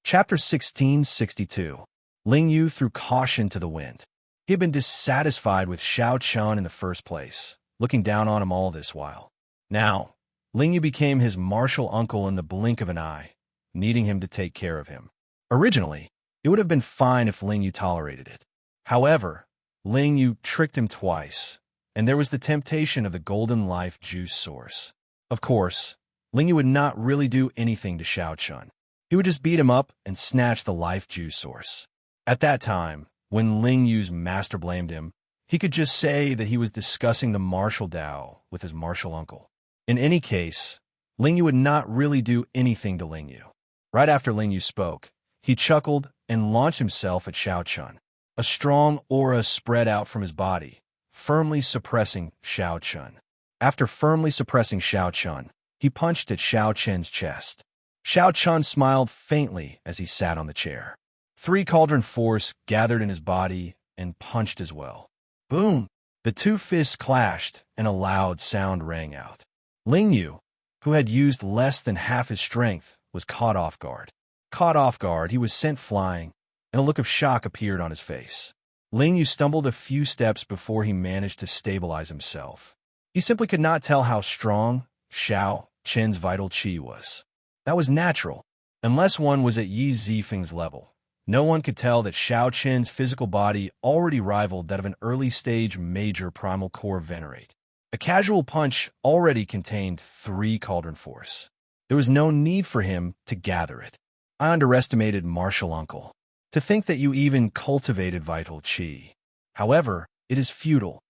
Chapter 1662. Ling Yu threw caution to the wind. He had been dissatisfied with Xianxia in the first place, looking down on him all this while. Now, Ling Yu became his martial uncle in the blink of an eye, needing him to take care of him. Originally, it would have been fine if Ling Yu tolerated it. However, Ling Yu tricked him twice, and there was the temptation of the golden life juice source. Of course, Ling Yu would not really do anything to Xianxia. He would just beat him up and snatch the life juice source. At that time, when Ling Yu's master blamed him, he could just say that he was discussing the martial Tao with his martial uncle. In any case, Ling Yu would not really do anything to Ling Yu. Right after Ling Yu spoke, he chuckled and launched himself at Xianxia. A strong aura spread out from his body, firmly suppressing Xianxia. After firmly suppressing Xianxia, he punched at Xianxia's chest. Xianxia smiled faintly as he sat on the chair. 3 cauldron force gathered in his body and punched as well. Boom! The 2 fists clashed and a loud sound rang out. Ling Yu, who had used less than half his strength, was caught off guard. Caught off guard, he was sent flying, and a look of shock appeared on his face. Ling Yu stumbled a few steps before he managed to stabilize himself. He simply could not tell how strong Xianxia's vital qi was. That was natural. Unless one was at Yi Zifeng's level, no one could tell that Xianxia's physical body already rivaled that of an early-stage major primal core venerate. A casual punch already contained 3 cauldron force. There was no need for him to gather it. I underestimated martial uncle. To think that you even cultivated vital qi. However, it is futile.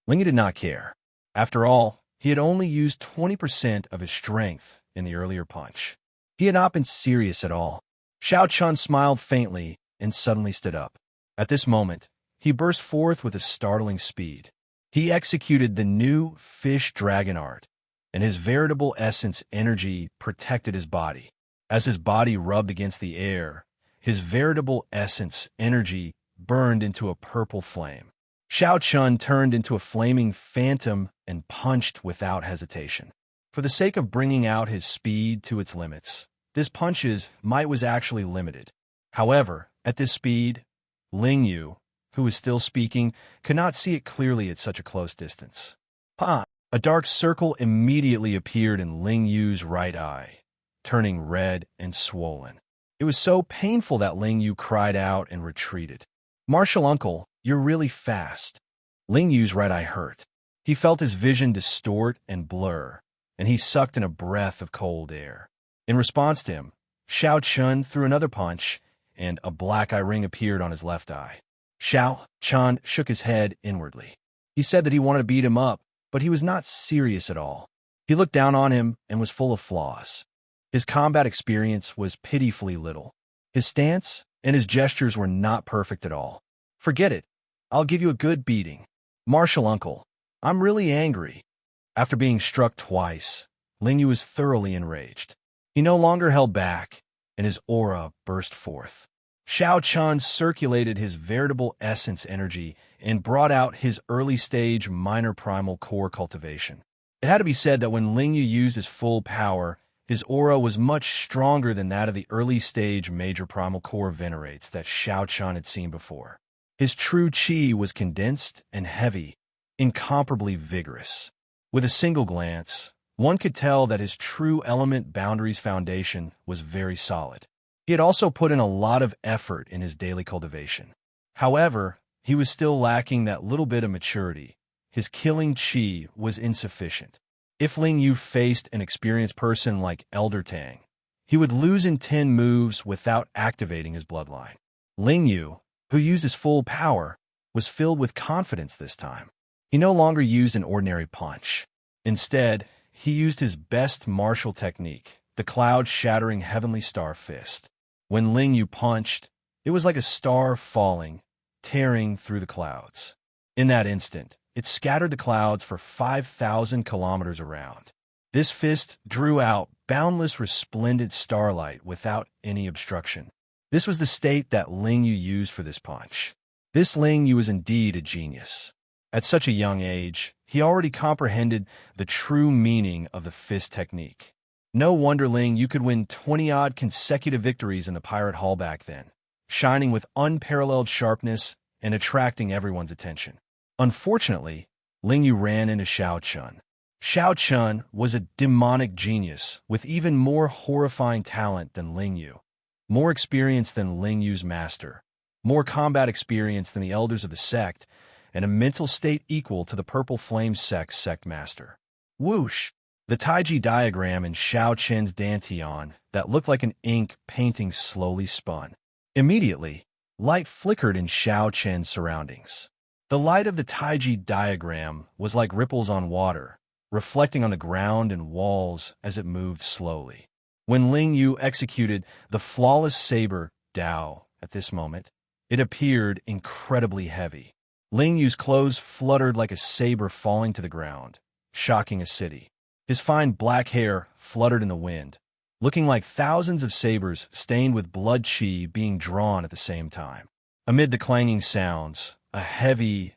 Ling Yu did not care. After all, he had only used 20% of his strength in the earlier punch. He had not been serious at all. Xianxia smiled faintly and suddenly stood up. At this moment, he burst forth with a startling speed. He executed the new fish dragon art, and his veritable essence energy protected his body. As his body rubbed against the air, his veritable essence energy burned into a purple flame. Xianxia turned into a flaming phantom and punched without hesitation. For the sake of bringing out his speed to its limits, this punch's might was actually limited. However, at this speed, Ling Yu, who was still speaking, could not see it clearly at such a close distance. A dark circle immediately appeared in Ling Yu's right eye, turning red and swollen. It was so painful that Ling Yu cried out and retreated. "Martial uncle, you're really fast." Ling Yu's right eye hurt. He felt his vision distort and blur, and he sucked in a breath of cold air. In response to him, Xianxia threw another punch, and a black eye ring appeared on his left eye. Xianxia shook his head inwardly. He said that he wanted to beat him up, but he was not serious at all. He looked down on him and was full of flaws. His combat experience was pitifully little. His stance and his gestures were not perfect at all. "Forget it. I'll give you a good beating. Martial uncle, I'm really angry." After being struck twice, Ling Yu was thoroughly enraged. He no longer held back, and his aura burst forth. Xianxia circulated his veritable essence energy and brought out his early-stage minor primal core cultivation. It had to be said that when Ling Yu used his full power, his aura was much stronger than that of the early-stage major primal core venerates that Xianxia had seen before. His true qi was condensed and heavy, incomparably vigorous. With a single glance, one could tell that his true element boundaries foundation was very solid. He had also put in a lot of effort in his daily cultivation. However, he was still lacking that little bit of maturity. His killing qi was insufficient. If Ling Yu faced an experienced person like Elder Tang, he would lose in 10 moves without activating his bloodline. Ling Yu, who used his full power, was filled with confidence this time. He no longer used an ordinary punch. Instead, he used his best martial technique, the cloud-shattering heavenly star fist. When Ling Yu punched, it was like a star falling, tearing through the clouds. In that instant, it scattered the clouds for 5,000 kilometers around. This fist drew out boundless resplendent starlight without any obstruction. This was the state that Ling Yu used for this punch. This Ling Yu was indeed a genius. At such a young age, he already comprehended the true meaning of the fist technique. No wonder, Ling, you could win 20-odd consecutive victories in the pirate hall back then, shining with unparalleled sharpness and attracting everyone's attention. Unfortunately, Ling Yu ran into Xiao Chun. Xiao Chun was a demonic genius with even more horrifying talent than Ling Yu, more experience than Ling Yu's master, more combat experience than the elders of the sect, and a mental state equal to the Purple Flame sect's sect master. Whoosh! The Taiji diagram in Xiao Chen's dantian that looked like an ink painting slowly spun. Immediately, light flickered in Xiao Chen's surroundings. The light of the Taiji diagram was like ripples on water, reflecting on the ground and walls as it moved slowly. When Ling Yu executed the flawless saber Dao at this moment, it appeared incredibly heavy. Ling Yu's clothes fluttered like a saber falling to the ground, shocking a city. His fine black hair fluttered in the wind, looking like thousands of sabers stained with blood qi being drawn at the same time. Amid the clanging sounds, a heavy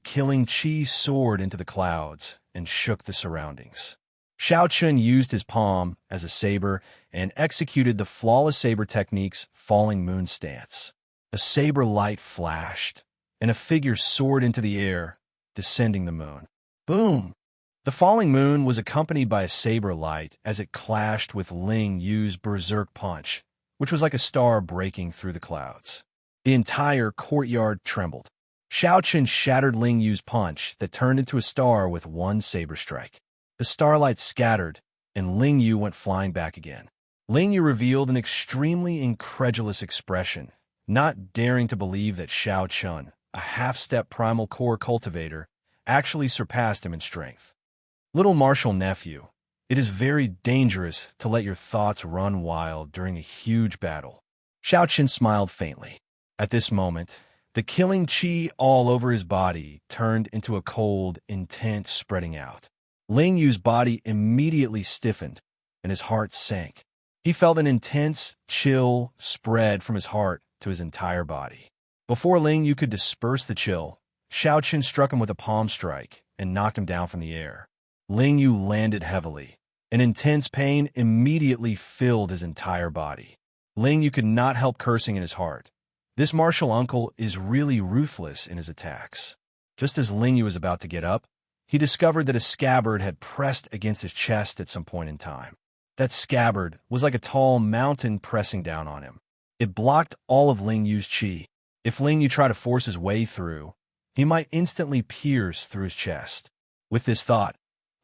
killing qi soared into the clouds and shook the surroundings. Xiao Chun used his palm as a saber and executed the flawless saber technique's falling moon stance. A saber light flashed, and a figure soared into the air, descending the moon. Boom! The falling moon was accompanied by a saber light as it clashed with Ling Yu's berserk punch, which was like a star breaking through the clouds. The entire courtyard trembled. Xiao Chun shattered Ling Yu's punch that turned into a star with one saber strike. The starlight scattered, and Ling Yu went flying back again. Ling Yu revealed an extremely incredulous expression, not daring to believe that Xiao Chun, a half-step primal core cultivator, actually surpassed him in strength. Little martial nephew, it is very dangerous to let your thoughts run wild during a huge battle. Xiao Chun smiled faintly. At this moment, the killing qi all over his body turned into a cold, intense spreading out. Ling Yu's body immediately stiffened, and his heart sank. He felt an intense chill spread from his heart to his entire body. Before Ling Yu could disperse the chill, Xiao Chun struck him with a palm strike and knocked him down from the air. Ling Yu landed heavily. An intense pain immediately filled his entire body. Ling Yu could not help cursing in his heart. This martial uncle is really ruthless in his attacks. Just as Ling Yu was about to get up, he discovered that a scabbard had pressed against his chest at some point in time. That scabbard was like a tall mountain pressing down on him. It blocked all of Ling Yu's qi. If Ling Yu tried to force his way through, he might instantly pierce through his chest. With this thought,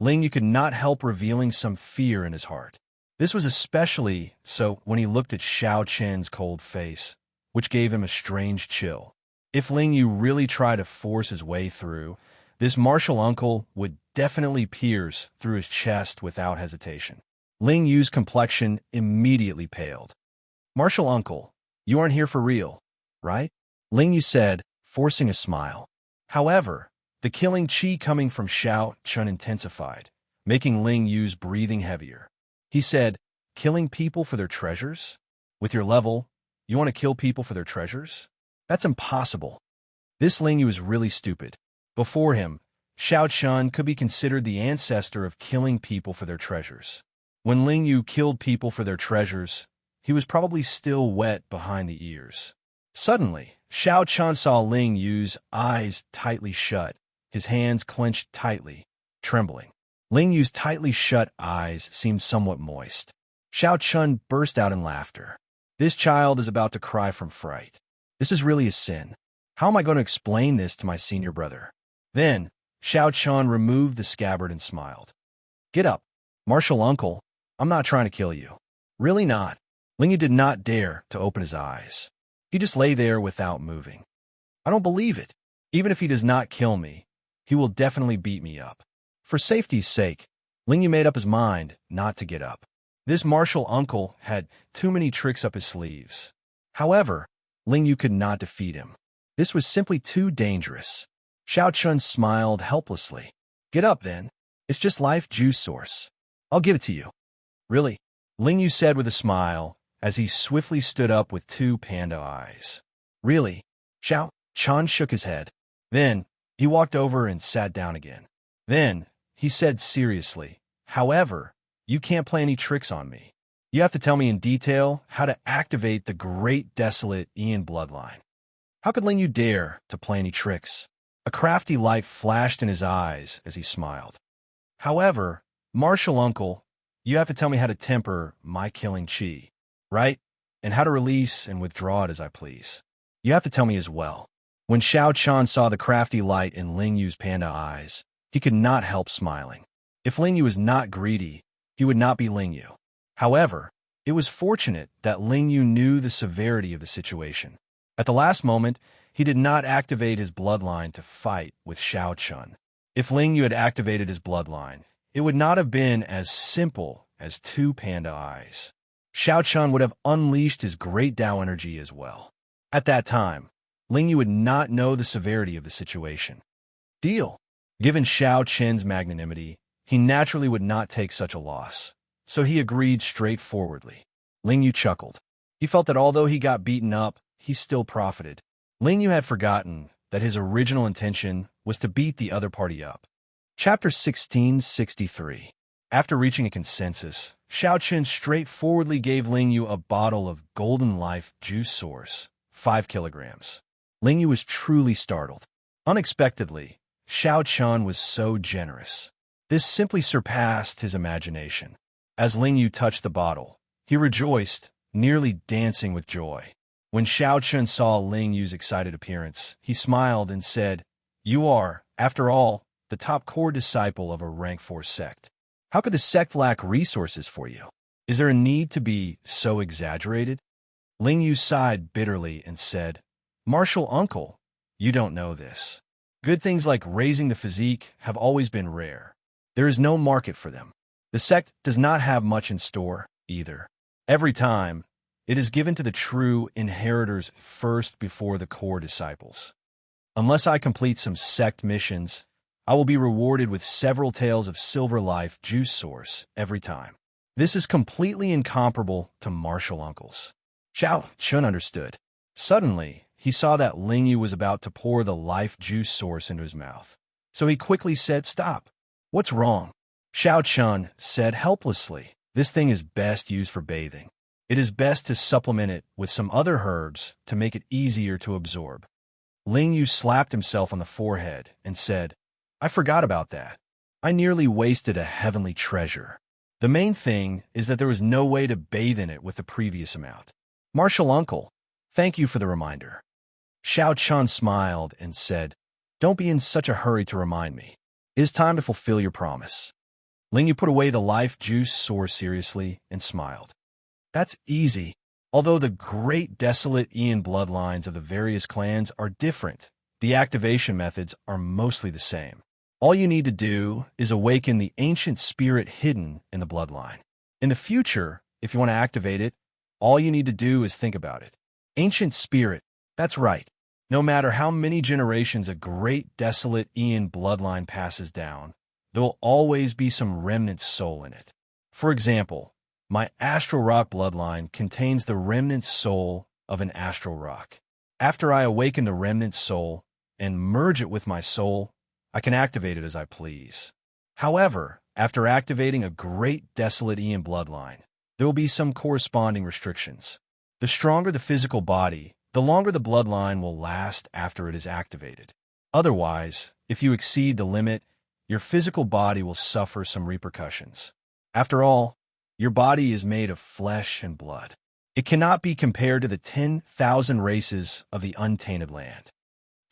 Ling Yu could not help revealing some fear in his heart. This was especially so when he looked at Xiao Chen's cold face, which gave him a strange chill. If Ling Yu really tried to force his way through, this martial uncle would definitely pierce through his chest without hesitation. Ling Yu's complexion immediately paled. "Martial uncle, you aren't here for real, right?" Ling Yu said, forcing a smile. However, the killing qi coming from Xiao Chun intensified, making Ling Yu's breathing heavier. He said, "Killing people for their treasures? With your level, you want to kill people for their treasures? That's impossible." This Ling Yu is really stupid. Before him, Xiao Chun could be considered the ancestor of killing people for their treasures. When Ling Yu killed people for their treasures, he was probably still wet behind the ears. Suddenly, Xiao Chun saw Ling Yu's eyes tightly shut, his hands clenched tightly, trembling. Ling Yu's tightly shut eyes seemed somewhat moist. Xiao Chun burst out in laughter. This child is about to cry from fright. This is really a sin. How am I going to explain this to my senior brother? Then, Xiao Chun removed the scabbard and smiled. "Get up, martial uncle. I'm not trying to kill you." "Really not." Ling Yu did not dare to open his eyes. He just lay there without moving. "I don't believe it. Even if he does not kill me, he will definitely beat me up." For safety's sake, Ling Yu made up his mind not to get up. This martial uncle had too many tricks up his sleeves. However, Ling Yu could not defeat him. This was simply too dangerous. Xiao Chun smiled helplessly. "Get up, then. It's just life juice source. I'll give it to you." "Really?" Ling Yu said with a smile as he swiftly stood up with two panda eyes. "Really?" Xiao Chun shook his head. Then, he walked over and sat down again. Then, he said seriously, "However, you can't play any tricks on me. You have to tell me in detail how to activate the great desolate Ian bloodline. How could Ling Yu dare to play any tricks? A crafty light flashed in his eyes as he smiled. However, martial uncle, you have to tell me how to temper my killing chi, right? And how to release and withdraw it as I please. You have to tell me as well. When Xiao Chan saw the crafty light in Ling Yu's panda eyes, he could not help smiling. If Ling Yu was not greedy, he would not be Ling Yu. However, it was fortunate that Ling Yu knew the severity of the situation. At the last moment, he did not activate his bloodline to fight with Xiao Chun. If Ling Yu had activated his bloodline, it would not have been as simple as two panda eyes. Xiao Chun would have unleashed his great Dao energy as well. At that time, Ling Yu would not know the severity of the situation. Deal. Given Xiao Chen's magnanimity, he naturally would not take such a loss, so he agreed straightforwardly. Ling Yu chuckled. He felt that although he got beaten up, he still profited. Ling Yu had forgotten that his original intention was to beat the other party up. Chapter 1663. After reaching a consensus, Xiao Chen straightforwardly gave Ling Yu a bottle of Golden Life juice source, 5 kilograms. Ling Yu was truly startled. Unexpectedly, Xiao Chen was so generous. This simply surpassed his imagination. As Ling Yu touched the bottle, he rejoiced, nearly dancing with joy. When Xiao Chen saw Ling Yu's excited appearance, he smiled and said, "You are, after all, the top core disciple of a rank 4 sect. How could the sect lack resources for you? Is there a need to be so exaggerated?" Ling Yu sighed bitterly and said, "Martial uncle, you don't know this. Good things like raising the physique have always been rare. There is no market for them. The sect does not have much in store, either. Every time, it is given to the true inheritors first before the core disciples. Unless I complete some sect missions, I will be rewarded with several tales of Silver Life juice source every time. This is completely incomparable to martial uncles." Xiao Chun understood. Suddenly, he saw that Ling Yu was about to pour the life juice source into his mouth. So he quickly said, "Stop. What's wrong?" Xiao Chun said helplessly, "This thing is best used for bathing. It is best to supplement it with some other herbs to make it easier to absorb." Ling Yu slapped himself on the forehead and said, "I forgot about that. I nearly wasted a heavenly treasure. The main thing is that there was no way to bathe in it with the previous amount. Martial uncle, thank you for the reminder." Xiao Chun smiled and said, "Don't be in such a hurry to remind me. It is time to fulfill your promise." Ling Yu put away the life juice source seriously and smiled. "That's easy. Although the great desolate Ian bloodlines of the various clans are different, the activation methods are mostly the same. All you need to do is awaken the ancient spirit hidden in the bloodline. In the future, if you want to activate it, all you need to do is think about it. Ancient spirit, that's right. No matter how many generations a great desolate Ian bloodline passes down, there will always be some remnant soul in it. For example, my astral rock bloodline contains the remnant soul of an astral rock. After I awaken the remnant soul and merge it with my soul, I can activate it as I please. However, after activating a great desolate Ian bloodline, there will be some corresponding restrictions. The stronger the physical body, the longer the bloodline will last after it is activated. Otherwise, if you exceed the limit, your physical body will suffer some repercussions. After all, your body is made of flesh and blood. It cannot be compared to the 10,000 races of the untainted land."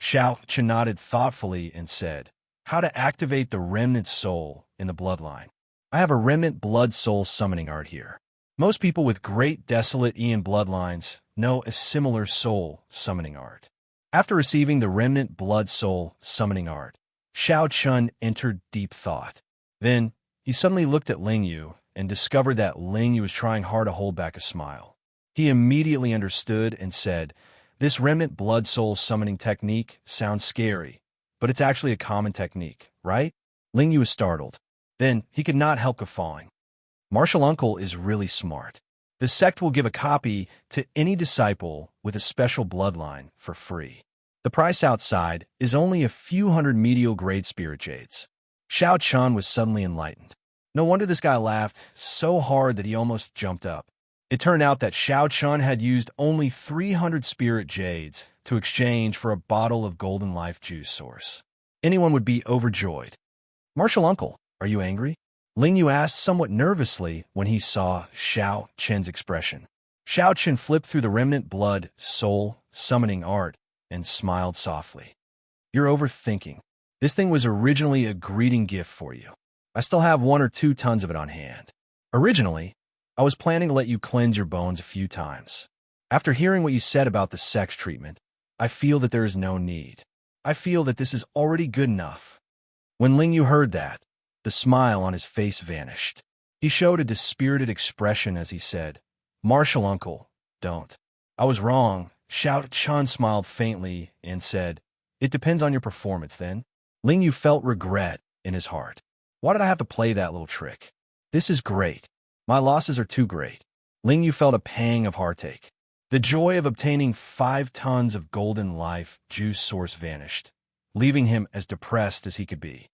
Xiao Chen nodded thoughtfully and said, "How to activate the remnant soul in the bloodline? I have a remnant blood soul summoning art here. Most people with great desolate Ian bloodlines know a similar soul summoning art." After receiving the remnant blood soul summoning art, Xiao Chun entered deep thought. Then, he suddenly looked at Ling Yu and discovered that Ling Yu was trying hard to hold back a smile. He immediately understood and said, "This remnant blood soul summoning technique sounds scary, but it's actually a common technique, right?" Ling Yu was startled. Then, he could not help guffawing. "Martial uncle is really smart. The sect will give a copy to any disciple with a special bloodline for free. The price outside is only a few hundred medial grade spirit jades." Xiao Chun was suddenly enlightened. No wonder this guy laughed so hard that he almost jumped up. It turned out that Xianxia had used only 300 spirit jades to exchange for a bottle of golden life juice source. Anyone would be overjoyed. "Martial uncle, are you angry?" Ling Yu asked somewhat nervously when he saw Xiao Chen's expression. Xiao Chen flipped through the remnant blood, soul, summoning art, and smiled softly. "You're overthinking. This thing was originally a greeting gift for you. I still have 1 or 2 tons of it on hand. Originally, I was planning to let you cleanse your bones a few times. After hearing what you said about the sex treatment, I feel that there is no need. I feel that this is already good enough." When Ling Yu heard that, the smile on his face vanished. He showed a dispirited expression as he said, "Martial uncle, don't." "I was wrong." Xiao Chan smiled faintly and said, "It depends on your performance then." Ling Yu felt regret in his heart. Why did I have to play that little trick? This is great. My losses are too great. Ling Yu felt a pang of heartache. The joy of obtaining 5 tons of golden life juice source vanished, leaving him as depressed as he could be.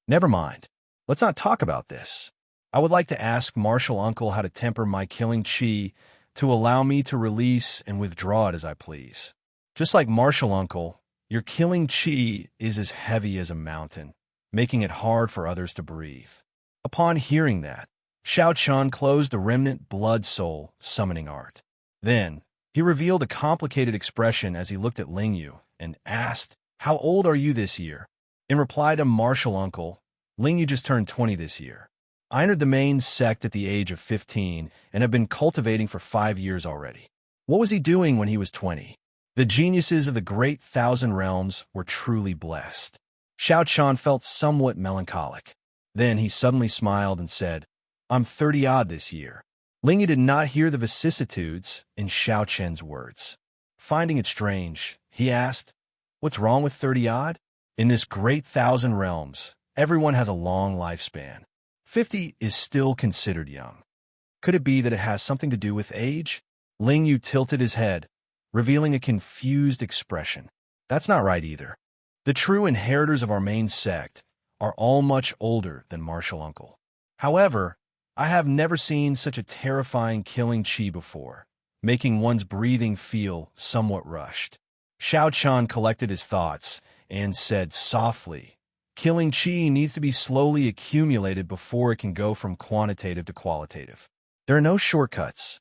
Never mind. Let's not talk about this. I would like to ask Martial Uncle how to temper my killing chi to allow me to release and withdraw it as I please. Just like Martial Uncle, your killing chi is as heavy as a mountain, making it hard for others to breathe. Upon hearing that, Xiao Chan closed the remnant blood soul summoning art. Then, he revealed a complicated expression as he looked at Ling Yu and asked, "How old are you this year?" In reply to Martial Uncle, Ling Yu just turned 20 this year. "I entered the main sect at the age of 15 and have been cultivating for 5 years already." What was he doing when he was 20? The geniuses of the great Thousand Realms were truly blessed. Xiao Chan felt somewhat melancholic. Then he suddenly smiled and said, "I'm 30-odd this year." Ling Yu did not hear the vicissitudes in Xiao Chen's words. Finding it strange, he asked, "What's wrong with 30-odd? In this great Thousand Realms, everyone has a long lifespan. 50 is still considered young. Could it be that it has something to do with age?" Ling Yu tilted his head, revealing a confused expression. "That's not right either. The true inheritors of our main sect are all much older than Martial Uncle. However, I have never seen such a terrifying killing chi before, making one's breathing feel somewhat rushed." Xiao Chan collected his thoughts and said softly, "Killing chi needs to be slowly accumulated before it can go from quantitative to qualitative. There are no shortcuts."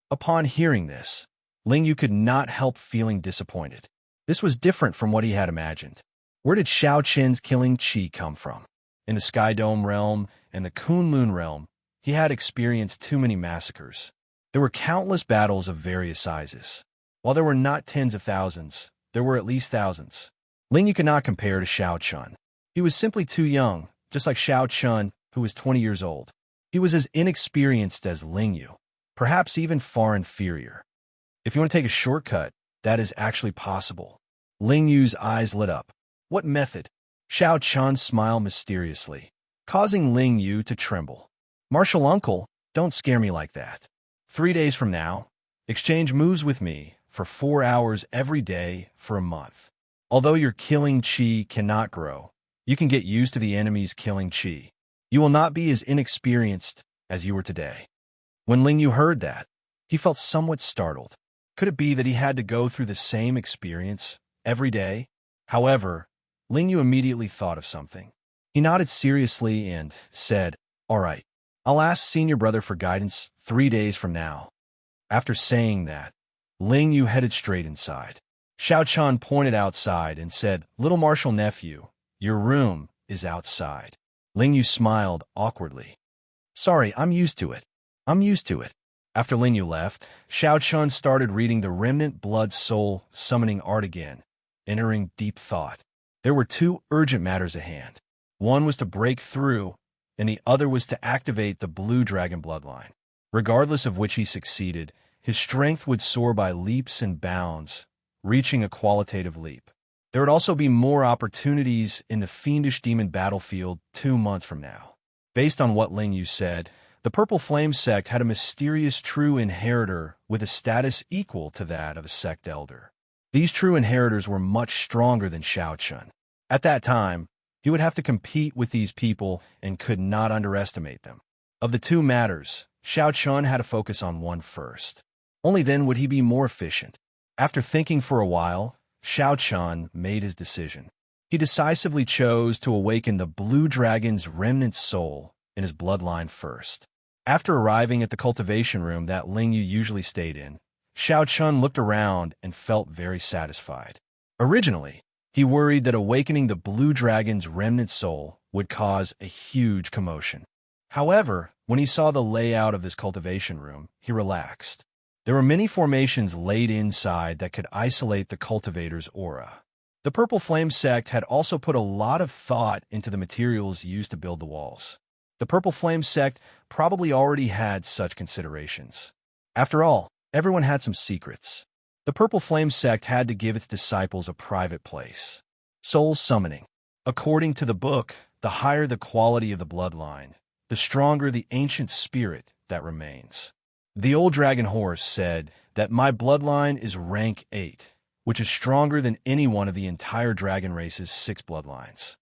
Upon hearing this, Ling Yu could not help feeling disappointed. This was different from what he had imagined. Where did Xiao Chen's killing chi come from? In the Sky Dome realm and the Kunlun realm, he had experienced too many massacres. There were countless battles of various sizes. While there were not tens of thousands, there were at least thousands. Ling Yu could not compare to Xiao Chun. He was simply too young, just like Xiao Chun, who was 20 years old. He was as inexperienced as Ling Yu, perhaps even far inferior. If you want to take a shortcut, that is actually possible. Ling Yu's eyes lit up. What method? Xiao Chun smiled mysteriously, causing Ling Yu to tremble. "Martial Uncle, don't scare me like that. 3 days from now, exchange moves with me for 4 hours every day for a month. Although your killing chi cannot grow, you can get used to the enemy's killing chi. You will not be as inexperienced as you were today." When Ling Yu heard that, he felt somewhat startled. Could it be that he had to go through the same experience every day? However, Ling Yu immediately thought of something. He nodded seriously and said, "All right, I'll ask Senior Brother for guidance 3 days from now." After saying that, Ling Yu headed straight inside. Xiao Chan pointed outside and said, "Little Martial Nephew, your room is outside." Ling Yu smiled awkwardly. "Sorry, I'm used to it. I'm used to it." After Ling Yu left, Xiao Chun started reading the Remnant Blood Soul summoning art again, entering deep thought. There were 2 urgent matters at hand. One was to break through, and the other was to activate the Blue Dragon bloodline. Regardless of which he succeeded, his strength would soar by leaps and bounds, reaching a qualitative leap. There would also be more opportunities in the Fiendish Demon battlefield 2 months from now. Based on what Ling Yu said, the Purple Flame sect had a mysterious true inheritor with a status equal to that of a sect elder. These true inheritors were much stronger than Xiao Chun. At that time, He would have to compete with these people and could not underestimate them. Of the two matters, Xiaochun had to focus on one first. Only then would he be more efficient. After thinking for a while, Xiaochun made his decision. He decisively chose to awaken the blue dragon's remnant soul in his bloodline first. After arriving at the cultivation room that Lingyu usually stayed in, Xiaochun looked around and felt very satisfied. Originally, he worried that awakening the blue dragon's remnant soul would cause a huge commotion. However, when he saw the layout of this cultivation room, he relaxed. There were many formations laid inside that could isolate the cultivator's aura. The Purple Flame sect had also put a lot of thought into the materials used to build the walls. The Purple Flame sect probably already had such considerations. After all, everyone had some secrets. The Purple Flame sect had to give its disciples a private place. Soul summoning. According to the book, the higher the quality of the bloodline, the stronger the ancient spirit that remains. The old dragon horse said that my bloodline is rank 8, which is stronger than any one of the entire dragon race's 6 bloodlines.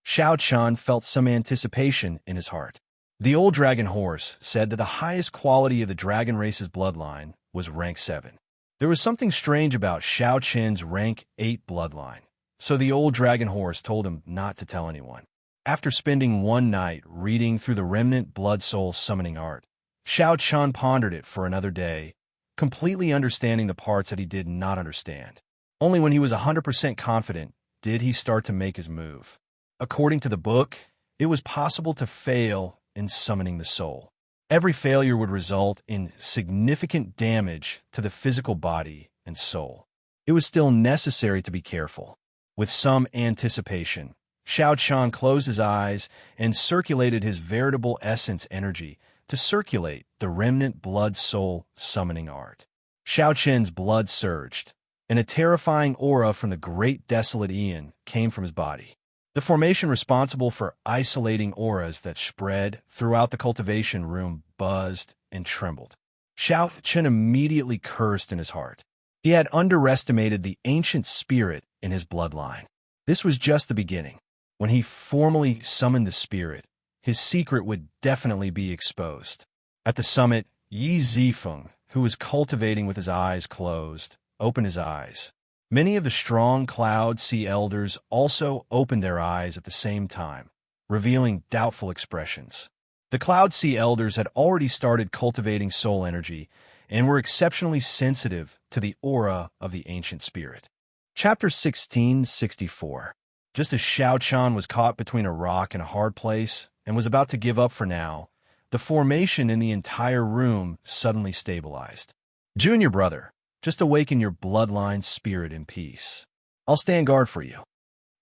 Xiaochun felt some anticipation in his heart. The old dragon horse said that the highest quality of the dragon race's bloodline was rank 7. There was something strange about Xiaochun's rank 8 bloodline, so the old dragon horse told him not to tell anyone. After spending one night reading through the remnant blood soul summoning art, Xiaochun pondered it for another day, completely understanding the parts that he did not understand. Only when he was 100% confident did he start to make his move. According to the book, it was possible to fail in summoning the soul. Every failure would result in significant damage to the physical body and soul. It was still necessary to be careful. With some anticipation, Xiaochun closed his eyes and circulated his veritable essence energy to circulate the remnant blood soul summoning art. Xiaochun's blood surged, and a terrifying aura from the great desolate Aeon came from his body. The formation responsible for isolating auras that spread throughout the cultivation room buzzed and trembled. Xiaochun immediately cursed in his heart. He had underestimated the ancient spirit in his bloodline. This was just the beginning. When he formally summoned the spirit, his secret would definitely be exposed. At the summit, Yi Zifeng, who was cultivating with his eyes closed, opened his eyes. Many of the strong Cloud Sea Elders also opened their eyes at the same time, revealing doubtful expressions. The Cloud Sea Elders had already started cultivating soul energy and were exceptionally sensitive to the aura of the ancient spirit. Chapter 1664. Just as Xiaochun was caught between a rock and a hard place and was about to give up for now, the formation in the entire room suddenly stabilized. Junior brother, just awaken your bloodline spirit in peace. I'll stand guard for you.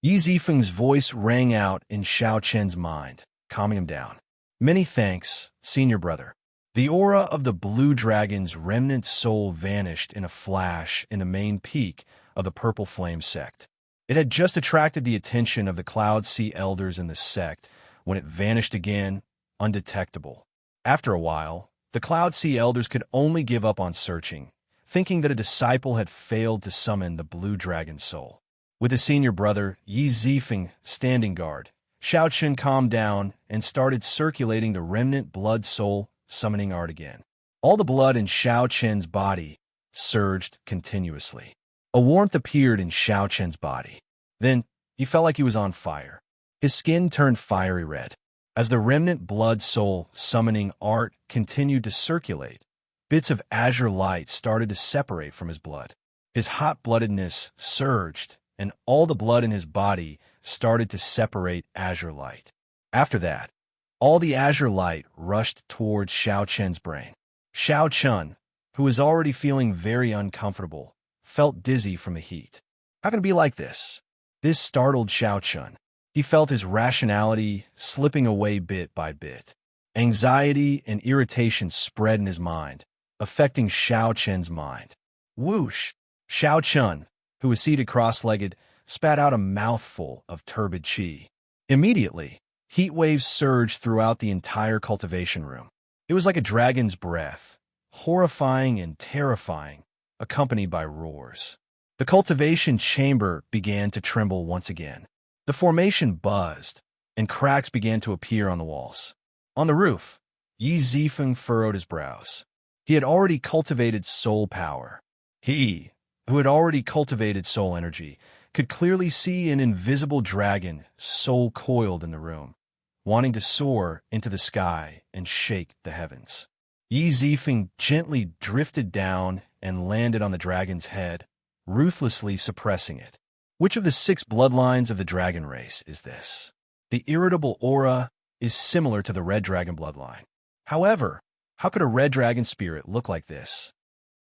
Yi Zifeng's voice rang out in Xiaochun's mind, calming him down. Many thanks, senior brother. The aura of the blue dragon's remnant soul vanished in a flash in the main peak of the Purple Flame sect. It had just attracted the attention of the Cloud Sea Elders in the sect when it vanished again, undetectable. After a while, the Cloud Sea Elders could only give up on searching, thinking that a disciple had failed to summon the blue dragon soul. With his senior brother, Yi Zifeng, standing guard, Xiaochun calmed down and started circulating the remnant blood soul summoning art again. All the blood in Xiaochun's body surged continuously. A warmth appeared in Xiaochun's body. Then, he felt like he was on fire. His skin turned fiery red. As the remnant blood soul summoning art continued to circulate, bits of azure light started to separate from his blood. His hot-bloodedness surged, and all the blood in his body started to separate azure light. After that, all the azure light rushed towards Xiaochun's brain. Xiaochun, who was already feeling very uncomfortable, felt dizzy from the heat. How can it be like this? This startled Xiaochun. He felt his rationality slipping away bit by bit. Anxiety and irritation spread in his mind, affecting Xiaochun's mind. Whoosh! Xiaochun, who was seated cross-legged, spat out a mouthful of turbid qi. Immediately, heat waves surged throughout the entire cultivation room. It was like a dragon's breath, horrifying and terrifying, accompanied by roars. The cultivation chamber began to tremble once again. The formation buzzed, and cracks began to appear on the walls. On the roof, Yi Zifeng furrowed his brows. He had already cultivated soul power. He, who had already cultivated soul energy, could clearly see an invisible dragon, soul coiled in the room, wanting to soar into the sky and shake the heavens. Yi Zifeng gently drifted down and landed on the dragon's head, ruthlessly suppressing it. Which of the 6 bloodlines of the dragon race is this? The irritable aura is similar to the red dragon bloodline. However, how could a red dragon spirit look like this?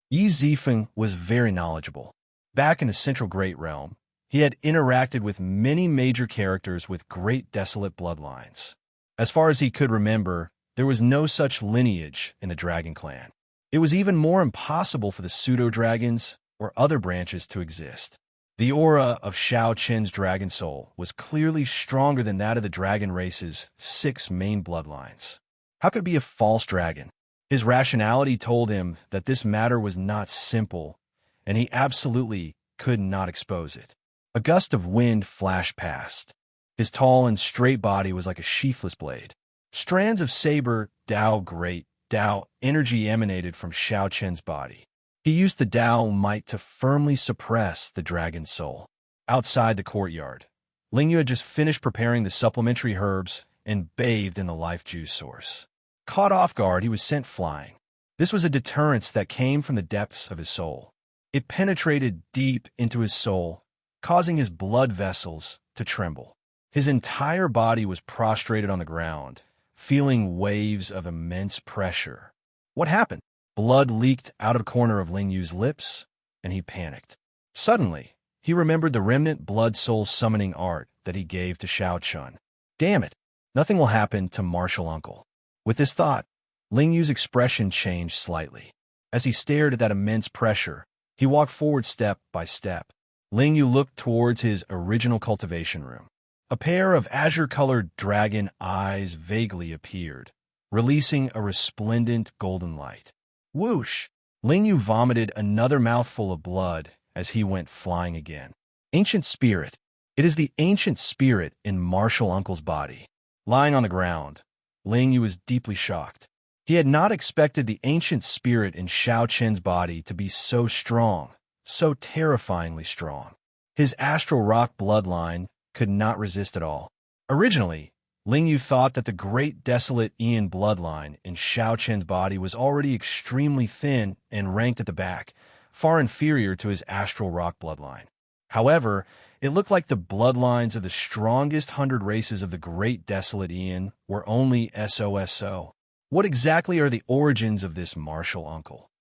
Yi Zifeng was very knowledgeable. Back in the Central Great Realm, he had interacted with many major characters with great desolate bloodlines. As far as he could remember, there was no such lineage in the dragon clan. It was even more impossible for the pseudo-dragons or other branches to exist. The aura of Xiao Qin's dragon soul was clearly stronger than that of the dragon race's 6 main bloodlines. How could it be a false dragon? His rationality told him that this matter was not simple, and he absolutely could not expose it. A gust of wind flashed past. His tall and straight body was like a sheathless blade. Strands of saber, Dao Great, Dao energy emanated from Xiao Qin's body. He used the Dao might to firmly suppress the dragon's soul. Outside the courtyard, Lingyu had just finished preparing the supplementary herbs and bathed in the life juice source. Caught off guard, he was sent flying. This was a deterrence that came from the depths of his soul. It penetrated deep into his soul, causing his blood vessels to tremble. His entire body was prostrated on the ground, feeling waves of immense pressure. What happened? Blood leaked out of the corner of Lingyu's lips, and he panicked. Suddenly, he remembered the remnant blood soul summoning art that he gave to Xiao Chun. Damn it, nothing will happen to Martial Uncle. With this thought, Lingyu's expression changed slightly. As he stared at that immense pressure, he walked forward step by step. Lingyu looked towards his original cultivation room. A pair of azure-colored dragon eyes vaguely appeared, releasing a resplendent golden light. Whoosh! Lingyu vomited another mouthful of blood as he went flying again. Ancient spirit. It is the ancient spirit in Martial Uncle's body. Lying on the ground, Lingyu was deeply shocked. He had not expected the ancient spirit in Xiao Qin's body to be so strong, so terrifyingly strong. His astral rock bloodline could not resist at all. Originally, Lingyu thought that the great desolate Ian bloodline in Xiao Qin's body was already extremely thin and ranked at the back, far inferior to his astral rock bloodline. However, it looked like the bloodlines of the strongest 100 races of the great desolate Ian were only SOSO. What exactly are the origins of this Martial Uncle?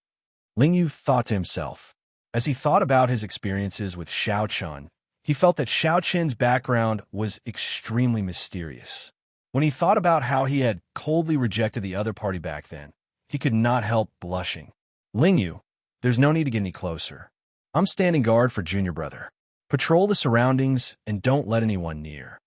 Lingyu thought to himself. As he thought about his experiences with Xiao Chun, he felt that Xiao Qin's background was extremely mysterious. When he thought about how he had coldly rejected the other party back then, he could not help blushing. Lingyu, there's no need to get any closer. I'm standing guard for Junior Brother. Patrol the surroundings and don't let anyone near.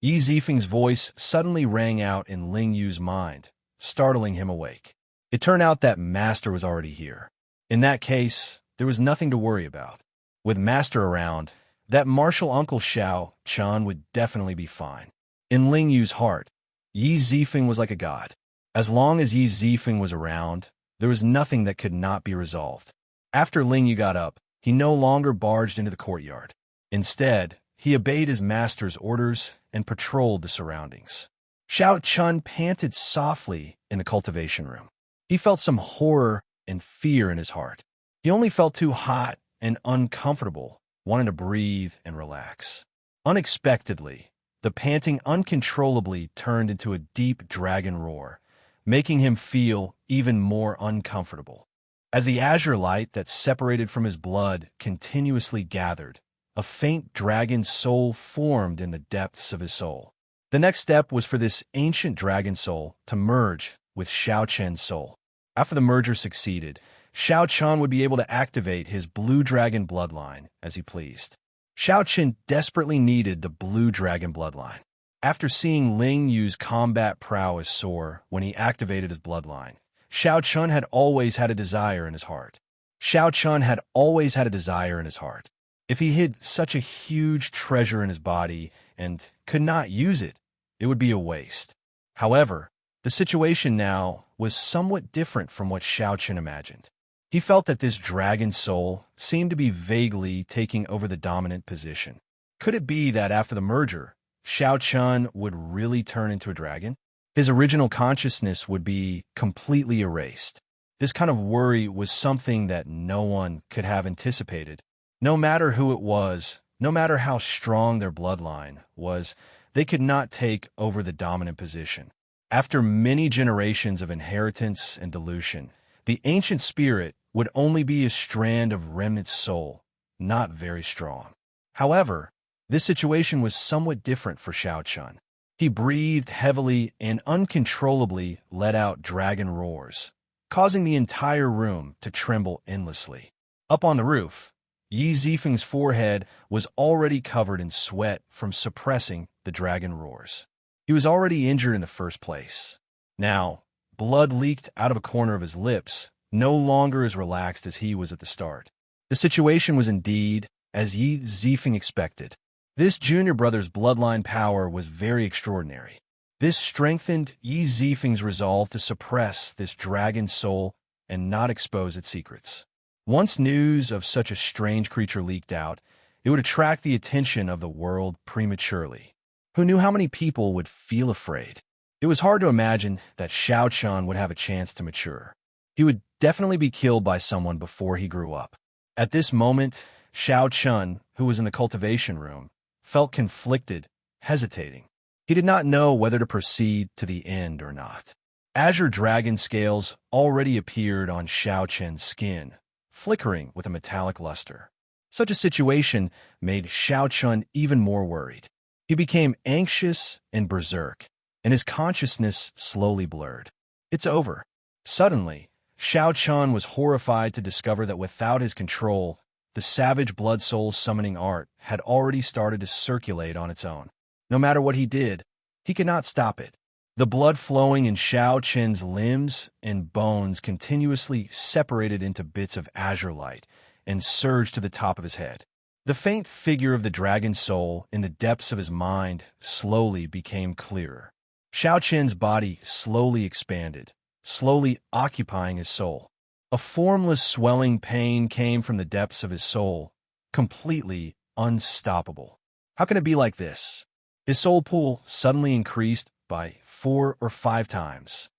Yi Zifeng's voice suddenly rang out in Lingyu's mind, startling him awake. It turned out that Master was already here. In that case, there was nothing to worry about. With Master around, that Martial Uncle Xiao Chun would definitely be fine. In Lingyu's heart, Yi Zifeng was like a god. As long as Yi Zifeng was around, there was nothing that could not be resolved. After Lingyu got up, he no longer barged into the courtyard. Instead, he obeyed his master's orders and patrolled the surroundings. Xiao Chun panted softly in the cultivation room. He felt some horror and fear in his heart. He only felt too hot and uncomfortable, wanting to breathe and relax. Unexpectedly, the panting uncontrollably turned into a deep dragon roar, making him feel even more uncomfortable. As the azure light that separated from his blood continuously gathered, a faint dragon soul formed in the depths of his soul. The next step was for this ancient dragon soul to merge with Xiao Qin's soul. After the merger succeeded, Xiao Chun would be able to activate his blue dragon bloodline as he pleased. Xiao Qin desperately needed the blue dragon bloodline. After seeing Lingyu's combat prowess soar when he activated his bloodline, Xiao Chun had always had a desire in his heart. Xiao Chun had always had a desire in his heart. If he hid such a huge treasure in his body and could not use it, it would be a waste. However, the situation now was somewhat different from what Xiaochen imagined. He felt that this dragon soul seemed to be vaguely taking over the dominant position. Could it be that after the merger, Xiaochen would really turn into a dragon? His original consciousness would be completely erased. This kind of worry was something that no one could have anticipated. No matter who it was, no matter how strong their bloodline was, they could not take over the dominant position. After many generations of inheritance and dilution, the ancient spirit would only be a strand of remnant soul, not very strong. However, this situation was somewhat different for Xiaochen. He breathed heavily and uncontrollably let out dragon roars, causing the entire room to tremble endlessly. Up on the roof, Yi Zifeng's forehead was already covered in sweat from suppressing the dragon roars. He was already injured in the first place. Now, blood leaked out of a corner of his lips, no longer as relaxed as he was at the start. The situation was indeed as Yi Zifeng expected. This junior brother's bloodline power was very extraordinary. This strengthened Yi Zifeng's resolve to suppress this dragon soul and not expose its secrets. Once news of such a strange creature leaked out, it would attract the attention of the world prematurely. Who knew how many people would feel afraid? It was hard to imagine that Xiaochen would have a chance to mature. He would definitely be killed by someone before he grew up. At this moment, Xiaochen, who was in the cultivation room, felt conflicted, hesitating. He did not know whether to proceed to the end or not. Azure dragon scales already appeared on Xiaochen's skin, flickering with a metallic luster. Such a situation made Xiaochen even more worried. He became anxious and berserk, and his consciousness slowly blurred. It's over. Suddenly, Xiaochen was horrified to discover that without his control, the savage blood soul summoning art had already started to circulate on its own. No matter what he did, he could not stop it. The blood flowing in Xiaochen's limbs and bones continuously separated into bits of azure light and surged to the top of his head. The faint figure of the dragon soul in the depths of his mind slowly became clearer. Xiaochen's body slowly expanded, slowly occupying his soul. A formless swelling pain came from the depths of his soul, completely unstoppable. How can it be like this? His soul pool suddenly increased by 4 or 5 times.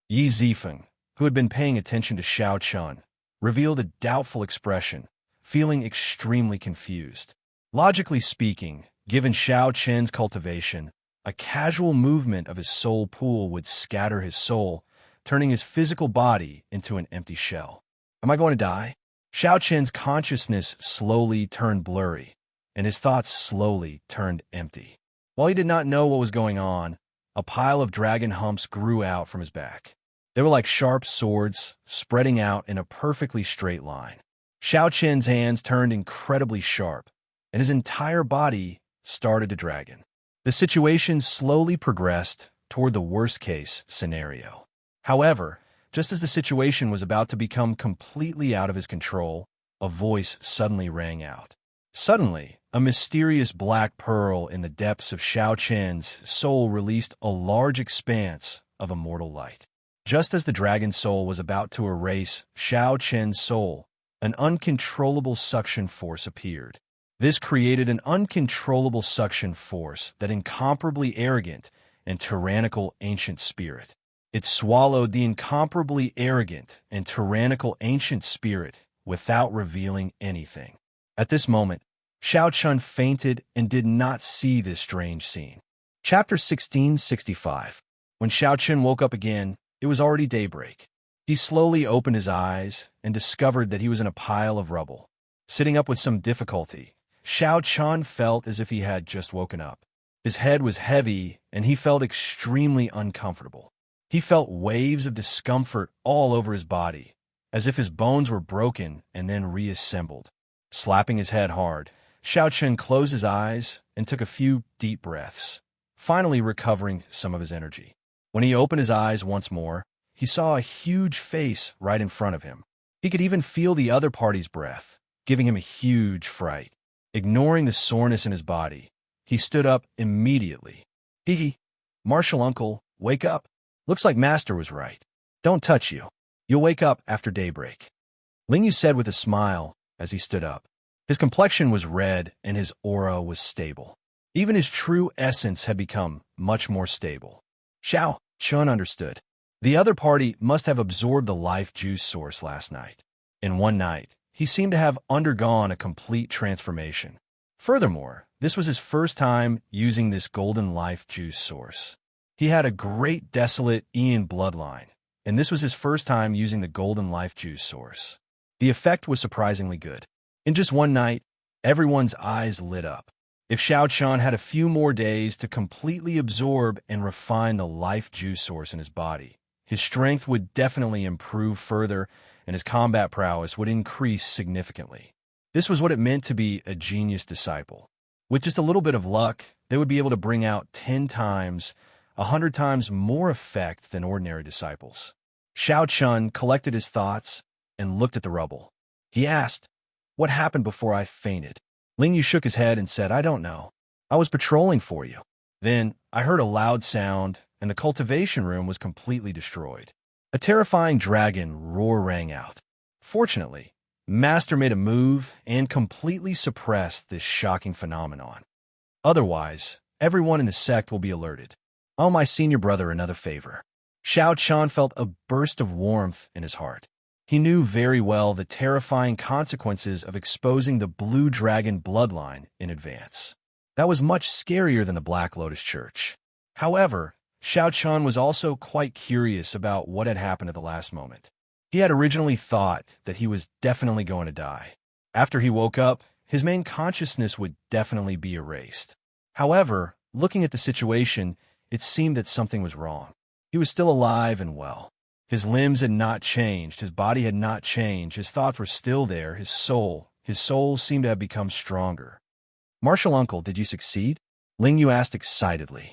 Yi Zifeng, who had been paying attention to Xiaochen, revealed a doubtful expression, feeling extremely confused. Logically speaking, given Xiaochen's cultivation, a casual movement of his soul pool would scatter his soul, turning his physical body into an empty shell. Am I going to die? Xiaochen's consciousness slowly turned blurry, and his thoughts slowly turned empty. While he did not know what was going on, a pile of dragon humps grew out from his back. They were like sharp swords, spreading out in a perfectly straight line. Xiaochen's hands turned incredibly sharp, and his entire body started to dragon. The situation slowly progressed toward the worst-case scenario. However, just as the situation was about to become completely out of his control, a voice suddenly rang out. Suddenly, a mysterious black pearl in the depths of Xiaochen's soul released a large expanse of immortal light. Just as the dragon soul was about to erase Xiaochen's soul, an uncontrollable suction force appeared. This created an uncontrollable suction force that incomparably arrogant and tyrannical ancient spirit. It swallowed the incomparably arrogant and tyrannical ancient spirit without revealing anything. At this moment, Xiaochen fainted and did not see this strange scene. Chapter 1665. When Xiaochen woke up again, it was already daybreak. He slowly opened his eyes and discovered that he was in a pile of rubble. Sitting up with some difficulty, Xiaochen felt as if he had just woken up. His head was heavy, and he felt extremely uncomfortable. He felt waves of discomfort all over his body, as if his bones were broken and then reassembled. Slapping his head hard, Xiaochen closed his eyes and took a few deep breaths, finally recovering some of his energy. When he opened his eyes once more, he saw a huge face right in front of him. He could even feel the other party's breath, giving him a huge fright. Ignoring the soreness in his body, he stood up immediately. Hee, Martial Uncle, wake up. Looks like Master was right. Don't touch you. You'll wake up after daybreak. Lingyu said with a smile as he stood up. His complexion was red and his aura was stable. Even his true essence had become much more stable. Xiao Chun understood. The other party must have absorbed the life juice source last night. In one night, he seemed to have undergone a complete transformation. Furthermore, this was his first time using this golden life juice source. He had a great desolate Ian bloodline, and this was his first time using the golden life juice source. The effect was surprisingly good. In just one night, everyone's eyes lit up. If Xiao Chun had a few more days to completely absorb and refine the life juice source in his body, his strength would definitely improve further and his combat prowess would increase significantly. This was what it meant to be a genius disciple. With just a little bit of luck, they would be able to bring out 10 times, 100 times more effect than ordinary disciples. Xiao Chun collected his thoughts and looked at the rubble. He asked, "What happened before I fainted?" Lingyu shook his head and said, "I don't know. I was patrolling for you. Then I heard a loud sound, and the cultivation room was completely destroyed. A terrifying dragon roar rang out. Fortunately, Master made a move and completely suppressed this shocking phenomenon. Otherwise, everyone in the sect will be alerted. I owe my senior brother another favor." Xiao Chun felt a burst of warmth in his heart. He knew very well the terrifying consequences of exposing the Blue Dragon bloodline in advance. That was much scarier than the Black Lotus Church. However, Xiao Chun was also quite curious about what had happened at the last moment. He had originally thought that he was definitely going to die. After he woke up, his main consciousness would definitely be erased. However, looking at the situation, it seemed that something was wrong. He was still alive and well. His limbs had not changed, his body had not changed, his thoughts were still there, his soul seemed to have become stronger. "Martial Uncle, did you succeed?" Lingyu asked excitedly.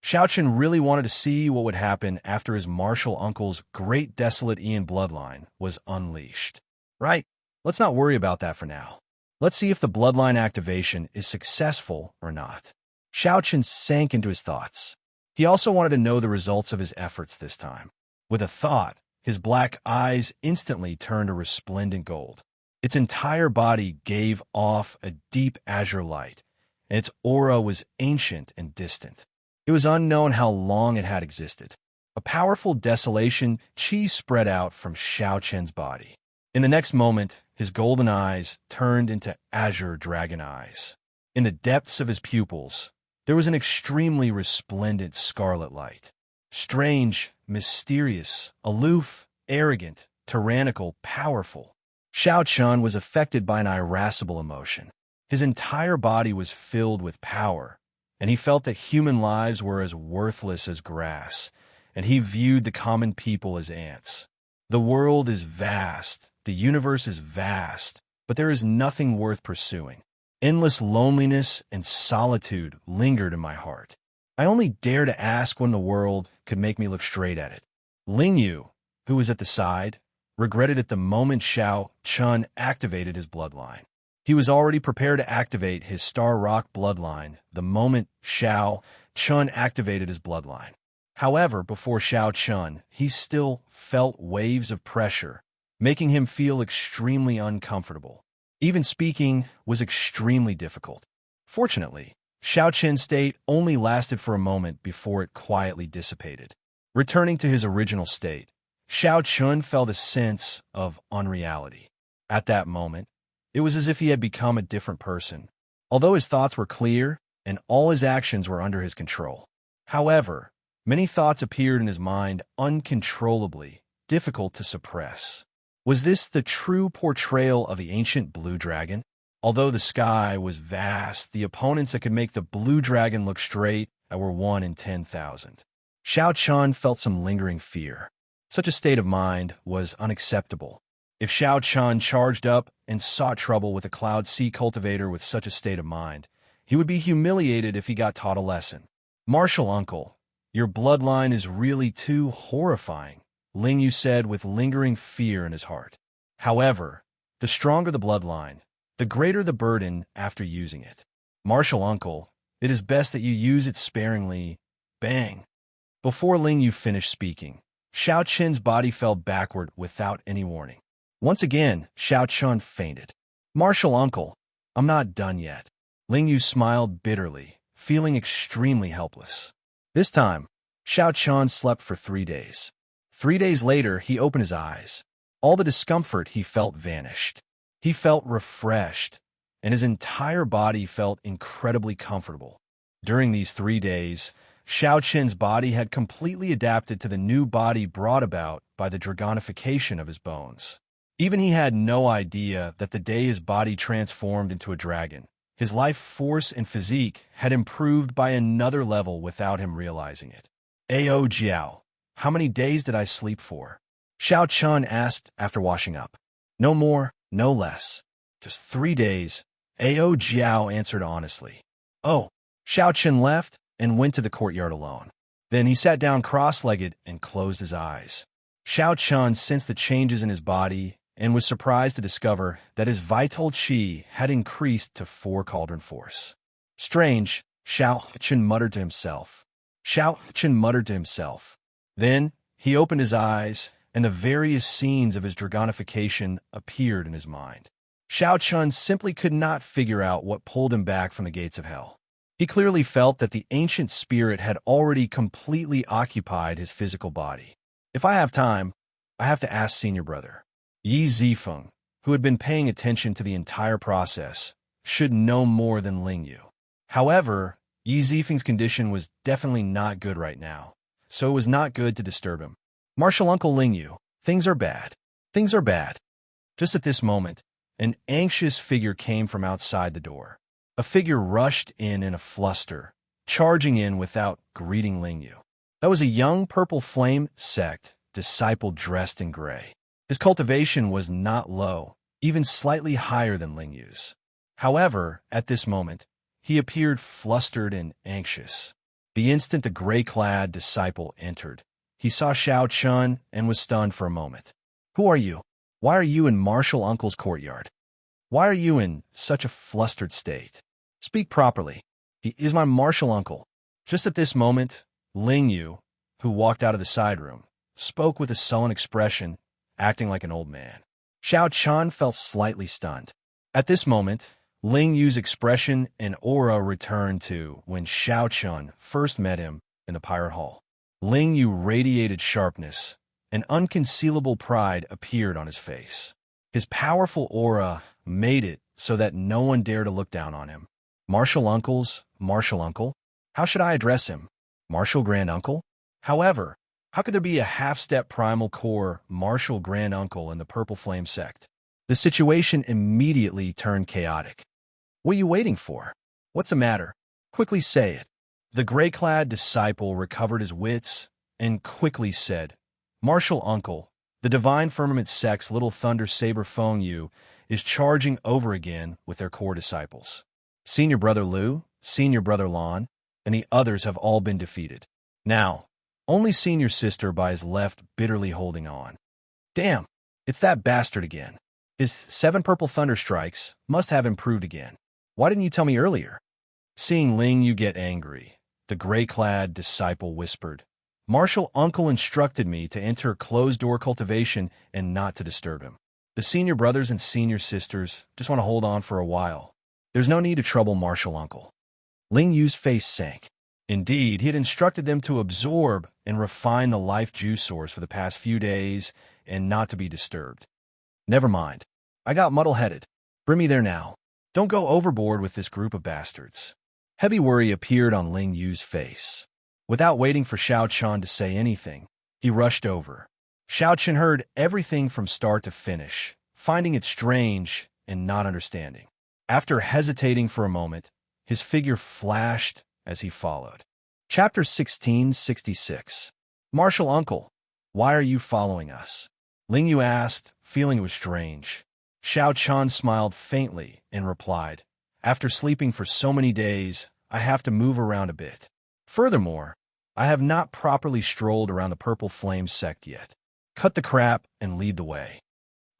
Xiao Chun really wanted to see what would happen after his martial uncle's great desolate Ian bloodline was unleashed. Right, let's not worry about that for now. Let's see if the bloodline activation is successful or not. Xiao Chun sank into his thoughts. He also wanted to know the results of his efforts this time. With a thought, his black eyes instantly turned a resplendent gold. Its entire body gave off a deep azure light, and its aura was ancient and distant. It was unknown how long it had existed. A powerful desolation chi spread out from Xiao Chen's body. In the next moment, his golden eyes turned into azure dragon eyes. In the depths of his pupils, there was an extremely resplendent scarlet light. Strange, mysterious, aloof, arrogant, tyrannical, powerful. Xiao Chun was affected by an irascible emotion. His entire body was filled with power, and he felt that human lives were as worthless as grass, and he viewed the common people as ants. The world is vast, the universe is vast, but there is nothing worth pursuing. Endless loneliness and solitude lingered in my heart. I only dare to ask when the world could make me look straight at it. Lingyu, who was at the side, regretted it the moment Xiao Chun activated his bloodline. He was already prepared to activate his Star Rock bloodline the moment Xiao Chun activated his bloodline. However, before Xiao Chun, he still felt waves of pressure, making him feel extremely uncomfortable. Even speaking was extremely difficult. Fortunately, Xiao Chen's state only lasted for a moment before it quietly dissipated. Returning to his original state, Xiao Chun felt a sense of unreality. At that moment, it was as if he had become a different person, although his thoughts were clear and all his actions were under his control. However, many thoughts appeared in his mind uncontrollably, difficult to suppress. Was this the true portrayal of the ancient blue dragon? Although the sky was vast, the opponents that could make the blue dragon look straight were 1 in 10,000. Xiao Chun felt some lingering fear. Such a state of mind was unacceptable. If Xiao Chun charged up and sought trouble with a Cloud Sea cultivator with such a state of mind, he would be humiliated if he got taught a lesson. "Martial Uncle, your bloodline is really too horrifying," Lingyu said with lingering fear in his heart. However, the stronger the bloodline, the greater the burden after using it. Martial uncle, it is best that you use it sparingly. Bang! Before Ling Yu finished speaking, Xiao Qin's body fell backward without any warning. Once again, Xiao Qin fainted. Martial uncle, I'm not done yet. Ling Yu smiled bitterly, feeling extremely helpless. This time, Xiao Qin slept for 3 days. 3 days later, he opened his eyes. All the discomfort he felt vanished. He felt refreshed, and his entire body felt incredibly comfortable. During these 3 days, Xiao Qin's body had completely adapted to the new body brought about by the dragonification of his bones. Even he had no idea that the day his body transformed into a dragon, his life force and physique had improved by another level without him realizing it. Ao Jiao, how many days did I sleep for? Xiao Qin asked after washing up. No more, no less. Just 3 days, Ao Jiao answered honestly. Oh, Xiao Qin left and went to the courtyard alone. Then he sat down cross-legged and closed his eyes. Xiao Qin sensed the changes in his body and was surprised to discover that his vital qi had increased to 4 cauldron force. Strange, Xiao Qin muttered to himself. Then he opened his eyes, and the various scenes of his dragonification appeared in his mind. Xiao Qin simply could not figure out what pulled him back from the gates of hell. He clearly felt that the ancient spirit had already completely occupied his physical body. If I have time, I have to ask senior brother. Yi Zifeng, who had been paying attention to the entire process, should know more than Ling Yu. However, Yi Zifeng's condition was definitely not good right now, so it was not good to disturb him. Martial Uncle Ling Yu, things are bad. Things are bad. Just at this moment, an anxious figure came from outside the door. A figure rushed in a fluster, charging in without greeting Ling Yu. That was a young purple flame sect disciple dressed in gray. His cultivation was not low, even slightly higher than Ling Yu's. However, at this moment, he appeared flustered and anxious. The instant the gray-clad disciple entered, he saw Xiao Qin and was stunned for a moment. Who are you? Why are you in Martial Uncle's courtyard? Why are you in such a flustered state? Speak properly. He is my Martial Uncle. Just at this moment, Ling Yu, who walked out of the side room, spoke with a sullen expression, acting like an old man. Xiao Qin felt slightly stunned. At this moment, Ling Yu's expression and aura returned to when Xiao Qin first met him in the pirate hall. Ling Yu radiated sharpness, and unconcealable pride appeared on his face. His powerful aura made it so that no one dared to look down on him. Martial Uncle? How should I address him? Martial Grand Uncle? However, how could there be a half-step primal core Martial Grand Uncle in the Purple Flame sect? The situation immediately turned chaotic. What are you waiting for? What's the matter? Quickly say it. The gray-clad disciple recovered his wits and quickly said, Martial Uncle, the Divine Firmament sect's Little Thunder Saber Feng Yu is charging over again with their core disciples. Senior Brother Liu, Senior Brother Lan, and the others have all been defeated. Now, only Senior Sister Bai is left bitterly holding on. Damn, it's that bastard again. His 7 purple thunder strikes must have improved again. Why didn't you tell me earlier? Seeing Ling Yu get angry, the gray-clad disciple whispered, Martial Uncle instructed me to enter closed-door cultivation and not to disturb him. The senior brothers and senior sisters just want to hold on for a while. There's no need to trouble Martial Uncle. Ling Yu's face sank. Indeed, he had instructed them to absorb and refine the life juice source for the past few days and not to be disturbed. Never mind. I got muddle-headed. Bring me there now. Don't go overboard with this group of bastards. Heavy worry appeared on Ling Yu's face. Without waiting for Xiao Qin to say anything, he rushed over. Xiao Qin heard everything from start to finish, finding it strange and not understanding. After hesitating for a moment, his figure flashed as he followed. Chapter 1666. Martial Uncle, why are you following us? Ling Yu asked, feeling it was strange. Xiao Qin smiled faintly and replied, After sleeping for so many days, I have to move around a bit. Furthermore, I have not properly strolled around the Purple Flame sect yet. Cut the crap and lead the way.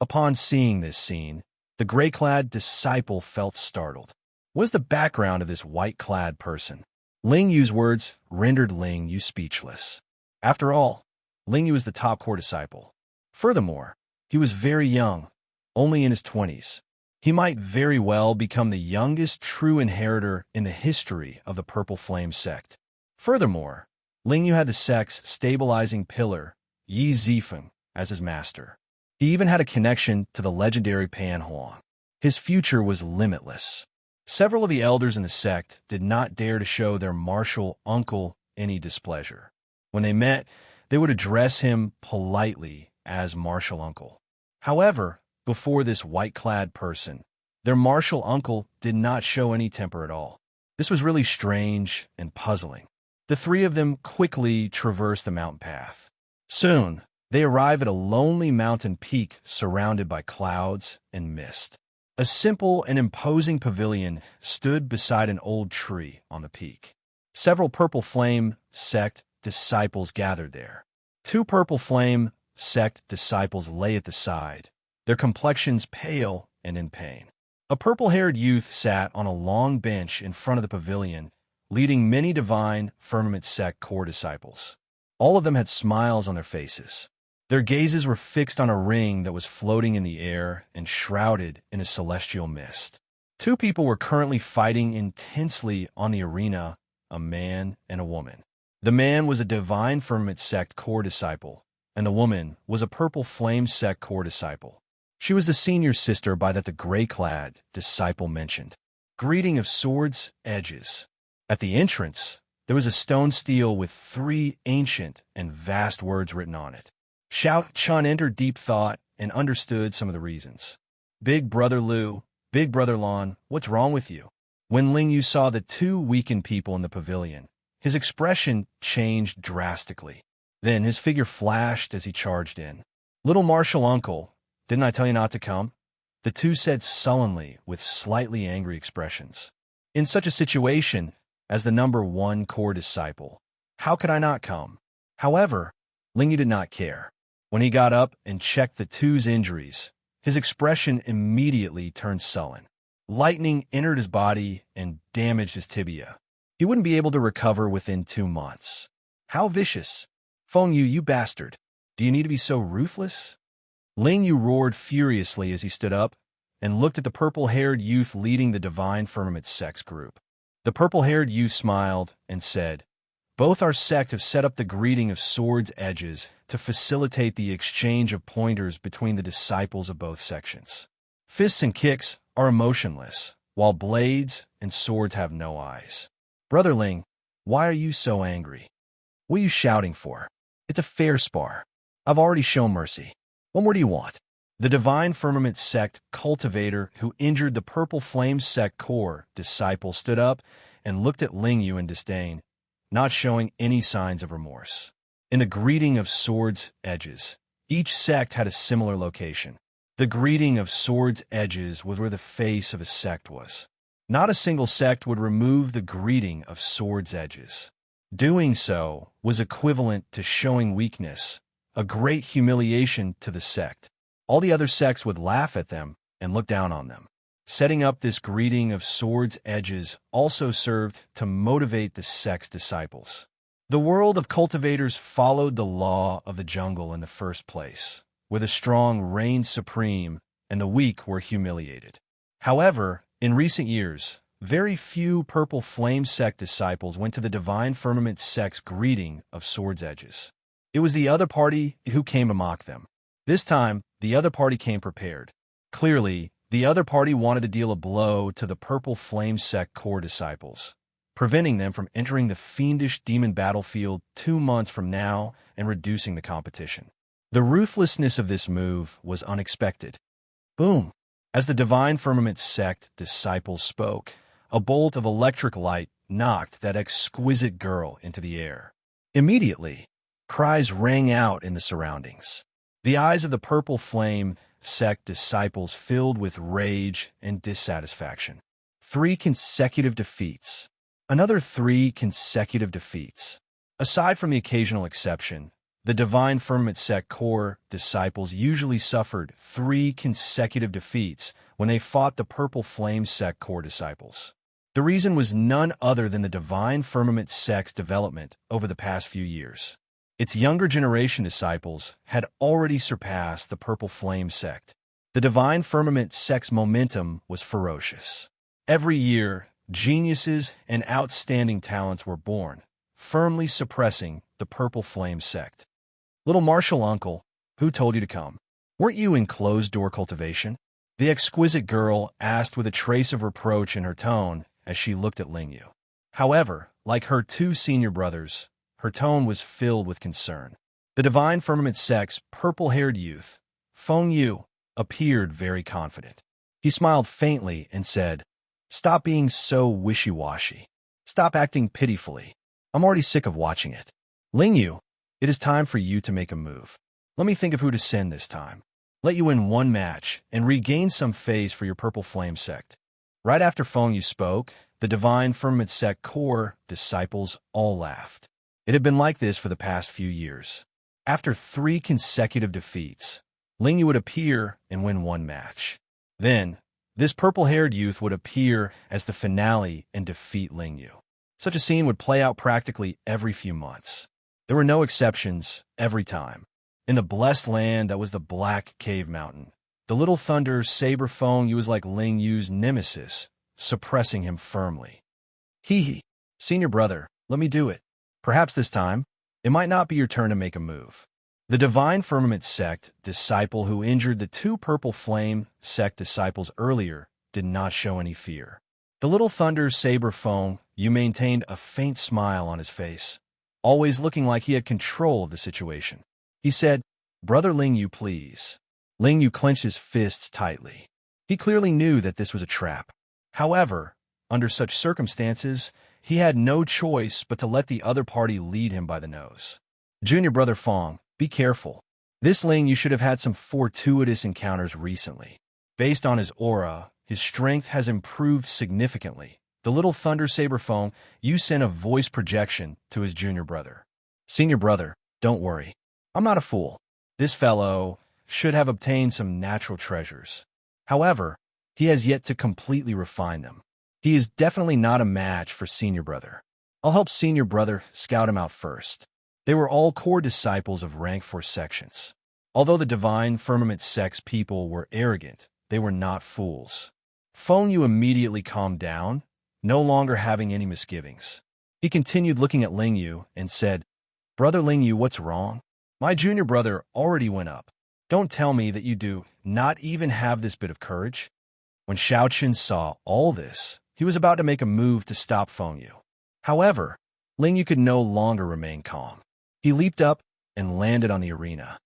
Upon seeing this scene, The gray-clad disciple felt startled. What was the background of this white-clad person? Ling Yu's words rendered Ling Yu speechless. After all, Ling Yu was the top core disciple. Furthermore, he was very young, only in his 20s. He might very well become the youngest true inheritor in the history of the Purple Flame sect. Furthermore, Ling Yu had the sect's stabilizing pillar, Yi Zifeng, as his master. He even had a connection to the legendary Pan Huang. His future was limitless. Several of the elders in the sect did not dare to show their martial uncle any displeasure. When they met, they would address him politely as martial uncle. However, before this white-clad person, their martial uncle did not show any temper at all. This was really strange and puzzling. The three of them quickly traversed the mountain path. Soon, they arrive at a lonely mountain peak surrounded by clouds and mist. A simple and imposing pavilion stood beside an old tree on the peak. Several Purple Flame sect disciples gathered there. 2 Purple Flame sect disciples lay at the side, their complexions pale and in pain. A purple-haired youth sat on a long bench in front of the pavilion, leading many divine Firmament sect core disciples. All of them had smiles on their faces. Their gazes were fixed on a ring that was floating in the air and shrouded in a celestial mist. 2 people were currently fighting intensely on the arena, a man and a woman. The man was a divine Firmament sect core disciple, and the woman was a Purple Flame sect core disciple. She was the senior sister by that the gray-clad disciple mentioned. Greeting of swords' edges. At the entrance, there was a stone stele with 3 ancient and vast words written on it. Xianxia entered deep thought and understood some of the reasons. Big Brother Lu, Big Brother Lon, what's wrong with you? When Ling Yu saw the 2 weakened people in the pavilion, his expression changed drastically. Then his figure flashed as he charged in. Little martial uncle, didn't I tell you not to come? The 2 said sullenly with slightly angry expressions. In such a situation, as the number 1 core disciple, how could I not come? However, Ling Yu did not care. When he got up and checked the 2's injuries, his expression immediately turned sullen. Lightning entered his body and damaged his tibia. He wouldn't be able to recover within 2 months. How vicious! Feng Yu, you bastard! Do you need to be so ruthless? Ling Yu roared furiously as he stood up and looked at the purple-haired youth leading the Divine Firmament Sect's group. The purple-haired youth smiled and said, "Both our sect have set up the greeting of swords' edges to facilitate the exchange of pointers between the disciples of both sections. Fists and kicks are emotionless, while blades and swords have no eyes. Brother Ling, why are you so angry? What are you shouting for? It's a fair spar. I've already shown mercy. What more do you want?" The Divine Firmament Sect cultivator who injured the Purple Flame Sect core disciple stood up and looked at Ling Yu in disdain, not showing any signs of remorse. In the greeting of swords' edges, each sect had a similar location. The greeting of swords' edges was where the face of a sect was. Not a single sect would remove the greeting of swords' edges. Doing so was equivalent to showing weakness, a great humiliation to the sect. All the other sects would laugh at them and look down on them. Setting up this greeting of swords' edges also served to motivate the sect's disciples. The world of cultivators followed the law of the jungle in the first place, where the strong reigned supreme and the weak were humiliated. However, in recent years, very few Purple Flame Sect disciples went to the Divine Firmament Sect's greeting of swords' edges. It was the other party who came to mock them. This time, the other party came prepared. Clearly, the other party wanted to deal a blow to the Purple Flame Sect core disciples, preventing them from entering the fiendish demon battlefield 2 months from now and reducing the competition. The ruthlessness of this move was unexpected. Boom! As the Divine Firmament Sect disciples spoke, a bolt of electric light knocked that exquisite girl into the air. Immediately, cries rang out in the surroundings. The eyes of the Purple Flame Sect disciples filled with rage and dissatisfaction. 3 consecutive defeats. Another 3 consecutive defeats. Aside from the occasional exception, The Divine Firmament Sect core disciples usually suffered 3 consecutive defeats when they fought the Purple Flame Sect core disciples. The reason was none other than the Divine Firmament Sect's development over the past few years. Its younger generation disciples had already surpassed the Purple Flame Sect. The Divine Firmament Sect's momentum was ferocious. Every year, geniuses and outstanding talents were born, firmly suppressing the Purple Flame Sect. Little Martial Uncle, who told you to come? Weren't you in closed-door cultivation? The exquisite girl asked with a trace of reproach in her tone as she looked at Lingyu. However, like her 2 senior brothers, her tone was filled with concern. The Divine Firmament Sect's purple-haired youth, Feng Yu, appeared very confident. He smiled faintly and said, "Stop being so wishy-washy. Stop acting pitifully. I'm already sick of watching it. Lingyu, it is time for you to make a move. Let me think of who to send this time. Let you win one match and regain some phase for your Purple Flame Sect." Right after Feng Yu spoke, the Divine Firmament Sect core disciples all laughed. It had been like this for the past few years. After 3 consecutive defeats, Lingyu would appear and win one match. Then, this purple-haired youth would appear as the finale and defeat Lingyu. Such a scene would play out practically every few months. There were no exceptions every time. In the blessed land that was the Black Cave Mountain, the Little Thunder Saber Feng Yu was like Lingyu's nemesis, suppressing him firmly. Hee, senior brother, let me do it. Perhaps this time, it might not be your turn to make a move. The Divine Firmament Sect disciple who injured the 2 Purple Flame Sect disciples earlier did not show any fear. The Little Thunder Saber Feng Yu maintained a faint smile on his face, always looking like he had control of the situation. He said, "Brother Lingyu, please." Lingyu clenched his fists tightly. He clearly knew that this was a trap. However, under such circumstances, he had no choice but to let the other party lead him by the nose. "Junior brother Feng, be careful. This Lingyu should have had some fortuitous encounters recently. Based on his aura, his strength has improved significantly." The Little Thunder Saber Feng Yu sent a voice projection to his junior brother. "Senior brother, don't worry. I'm not a fool. This fellow should have obtained some natural treasures. However, he has yet to completely refine them. He is definitely not a match for senior brother. I'll help senior brother scout him out first." They were all core disciples of rank 4 sections. Although the Divine Firmament Sect's people were arrogant, they were not fools. Feng Yu immediately calmed down, no longer having any misgivings. He continued looking at Lingyu and said, "Brother Lingyu, what's wrong? My junior brother already went up. Don't tell me that you do not even have this bit of courage." When Xianxia saw all this, he was about to make a move to stop Feng Yu. However, Lingyu could no longer remain calm. He leaped up and landed on the arena.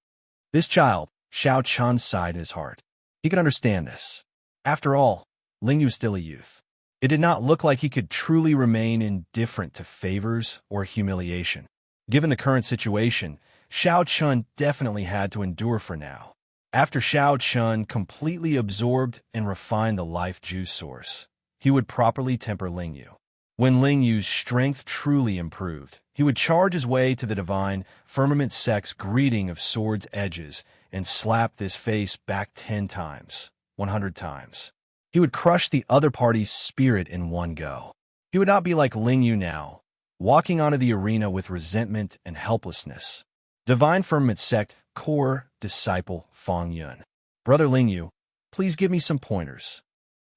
This child, Xianxia sighed in his heart. He could understand this. After all, Lingyu was still a youth. It did not look like he could truly remain indifferent to favors or humiliation. Given the current situation, Xianxia definitely had to endure for now. After Xianxia completely absorbed and refined the life juice source, he would properly temper Lingyu. When Lingyu's strength truly improved, he would charge his way to the Divine Firmament Sect's greeting of sword's edges and slap this face back 10 times, 100 times. He would crush the other party's spirit in one go. He would not be like Lingyu now, walking onto the arena with resentment and helplessness. Divine Firmament Sect core disciple Feng Yun. "Brother Lingyu, please give me some pointers."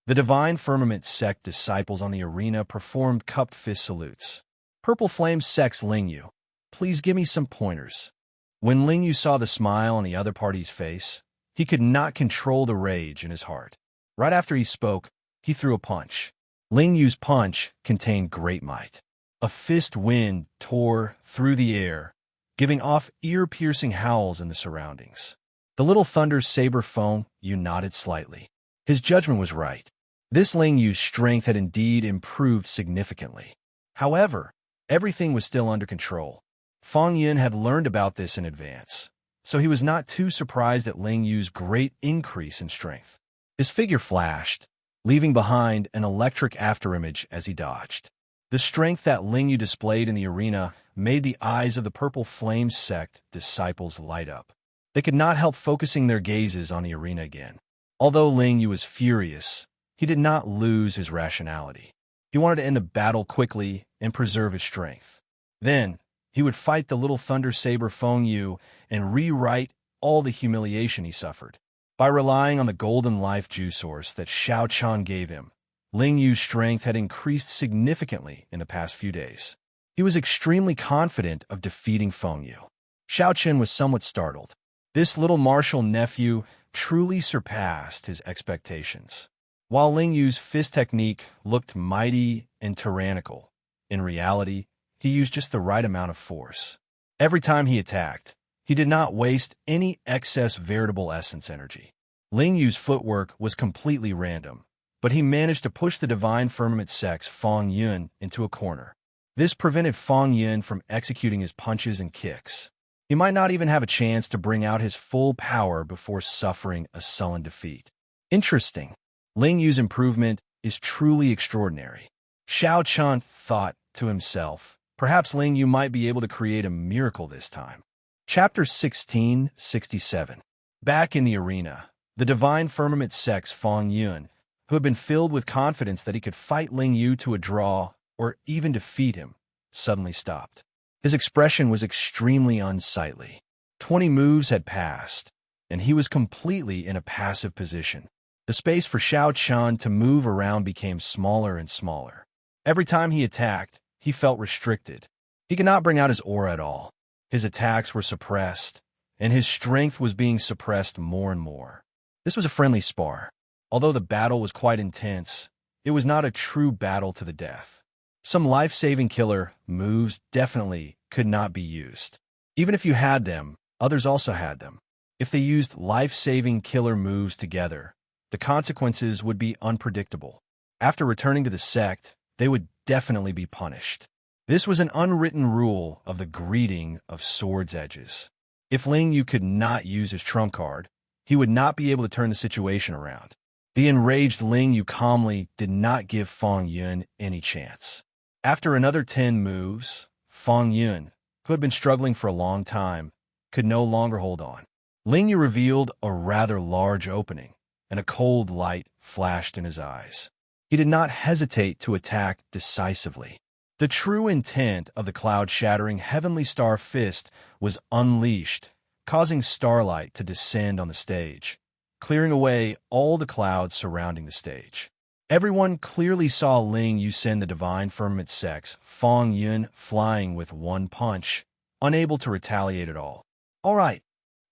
The Divine Firmament Sect disciples on the arena performed cupped fist salutes. "Purple Flame Sect's Lingyu, please give me some pointers." When Lingyu saw the smile on the other party's face, he could not control the rage in his heart. Right after he spoke, he threw a punch. Lingyu's punch contained great might. A fist wind tore through the air, giving off ear-piercing howls in the surroundings. The Little Thunder Saber Feng Yu nodded slightly. His judgment was right. This Lingyu's strength had indeed improved significantly. However, everything was still under control. Feng Yun had learned about this in advance, so he was not too surprised at Lingyu's great increase in strength. His figure flashed, leaving behind an electric afterimage as he dodged. The strength that Ling Yu displayed in the arena made the eyes of the Purple Flame sect disciples light up. They could not help focusing their gazes on the arena again. Although Ling Yu was furious, he did not lose his rationality. He wanted to end the battle quickly and preserve his strength. Then, he would fight the little thunder saber Feng Yu and rewrite all the humiliation he suffered. By relying on the golden life juice source that Xianxia gave him, Ling Yu's strength had increased significantly in the past few days. He was extremely confident of defeating Feng Yu. Xiaoqian was somewhat startled. This little martial nephew truly surpassed his expectations. While Ling Yu's fist technique looked mighty and tyrannical, in reality, he used just the right amount of force. Every time he attacked, he did not waste any excess veritable essence energy. Ling Yu's footwork was completely random, but he managed to push the Divine Firmament Sect's Feng Yun into a corner. This prevented Feng Yun from executing his punches and kicks. He might not even have a chance to bring out his full power before suffering a sullen defeat. Interesting. Ling Yu's improvement is truly extraordinary. Xiaoqian thought to himself, perhaps Ling Yu might be able to create a miracle this time. Chapter 1667. Back in the arena, the Divine Firmament Sect's Feng Yun, who had been filled with confidence that he could fight Ling Yu to a draw or even defeat him, suddenly stopped. His expression was extremely unsightly. 20 moves had passed, and he was completely in a passive position. The space for Xiaoqian to move around became smaller and smaller. Every time he attacked, he felt restricted. He could not bring out his aura at all. His attacks were suppressed, and his strength was being suppressed more and more. This was a friendly spar. Although the battle was quite intense, it was not a true battle to the death. Some life-saving killer moves definitely could not be used. Even if you had them, others also had them. If they used life-saving killer moves together, the consequences would be unpredictable. After returning to the sect, they would definitely be punished. This was an unwritten rule of the greeting of swords' edges. If Ling Yu could not use his trump card, he would not be able to turn the situation around. The enraged Ling Yu calmly did not give Feng Yun any chance. After another 10 moves, Feng Yun, who had been struggling for a long time, could no longer hold on. Ling Yu revealed a rather large opening, and a cold light flashed in his eyes. He did not hesitate to attack decisively. The true intent of the cloud-shattering Heavenly Star Fist was unleashed, causing starlight to descend on the stage, clearing away all the clouds surrounding the stage. Everyone clearly saw Ling Yu send the Divine Firmament Sect's Feng Yun flying with one punch, unable to retaliate at all. All right.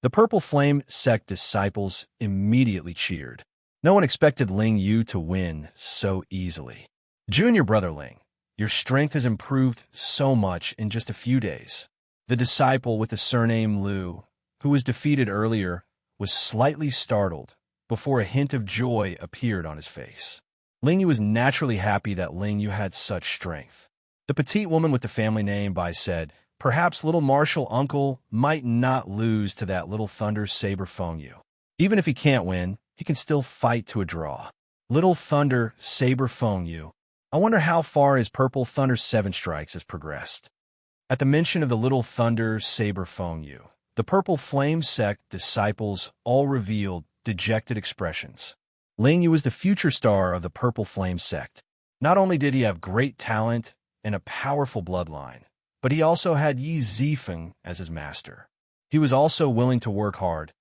The Purple Flame Sect disciples immediately cheered. No one expected Ling Yu to win so easily. Junior brother Ling, your strength has improved so much in just a few days. The disciple with the surname Liu, who was defeated earlier, was slightly startled before a hint of joy appeared on his face. Ling Yu was naturally happy that Ling Yu had such strength. The petite woman with the family name Bai said, perhaps little martial uncle might not lose to that little thunder saber Feng Yu. Even if he can't win, he can still fight to a draw. Little thunder saber Feng Yu. I wonder how far his purple thunder 7 strikes has progressed. At the mention of the little thunder saber Feng Yu, the Purple Flame Sect disciples all revealed dejected expressions. Ling Yu was the future star of the Purple Flame Sect. Not only did he have great talent and a powerful bloodline, but he also had Yi Zifeng as his master. He was also willing to work hard,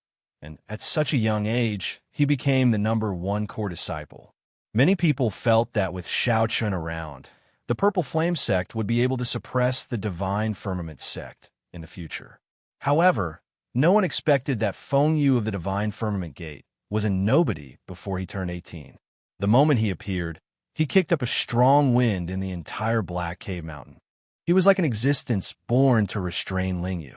and at such a young age, he became the #1 core disciple. Many people felt that with Xiaoqian around, the Purple Flame Sect would be able to suppress the Divine Firmament Sect in the future. However, no one expected that Feng Yu of the Divine Firmament Gate was a nobody before he turned 18. The moment he appeared, he kicked up a strong wind in the entire Black Cave Mountain. He was like an existence born to restrain Ling Yu.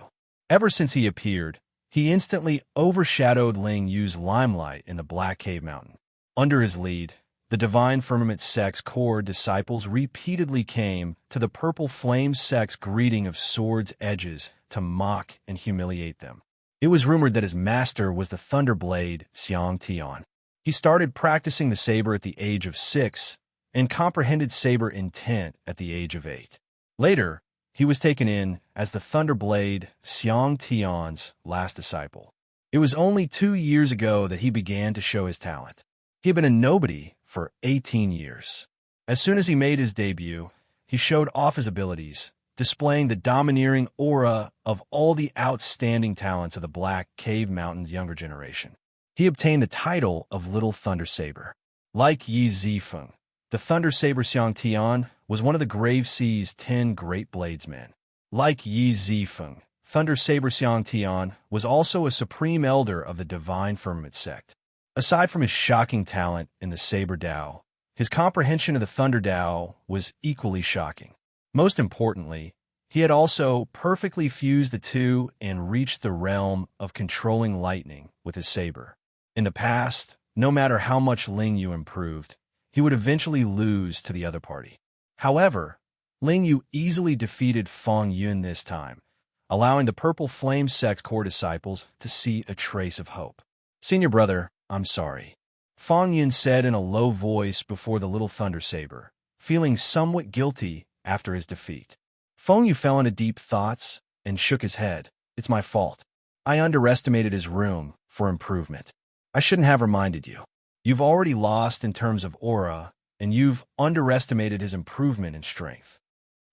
Ever since he appeared, he instantly overshadowed Ling Yu's limelight in the Black Cave Mountain. Under his lead, the Divine Firmament Sect's core disciples repeatedly came to the Purple Flame Sect's greeting of swords' edges to mock and humiliate them. It was rumored that his master was the Thunderblade Xianxia. He started practicing the saber at the age of 6 and comprehended saber intent at the age of 8. Later, he was taken in as the Thunderblade Xianxia's last disciple. It was only 2 years ago that he began to show his talent. He had been a nobody for 18 years. As soon as he made his debut, he showed off his abilities, displaying the domineering aura of all the outstanding talents of the Black Cave Mountain's younger generation. He obtained the title of Little Thunder Saber. Like Yi Zifeng, the Thunder Saber Xiangtian was one of the Grave Sea's 10 great bladesmen. Like Yi Zifeng, Thunder Saber Xiangtian was also a supreme elder of the Divine Firmament sect. Aside from his shocking talent in the Saber Dao, his comprehension of the Thunder Dao was equally shocking. Most importantly, he had also perfectly fused the two and reached the realm of controlling lightning with his saber. In the past, no matter how much Ling Yu improved, he would eventually lose to the other party. However, Ling Yu easily defeated Feng Yun this time, allowing the Purple Flame Sect's core disciples to see a trace of hope. "Senior brother, I'm sorry," Feng Yun said in a low voice before the Little Thunder Saber, feeling somewhat guilty after his defeat. Feng Yu fell into deep thoughts and shook his head. "It's my fault. I underestimated his room for improvement. I shouldn't have reminded you. You've already lost in terms of aura, and you've underestimated his improvement in strength.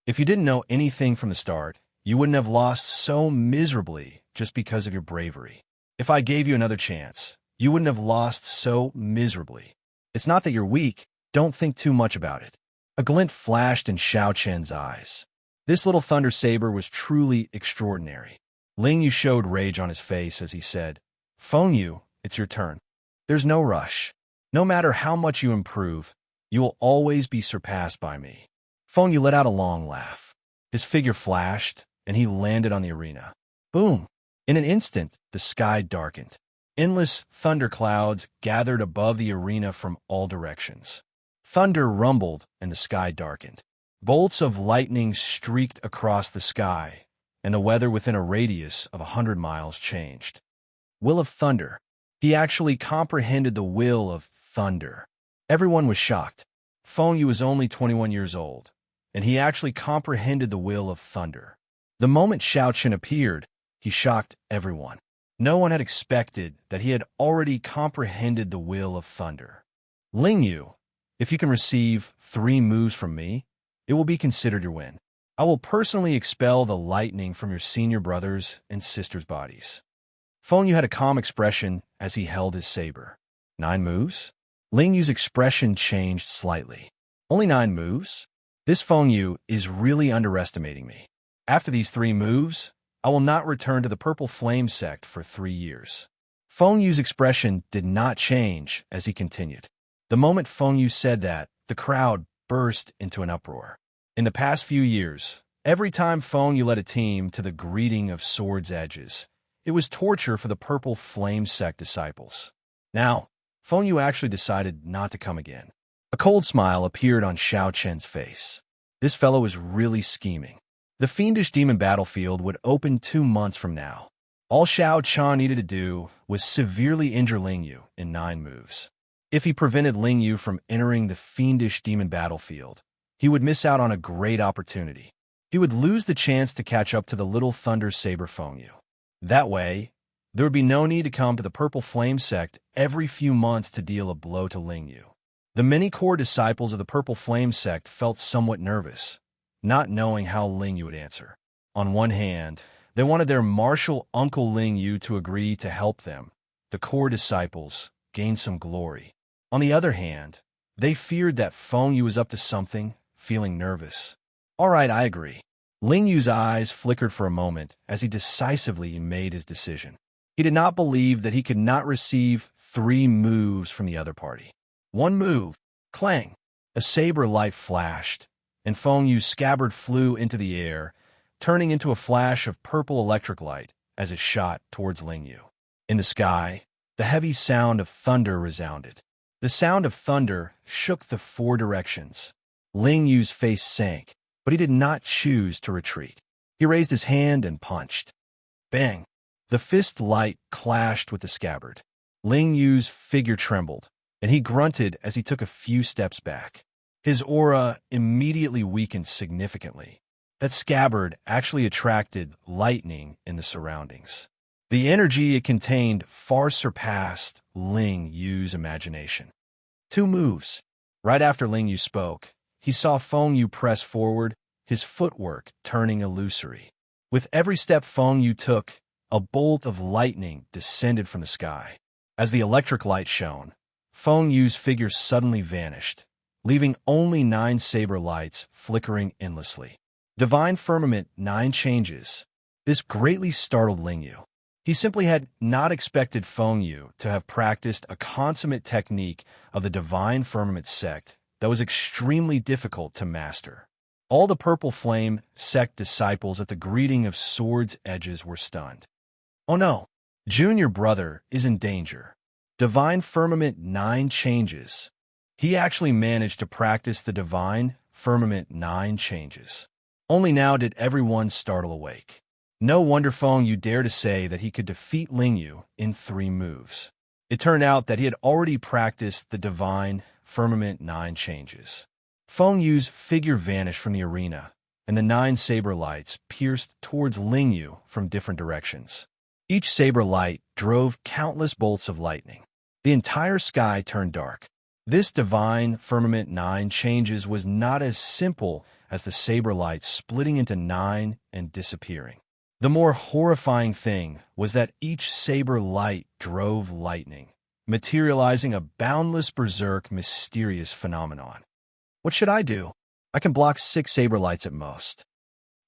If you didn't know anything from the start, you wouldn't have lost so miserably just because of your bravery. If I gave you another chance, you wouldn't have lost so miserably. It's not that you're weak. Don't think too much about it." A glint flashed in Xiaoqian's eyes. This Little Thunder Saber was truly extraordinary. Ling Yu showed rage on his face as he said, "Feng Yu, it's your turn. There's no rush. No matter how much you improve, you will always be surpassed by me." Feng Yu let out a long laugh. His figure flashed, and he landed on the arena. Boom! In an instant, the sky darkened. Endless thunder clouds gathered above the arena from all directions. Thunder rumbled, and the sky darkened. Bolts of lightning streaked across the sky, and the weather within a radius of 100 miles changed. Will of Thunder. He actually comprehended the will of thunder. Everyone was shocked. Feng Yu was only 21 years old, and he actually comprehended the will of thunder. The moment Xiaoqian appeared, he shocked everyone. No one had expected that he had already comprehended the will of thunder. "Ling Yu, if you can receive 3 moves from me, it will be considered your win. I will personally expel the lightning from your senior brothers' and sisters' bodies." Feng Yu had a calm expression as he held his saber. 9 moves? Ling Yu's expression changed slightly. "Only 9 moves? This Feng Yu is really underestimating me. After these 3 moves, I will not return to the Purple Flame Sect for 3 years." Feng Yu's expression did not change as he continued. The moment Feng Yu said that, the crowd burst into an uproar. In the past few years, every time Feng Yu led a team to the greeting of swords' edges, it was torture for the Purple Flame Sect disciples. Now, Feng Yu actually decided not to come again. A cold smile appeared on Xiaoqian's face. This fellow was really scheming. The Fiendish Demon Battlefield would open 2 months from now. All Xiaoqian needed to do was severely injure Ling Yu in 9 moves. If he prevented Ling Yu from entering the Fiendish Demon Battlefield, he would miss out on a great opportunity. He would lose the chance to catch up to the Little Thunder Saber Feng Yu. That way, there would be no need to come to the Purple Flame Sect every few months to deal a blow to Ling Yu. The many core disciples of the Purple Flame Sect felt somewhat nervous, not knowing how Ling Yu would answer. On one hand, they wanted their martial uncle Ling Yu to agree to help them, the core disciples, gain some glory. On the other hand, they feared that Feng Yu was up to something, feeling nervous. "All right, I agree." Ling Yu's eyes flickered for a moment as he decisively made his decision. He did not believe that he could not receive 3 moves from the other party. 1 move, clang. A saber light flashed, and Feng Yu's scabbard flew into the air, turning into a flash of purple electric light as it shot towards Ling Yu. In the sky, the heavy sound of thunder resounded. The sound of thunder shook the 4 directions. Ling Yu's face sank, but he did not choose to retreat. He raised his hand and punched. Bang! The fist light clashed with the scabbard. Ling Yu's figure trembled, and he grunted as he took a few steps back. His aura immediately weakened significantly. That scabbard actually attracted lightning in the surroundings. The energy it contained far surpassed Ling Yu's imagination. 2 moves. Right after Ling Yu spoke, he saw Feng Yu press forward, his footwork turning illusory. With every step Feng Yu took, a bolt of lightning descended from the sky. As the electric light shone, Feng Yu's figure suddenly vanished, leaving only 9 saber lights flickering endlessly. Divine Firmament 9 changes. This greatly startled Ling Yu. He simply had not expected Feng Yu to have practiced a consummate technique of the Divine Firmament sect that was extremely difficult to master. All the Purple Flame sect disciples at the greeting of Sword's edges were stunned. Oh no, Junior brother is in danger. Divine Firmament 9 changes. He actually managed to practice the Divine Firmament 9 changes. Only now did everyone startle awake. No wonder Feng Yu dared to say that he could defeat Ling Yu in 3 moves. It turned out that he had already practiced the Divine Firmament 9 changes. Feng Yu's figure vanished from the arena, and the 9 saber lights pierced towards Ling Yu from different directions. Each saber light drove countless bolts of lightning. The entire sky turned dark. This Divine Firmament 9 changes was not as simple as the saber lights splitting into 9 and disappearing. The more horrifying thing was that each saber light drove lightning, materializing a boundless berserk mysterious phenomenon. What should I do? I can block 6 saber lights at most.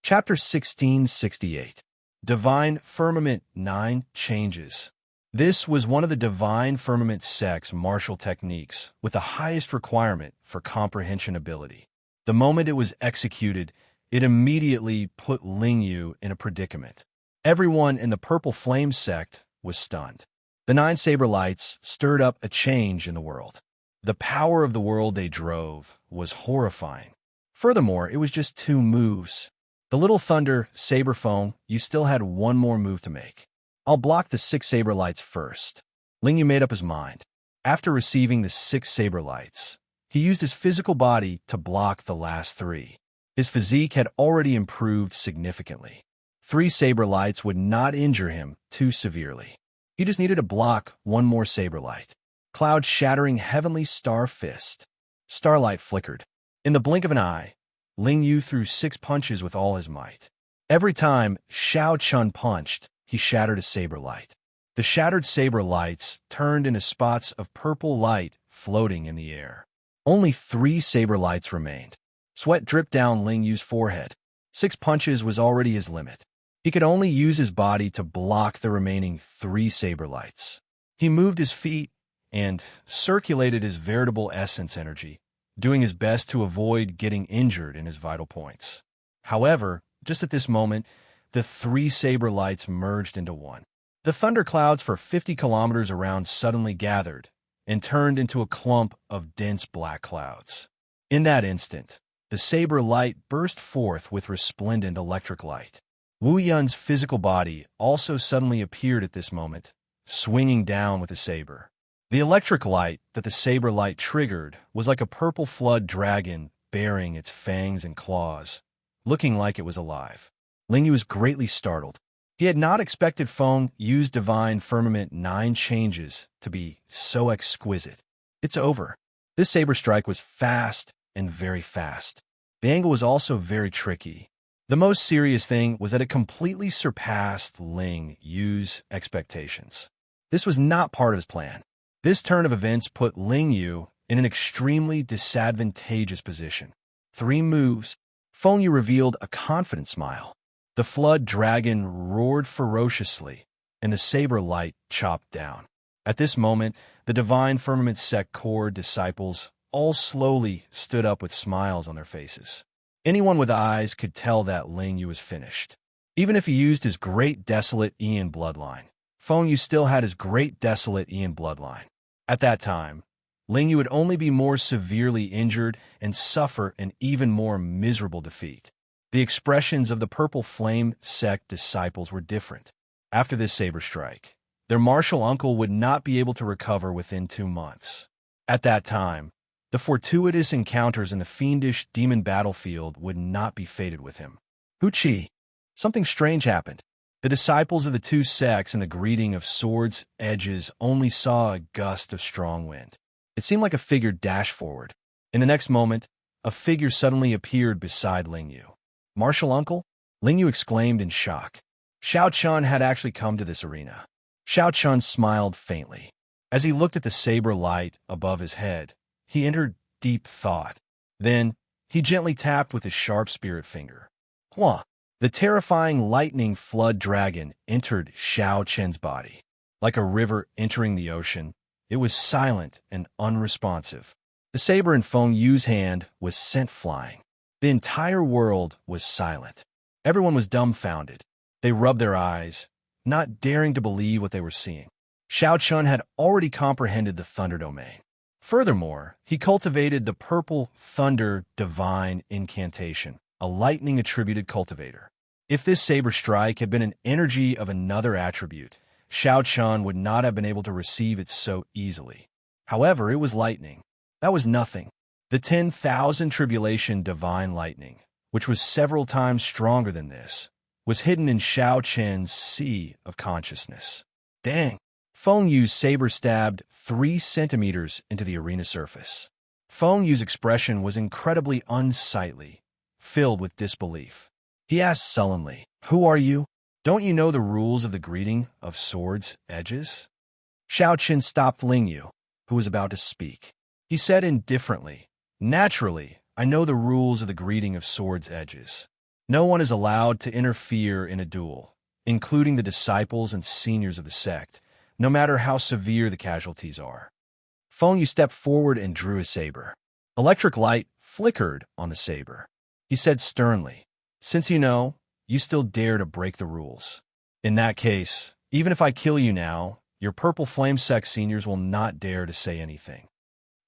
Chapter 1668. Divine Firmament 9 changes. This was one of the Divine Firmament sect's martial techniques with the highest requirement for comprehension ability. The moment it was executed, it immediately put Ling Yu in a predicament. Everyone in the Purple Flame sect was stunned. The 9 saber lights stirred up a change in the world. The power of the world they drove was horrifying. Furthermore, it was just 2 moves. The Little Thunder Saber Phone, you still had 1 more move to make. I'll block the 6 saber lights first. Ling Yu made up his mind. After receiving the 6 saber lights, he used his physical body to block the last 3. His physique had already improved significantly. 3 saber lights would not injure him too severely. He just needed to block 1 more saber light. Cloud-shattering heavenly star fist. Starlight flickered. In the blink of an eye, Ling Yu threw 6 punches with all his might. Every time Xiao Chun punched, he shattered a saber light. The shattered saber lights turned into spots of purple light floating in the air. Only 3 saber lights remained. Sweat dripped down Ling Yu's forehead. 6 punches was already his limit. He could only use his body to block the remaining 3 saber lights. He moved his feet and circulated his veritable essence energy, doing his best to avoid getting injured in his vital points. However, just at this moment, the 3 saber lights merged into 1. The thunderclouds for 50 kilometers around suddenly gathered and turned into a clump of dense black clouds. In that instant, the saber light burst forth with resplendent electric light. Wu Yun's physical body also suddenly appeared at this moment, swinging down with a saber. The electric light that the saber light triggered was like a purple flood dragon bearing its fangs and claws, looking like it was alive. Ling Yu was greatly startled. He had not expected Feng Yu's Divine Firmament 9 changes to be so exquisite. It's over. This saber strike was fast and very fast. The angle was also very tricky. The most serious thing was that it completely surpassed Ling Yu's expectations. This was not part of his plan. This turn of events put Ling Yu in an extremely disadvantageous position. 3 moves. Feng Yu revealed a confident smile. The flood dragon roared ferociously, and the saber light chopped down. At this moment, the Divine Firmament sect core disciples all slowly stood up with smiles on their faces. Anyone with eyes could tell that Ling Yu was finished. Even if he used his Great Desolate Ian bloodline, Feng Yu still had his Great Desolate Ian bloodline. At that time, Ling Yu would only be more severely injured and suffer an even more miserable defeat. The expressions of the Purple Flame sect disciples were different. After this saber strike, their martial uncle would not be able to recover within 2 months. At that time, The fortuitous encounters in the fiendish demon battlefield would not be fated with him. Wuxia. Something strange happened. The disciples of the two sects in the greeting of swords' edges only saw a gust of strong wind. It seemed like a figure dashed forward. In the next moment, a figure suddenly appeared beside Lingyu. Martial uncle? Lingyu exclaimed in shock. Xianxia had actually come to this arena. Xianxia smiled faintly. As he looked at the saber light above his head, he entered deep thought. Then, he gently tapped with his sharp spirit finger. Hua! The terrifying lightning flood dragon entered Xianxia's body. Like a river entering the ocean, it was silent and unresponsive. The saber in Feng Yu's hand was sent flying. The entire world was silent. Everyone was dumbfounded. They rubbed their eyes, not daring to believe what they were seeing. Xianxia had already comprehended the thunder domain. Furthermore, he cultivated the purple thunder divine incantation, a lightning-attributed cultivator. If this saber strike had been an energy of another attribute, Xianxia would not have been able to receive it so easily. However, it was lightning. That was nothing. The 10,000 tribulation divine lightning, which was several times stronger than this, was hidden in Xianxia's sea of consciousness. Dang! Feng Yu's saber stabbed 3 centimeters into the arena surface. Feng Yu's expression was incredibly unsightly, filled with disbelief. He asked sullenly, "Who are you? Don't you know the rules of the greeting of swords' edges?" Xianxia stopped Lingyu, who was about to speak. He said indifferently, "Naturally, I know the rules of the greeting of swords' edges. No one is allowed to interfere in a duel, including the disciples and seniors of the sect, no matter how severe the casualties are." Feng Yu stepped forward and drew his saber. Electric light flickered on the saber. He said sternly, "Since you know, you still dare to break the rules. In that case, even if I kill you now, your Purple Flame Sect seniors will not dare to say anything."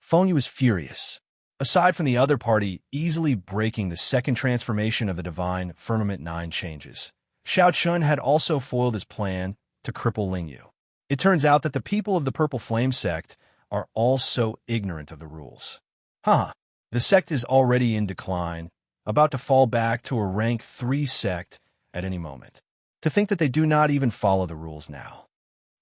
Feng Yu was furious. Aside from the other party easily breaking the second transformation of the Divine Firmament 9 changes, Xianxia had also foiled his plan to cripple Lingyu. It turns out that the people of the Purple Flame Sect are all so ignorant of the rules. The sect is already in decline, about to fall back to a rank 3 sect at any moment. To think that they do not even follow the rules now.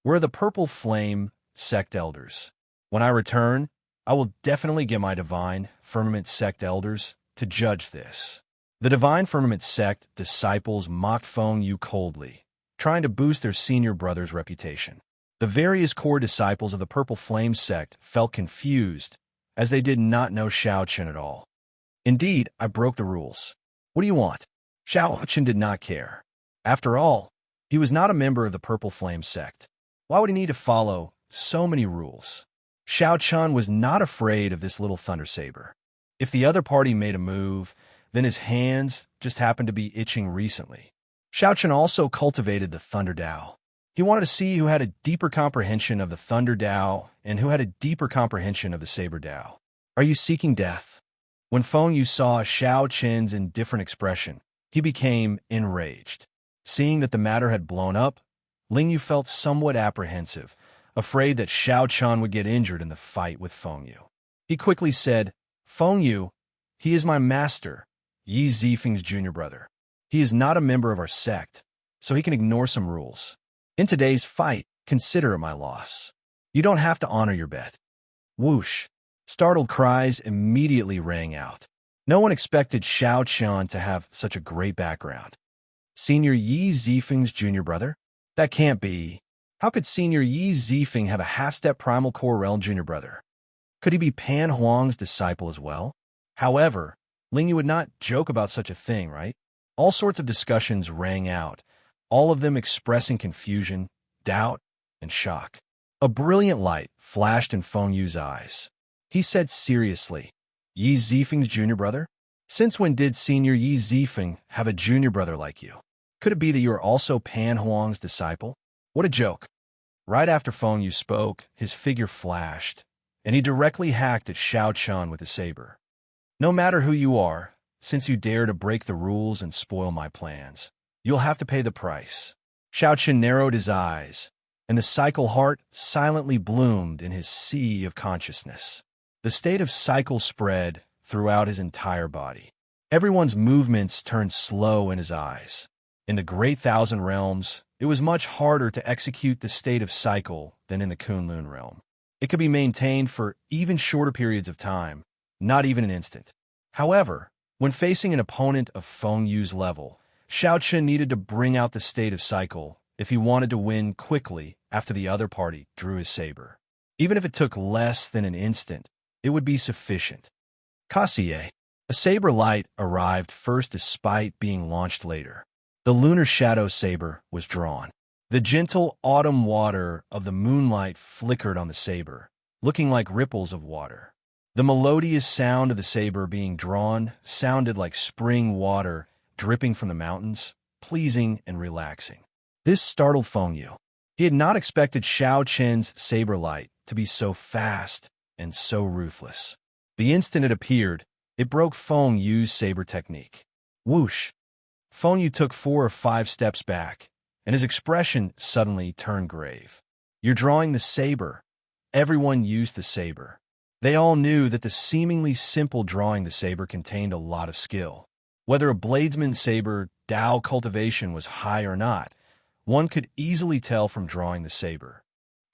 We're the Purple Flame Sect Elders. When I return, I will definitely get my Divine Firmament Sect Elders to judge this. The Divine Firmament Sect disciples mocked Feng Yu coldly, trying to boost their senior brother's reputation. The various core disciples of the Purple Flame Sect felt confused, as they did not know Xianxia at all. "Indeed, I broke the rules. What do you want?" Xianxia did not care. After all, he was not a member of the Purple Flame Sect. Why would he need to follow so many rules? Xianxia was not afraid of this little thunder saber. If the other party made a move, then his hands just happened to be itching recently. Xianxia also cultivated the Thunder Dao. He wanted to see who had a deeper comprehension of the Thunder Dao and who had a deeper comprehension of the Saber Dao. "Are you seeking death?" When Feng Yu saw Xianxia's indifferent expression, he became enraged. Seeing that the matter had blown up, Lingyu felt somewhat apprehensive, afraid that Xianxia would get injured in the fight with Feng Yu. He quickly said, "Feng Yu, he is my master, Yi Zifeng's junior brother. He is not a member of our sect, so he can ignore some rules. In today's fight, consider it my loss. You don't have to honor your bet." Whoosh! Startled cries immediately rang out. No one expected Xianxia to have such a great background. Senior Yi Zifeng's junior brother? That can't be. How could Senior Yi Zifeng have a half-step Primal Core Realm junior brother? Could he be Pan Huang's disciple as well? However, Lingyu would not joke about such a thing, right? All sorts of discussions rang out, all of them expressing confusion, doubt, and shock. A brilliant light flashed in Feng Yu's eyes. He said seriously, "Yi Zifeng's junior brother? Since when did Senior Yi Zifeng have a junior brother like you? Could it be that you are also Pan Huang's disciple?" What a joke. Right after Feng Yu spoke, his figure flashed, and he directly hacked at Xianxia with his saber. "No matter who you are, since you dare to break the rules and spoil my plans, you'll have to pay the price." Xianxia narrowed his eyes, and the cycle heart silently bloomed in his sea of consciousness. The state of cycle spread throughout his entire body. Everyone's movements turned slow in his eyes. In the Great Thousand Realms, it was much harder to execute the state of cycle than in the Kunlun realm. It could be maintained for even shorter periods of time, not even an instant. However, when facing an opponent of Feng Yu's level, Xianxia needed to bring out the state of cycle if he wanted to win quickly after the other party drew his saber. Even if it took less than an instant, it would be sufficient. Kassier. A saber light arrived first despite being launched later. The lunar shadow saber was drawn. The gentle autumn water of the moonlight flickered on the saber, looking like ripples of water. The melodious sound of the saber being drawn sounded like spring water dripping from the mountains, pleasing and relaxing. This startled Feng Yu. He had not expected Xiao Qian's saber light to be so fast and so ruthless. The instant it appeared, it broke Feng Yu's saber technique. Whoosh! Feng Yu took 4 or 5 steps back, and his expression suddenly turned grave. You're drawing the saber. Everyone used the saber. They all knew that the seemingly simple drawing the saber contained a lot of skill. Whether a bladesman's saber Dao cultivation was high or not, one could easily tell from drawing the saber.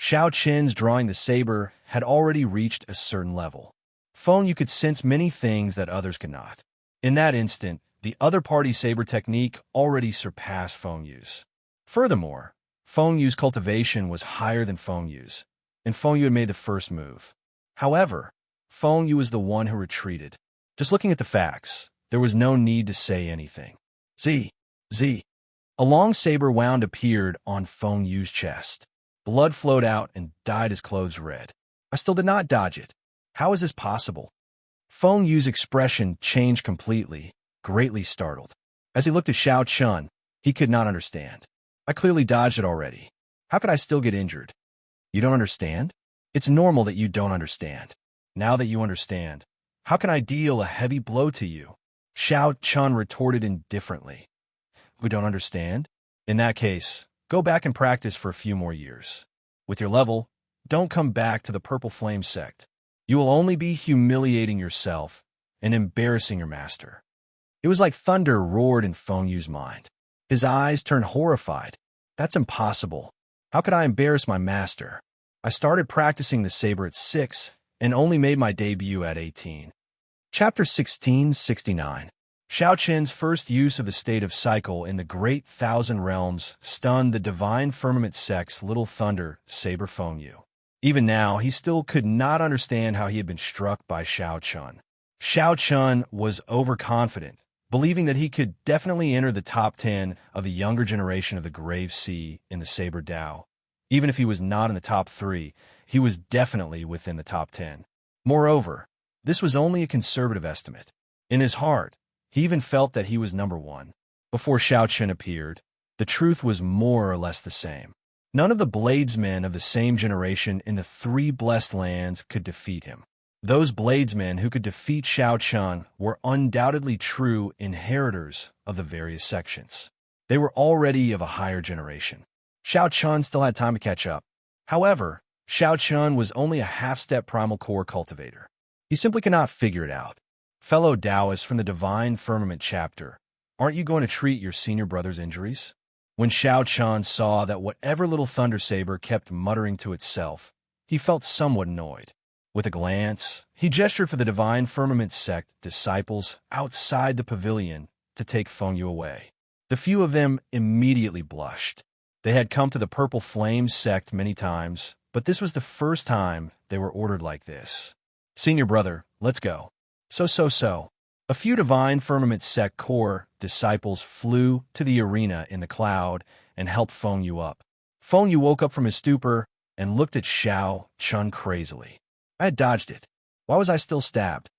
Xiao Qian's drawing the saber had already reached a certain level. Feng Yu could sense many things that others could not. In that instant, the other party's saber technique already surpassed Feng Yu's. Furthermore, Feng Yu's cultivation was higher than Feng Yu's, and Feng Yu had made the first move. However, Feng Yu was the one who retreated. Just looking at the facts, there was no need to say anything. Z. A long saber wound appeared on Feng Yu's chest. Blood flowed out and dyed his clothes red. I still did not dodge it. How is this possible? Feng Yu's expression changed completely, greatly startled. As he looked at Xiao Qian, he could not understand. I clearly dodged it already. How could I still get injured? You don't understand? It's normal that you don't understand. Now that you understand, how can I deal a heavy blow to you? Xiao Qian retorted indifferently. We don't understand? In that case, go back and practice for a few more years. With your level, don't come back to the Purple Flame sect. You will only be humiliating yourself and embarrassing your master. It was like thunder roared in Feng Yu's mind. His eyes turned horrified. That's impossible. How could I embarrass my master? I started practicing the saber at 6 and only made my debut at 18. Chapter 1669. Xiao Qian's first use of the state of cycle in the Great Thousand Realms stunned the Divine Firmament sect's Little Thunder saber Feng Yu. Even now, he still could not understand how he had been struck by Xiao Qian. Xiao Qian was overconfident, believing that he could definitely enter the top 10 of the younger generation of the Grave Sea in the Saber Dao. Even if he was not in the top 3, he was definitely within the top 10. Moreover, this was only a conservative estimate. In his heart, he even felt that he was number 1. Before Xiao Qian appeared, the truth was more or less the same. None of the bladesmen of the same generation in the 3 blessed lands could defeat him. Those bladesmen who could defeat Xiao Qian were undoubtedly true inheritors of the various sections. They were already of a higher generation. Xiao Qian still had time to catch up. However, Xiao Qian was only a half-step primal core cultivator. He simply could not figure it out. Fellow Taoists from the Divine Firmament chapter, aren't you going to treat your senior brother's injuries? When Xiao Qian saw that whatever little thunder saber kept muttering to itself, he felt somewhat annoyed. With a glance, he gestured for the Divine Firmament sect disciples outside the pavilion to take Feng Yu away. The few of them immediately blushed. They had come to the Purple Flame sect many times, but this was the first time they were ordered like this. Senior brother, let's go. So. A few Divine Firmament sect core disciples flew to the arena in the cloud and helped Feng Yu up. Feng Yu woke up from his stupor and looked at Xiao Qian crazily. I had dodged it. Why was I still stabbed?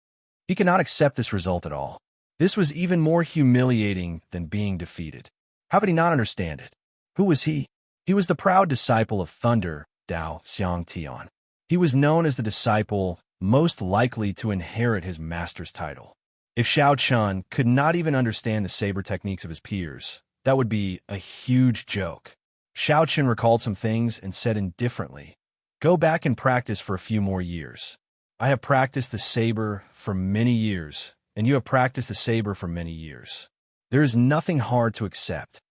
He could not accept this result at all. This was even more humiliating than being defeated. How could he not understand it? Who was he? He was the proud disciple of Thunder, Dao Xianxia. He was known as the disciple most likely to inherit his master's title. If Xiao Qian could not even understand the saber techniques of his peers, that would be a huge joke. Xiao Qian recalled some things and said indifferently, go back and practice for a few more years. I have practiced the saber for many years, and you have practiced the saber for many years. There is nothing hard to accept.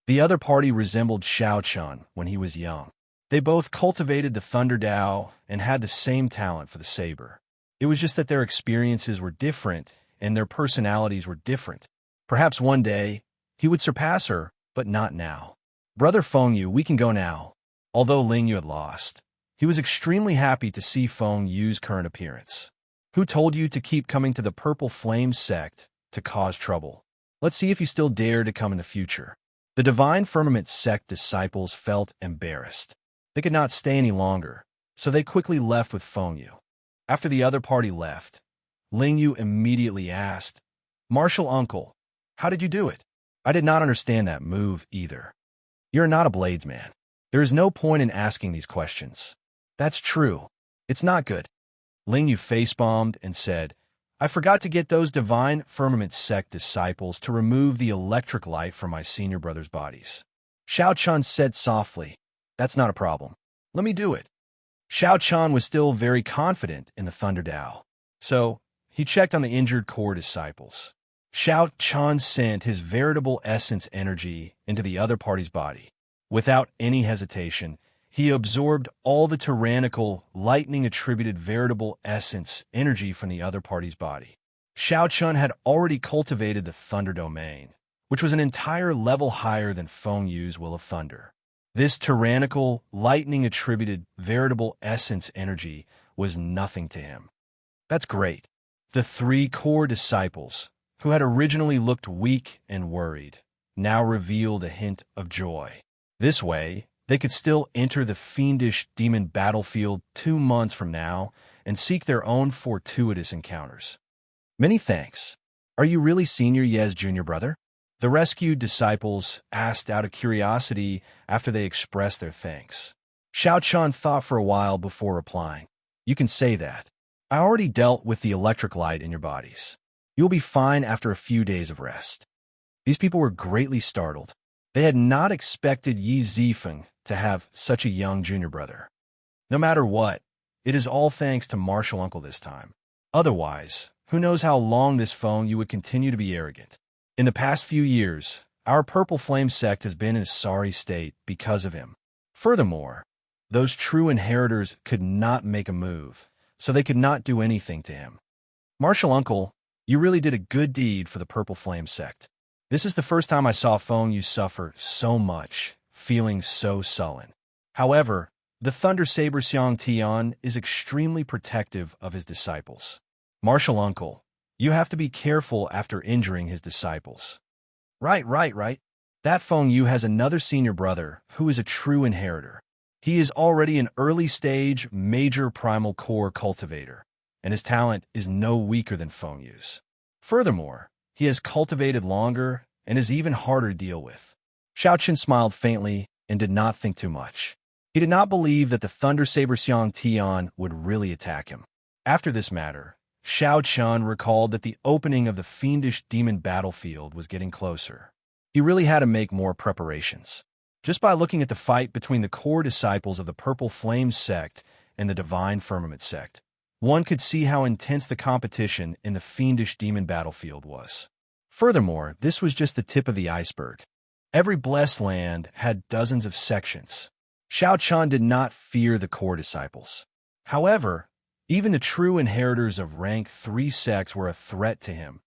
The other party resembled Xianxia when he was young. They both cultivated the Thunder Dao and had the same talent for the saber. It was just that their experiences were different and their personalities were different. Perhaps one day, he would surpass her, but not now. Brother Fengyu, we can go now. Although Ling Yu had lost, he was extremely happy to see Feng Yu's current appearance. Who told you to keep coming to the Purple Flame sect to cause trouble? Let's see if you still dare to come in the future. The Divine Firmament sect disciples felt embarrassed. They could not stay any longer, so they quickly left with Feng Yu. After the other party left, Ling Yu immediately asked, "Martial uncle, how did you do it?" I did not understand that move either. You're not a bladesman. There is no point in asking these questions. That's true. It's not good. Ling Yu face-bombed and said, I forgot to get those Divine Firmament sect disciples to remove the electric light from my senior brother's bodies. Xiaochun said softly, That's not a problem. Let me do it. Xiaochun was still very confident in the Thunder Dao, so he checked on the injured core disciples. Xiaochun sent his veritable essence energy into the other party's body. Without any hesitation, he absorbed all the tyrannical, lightning-attributed veritable essence energy from the other party's body. Xiaochun had already cultivated the Thunder Domain, which was an entire level higher than Feng Yu's Will of Thunder. This tyrannical, lightning-attributed veritable essence energy was nothing to him. That's great. The three core disciples, who had originally looked weak and worried, now revealed a hint of joy. This way, they could still enter the fiendish demon battlefield 2 months from now and seek their own fortuitous encounters. Many thanks. Are you really Senior Ye's junior brother? The rescued disciples asked out of curiosity after they expressed their thanks. Xiaochun thought for a while before replying. You can say that. I already dealt with the electric light in your bodies. You'll be fine after a few days of rest. These people were greatly startled. They had not expected Yi Zifeng to have such a young junior brother. No matter what, it is all thanks to Martial Uncle this time. Otherwise, who knows how long this Feng Yu would continue to be arrogant. In the past few years, our Purple Flame sect has been in a sorry state because of him. Furthermore, those true inheritors could not make a move, so they could not do anything to him. Martial Uncle, you really did a good deed for the Purple Flame sect. This is the first time I saw Feng Yu suffer so much, feeling so sullen. However, the Thunder Saber Xianxia is extremely protective of his disciples. Martial Uncle, you have to be careful after injuring his disciples. Right. That Feng Yu has another senior brother who is a true inheritor. He is already an early-stage, major primal core cultivator, and his talent is no weaker than Feng Yu's. Furthermore, he has cultivated longer and is even harder to deal with. Xiaochun smiled faintly and did not think too much. He did not believe that the Thunder Saber Xianxia would really attack him. After this matter, Xiaochun recalled that the opening of the fiendish demon battlefield was getting closer. He really had to make more preparations. Just by looking at the fight between the core disciples of the Purple Flame sect and the Divine Firmament sect, one could see how intense the competition in the fiendish demon battlefield was. Furthermore, this was just the tip of the iceberg. Every blessed land had dozens of sections. Xiaochun did not fear the core disciples. However, even the true inheritors of rank 3 sects were a threat to him,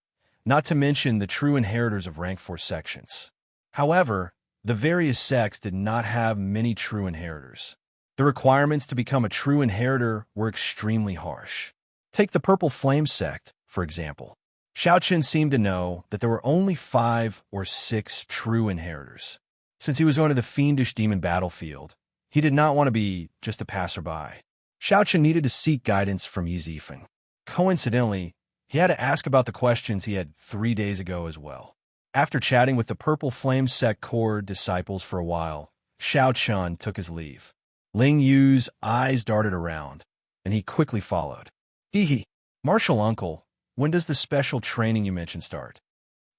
not to mention the true inheritors of rank 4 sections. However, the various sects did not have many true inheritors. The requirements to become a true inheritor were extremely harsh. Take the Purple Flame sect, for example. Xiaochun seemed to know that there were only 5 or 6 true inheritors. Since he was going to the fiendish demon battlefield, he did not want to be just a passerby. Xiaochun needed to seek guidance from Yi Zifeng. Coincidentally, he had to ask about the questions he had 3 days ago as well. After chatting with the Purple Flame sect core disciples for a while, Xiaochun took his leave. Ling Yu's eyes darted around, and he quickly followed. Hee. Martial Uncle, when does the special training you mentioned start?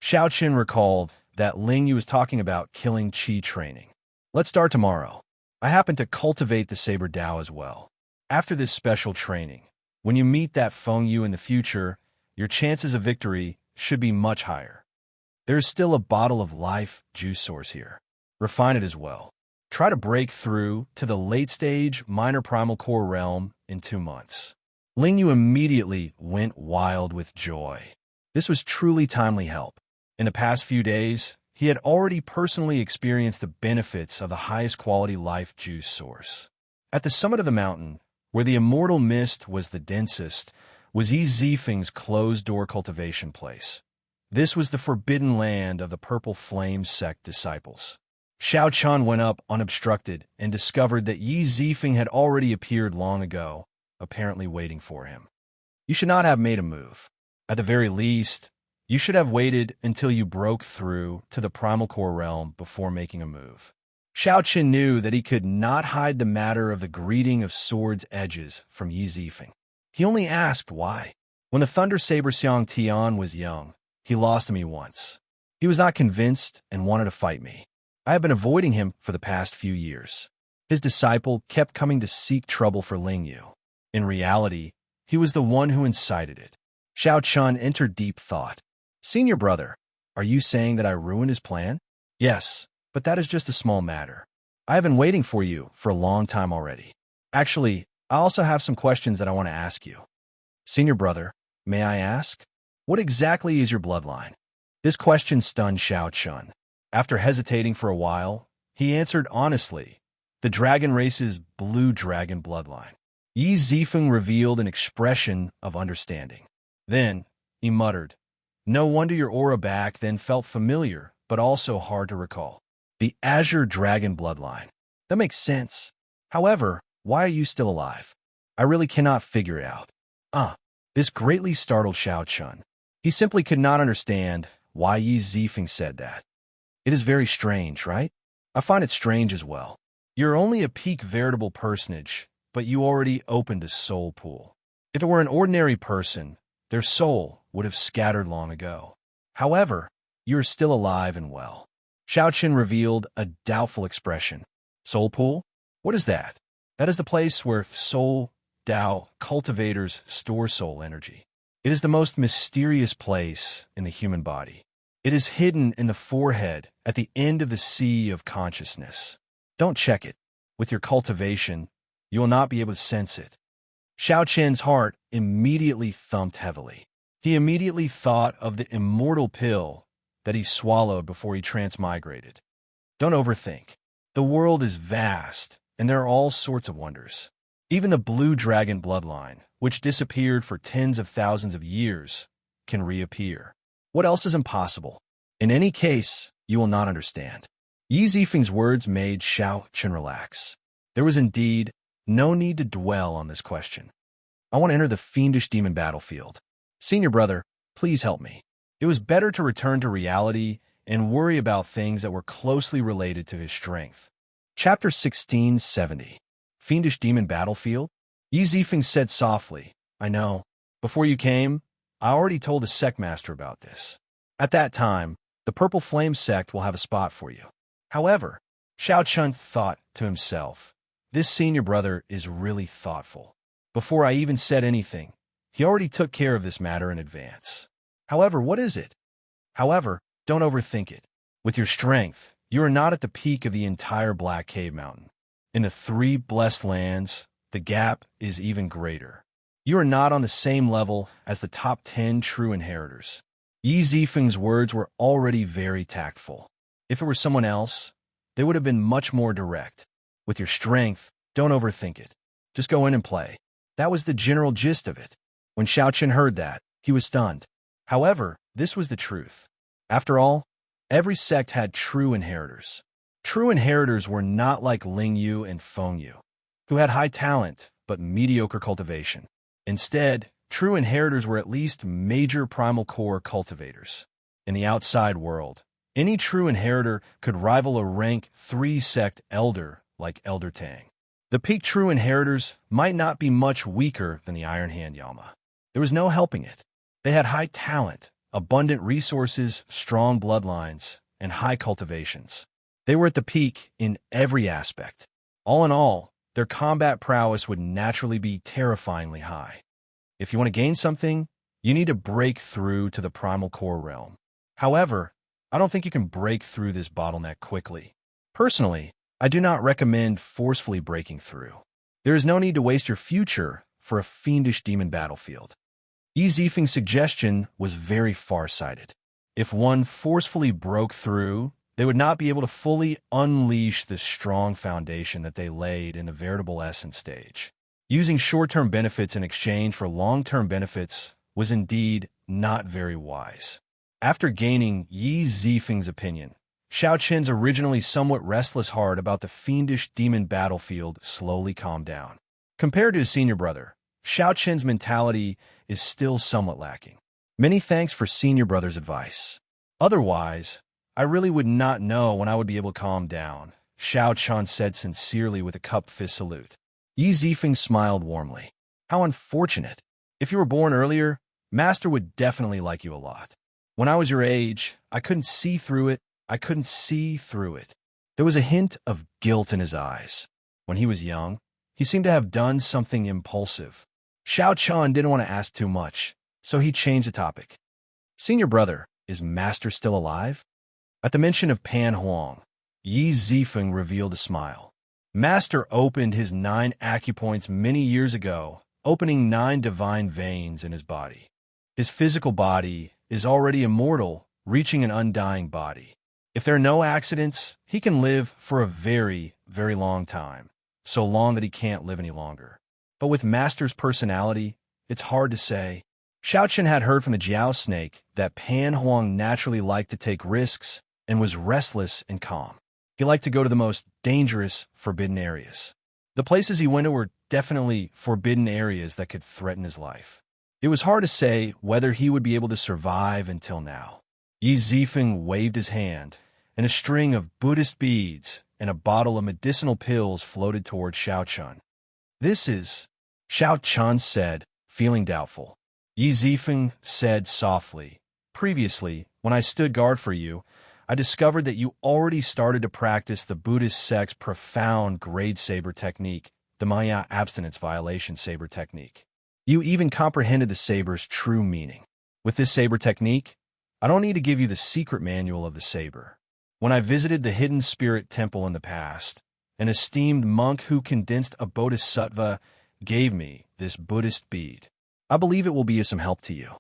Xiaochun recalled that Ling Yu was talking about killing Qi training. Let's start tomorrow. I happen to cultivate the Saber Dao as well. After this special training, When you meet that Feng Yu in the future, your chances of victory should be much higher. There is still a bottle of life juice source here. Refine it as well. Try to break through to the late-stage minor primal core realm in 2 months. Ling Yu immediately went wild with joy. This was truly timely help. In the past few days, he had already personally experienced the benefits of the highest quality life juice source. At the summit of the mountain, where the immortal mist was the densest, was Yi Zifeng's closed-door cultivation place. This was the forbidden land of the Purple Flame sect disciples. Xianxia went up unobstructed and discovered that Yi Zifeng had already appeared long ago, apparently waiting for him. You should not have made a move. At the very least, you should have waited until you broke through to the primal core realm before making a move. Xianxia knew that he could not hide the matter of the greeting of swords' edges from Yi Zifeng. He only asked why. When the Thunder Saber Xianxia was young, he lost to me once. He was not convinced and wanted to fight me. I have been avoiding him for the past few years. His disciple kept coming to seek trouble for Ling Yu. In reality, he was the one who incited it. Xianxia entered deep thought. Senior brother, are you saying that I ruined his plan? Yes, but that is just a small matter. I have been waiting for you for a long time already. Actually, I also have some questions that I want to ask you. Senior brother, may I ask? What exactly is your bloodline? This question stunned Xianxia. After hesitating for a while, he answered honestly, the dragon race's blue dragon bloodline. Yi Zifeng revealed an expression of understanding. Then, he muttered, no wonder your aura back then felt familiar, but also hard to recall. The Azure Dragon bloodline. That makes sense. However, why are you still alive? I really cannot figure it out. This greatly startled Xianxia. He simply could not understand why Yi Zifeng said that. It is very strange, right? I find it strange as well. You're only a peak veritable personage, but you already opened a soul pool. If it were an ordinary person, their soul would have scattered long ago. However, you are still alive and well. Xianxia revealed a doubtful expression. Soul pool? What is that? That is the place where soul, Dao, cultivators store soul energy. It is the most mysterious place in the human body. It is hidden in the forehead at the end of the sea of consciousness. Don't check it. With your cultivation, you will not be able to sense it. Xiaoqian's heart immediately thumped heavily. He immediately thought of the immortal pill that he swallowed before he transmigrated. Don't overthink. The world is vast, and there are all sorts of wonders. Even the blue dragon bloodline, which disappeared for tens of thousands of years, can reappear. What else is impossible? In any case, you will not understand. Yi Zifeng's words made Xianxia relax. There was indeed no need to dwell on this question. I want to enter the fiendish demon battlefield. Senior brother, please help me. It was better to return to reality and worry about things that were closely related to his strength. Chapter 1670. Fiendish Demon Battlefield? Yi Zifeng said softly, I know. Before you came, I already told the sect master about this. At that time, the Purple Flame sect will have a spot for you. However, Xiaoqian thought to himself, this senior brother is really thoughtful. Before I even said anything, he already took care of this matter in advance. However, what is it? However, don't overthink it. With your strength, you are not at the peak of the entire Black Cave Mountain. In the 3 blessed lands, the gap is even greater. You are not on the same level as the top 10 true inheritors. Yi Zifeng's words were already very tactful. If it were someone else, they would have been much more direct. With your strength, don't overthink it. Just go in and play. That was the general gist of it. When Xiaoqian heard that, he was stunned. However, this was the truth. After all, every sect had true inheritors. True inheritors were not like Ling Yu and Feng Yu, who had high talent but mediocre cultivation. Instead, true inheritors were at least major primal core cultivators. In the outside world, any true inheritor could rival a rank 3 sect elder like Elder Tang. The peak true inheritors might not be much weaker than the Iron Hand Yama. There was no helping it. They had high talent, abundant resources, strong bloodlines, and high cultivations. They were at the peak in every aspect. All in all, their combat prowess would naturally be terrifyingly high. If you want to gain something, you need to break through to the primal core realm. However, I don't think you can break through this bottleneck quickly. Personally, I do not recommend forcefully breaking through. There is no need to waste your future for a fiendish demon battlefield. Yi Zifeng's suggestion was very far-sighted. If one forcefully broke through, they would not be able to fully unleash the strong foundation that they laid in the veritable essence stage. Using short-term benefits in exchange for long-term benefits was indeed not very wise. After gaining Yi Zifeng's opinion, Xiaoqin's originally somewhat restless heart about the fiendish demon battlefield slowly calmed down. Compared to his senior brother, Xiaoqin's mentality is still somewhat lacking. Many thanks for senior brother's advice. Otherwise, I really would not know when I would be able to calm down, Xiaoqian said sincerely with a cupped fist salute. Yi Zifeng smiled warmly. How unfortunate. If you were born earlier, Master would definitely like you a lot. When I was your age, I couldn't see through it. There was a hint of guilt in his eyes. When he was young, he seemed to have done something impulsive. Xiaoqian didn't want to ask too much, so he changed the topic. Senior brother, is Master still alive? At the mention of Pan Huang, Yi Zifeng revealed a smile. Master opened his 9 acupoints many years ago, opening 9 divine veins in his body. His physical body is already immortal, reaching an undying body. If there are no accidents, he can live for a very, very long time, so long that he can't live any longer. But with Master's personality, it's hard to say. Xiaoqin had heard from the Jiao snake that Pan Huang naturally liked to take risks and was restless and calm. He liked to go to the most dangerous, forbidden areas. The places he went to were definitely forbidden areas that could threaten his life. It was hard to say whether he would be able to survive until now. Yi Zifeng waved his hand, and a string of Buddhist beads and a bottle of medicinal pills floated toward Xiaoqian. This is, Xiaoqian said, feeling doubtful. Yi Zifeng said softly, previously, when I stood guard for you, I discovered that you already started to practice the Buddhist sect's profound grade saber technique, the Maya abstinence violation saber technique. You even comprehended the saber's true meaning. With this saber technique, I don't need to give you the secret manual of the saber. When I visited the hidden spirit temple in the past, an esteemed monk who condensed a bodhisattva gave me this Buddhist bead. I believe it will be of some help to you.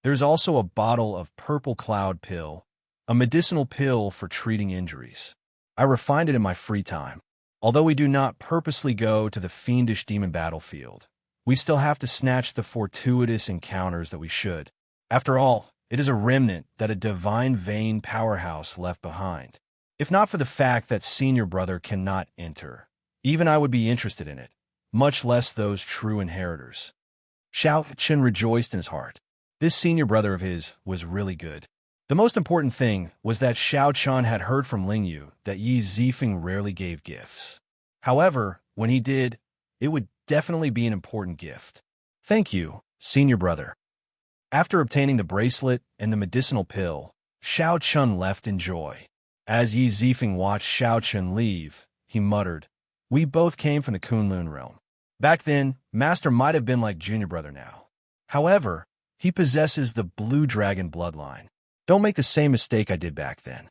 There's also a bottle of purple cloud pill, a medicinal pill for treating injuries. I refined it in my free time. Although we do not purposely go to the fiendish demon battlefield, we still have to snatch the fortuitous encounters that we should. After all, it is a remnant that a divine vein powerhouse left behind. If not for the fact that senior brother cannot enter, even I would be interested in it, much less those true inheritors. Xiaoqin rejoiced in his heart. This senior brother of his was really good. The most important thing was that Xiaoqian had heard from Lingyu that Yi Zifeng rarely gave gifts. However, when he did, it would definitely be an important gift. Thank you, senior brother. After obtaining the bracelet and the medicinal pill, Xiaoqian left in joy. As Yi Zifeng watched Xiaoqian leave, he muttered, "We both came from the Kunlun realm. Back then, Master might have been like junior brother now. However, he possesses the blue dragon bloodline. Don't make the same mistake I did back then."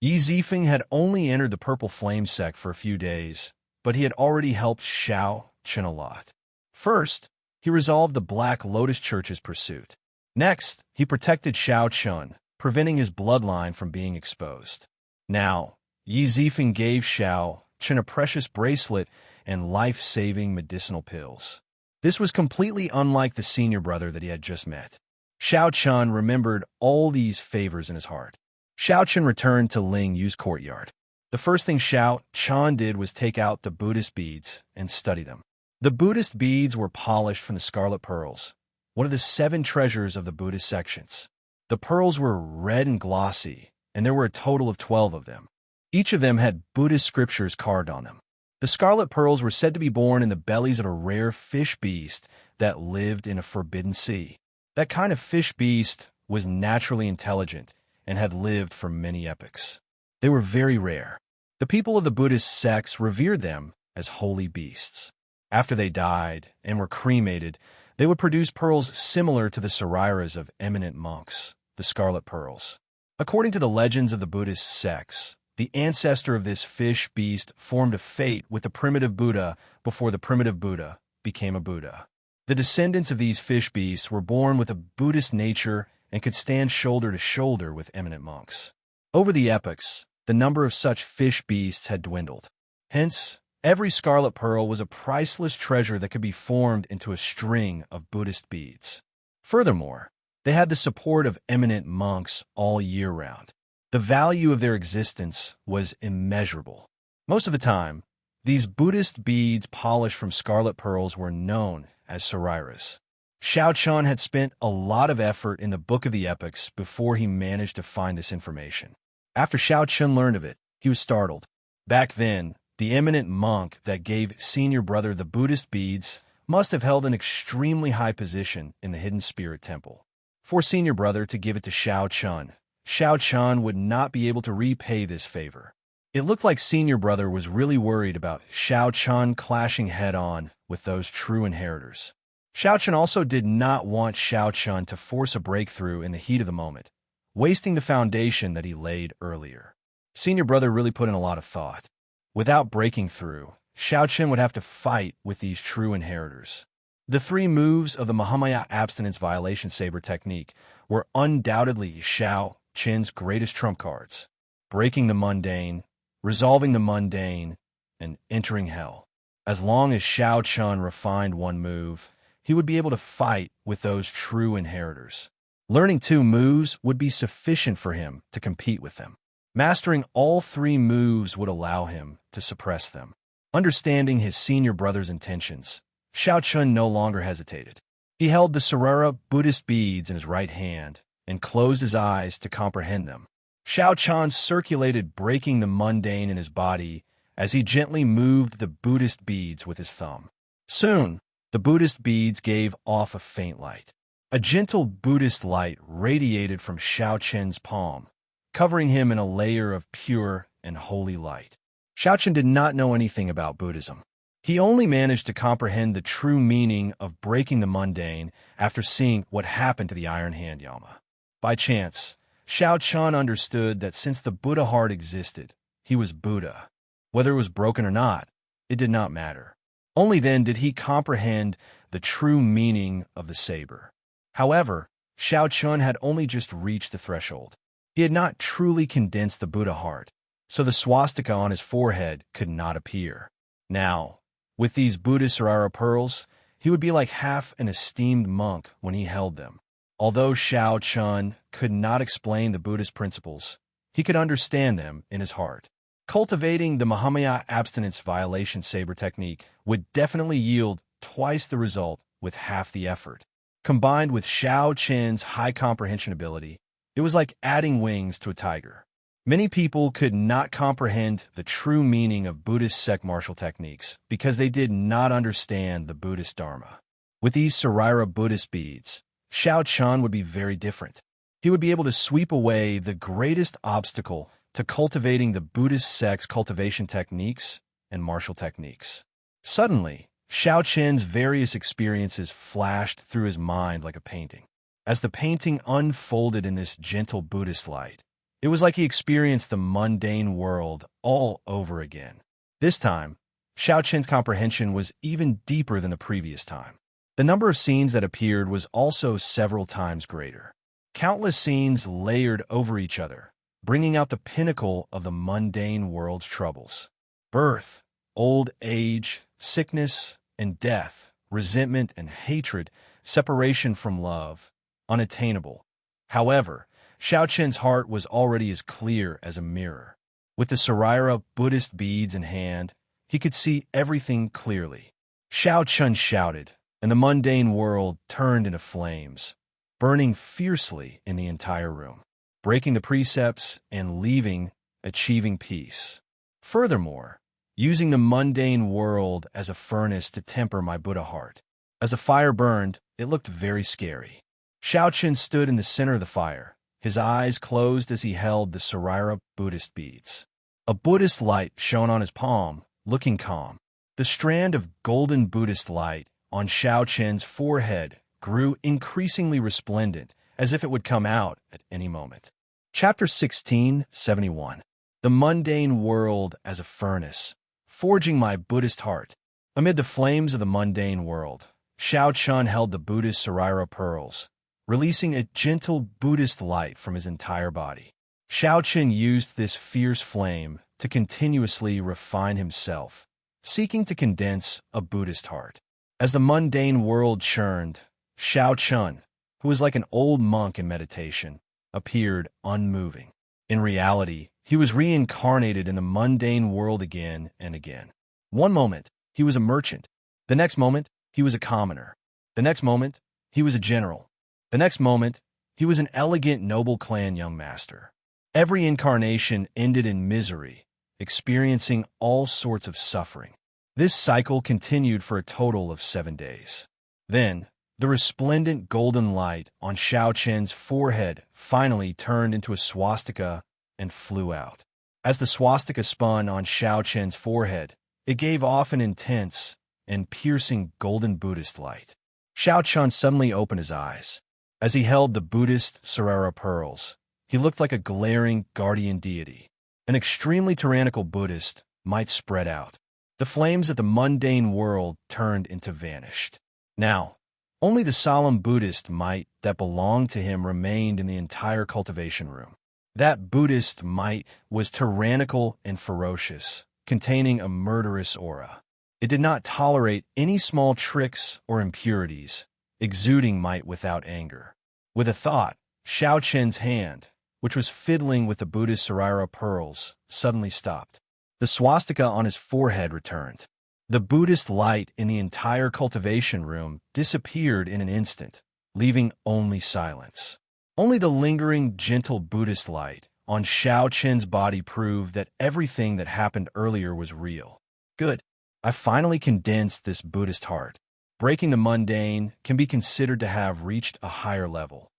Yi Zifeng had only entered the purple flame sect for a few days, but he had already helped Xiaoqian a lot. First, he resolved the Black Lotus Church's pursuit. Next, he protected Xiaoqian, preventing his bloodline from being exposed. Now, Yi Zifeng gave Xiaoqian a precious bracelet and life-saving medicinal pills. This was completely unlike the senior brother that he had just met. Xiaoqian remembered all these favors in his heart. Xiaoqian returned to Ling Yu's courtyard. The first thing Xiaoqian did was take out the Buddhist beads and study them. The Buddhist beads were polished from the scarlet pearls, one of the 7 treasures of the Buddhist sections. The pearls were red and glossy, and there were a total of 12 of them. Each of them had Buddhist scriptures carved on them. The scarlet pearls were said to be born in the bellies of a rare fish beast that lived in a forbidden sea. That kind of fish beast was naturally intelligent and had lived for many epochs. They were very rare. The people of the Buddhist sects revered them as holy beasts. After they died and were cremated, They would produce pearls similar to the sariras of eminent monks, the scarlet pearls. According to the legends of the Buddhist sects, the ancestor of this fish beast formed a fate with the primitive Buddha before the primitive Buddha became a Buddha. The descendants of these fish beasts were born with a Buddhist nature and could stand shoulder to shoulder with eminent monks. Over the epochs, the number of such fish beasts had dwindled. Hence, every scarlet pearl was a priceless treasure that could be formed into a string of Buddhist beads. Furthermore, they had the support of eminent monks all year round. The value of their existence was immeasurable. Most of the time, these Buddhist beads polished from scarlet pearls were known as sariras. Xianxia had spent a lot of effort in the Book of the Epochs before he managed to find this information. After Xianxia learned of it, he was startled. Back then, the eminent monk that gave senior brother the Buddhist beads must have held an extremely high position in the hidden spirit temple. For senior brother to give it to Xianxia would not be able to repay this favor. It looked like senior brother was really worried about Xianxia clashing head-on with those true inheritors. Xianxia also did not want Xianxia to force a breakthrough in the heat of the moment, wasting the foundation that he laid earlier. Senior brother really put in a lot of thought. Without breaking through, Xianxia would have to fight with these true inheritors. The 3 moves of the Mahamaya abstinence violation saber technique were undoubtedly Xianxia's greatest trump cards: breaking the mundane, resolving the mundane, and entering hell. As long as Xianxia refined one move, he would be able to fight with those true inheritors. Learning 2 moves would be sufficient for him to compete with them. Mastering all 3 moves would allow him to suppress them. Understanding his senior brother's intentions, Xianxia no longer hesitated. He held the Sarara Buddhist beads in his right hand and closed his eyes to comprehend them. Xianxia circulated breaking the mundane in his body as he gently moved the Buddhist beads with his thumb. Soon, the Buddhist beads gave off a faint light. A gentle Buddhist light radiated from Xianxia's palm, covering him in a layer of pure and holy light. Xianxia did not know anything about Buddhism. He only managed to comprehend the true meaning of breaking the mundane after seeing what happened to the Iron Hand Yama. By chance, Xianxia understood that since the Buddha heart existed, he was Buddha. Whether it was broken or not, it did not matter. Only then did he comprehend the true meaning of the saber. However, Xianxia had only just reached the threshold. He had not truly condensed the Buddha heart, so the swastika on his forehead could not appear. Now, with these Buddhist Sarara pearls, he would be like half an esteemed monk when he held them. Although Xianxia could not explain the Buddhist principles, he could understand them in his heart. Cultivating the Mahamaya abstinence violation saber technique would definitely yield twice the result with half the effort. Combined with Xianxia's high comprehension ability, it was like adding wings to a tiger. Many people could not comprehend the true meaning of Buddhist sect martial techniques because they did not understand the Buddhist Dharma. With these Sarira Buddhist beads, Xianxia would be very different. He would be able to sweep away the greatest obstacle to cultivating the Buddhist sect's cultivation techniques and martial techniques. Suddenly, Xianxia's various experiences flashed through his mind like a painting. As the painting unfolded in this gentle Buddhist light, it was like he experienced the mundane world all over again. This time, Xianxia's comprehension was even deeper than the previous time. The number of scenes that appeared was also several times greater. Countless scenes layered over each other, bringing out the pinnacle of the mundane world's troubles. Birth, old age, sickness and death, resentment and hatred, separation from love, unattainable. However, Xianxia's heart was already as clear as a mirror. With the Sarira Buddhist beads in hand, he could see everything clearly. Xianxia shouted, and the mundane world turned into flames, burning fiercely in the entire room, breaking the precepts and leaving, achieving peace. Furthermore, using the mundane world as a furnace to temper my Buddha heart. As the fire burned, it looked very scary. Xianxia stood in the center of the fire, his eyes closed as he held the Sarira Buddhist beads. A Buddhist light shone on his palm, looking calm. The strand of golden Buddhist light on Xiao Chen's forehead grew increasingly resplendent, as if it would come out at any moment. Chapter 1671. The Mundane World as a Furnace, Forging My Buddhist Heart. Amid the flames of the mundane world, Xiao Chun held the Buddhist Saraira pearls, releasing a gentle Buddhist light from his entire body. Xiao Chun used this fierce flame to continuously refine himself, seeking to condense a Buddhist heart. As the mundane world churned, Xiao Chun, who was like an old monk in meditation, appeared unmoving. In reality, he was reincarnated in the mundane world again and again. One moment, he was a merchant. The next moment, he was a commoner. The next moment, he was a general. The next moment, he was an elegant noble clan young master. Every incarnation ended in misery, experiencing all sorts of suffering. This cycle continued for a total of 7 days. Then, the resplendent golden light on Xiao Chen's forehead finally turned into a swastika and flew out. As the swastika spun on Xiao Chen's forehead, it gave off an intense and piercing golden Buddhist light. Xiao Chen suddenly opened his eyes. As he held the Buddhist Saraira pearls, he looked like a glaring guardian deity. An extremely tyrannical Buddhist might spread out. The flames of the mundane world turned into vanished. Now, only the solemn Buddhist might that belonged to him remained in the entire cultivation room. That Buddhist might was tyrannical and ferocious, containing a murderous aura. It did not tolerate any small tricks or impurities, exuding might without anger. With a thought, Xiao Chen's hand, which was fiddling with the Buddhist Saraira pearls, suddenly stopped. The swastika on his forehead returned. The Buddhist light in the entire cultivation room disappeared in an instant, leaving only silence. Only the lingering, gentle Buddhist light on Xiao Chen's body proved that everything that happened earlier was real. Good. I finally condensed this Buddhist heart. Breaking the mundane can be considered to have reached a higher level.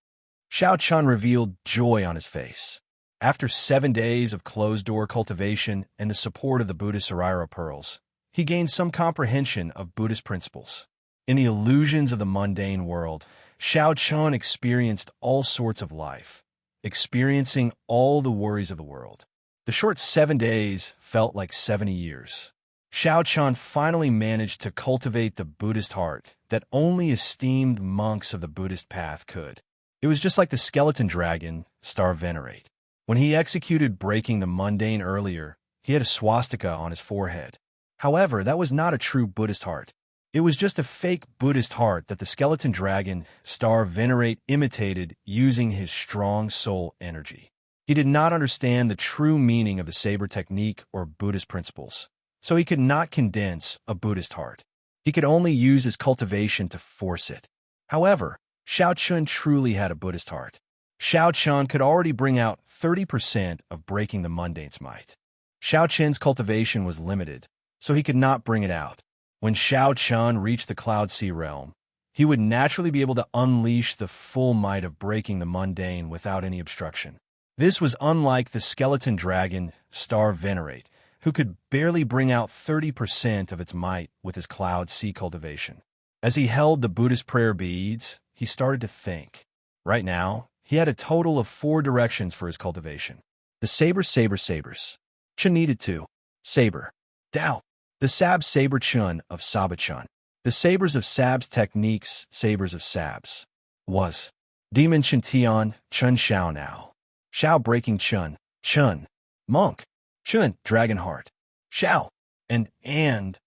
Xiao Chun revealed joy on his face. After 7 days of closed-door cultivation and the support of the Buddhist Saraira pearls, he gained some comprehension of Buddhist principles. In the illusions of the mundane world, Xiao Chun experienced all sorts of life, experiencing all the worries of the world. The short 7 days felt like 70 years. Xiao Chun finally managed to cultivate the Buddhist heart that only esteemed monks of the Buddhist path could. It was just like the skeleton dragon, Star Venerate. When he executed breaking the mundane earlier, he had a swastika on his forehead. However, that was not a true Buddhist heart. It was just a fake Buddhist heart that the skeleton dragon, Star Venerate, imitated using his strong soul energy. He did not understand the true meaning of the saber technique or Buddhist principles, so he could not condense a Buddhist heart. He could only use his cultivation to force it. However, Xiao Chun truly had a Buddhist heart. Xiao Chun could already bring out 30% of breaking the mundane's might. Xiao Chun's cultivation was limited, so he could not bring it out. When Xiao Chun reached the Cloud Sea realm, he would naturally be able to unleash the full might of breaking the mundane without any obstruction. This was unlike the skeleton dragon, Star Venerate, who could barely bring out 30% of its might with his Cloud Sea cultivation. As he held the Buddhist prayer beads, he started to think. Right now, he had a total of 4 directions for his cultivation. The sabers. Chun needed 2. Saber. Dao. The saber chun of Saba Chun. The sabers of Sab's techniques, sabers of Sab's. Was. Demon Chun Tian, Chun Xiao Now. Xiao breaking Chun. Chun. Monk. Chun, dragon heart. Xiao. And.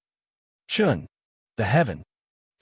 Chun. The heaven.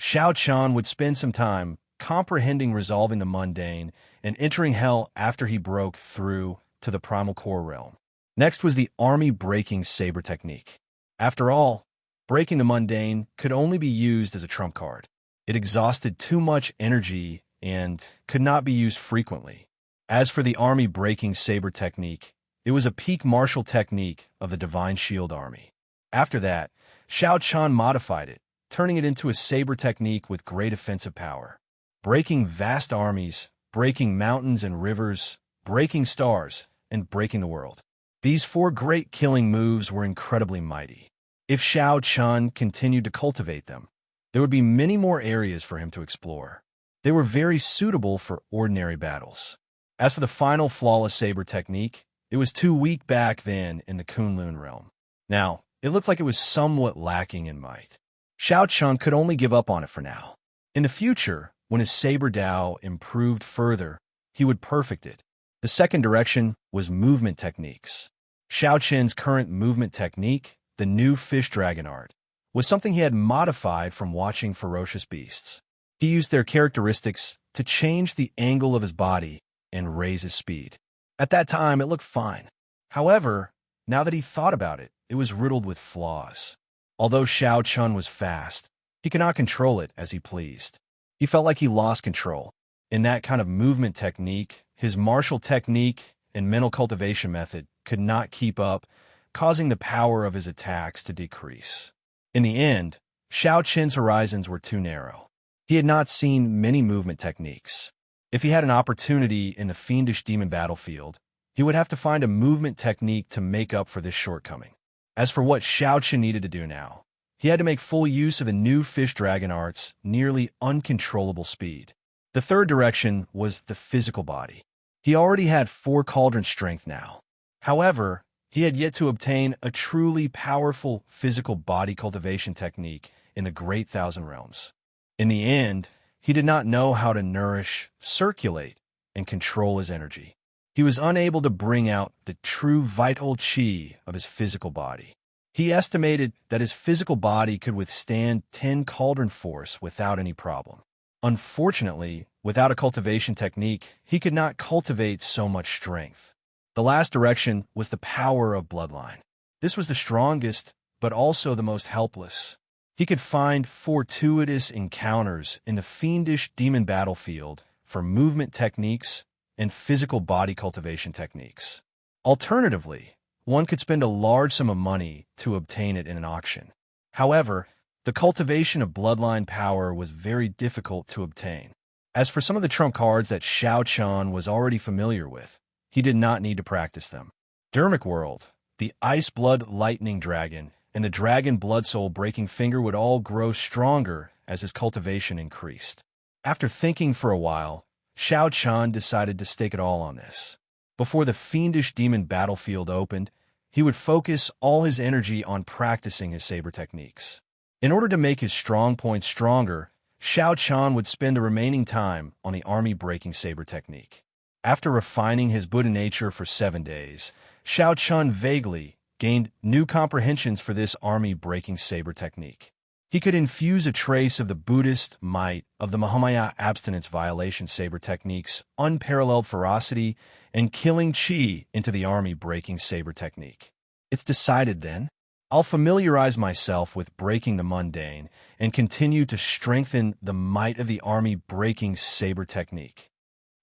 Xiao Chun would spend some time comprehending resolving the mundane and entering hell after he broke through to the primal core realm. Next was the army-breaking saber technique. After all, breaking the mundane could only be used as a trump card. It exhausted too much energy and could not be used frequently. As for the army-breaking saber technique, it was a peak martial technique of the Divine Shield Army. After that, Xiao Chun modified it, turning it into a saber technique with great offensive power. Breaking vast armies, breaking mountains and rivers, breaking stars, and breaking the world. These 4 great killing moves were incredibly mighty. If Xiao Chun continued to cultivate them, there would be many more areas for him to explore. They were very suitable for ordinary battles. As for the final flawless saber technique, it was too weak back then in the Kunlun realm. Now, it looked like it was somewhat lacking in might. Xianxia could only give up on it for now. In the future, when his saber Dao improved further, he would perfect it. The second direction was movement techniques. Xiaoqian's current movement technique, the new fish dragon art, was something he had modified from watching ferocious beasts. He used their characteristics to change the angle of his body and raise his speed. At that time, it looked fine. However, now that he thought about it, it was riddled with flaws. Although Xiaoqian was fast, he could not control it as he pleased. He felt like he lost control. In that kind of movement technique, his martial technique and mental cultivation method could not keep up, causing the power of his attacks to decrease. In the end, Xiaoqian's horizons were too narrow. He had not seen many movement techniques. If he had an opportunity in the fiendish demon battlefield, he would have to find a movement technique to make up for this shortcoming. As for what Xiaoqian needed to do now, he had to make full use of the new fish dragon art's nearly uncontrollable speed. The third direction was the physical body. He already had 4 cauldron strength now. However, he had yet to obtain a truly powerful physical body cultivation technique in the Great Thousand Realms. In the end, he did not know how to nourish, circulate, and control his energy. He was unable to bring out the true vital qi of his physical body. He estimated that his physical body could withstand 10 cauldron force without any problem. Unfortunately, without a cultivation technique, he could not cultivate so much strength. The last direction was the power of bloodline. This was the strongest, but also the most helpless. He could find fortuitous encounters in the fiendish demon battlefield for movement techniques and physical body cultivation techniques. Alternatively, one could spend a large sum of money to obtain it in an auction. However, the cultivation of bloodline power was very difficult to obtain. As for some of the trump cards that Xiaoqian was already familiar with, he did not need to practice them. Dermic World, the Ice Blood Lightning Dragon, and the Dragon Blood Soul Breaking Finger would all grow stronger as his cultivation increased. After thinking for a while, Xiaoqian decided to stake it all on this. Before the fiendish demon battlefield opened, he would focus all his energy on practicing his saber techniques. In order to make his strong points stronger, Xiaoqian would spend the remaining time on the army-breaking saber technique. After refining his Buddha nature for 7 days, Xiaoqian vaguely gained new comprehensions for this army-breaking saber technique. He could infuse a trace of the Buddhist might of the Mahamaya abstinence violation saber technique's unparalleled ferocity and killing chi into the army-breaking saber technique. It's decided then. I'll familiarize myself with breaking the mundane and continue to strengthen the might of the army-breaking saber technique.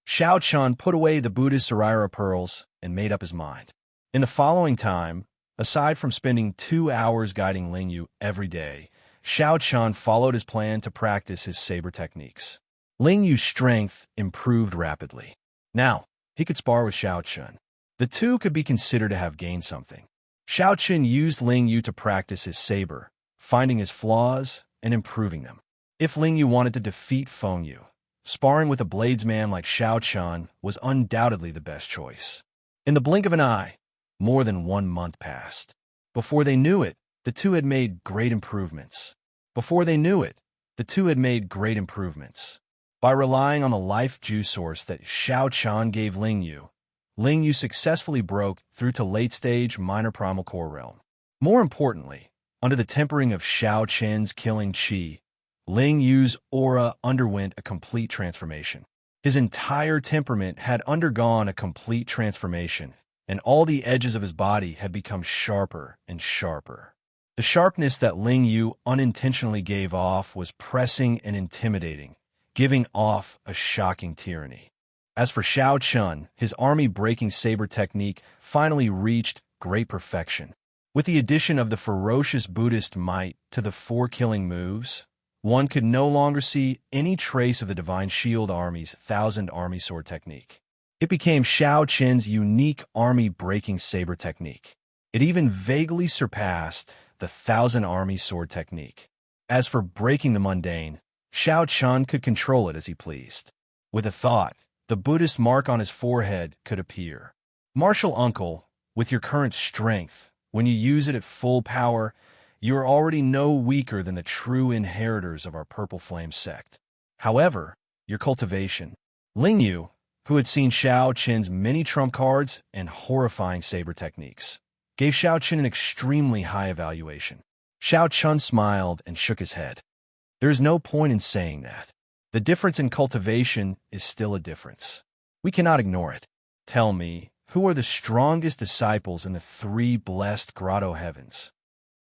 Xiaoqian put away the Buddhist Saraira pearls and made up his mind. In the following time, aside from spending 2 hours guiding Lingyu every day, Xiaoqian followed his plan to practice his saber techniques. Lingyu's strength improved rapidly. Now, he could spar with Xiaoqian. The two could be considered to have gained something. Xiaoqian used Lingyu to practice his saber, finding his flaws and improving them. If Lingyu wanted to defeat Fengyu, sparring with a bladesman like Xiaoqian was undoubtedly the best choice. In the blink of an eye, more than 1 month passed. Before they knew it, the two had made great improvements. By relying on the life juice source that Xiaoqian gave Lingyu, Lingyu successfully broke through to late-stage minor primal core realm. More importantly, under the tempering of Xiaoqian's killing qi, Lingyu's aura underwent a complete transformation. His entire temperament had undergone a complete transformation, and all the edges of his body had become sharper and sharper. The sharpness that Lingyu unintentionally gave off was pressing and intimidating, giving off a shocking tyranny. As for Xiaoqian, his army-breaking saber technique finally reached great perfection. With the addition of the ferocious Buddhist might to the 4 killing moves, one could no longer see any trace of the Divine Shield Army's 1,000 Army Sword technique. It became Xiaoqian's unique army-breaking saber technique. It even vaguely surpassed the 1,000 Army Sword technique. As for breaking the mundane, Xiao Chun could control it as he pleased. With a thought, the Buddhist mark on his forehead could appear. Martial uncle, with your current strength, when you use it at full power, you are already no weaker than the true inheritors of our Purple Flame sect. However, your cultivation. Ling Yu, who had seen Xiao Qin's many trump cards and horrifying saber techniques, gave Xiao Qin an extremely high evaluation. Xiao Chun smiled and shook his head. There is no point in saying that. The difference in cultivation is still a difference. We cannot ignore it. Tell me, who are the strongest disciples in the three blessed grotto heavens?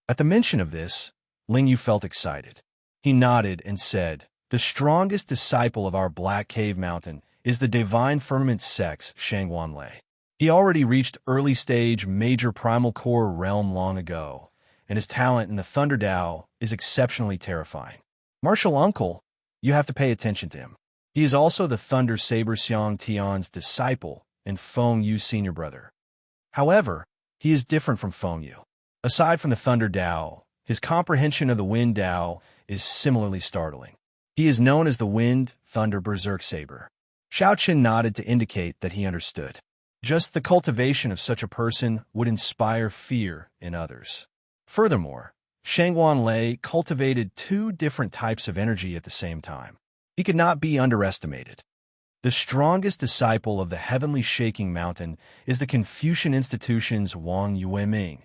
At the mention of this, Ling Yu felt excited. He nodded and said, the strongest disciple of our Black Cave Mountain is the Divine Firmament Sex Xianxia. He already reached early stage major primal core realm long ago, and his talent in the Thunder Dao is exceptionally terrifying. Martial uncle, you have to pay attention to him. He is also the Thunder Saber Xiang Tian's disciple and Feng Yu's senior brother. However, he is different from Feng Yu. Aside from the Thunder Dao, his comprehension of the Wind Dao is similarly startling. He is known as the Wind Thunder Berserk Saber. Xiao Qin nodded to indicate that he understood. Just the cultivation of such a person would inspire fear in others. Furthermore, Xianxia cultivated two different types of energy at the same time. He could not be underestimated. The strongest disciple of the Heavenly Shaking Mountain is the Confucian Institution's Wang Yueming,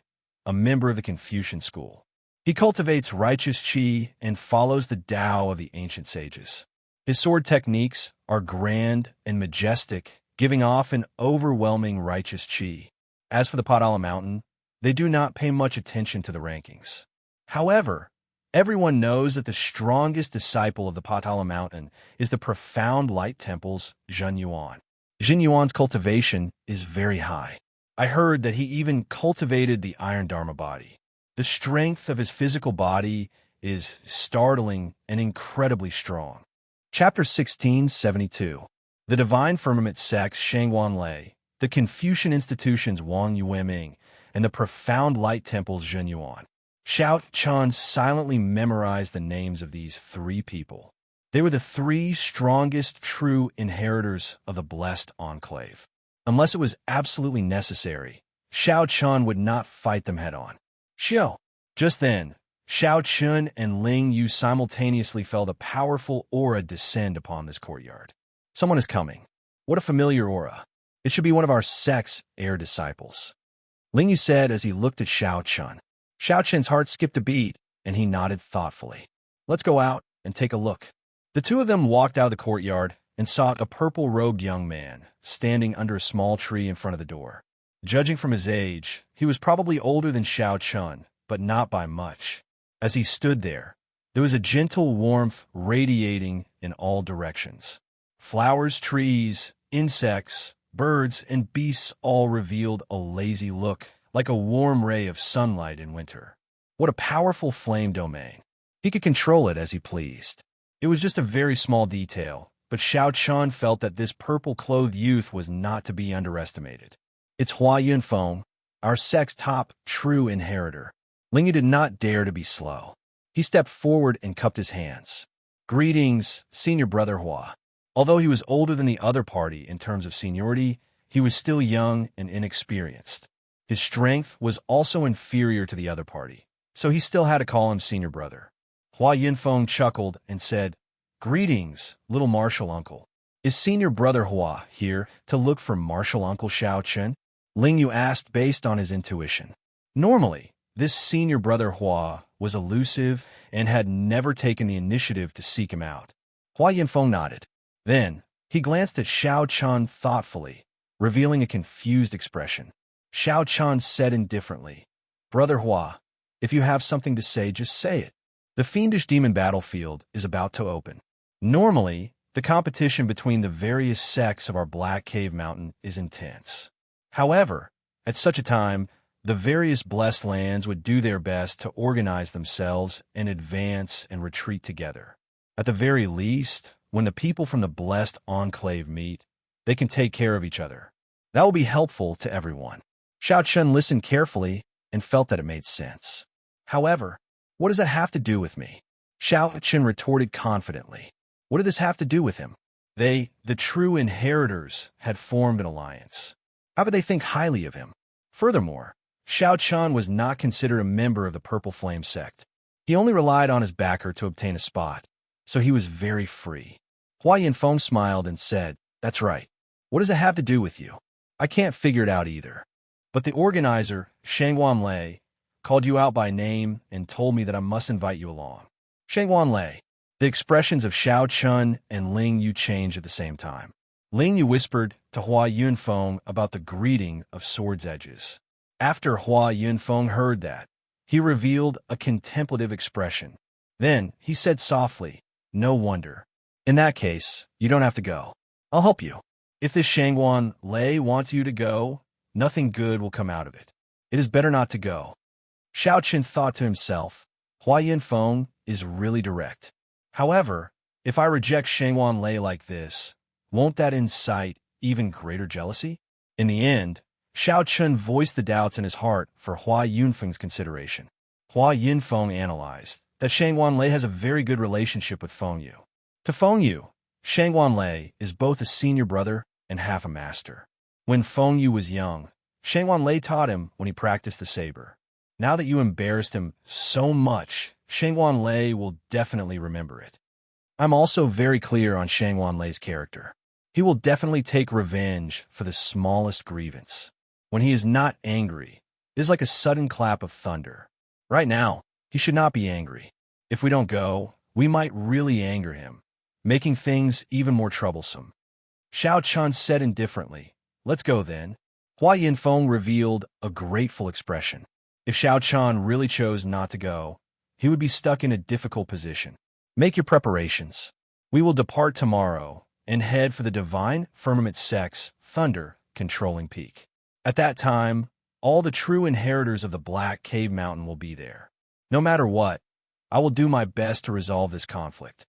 a member of the Confucian school. He cultivates righteous qi and follows the Tao of the ancient sages. His sword techniques are grand and majestic, giving off an overwhelming righteous qi. As for the Padala Mountain, they do not pay much attention to the rankings. However, everyone knows that the strongest disciple of the Padala Mountain is the Profound Light Temple's Zhen Yuan. Zhen Yuan's cultivation is very high. I heard that he even cultivated the Iron Dharma body. The strength of his physical body is startling and incredibly strong. Chapter 1672. The Divine Firmament Sex Xianxia, the Confucian Institution's Wang Yueming, and the Profound Light Temple's Zhen Yuan. Xiao Chun silently memorized the names of these three people. They were the three strongest true inheritors of the blessed enclave. Unless it was absolutely necessary, Xiao Chun would not fight them head-on. Xiao. Just then, Xiao Chun and Ling Yu simultaneously felt a powerful aura descend upon this courtyard. Someone is coming. What a familiar aura. It should be one of our sect's heir disciples. Ling Yu said as he looked at Xiao Chun. Xiao Chun's heart skipped a beat, and he nodded thoughtfully. Let's go out and take a look. The two of them walked out of the courtyard and saw a purple-robed young man standing under a small tree in front of the door. Judging from his age, he was probably older than Xiao Chun, but not by much. As he stood there was a gentle warmth radiating in all directions. Flowers, trees, insects, birds, and beasts all revealed a lazy look, like a warm ray of sunlight in winter. What a powerful flame domain. He could control it as he pleased. It was just a very small detail, but Xiao Chun felt that this purple-clothed youth was not to be underestimated. It's Hua Yunfeng, our sect's top true inheritor. Ling Yu did not dare to be slow. He stepped forward and cupped his hands. Greetings, senior brother Hua. Although he was older than the other party in terms of seniority, he was still young and inexperienced. His strength was also inferior to the other party, so he still had to call him senior brother. Hua Yunfeng chuckled and said, Greetings, little martial uncle. Is senior brother Hua here to look for martial uncle Xiao Chun? Ling Yu asked based on his intuition. Normally, this senior brother Hua was elusive and had never taken the initiative to seek him out. Hua Yunfeng nodded. Then, he glanced at Xiao Chun thoughtfully, revealing a confused expression. Xiao Chun said indifferently, Brother Hua, if you have something to say, just say it. The fiendish demon battlefield is about to open. Normally, the competition between the various sects of our Black Cave Mountain is intense. However, at such a time, the various blessed lands would do their best to organize themselves and advance and retreat together. At the very least, when the people from the blessed enclave meet, they can take care of each other. That will be helpful to everyone. Xiao Chun listened carefully and felt that it made sense. However, what does that have to do with me? Xianxia retorted confidently. What did this have to do with him? They, the true inheritors, had formed an alliance. How could they think highly of him? Furthermore, Xianxia was not considered a member of the Purple Flame sect. He only relied on his backer to obtain a spot, so he was very free. Hua Yinfeng smiled and said, "That's right. What does it have to do with you? I can't figure it out either. But the organizer, Shangwan Lei, called you out by name and told me that I must invite you along." Shangwan Lei. The expressions of Xiaochun and Ling Yu changed at the same time. Ling Yu whispered to Hua Yunfeng about the greeting of swords' edges. After Hua Yunfeng heard that, he revealed a contemplative expression. Then he said softly, "No wonder. In that case, you don't have to go. I'll help you. If this Shangwan Lei wants you to go, nothing good will come out of it. It is better not to go." Xiaochun thought to himself, Hua Yunfeng is really direct. However, if I reject Shangwan Lei like this, won't that incite even greater jealousy? In the end, Xiaochun voiced the doubts in his heart for Hua Yunfeng's consideration. Hua Yunfeng analyzed that Shangwan Lei has a very good relationship with Feng Yu. To Feng Yu, Shangwan Lei is both a senior brother and half a master. When Feng Yu was young, Shangwan Lei taught him when he practiced the saber. Now that you embarrassed him so much, Shangwan Lei will definitely remember it. I'm also very clear on Shangwan Lei's character. He will definitely take revenge for the smallest grievance. When he is not angry, it is like a sudden clap of thunder. Right now, he should not be angry. If we don't go, we might really anger him, making things even more troublesome. Xiaochun said indifferently, "Let's go then." Hua Yinfeng revealed a grateful expression. If Xiaochun really chose not to go, he would be stuck in a difficult position. Make your preparations. We will depart tomorrow and head for the Divine Firmament Sect's Thunder Controlling Peak. At that time, all the true inheritors of the Black Cave Mountain will be there. No matter what, I will do my best to resolve this conflict.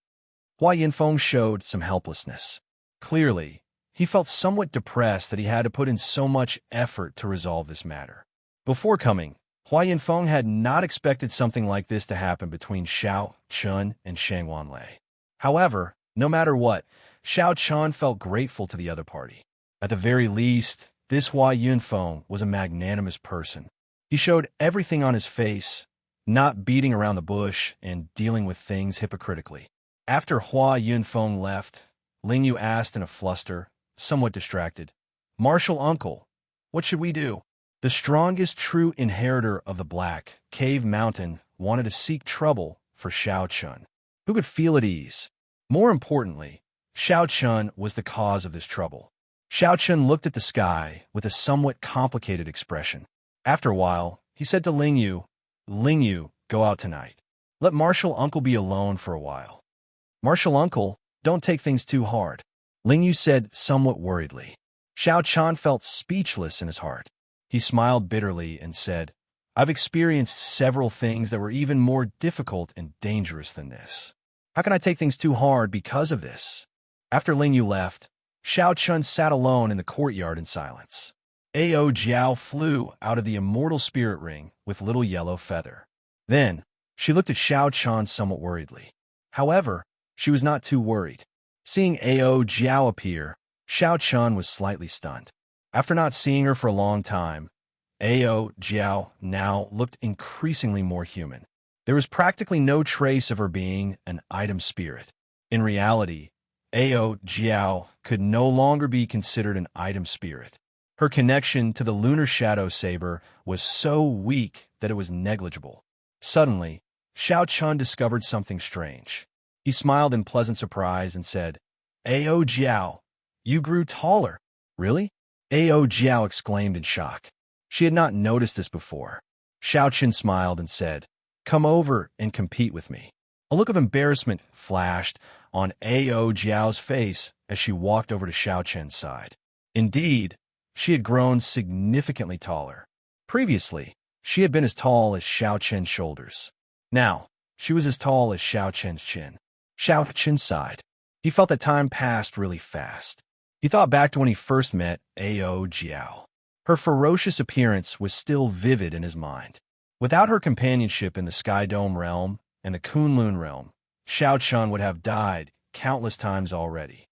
Hua Yinfeng showed some helplessness. Clearly, he felt somewhat depressed that he had to put in so much effort to resolve this matter. Before coming, Hua Yinfeng had not expected something like this to happen between Xiaochun and Shangwan Lei. However, no matter what, Xiaochun felt grateful to the other party. At the very least, this Hua Yinfeng was a magnanimous person. He showed everything on his face, not beating around the bush and dealing with things hypocritically. After Hua Yunfeng left, Ling Yu asked in a fluster, somewhat distracted, "Martial uncle, what should we do?" The strongest true inheritor of the Black Cave Mountain wanted to seek trouble for Xiaochun, who could feel at ease. More importantly, Xiaochun was the cause of this trouble. Xiaochun looked at the sky with a somewhat complicated expression. After a while, he said to Ling Yu, "Go out tonight. Let Martial Uncle be alone for a while." "Martial Uncle, don't take things too hard," Ling Yu said somewhat worriedly. Xiaochun felt speechless in his heart. He smiled bitterly and said, "I've experienced several things that were even more difficult and dangerous than this. How can I take things too hard because of this?" After Ling Yu left, Xiaochun sat alone in the courtyard in silence. Ao Jiao flew out of the immortal spirit ring with little yellow feather. Then, she looked at Xiaochun somewhat worriedly. However, she was not too worried. Seeing Ao Jiao appear, Xiaochun was slightly stunned. After not seeing her for a long time, Ao Jiao now looked increasingly more human. There was practically no trace of her being an item spirit. In reality, Ao Jiao could no longer be considered an item spirit. Her connection to the lunar shadow saber was so weak that it was negligible. Suddenly, Xiaochun discovered something strange. He smiled in pleasant surprise and said, "Ao Jiao, you grew taller." "Really?" Ao Jiao exclaimed in shock. She had not noticed this before. Xiaochun smiled and said, "Come over and compete with me." A look of embarrassment flashed on Ao Jiao's face as she walked over to Xiaochun's side. Indeed, she had grown significantly taller. Previously, she had been as tall as Xiaochun's shoulders. Now, she was as tall as Xiaochun's chin. Xiaochun sighed. He felt that time passed really fast. He thought back to when he first met Ao Jiao. Her ferocious appearance was still vivid in his mind. Without her companionship in the Sky Dome realm and the Kunlun realm, Xiaochun would have died countless times already.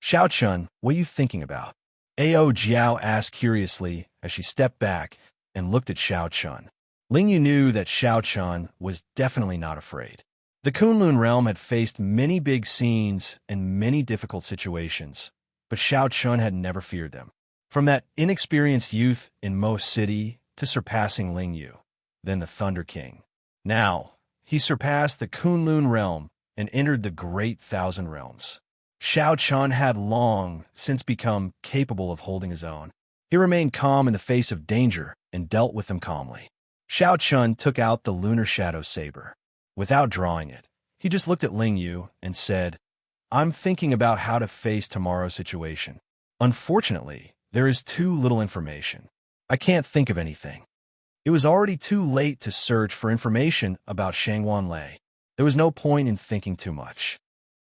Xiaochun, what are you thinking about? Ao Jiao asked curiously as she stepped back and looked at Xiaochun. Lingyu knew that Xiaochun was definitely not afraid. The Kunlun realm had faced many big scenes and many difficult situations, but Xiaochun had never feared them. From that inexperienced youth in Mo City to surpassing Lingyu, then the Thunder King. Now, he surpassed the Kunlun realm and entered the Great Thousand Realms. Xiaochun had long since become capable of holding his own. He remained calm in the face of danger and dealt with them calmly. Xiaochun took out the lunar shadow saber. Without drawing it, he just looked at Lingyu and said, "I'm thinking about how to face tomorrow's situation. Unfortunately, there is too little information. I can't think of anything." It was already too late to search for information about Shangwanlei. There was no point in thinking too much.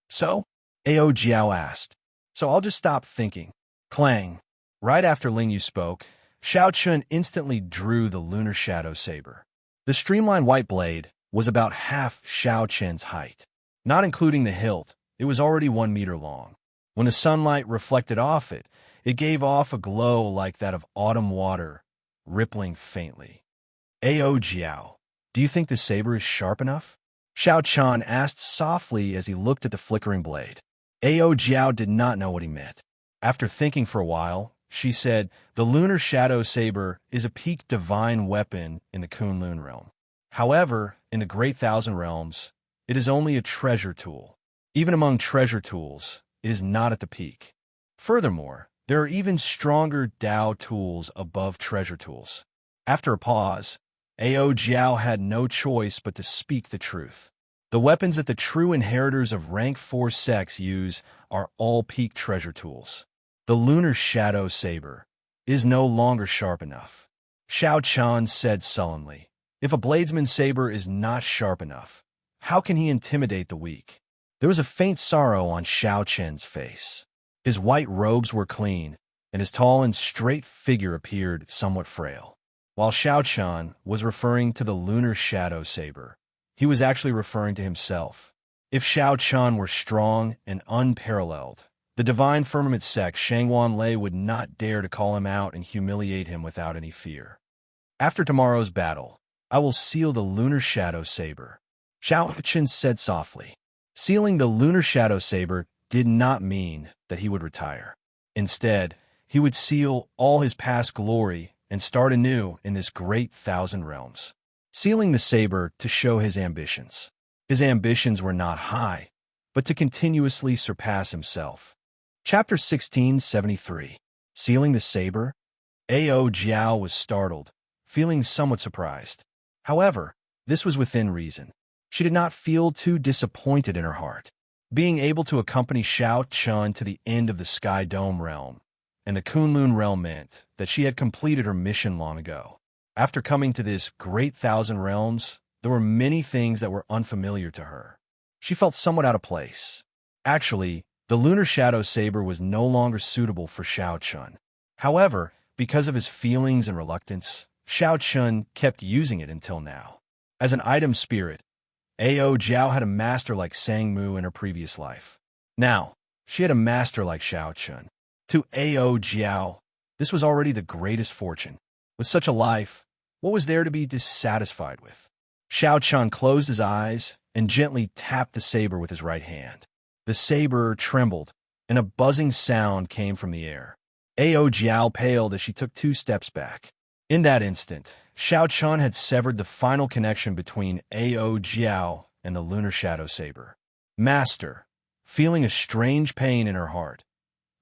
So, Ao Jiao asked, "So I'll just stop thinking." Clang. Right after Lingyu spoke, Xiaochun instantly drew the lunar shadow saber. The streamlined white blade was about half Xiaochun's height. Not including the hilt, it was already 1 meter long. When the sunlight reflected off it, it gave off a glow like that of autumn water, rippling faintly. Ao Jiao, do you think the saber is sharp enough? Xiaochun asked softly as he looked at the flickering blade. Ao Jiao did not know what he meant. After thinking for a while, she said, "The lunar shadow saber is a peak divine weapon in the Kunlun realm. However, in the Great Thousand Realms, it is only a treasure tool. Even among treasure tools, it is not at the peak. Furthermore, there are even stronger Dao tools above treasure tools." After a pause, Ao Jiao had no choice but to speak the truth. The weapons that the true inheritors of rank 4 sects use are all peak treasure tools. The lunar shadow saber is no longer sharp enough. Xiaochun said sullenly, "If a bladesman's saber is not sharp enough, how can he intimidate the weak?" There was a faint sorrow on Xiaochun's face. His white robes were clean, and his tall and straight figure appeared somewhat frail. While Xiaochun was referring to the lunar shadow saber, he was actually referring to himself. If Xiaochun were strong and unparalleled, the divine firmament sect Shangwanlei would not dare to call him out and humiliate him without any fear. "After tomorrow's battle, I will seal the lunar shadow saber," Xiaochun said softly. Sealing the lunar shadow saber did not mean that he would retire. Instead, he would seal all his past glory and start anew in this Great Thousand Realms. Sealing the saber to show his ambitions. His ambitions were not high, but to continuously surpass himself. Chapter 1673. Sealing the saber? Ao Jiao was startled, feeling somewhat surprised. However, this was within reason. She did not feel too disappointed in her heart. Being able to accompany Xiaochun to the end of the Sky Dome realm and the Kunlun realm meant that she had completed her mission long ago. After coming to this Great Thousand Realms, there were many things that were unfamiliar to her. She felt somewhat out of place. Actually, the lunar shadow saber was no longer suitable for Xiaochun. However, because of his feelings and reluctance, Xiaochun kept using it until now. As an item spirit, Ao Jiao had a master like Sangmu in her previous life. Now, she had a master like Xiaochun. To Ao Jiao, this was already the greatest fortune. With such a life, what was there to be dissatisfied with? Xiaochun closed his eyes and gently tapped the saber with his right hand. The saber trembled, and a buzzing sound came from the air. Ao Jiao paled as she took 2 steps back. In that instant, Xiaochun had severed the final connection between Ao Jiao and the lunar shadow saber. "Master," feeling a strange pain in her heart,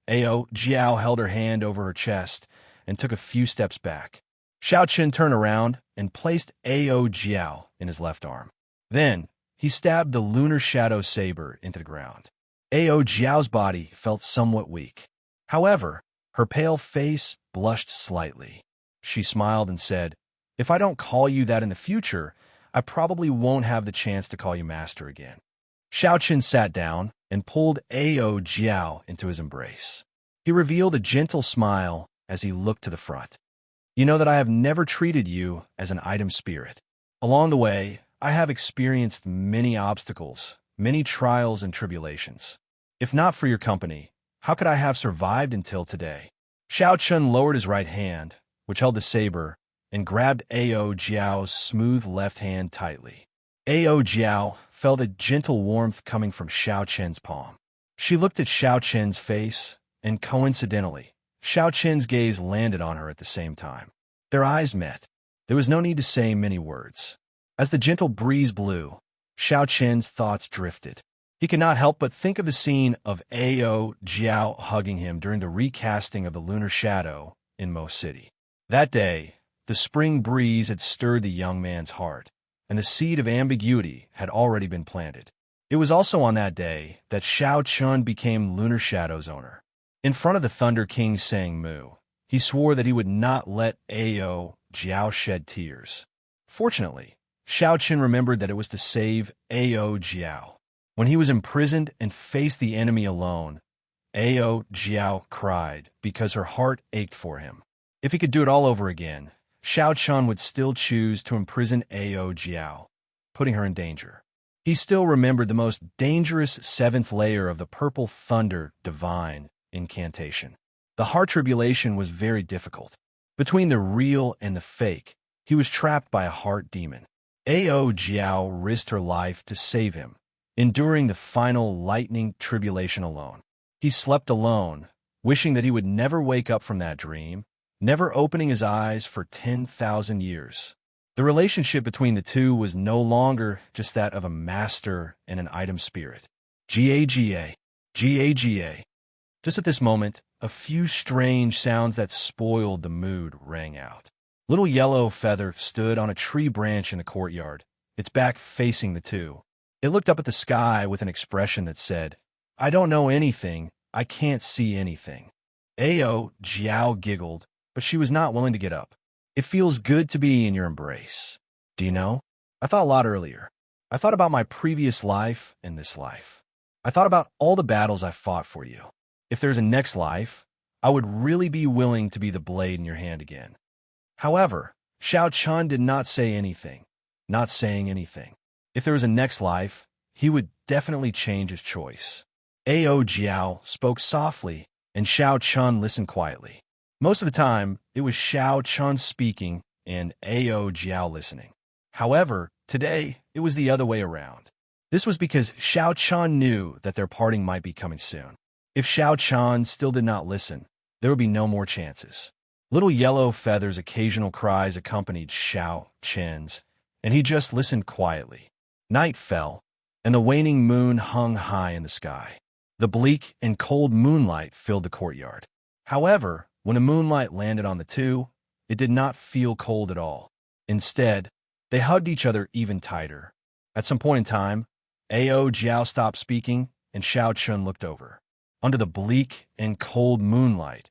Ao Jiao held her hand over her chest and took a few steps back. Xiaochun turned around and placed Ao Jiao in his left arm. Then, he stabbed the lunar shadow saber into the ground. Ao Jiao's body felt somewhat weak. However, her pale face blushed slightly. She smiled and said, "If I don't call you that in the future, I probably won't have the chance to call you master again." Xiaochun sat down and pulled Ao Jiao into his embrace. He revealed a gentle smile as he looked to the front. "You know that I have never treated you as an item spirit. Along the way, I have experienced many obstacles, many trials and tribulations. If not for your company, how could I have survived until today? Xiao Chun lowered his right hand, which held the saber, and grabbed Ao Jiao's smooth left hand tightly. Ao Jiao felt a gentle warmth coming from Xiao Chen's palm. She looked at Xiao Chen's face, and coincidentally, Xiao Chen's gaze landed on her at the same time. Their eyes met. There was no need to say many words. As the gentle breeze blew, Xiao Chen's thoughts drifted. He could not help but think of the scene of Ao Jiao hugging him during the recasting of the Lunar Shadow in Mo City. That day, the spring breeze had stirred the young man's heart, and the seed of ambiguity had already been planted. It was also on that day that Xiao Chun became Lunar Shadow's owner. In front of the Thunder King Sang Mu, he swore that he would not let Ao Jiao shed tears. Fortunately, Xiao Chun remembered that it was to save Ao Jiao. When he was imprisoned and faced the enemy alone, Ao Jiao cried because her heart ached for him. If he could do it all over again, Xiao Chun would still choose to imprison Ao Jiao, putting her in danger. He still remembered the most dangerous seventh layer of the Purple Thunder Divine incantation. The heart tribulation was very difficult. Between the real and the fake, he was trapped by a heart demon. Ao Jiao risked her life to save him, enduring the final lightning tribulation alone. He slept alone, wishing that he would never wake up from that dream, never opening his eyes for 10,000 years. The relationship between the two was no longer just that of a master and an item spirit. Gaga. Gaga. Just at this moment, a few strange sounds that spoiled the mood rang out. Little Yellow Feather stood on a tree branch in the courtyard, its back facing the two. It looked up at the sky with an expression that said, "I don't know anything, I can't see anything." Ao Jiao giggled, but she was not willing to get up. "It feels good to be in your embrace. Do you know? I thought a lot earlier. I thought about my previous life and this life. I thought about all the battles I fought for you. If there's a next life, I would really be willing to be the blade in your hand again." However, Xiao Chun did not say anything, not saying anything. If there was a next life, he would definitely change his choice. Ao Jiao spoke softly, and Xiao Chun listened quietly. Most of the time, it was Xiao Chun speaking and Ao Jiao listening. However, today, it was the other way around. This was because Xiao Chun knew that their parting might be coming soon. If Xiao Chun still did not listen, there would be no more chances. Little Yellow Feather's occasional cries accompanied Xiao Chen's, and he just listened quietly. Night fell, and the waning moon hung high in the sky. The bleak and cold moonlight filled the courtyard. However, when the moonlight landed on the two, it did not feel cold at all. Instead, they hugged each other even tighter. At some point in time, Ao Jiao stopped speaking, and Xiao Chun looked over. Under the bleak and cold moonlight,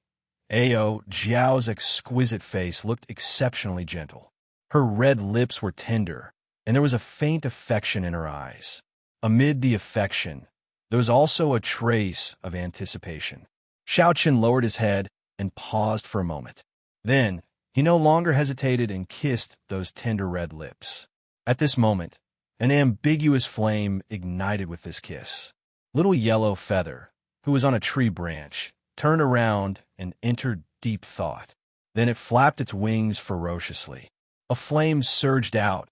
Ao Jiao's exquisite face looked exceptionally gentle. Her red lips were tender, and there was a faint affection in her eyes. Amid the affection, there was also a trace of anticipation. Xiao Chun lowered his head and paused for a moment. Then, he no longer hesitated and kissed those tender red lips. At this moment, an ambiguous flame ignited with this kiss. Little Yellow Feather, who was on a tree branch, turned around and entered deep thought. Then it flapped its wings ferociously. A flame surged out,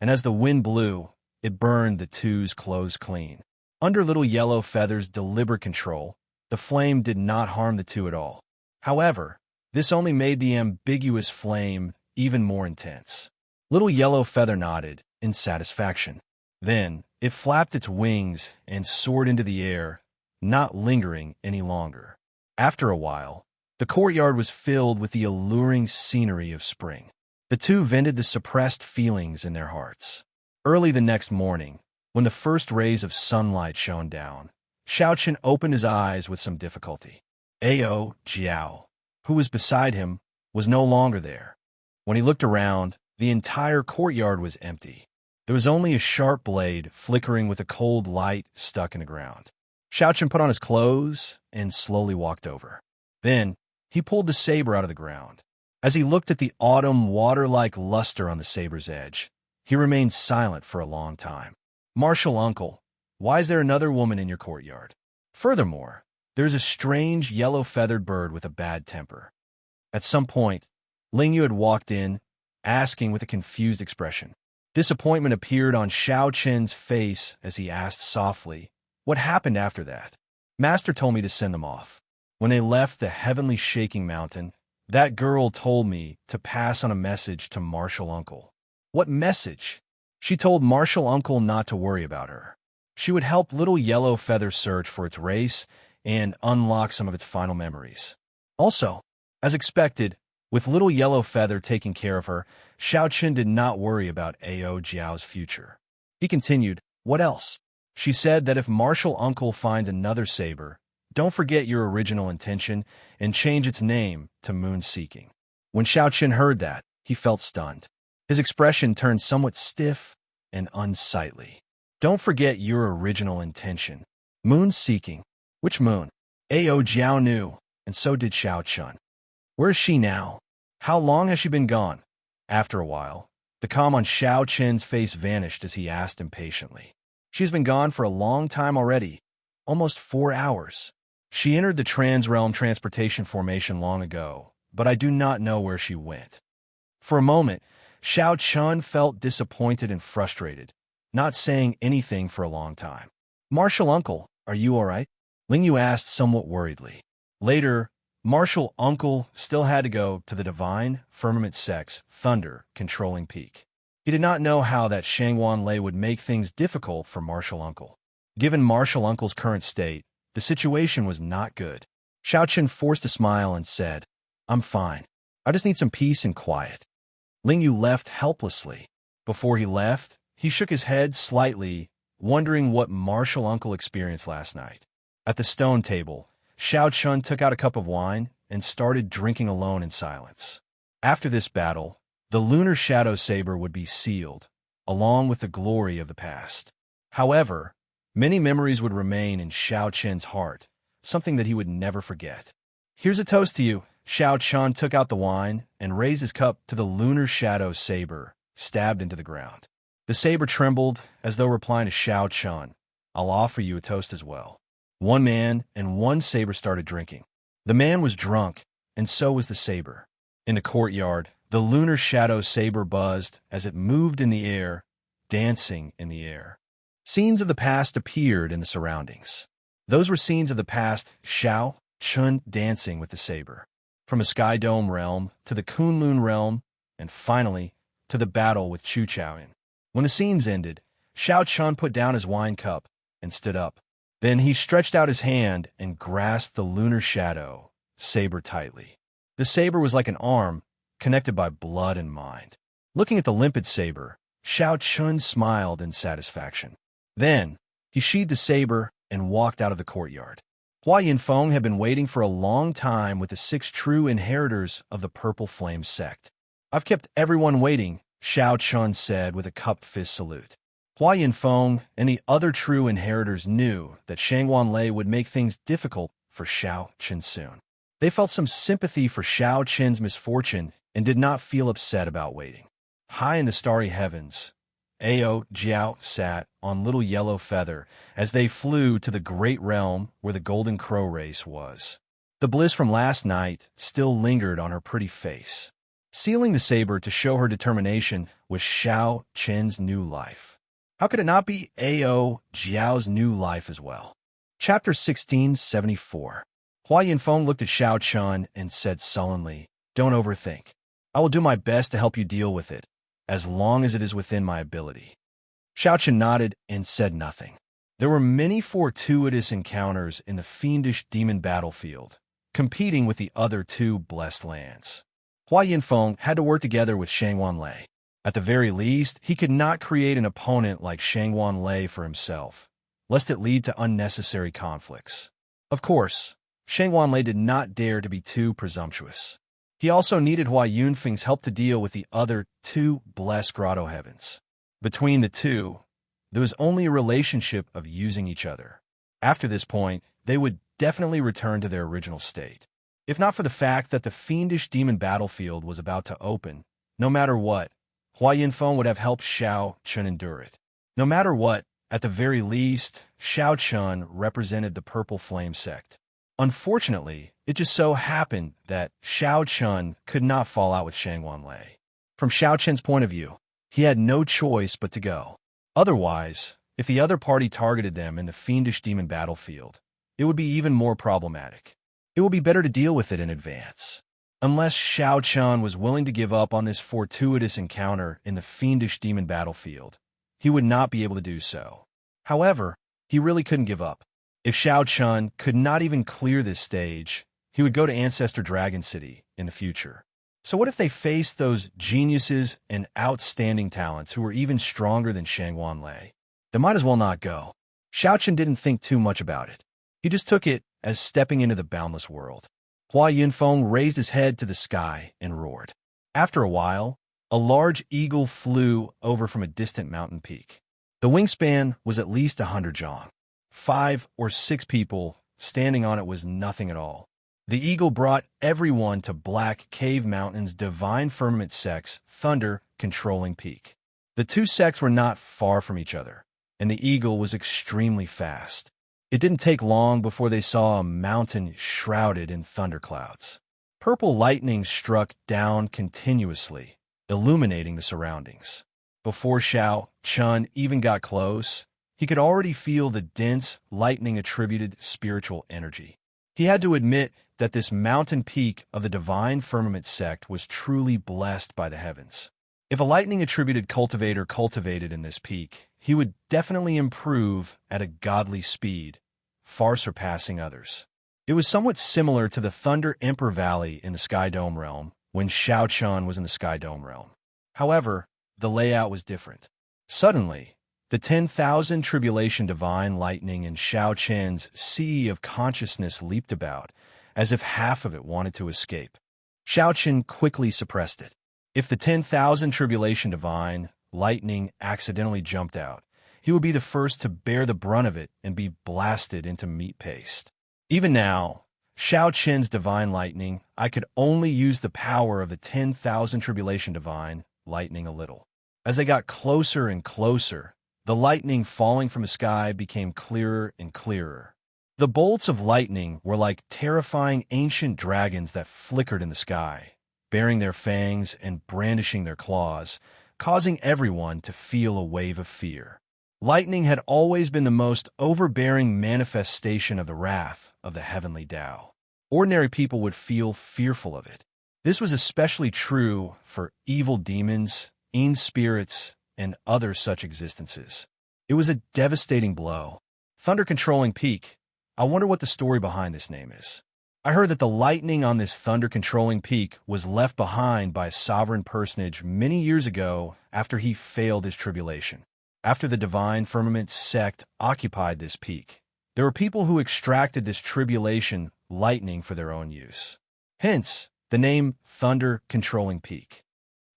and as the wind blew, it burned the two's clothes clean. Under Little Yellow Feather's deliberate control, the flame did not harm the two at all. However, this only made the ambiguous flame even more intense. Little Yellow Feather nodded in satisfaction. Then, it flapped its wings and soared into the air, not lingering any longer. After a while, the courtyard was filled with the alluring scenery of spring. The two vented the suppressed feelings in their hearts. Early the next morning, when the first rays of sunlight shone down, Xiao Chun opened his eyes with some difficulty. Ao Jiao, who was beside him, was no longer there. When he looked around, the entire courtyard was empty. There was only a sharp blade flickering with a cold light stuck in the ground. Xiao Chun put on his clothes and slowly walked over. Then, he pulled the saber out of the ground. As he looked at the autumn water-like luster on the saber's edge, he remained silent for a long time. "Martial uncle, Why is there another woman in your courtyard? Furthermore, there's a strange yellow-feathered bird with a bad temper. At some point, Ling Yu had walked in, asking with a confused expression. Disappointment appeared on Xiao Qin's face as he asked softly, "What happened after that?" "Master told me to send them off. When they left the heavenly shaking mountain, that girl told me to pass on a message to Martial Uncle." "What message?" "She told Martial Uncle not to worry about her. She would help Little Yellow Feather search for its race and unlock some of its final memories." Also, as expected, with Little Yellow Feather taking care of her, Xiao Qin did not worry about Ao Jiao's future. He continued, "What else?" "She said that if Martial Uncle finds another saber, don't forget your original intention and change its name to Moon Seeking." When Xiao Qin heard that, he felt stunned. His expression turned somewhat stiff and unsightly. "Don't forget your original intention. Moon Seeking. Which moon?" Ao Jiao knew, and so did Xiao Qin. "Where is she now? How long has she been gone?" After a while, the calm on Xiao Qin's face vanished as he asked impatiently. "She's been gone for a long time already, almost 4 hours. She entered the Trans-Realm Transportation Formation long ago, but I do not know where she went." For a moment, Xiao Qin felt disappointed and frustrated, not saying anything for a long time. "Martial Uncle, are you all right?" Ling Yu asked somewhat worriedly. Later, Martial Uncle still had to go to the Divine Firmament Sect's thunder-controlling peak. He did not know how that Shangwan Lei would make things difficult for Martial Uncle. Given Martial Uncle's current state, the situation was not good. Xiao Qin forced a smile and said, "I'm fine. I just need some peace and quiet." Ling Yu left helplessly. Before he left, he shook his head slightly, wondering what Martial Uncle experienced last night. At the stone table, Xiao Qin took out a cup of wine and started drinking alone in silence. After this battle, the Lunar Shadow Saber would be sealed, along with the glory of the past. However, many memories would remain in Xiao Qin's heart, something that he would never forget. "Here's a toast to you." Xiao Qin took out the wine and raised his cup to the Lunar Shadow Saber, stabbed into the ground. The saber trembled as though replying to Xiao Qin, "I'll offer you a toast as well." One man and one saber started drinking. The man was drunk, and so was the saber. In the courtyard, the Lunar Shadow Saber buzzed as it moved in the air, dancing in the air. Scenes of the past appeared in the surroundings. Those were scenes of the past, Xiao Qin dancing with the saber. From a Sky Dome realm to the Kunlun realm, and finally, to the battle with Chu Chaoyin. When the scenes ended, Xiao Qin put down his wine cup and stood up. Then he stretched out his hand and grasped the Lunar Shadow Saber tightly. The saber was like an arm, connected by blood and mind. Looking at the limpid saber, Xiao Qin smiled in satisfaction. Then, he sheathed the saber and walked out of the courtyard. Hua Yinfeng had been waiting for a long time with the 6 true inheritors of the Purple Flame sect. "I've kept everyone waiting," Xiao Qin said with a cupped fist salute. Hua Yinfeng and the other true inheritors knew that Shangwan Lei would make things difficult for Xiao Qin soon. They felt some sympathy for Xiao Qin's misfortune and did not feel upset about waiting. High in the starry heavens, Ao Jiao sat on Little Yellow Feather as they flew to the great realm where the Golden Crow race was. The bliss from last night still lingered on her pretty face. Sealing the saber to show her determination was Xiao Qin's new life. How could it not be Ao Jiao's new life as well? Chapter 1674. Hua Yinfeng looked at Xiao Qin and said sullenly, "Don't overthink. I will do my best to help you deal with it, as long as it is within my ability." Xiao Qin nodded and said nothing. There were many fortuitous encounters in the fiendish demon battlefield, competing with the other 2 blessed lands. Hua Yinfeng had to work together with Shangwan Lei. At the very least, he could not create an opponent like Shangwan Lei for himself, lest it lead to unnecessary conflicts. Of course, Shangwan Lei did not dare to be too presumptuous. He also needed Hua Yunfeng's help to deal with the other 2 blessed grotto heavens. Between the 2, there was only a relationship of using each other. After this point, they would definitely return to their original state. If not for the fact that the fiendish demon battlefield was about to open, no matter what, Hua Yinfeng would have helped Xiao Qin endure it. No matter what, At the very least, Xianxia represented the Purple Flame sect. Unfortunately, it just so happened that Xianxia could not fall out with Shangwanlei. From Xiaoqian's point of view, he had no choice but to go. Otherwise, if the other party targeted them in the fiendish demon battlefield, it would be even more problematic. It would be better to deal with it in advance. Unless Xiaoqian was willing to give up on this fortuitous encounter in the fiendish demon battlefield, he would not be able to do so. However, he really couldn't give up. If Xiaoqian could not even clear this stage, he would go to Ancestor Dragon City in the future. So what if they faced those geniuses and outstanding talents who were even stronger than Shangwanlei? They might as well not go. Xiaoqian didn't think too much about it. He just took it as stepping into the boundless world. Hua Yunfeng raised his head to the sky and roared. After a while, a large eagle flew over from a distant mountain peak. The wingspan was at least 100 zhang. 5 or 6 people standing on it was nothing at all. The eagle brought everyone to Black Cave Mountain's Divine Firmament Sect's thunder-controlling peak. The two sects were not far from each other, and the eagle was extremely fast. It didn't take long before they saw a mountain shrouded in thunderclouds. Purple lightning struck down continuously, illuminating the surroundings. Before Xiaoqian even got close, he could already feel the dense, lightning-attributed spiritual energy. He had to admit that this mountain peak of the Divine Firmament sect was truly blessed by the heavens. If a lightning-attributed cultivator cultivated in this peak, he would definitely improve at a godly speed, far surpassing others. It was somewhat similar to the Thunder Emperor Valley in the Sky Dome realm when Xiaoqian was in the Sky Dome realm. However, the layout was different. Suddenly, the 10,000 Tribulation Divine Lightning in Xiaoqian's sea of consciousness leaped about, as if half of it wanted to escape. Xiaoqian quickly suppressed it. If the 10,000 Tribulation Divine Lightning accidentally jumped out, he would be the first to bear the brunt of it and be blasted into meat paste. Even now, Xiaoqian's Divine Lightning, I could only use the power of the 10,000 Tribulation Divine Lightning a little. As they got closer and closer, the lightning falling from the sky became clearer and clearer. The bolts of lightning were like terrifying ancient dragons that flickered in the sky, baring their fangs and brandishing their claws, causing everyone to feel a wave of fear. Lightning had always been the most overbearing manifestation of the wrath of the heavenly Tao. Ordinary people would feel fearful of it. This was especially true for evil demons, Een spirits, and other such existences. It was a devastating blow. Thunder-controlling peak. I wonder what the story behind this name is. I heard that the lightning on this thunder-controlling peak was left behind by a sovereign personage many years ago after he failed his tribulation. After the Divine Firmament sect occupied this peak, there were people who extracted this tribulation lightning for their own use. Hence, the name Thunder-Controlling Peak.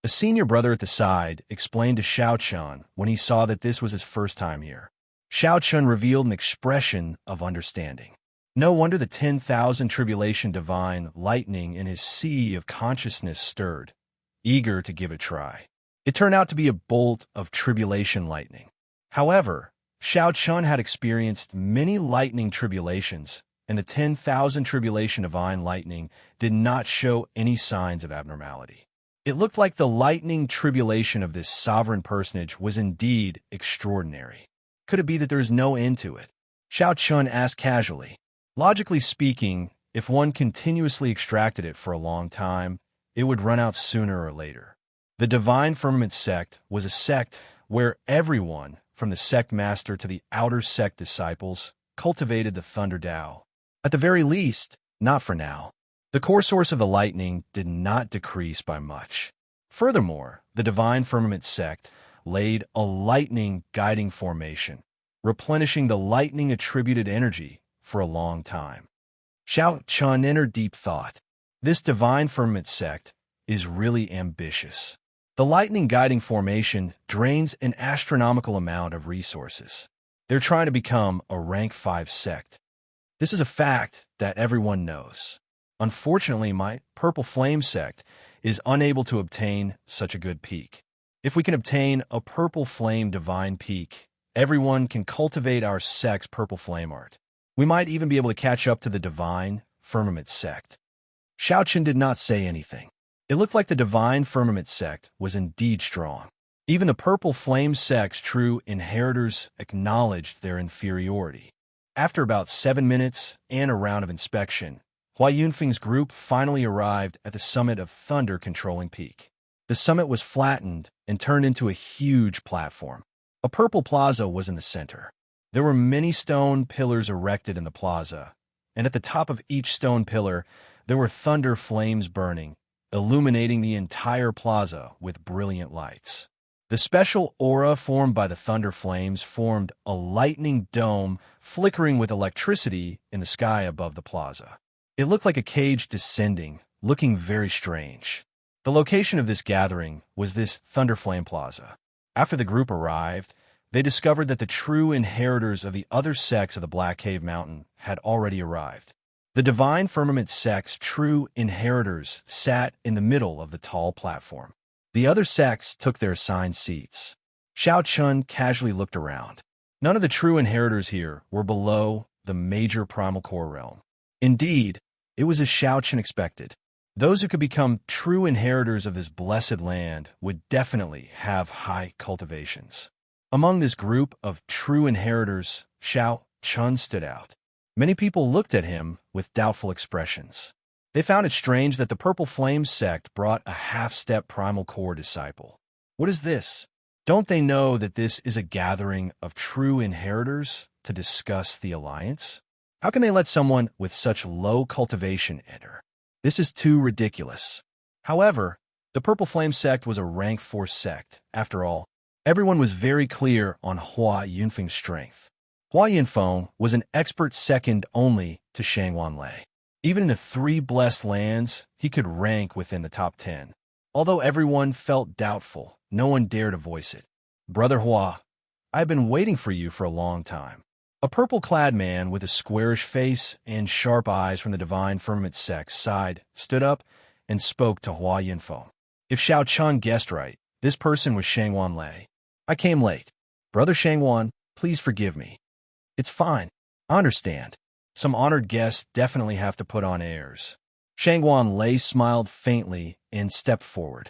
A senior brother at the side explained to Xiaoqian when he saw that this was his first time here. Xiaoqian revealed an expression of understanding. No wonder the 10,000 Tribulation Divine Lightning in his sea of consciousness stirred, eager to give it a try. It turned out to be a bolt of tribulation lightning. However, Xiaoqian had experienced many lightning tribulations, and the 10,000 Tribulation Divine Lightning did not show any signs of abnormality. It looked like the lightning tribulation of this sovereign personage was indeed extraordinary. Could it be that there is no end to it? Xiaoqian asked casually. Logically speaking, if one continuously extracted it for a long time, it would run out sooner or later. The Divine Firmament sect was a sect where everyone, from the sect master to the outer sect disciples, cultivated the Thunder Tao. At the very least, not for now. The core source of the lightning did not decrease by much. Furthermore, the Divine Firmament sect laid a lightning guiding formation, replenishing the lightning-attributed energy for a long time. Xiaoqian entered deep thought. This Divine Firmament sect is really ambitious. The lightning guiding formation drains an astronomical amount of resources. They're trying to become a rank 5 sect. This is a fact that everyone knows. Unfortunately, my Purple Flame sect is unable to obtain such a good peak. If we can obtain a Purple Flame Divine Peak, everyone can cultivate our sect's purple flame art. We might even be able to catch up to the Divine Firmament sect. Xiaochen did not say anything. It looked like the Divine Firmament sect was indeed strong. Even the Purple Flame sect's true inheritors acknowledged their inferiority. After about 7 minutes and a round of inspection, Hua Yunfeng's group finally arrived at the summit of Thunder Controlling Peak. The summit was flattened and turned into a huge platform. A purple plaza was in the center. There were many stone pillars erected in the plaza, and at the top of each stone pillar, there were thunder flames burning, illuminating the entire plaza with brilliant lights. The special aura formed by the thunder flames formed a lightning dome flickering with electricity in the sky above the plaza. It looked like a cage descending, looking very strange. The location of this gathering was this Thunderflame Plaza. After the group arrived, they discovered that the true inheritors of the other sects of the Black Cave Mountain had already arrived. The Divine Firmament sect's true inheritors sat in the middle of the tall platform. The other sects took their assigned seats. Xiao Chun casually looked around. None of the true inheritors here were below the major primal core realm. Indeed, it was as Xiao Chun expected. Those who could become true inheritors of this blessed land would definitely have high cultivations. Among this group of true inheritors, Xiao Chun stood out. Many people looked at him with doubtful expressions. They found it strange that the Purple Flame sect brought a half-step primal core disciple. What is this? Don't they know that this is a gathering of true inheritors to discuss the alliance? How can they let someone with such low cultivation enter? This is too ridiculous. However, the Purple Flame sect was a rank 4 sect. After all, everyone was very clear on Hua Yunfeng's strength. Hua Yunfeng was an expert second only to Shangwan Lei. Even in the 3 blessed lands, he could rank within the top 10. Although everyone felt doubtful, no one dared to voice it. Brother Hua, I've been waiting for you for a long time. A purple-clad man with a squarish face and sharp eyes from the Divine Firmament sect's side stood up and spoke to Hua Yunfeng. If Xiao Chun guessed right, this person was Shangwan Lei. I came late. Brother Shangwan, please forgive me. It's fine. I understand. Some honored guests definitely have to put on airs. Shangwan Lei smiled faintly and stepped forward.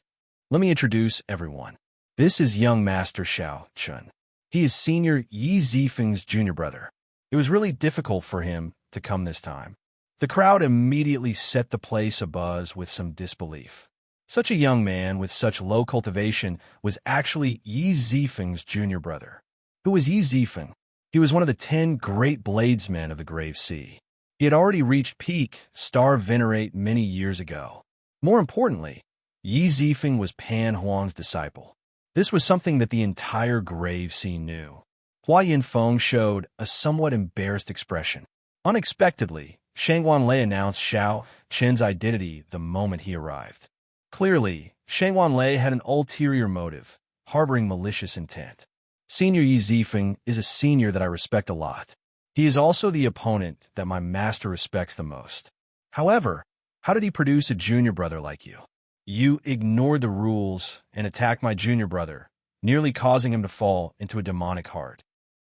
Let me introduce everyone. This is young Master Xiao Chun. He is Senior Yi Zifeng's junior brother. It was really difficult for him to come this time. The crowd immediately set the place abuzz with some disbelief. Such a young man with such low cultivation was actually Yi Zifeng's junior brother. Who was Yi Zifeng? He was one of the 10 great bladesmen of the Grave Sea. He had already reached peak star venerate many years ago. More importantly, Yi Zifeng was Pan Huang's disciple. This was something that the entire Grave Sea knew. Hua Yunfeng showed a somewhat embarrassed expression. Unexpectedly, Shangwan Lei announced Xiao Chen's identity the moment he arrived. Clearly, Shangwan Lei had an ulterior motive, harboring malicious intent. Senior Yi Zifeng is a senior that I respect a lot. He is also the opponent that my master respects the most. However, how did he produce a junior brother like you? You ignored the rules and attacked my junior brother, nearly causing him to fall into a demonic heart.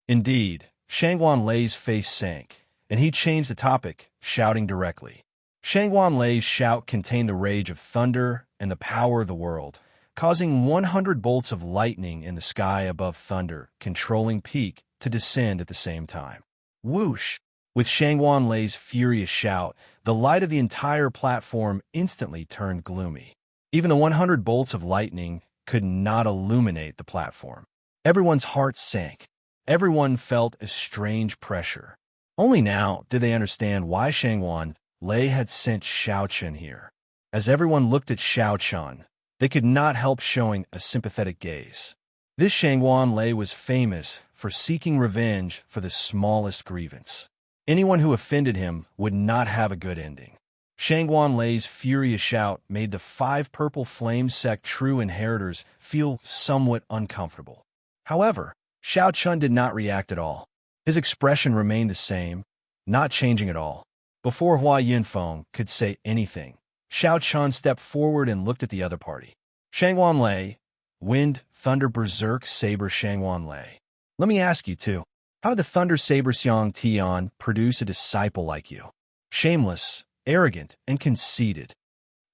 Indeed, Shangwan Lei's face sank, and he changed the topic, shouting directly. Shangwan Lei's shout contained the rage of thunder and the power of the world, causing 100 bolts of lightning in the sky above Thunder Controlling Peak to descend at the same time. Whoosh! With Shangwan Lei's furious shout, the light of the entire platform instantly turned gloomy. Even the 100 bolts of lightning could not illuminate the platform. Everyone's hearts sank. Everyone felt a strange pressure. Only now did they understand why Shangwan Lei had sent Xiao Chun here. As everyone looked at Xiao Chun, they could not help showing a sympathetic gaze. This Shangwan Lei was famous for seeking revenge for the smallest grievance. Anyone who offended him would not have a good ending. Shangwan Lei's furious shout made the 5 Purple Flame sect true inheritors feel somewhat uncomfortable. However, Xiao Chun did not react at all. His expression remained the same, not changing at all. Before Hua Yunfeng could say anything, Xiao Chun stepped forward and looked at the other party. Shangwan Lei, Wind, Thunder Berserk Saber Shangwan Lei. Let me ask you, too. How did the Thunder Saber Xianxia produce a disciple like you? Shameless, arrogant, and conceited.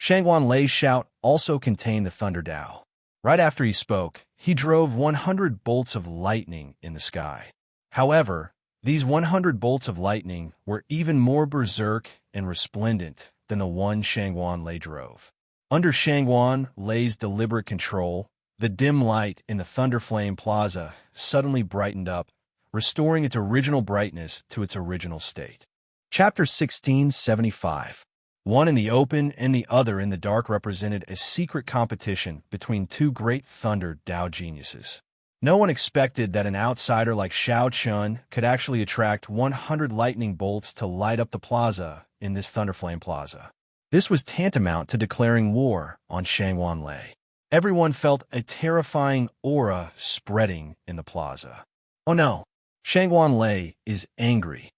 Shangguan Lei's shout also contained the Thunder Dao. Right after he spoke, he drove 100 bolts of lightning in the sky. However, these 100 bolts of lightning were even more berserk and resplendent than the one Shangguan Lei drove. Under Shangguan Lei's deliberate control, the dim light in the Thunderflame Plaza suddenly brightened up, restoring its original brightness to its original state. Chapter 1675. One in the open and the other in the dark represented a secret competition between two great Thunder Dao geniuses. No one expected that an outsider like Xiao Chun could actually attract 100 lightning bolts to light up the plaza in this Thunderflame Plaza. This was tantamount to declaring war on Shangguan Lei. Everyone felt a terrifying aura spreading in the plaza. Oh no, Shangguan Lei is angry.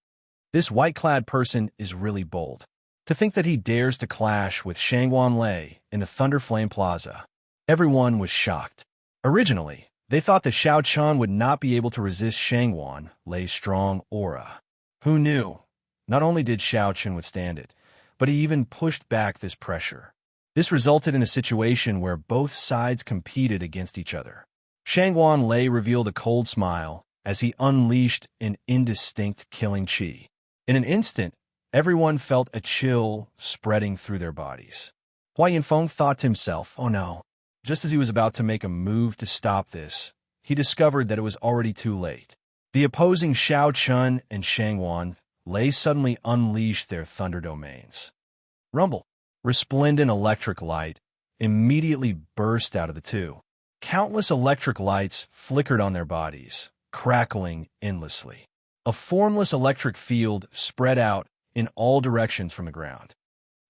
This white-clad person is really bold. To think that he dares to clash with Shangguan Lei in the Thunderflame Plaza. Everyone was shocked. Originally, they thought that Xiao Chun would not be able to resist Shangguan Lei's strong aura. Who knew? Not only did Xiao Chun withstand it, but he even pushed back this pressure. This resulted in a situation where both sides competed against each other. Shangguan Lei revealed a cold smile as he unleashed an indistinct killing chi. In an instant, everyone felt a chill spreading through their bodies. Hua Yinfeng thought to himself, oh no. Just as he was about to make a move to stop this, he discovered that it was already too late. The opposing Xiao Chun and Shangguan Lei suddenly unleashed their thunder domains. Rumble. Resplendent electric light immediately burst out of the two. Countless electric lights flickered on their bodies, crackling endlessly. A formless electric field spread out in all directions from the ground.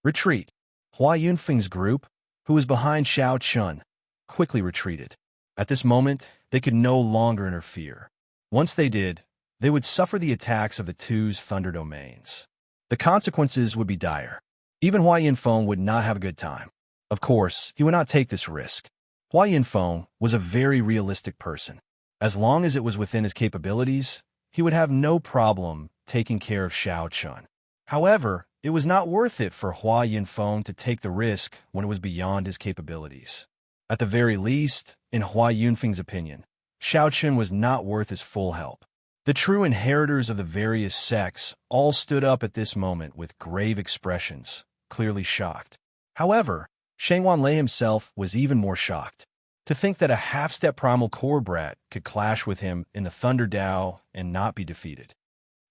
Retreat. Hua Yunfeng's group, who was behind Xiao Chun, quickly retreated. At this moment, they could no longer interfere. Once they did, they would suffer the attacks of the two's thunder domains. The consequences would be dire. Even Hua Yinfeng would not have a good time. Of course, he would not take this risk. Hua Yinfeng was a very realistic person. As long as it was within his capabilities, he would have no problem taking care of Xiao Chun. However, it was not worth it for Hua Yinfeng to take the risk when it was beyond his capabilities. At the very least, in Hua Yunfeng's opinion, Xiao Chun was not worth his full help. The true inheritors of the various sects all stood up at this moment with grave expressions, clearly shocked. However, Shangguan Lei himself was even more shocked. To think that a half-step primal core brat could clash with him in the Thunder Dao and not be defeated.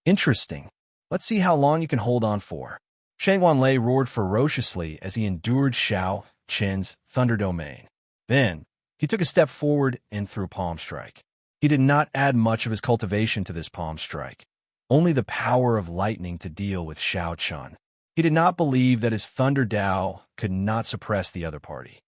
Interesting. Let's see how long you can hold on for. Shangguan Lei roared ferociously as he endured Xiao Chun's Thunder Domain. Then, he took a step forward and threw a palm strike. He did not add much of his cultivation to this palm strike, only the power of lightning to deal with Xiao Chun. He did not believe that his Thunder Dao could not suppress the other party.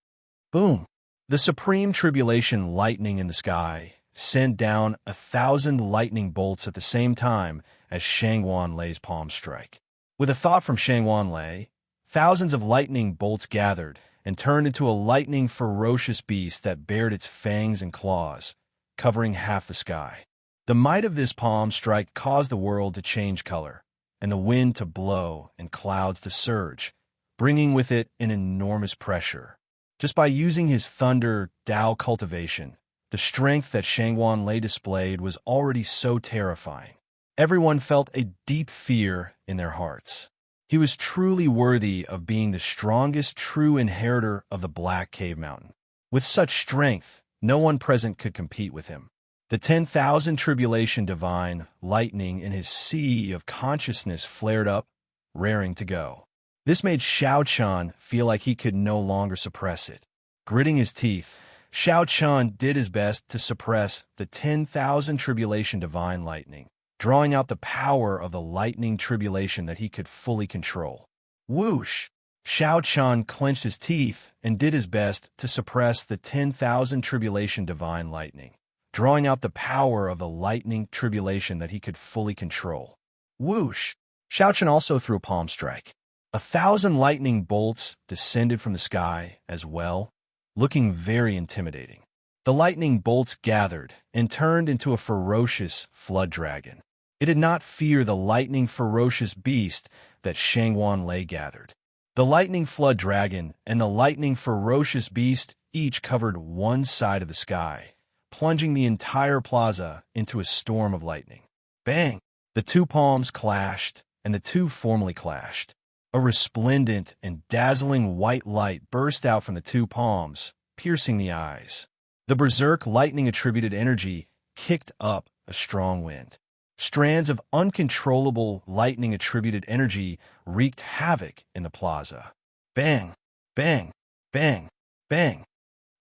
Boom! The supreme tribulation lightning in the sky sent down 1,000 lightning bolts at the same time as Shangguan Lei's palm strike. With a thought from Shangguan Lei, thousands of lightning bolts gathered and turned into a lightning ferocious beast that bared its fangs and claws, covering half the sky. The might of this palm strike caused the world to change color, and the wind to blow and clouds to surge, bringing with it an enormous pressure. Just by using his Thunder Dao cultivation, the strength that Shangguan Lei displayed was already so terrifying. Everyone felt a deep fear in their hearts. He was truly worthy of being the strongest true inheritor of the Black Cave Mountain. With such strength, no one present could compete with him. The 10,000 tribulation divine lightning in his sea of consciousness flared up, raring to go. This made Xiao Chun feel like he could no longer suppress it. Gritting his teeth, Xiao Chun did his best to suppress the 10,000 tribulation divine lightning, drawing out the power of the lightning tribulation that he could fully control. Whoosh! Xiao Chun clenched his teeth and did his best to suppress the 10,000 tribulation divine lightning, drawing out the power of the lightning tribulation that he could fully control. Whoosh! Xiao Chun also threw a palm strike. 1,000 lightning bolts descended from the sky as well, looking very intimidating. The lightning bolts gathered and turned into a ferocious flood dragon. It did not fear the lightning ferocious beast that Xianxia lay gathered. The lightning flood dragon and the lightning ferocious beast each covered one side of the sky, plunging the entire plaza into a storm of lightning. Bang! The two palms clashed, and the two formally clashed. A resplendent and dazzling white light burst out from the two palms, piercing the eyes. The berserk lightning-attributed energy kicked up a strong wind. Strands of uncontrollable lightning-attributed energy wreaked havoc in the plaza. Bang! Bang! Bang! Bang!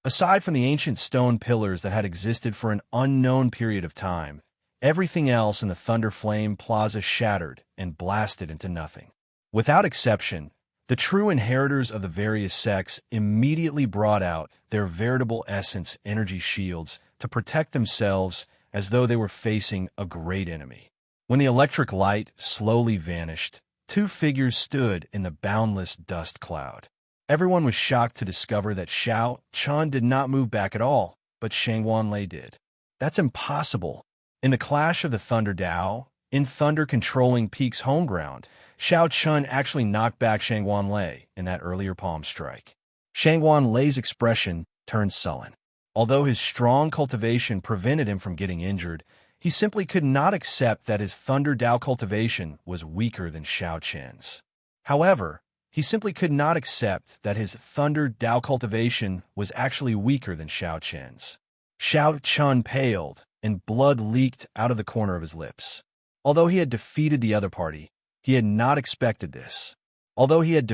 Aside from the ancient stone pillars that had existed for an unknown period of time, everything else in the Thunder Flame Plaza shattered and blasted into nothing. Without exception, the true inheritors of the various sects immediately brought out their veritable essence energy shields to protect themselves as though they were facing a great enemy. When the electric light slowly vanished, two figures stood in the boundless dust cloud. Everyone was shocked to discover that Xianxia did not move back at all, but Xianxia did. That's impossible. In the clash of the Thunder Dao, in Thunder controlling Peak's home ground, Xianxia actually knocked back Xianxia in that earlier palm strike. Xianxia's expression turned sullen. Although his strong cultivation prevented him from getting injured, he simply could not accept that his Thunder Dao cultivation was weaker than Xianxia's. However, he simply could not accept that his Thunder Dao cultivation was actually weaker than Xianxia's. Xianxia paled, and blood leaked out of the corner of his lips. Although he had defeated the other party, he had not expected this. Xianxia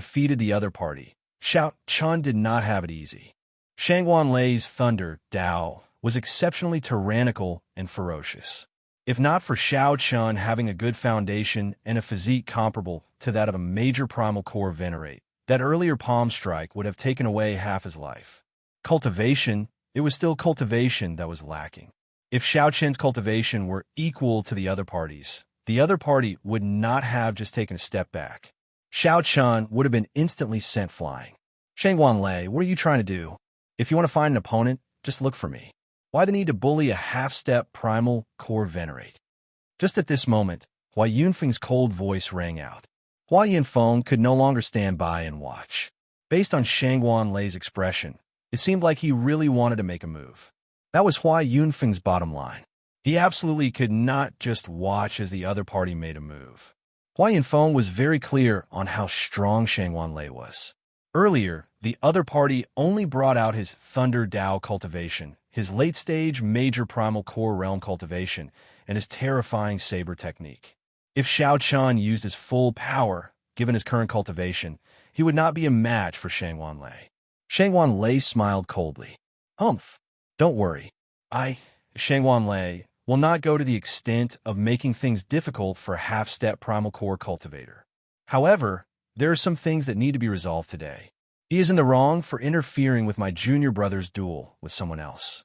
did not have it easy. Xianxia's Thunder Dao was exceptionally tyrannical and ferocious. If not for Xianxia having a good foundation and a physique comparable to that of a major primal core venerate, that earlier palm strike would have taken away half his life. Cultivation, it was still cultivation that was lacking. If Xianxia's cultivation were equal to the other party's, the other party would not have just taken a step back. Xianxia would have been instantly sent flying. Xianxia, what are you trying to do? If you want to find an opponent, just look for me. Why the need to bully a half-step primal core venerate? Just at this moment, Hua Yunfeng's cold voice rang out. Hua Yunfeng could no longer stand by and watch. Based on Xianxia's expression, it seemed like he really wanted to make a move. That was Hua Yunfeng's bottom line. He absolutely could not just watch as the other party made a move. Hua Yunfeng was very clear on how strong Xianxia was. Earlier, the other party only brought out his Thunder Dao cultivation, his late-stage major primal core realm cultivation, and his terrifying saber technique. If Xianxia used his full power, given his current cultivation, he would not be a match for Xianxia. Xianxia smiled coldly. Humph, don't worry. Xianxia, will not go to the extent of making things difficult for a half-step primal core cultivator. However, there are some things that need to be resolved today. He is in the wrong for interfering with my junior brother's duel with someone else.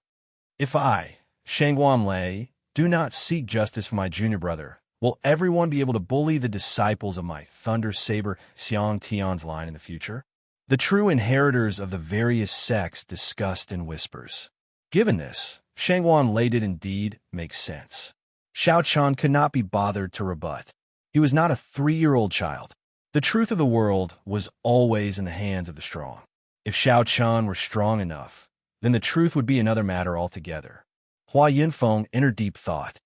If I, Xianxia, do not seek justice for my junior brother, will everyone be able to bully the disciples of my Thunder Saber Xianxia's line in the future? The true inheritors of the various sects discussed in whispers. Given this, Xianxia did indeed make sense. Xianxia could not be bothered to rebut. He was not a 3-year-old child. The truth of the world was always in the hands of the strong. If Xianxia were strong enough, then the truth would be another matter altogether. Hua Yunfeng entered deep thought.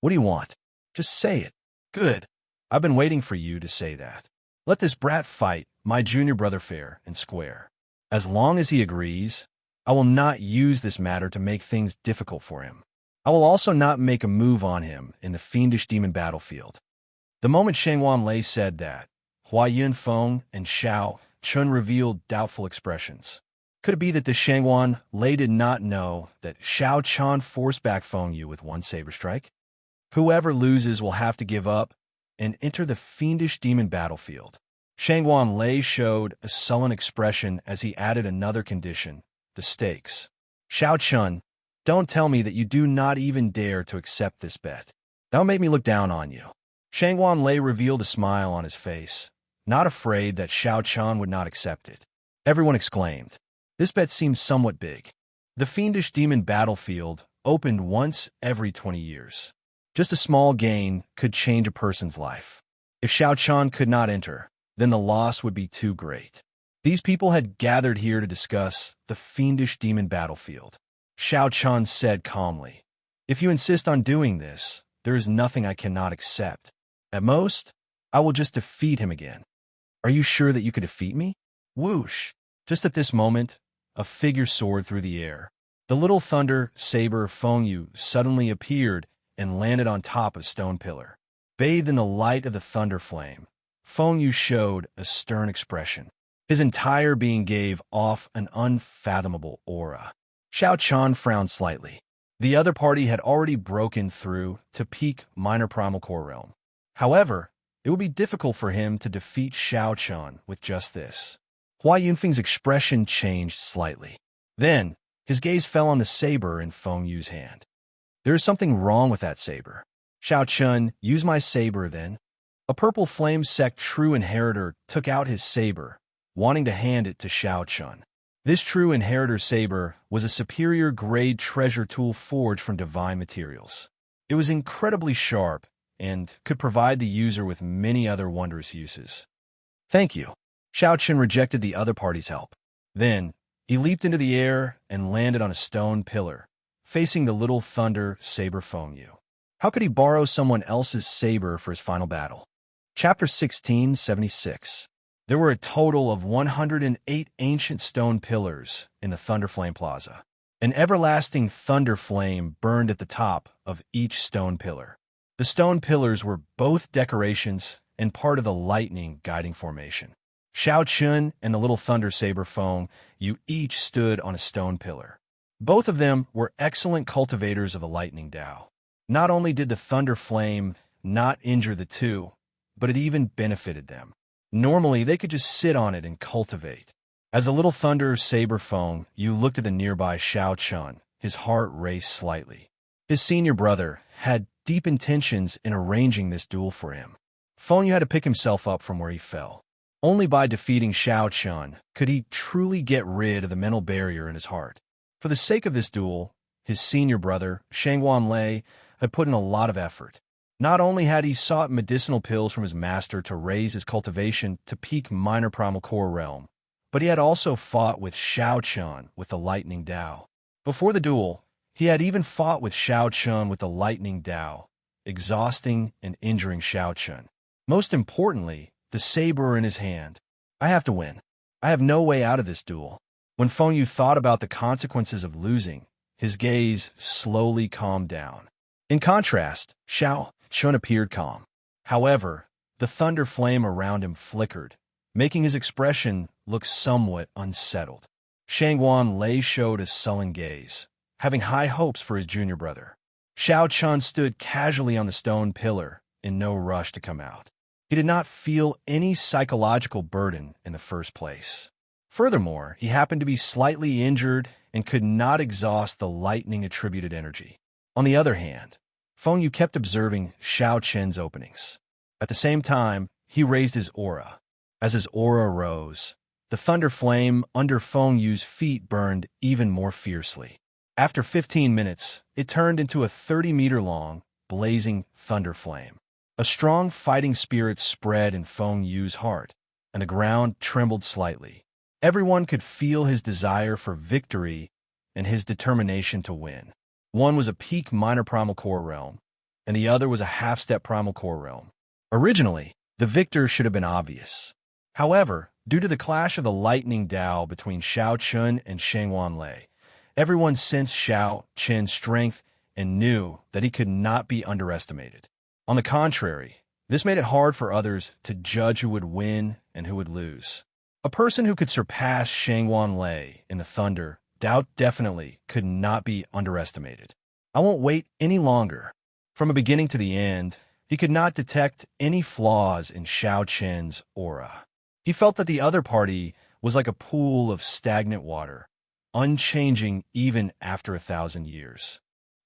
What do you want? Just say it. Good. I've been waiting for you to say that. Let this brat fight my junior brother fair and square. As long as he agrees, I will not use this matter to make things difficult for him. I will also not make a move on him in the fiendish demon battlefield. The moment Xianxia said that, Hua Yunfeng and Xianxia revealed doubtful expressions. Could it be that the Xianxia did not know that Xianxia forced back Feng Yu with one saber strike? Whoever loses will have to give up and enter the fiendish demon battlefield. Xianxia showed a sullen expression as he added another condition, the stakes. Xianxia, don't tell me that you do not even dare to accept this bet. That will make me look down on you. Xianxia revealed a smile on his face, not afraid that Xianxia would not accept it. Everyone exclaimed. This bet seems somewhat big. The fiendish demon battlefield opened once every 20 years. Just a small gain could change a person's life. If Xiaochuan could not enter, then the loss would be too great. These people had gathered here to discuss the fiendish demon battlefield. Xiaochuan said calmly, "If you insist on doing this, there is nothing I cannot accept. At most, I will just defeat him again." "Are you sure that you could defeat me?" Whoosh! Just at this moment, a figure soared through the air. The little thunder saber Fengyu suddenly appeared and landed on top of stone pillar. Bathed in the light of the thunder flame, Fengyu showed a stern expression. His entire being gave off an unfathomable aura. Xiaochuan frowned slightly. The other party had already broken through to peak minor primal core realm. However, it would be difficult for him to defeat Xiaochuan with just this. Hua Yunfeng's expression changed slightly. Then, his gaze fell on the saber in Fengyu's hand. "There is something wrong with that saber. Xiaochuan, use my saber then." A purple flame sect true inheritor took out his saber, wanting to hand it to Xiaochuan. This true inheritor saber was a superior grade treasure tool forged from divine materials. It was incredibly sharp and could provide the user with many other wondrous uses. "Thank you." Xiaochuan rejected the other party's help. Then, he leaped into the air and landed on a stone pillar, facing the little thunder saber Fengyu. How could he borrow someone else's saber for his final battle? Chapter 1676. There were a total of 108 ancient stone pillars in the Thunderflame Plaza. An everlasting thunder flame burned at the top of each stone pillar. The stone pillars were both decorations and part of the lightning guiding formation. Xiaochuan and the little thunder saber Fengyu each stood on a stone pillar. Both of them were excellent cultivators of the lightning Tao. Not only did the thunder flame not injure the two, but it even benefited them. Normally, they could just sit on it and cultivate. As the little thunder saber Fengyu looked at the nearby Xiaochuan, his heart raced slightly. His senior brother had deep intentions in arranging this duel for him. Fengyu had to pick himself up from where he fell. Only by defeating Xiaochuan could he truly get rid of the mental barrier in his heart. For the sake of this duel, his senior brother, Shangguan had put in a lot of effort. Not only had he sought medicinal pills from his master to raise his cultivation to peak minor primal core realm, but he had also fought with Xiaochuan with the lightning Tao. Before the duel, he had even fought with Xiaochuan with the lightning Tao, exhausting and injuring Xiaochuan. Most importantly, the saber in his hand. "I have to win. I have no way out of this duel." When Fengyu thought about the consequences of losing, his gaze slowly calmed down. In contrast, Xiaochuan appeared calm. However, the thunder flame around him flickered, making his expression look somewhat unsettled. Shangguan showed a sullen gaze, having high hopes for his junior brother. Xiaochuan stood casually on the stone pillar, in no rush to come out. He did not feel any psychological burden in the first place. Furthermore, he happened to be slightly injured and could not exhaust the lightning-attributed energy. On the other hand, Fengyu kept observing Xiaochuan's openings. At the same time, he raised his aura. As his aura rose, the thunder flame under Fengyu's feet burned even more fiercely. After 15 minutes, it turned into a 30-meter-long, blazing thunder flame. A strong fighting spirit spread in Fengyu's heart, and the ground trembled slightly. Everyone could feel his desire for victory and his determination to win. One was a peak minor primal core realm, and the other was a half-step primal core realm. Originally, the victor should have been obvious. However, due to the clash of the lightning Tao between Xiaochuan and Shangguan, everyone sensed Xiaochuan's strength and knew that he could not be underestimated. On the contrary, this made it hard for others to judge who would win and who would lose. A person who could surpass Shangguan in the thunder Tao definitely could not be underestimated. I won't wait any longer. From a beginning to the end, he could not detect any flaws in Xiaochuan's aura. He felt that the other party was like a pool of stagnant water, unchanging even after 1,000 years.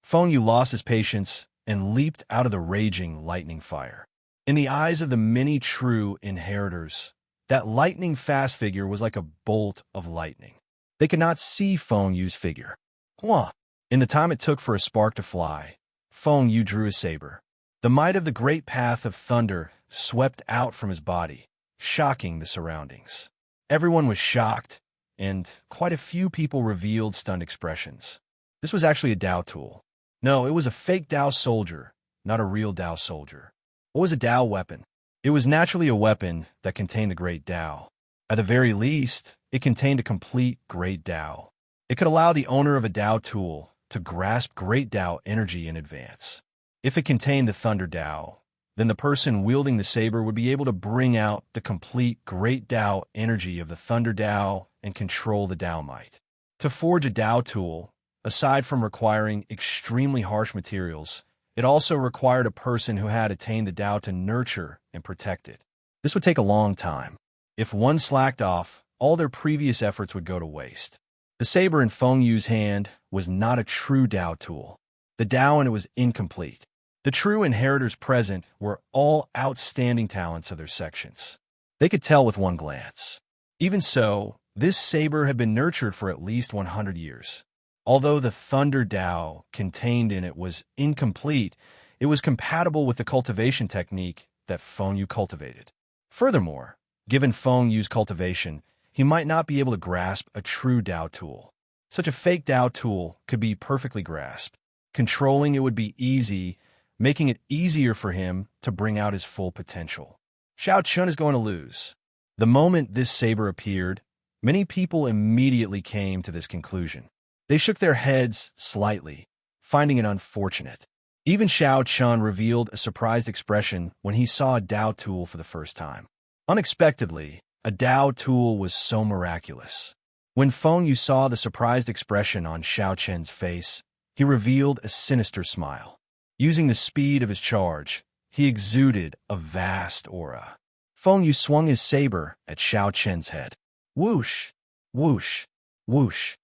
Fengyu lost his patience and leaped out of the raging lightning fire. In the eyes of the many true inheritors, that lightning-fast figure was like a bolt of lightning. They could not see Fengyu's figure. Hua. In the time it took for a spark to fly, Feng Yu drew his saber. The might of the great path of thunder swept out from his body, shocking the surroundings. Everyone was shocked, and quite a few people revealed stunned expressions. This was actually a Dao tool. No, it was a fake Dao soldier, not a real Dao soldier. What was a Dao weapon? It was naturally a weapon that contained the great Dao. At the very least, it contained a complete great Dao. It could allow the owner of a Dao tool to grasp great Dao energy in advance. If it contained the Thunder Dao, then the person wielding the saber would be able to bring out the complete great Dao energy of the Thunder Dao and control the Dao might. To forge a Dao tool, aside from requiring extremely harsh materials, it also required a person who had attained the Dao to nurture and protect it. This would take a long time. If one slacked off, all their previous efforts would go to waste. The saber in Feng Yu's hand was not a true Dao tool. The Dao in it was incomplete. The true inheritors present were all outstanding talents of their sections. They could tell with one glance. Even so, this saber had been nurtured for at least 100 years. Although the Thunder Dao contained in it was incomplete, it was compatible with the cultivation technique that Feng Yu cultivated. Furthermore, given Feng Yu's cultivation, he might not be able to grasp a true Dao tool. Such a fake Dao tool could be perfectly grasped. Controlling it would be easy, making it easier for him to bring out his full potential. Xiao Chun is going to lose. The moment this saber appeared, many people immediately came to this conclusion. They shook their heads slightly, finding it unfortunate. Even Xiao Chun revealed a surprised expression when he saw a Dao tool for the first time. Unexpectedly, a Dao tool was so miraculous. When Feng Yu saw the surprised expression on Xiao Chen's face, he revealed a sinister smile. Using the speed of his charge, he exuded a vast aura. Feng Yu swung his saber at Xiao Chen's head. Whoosh! Whoosh! Whoosh!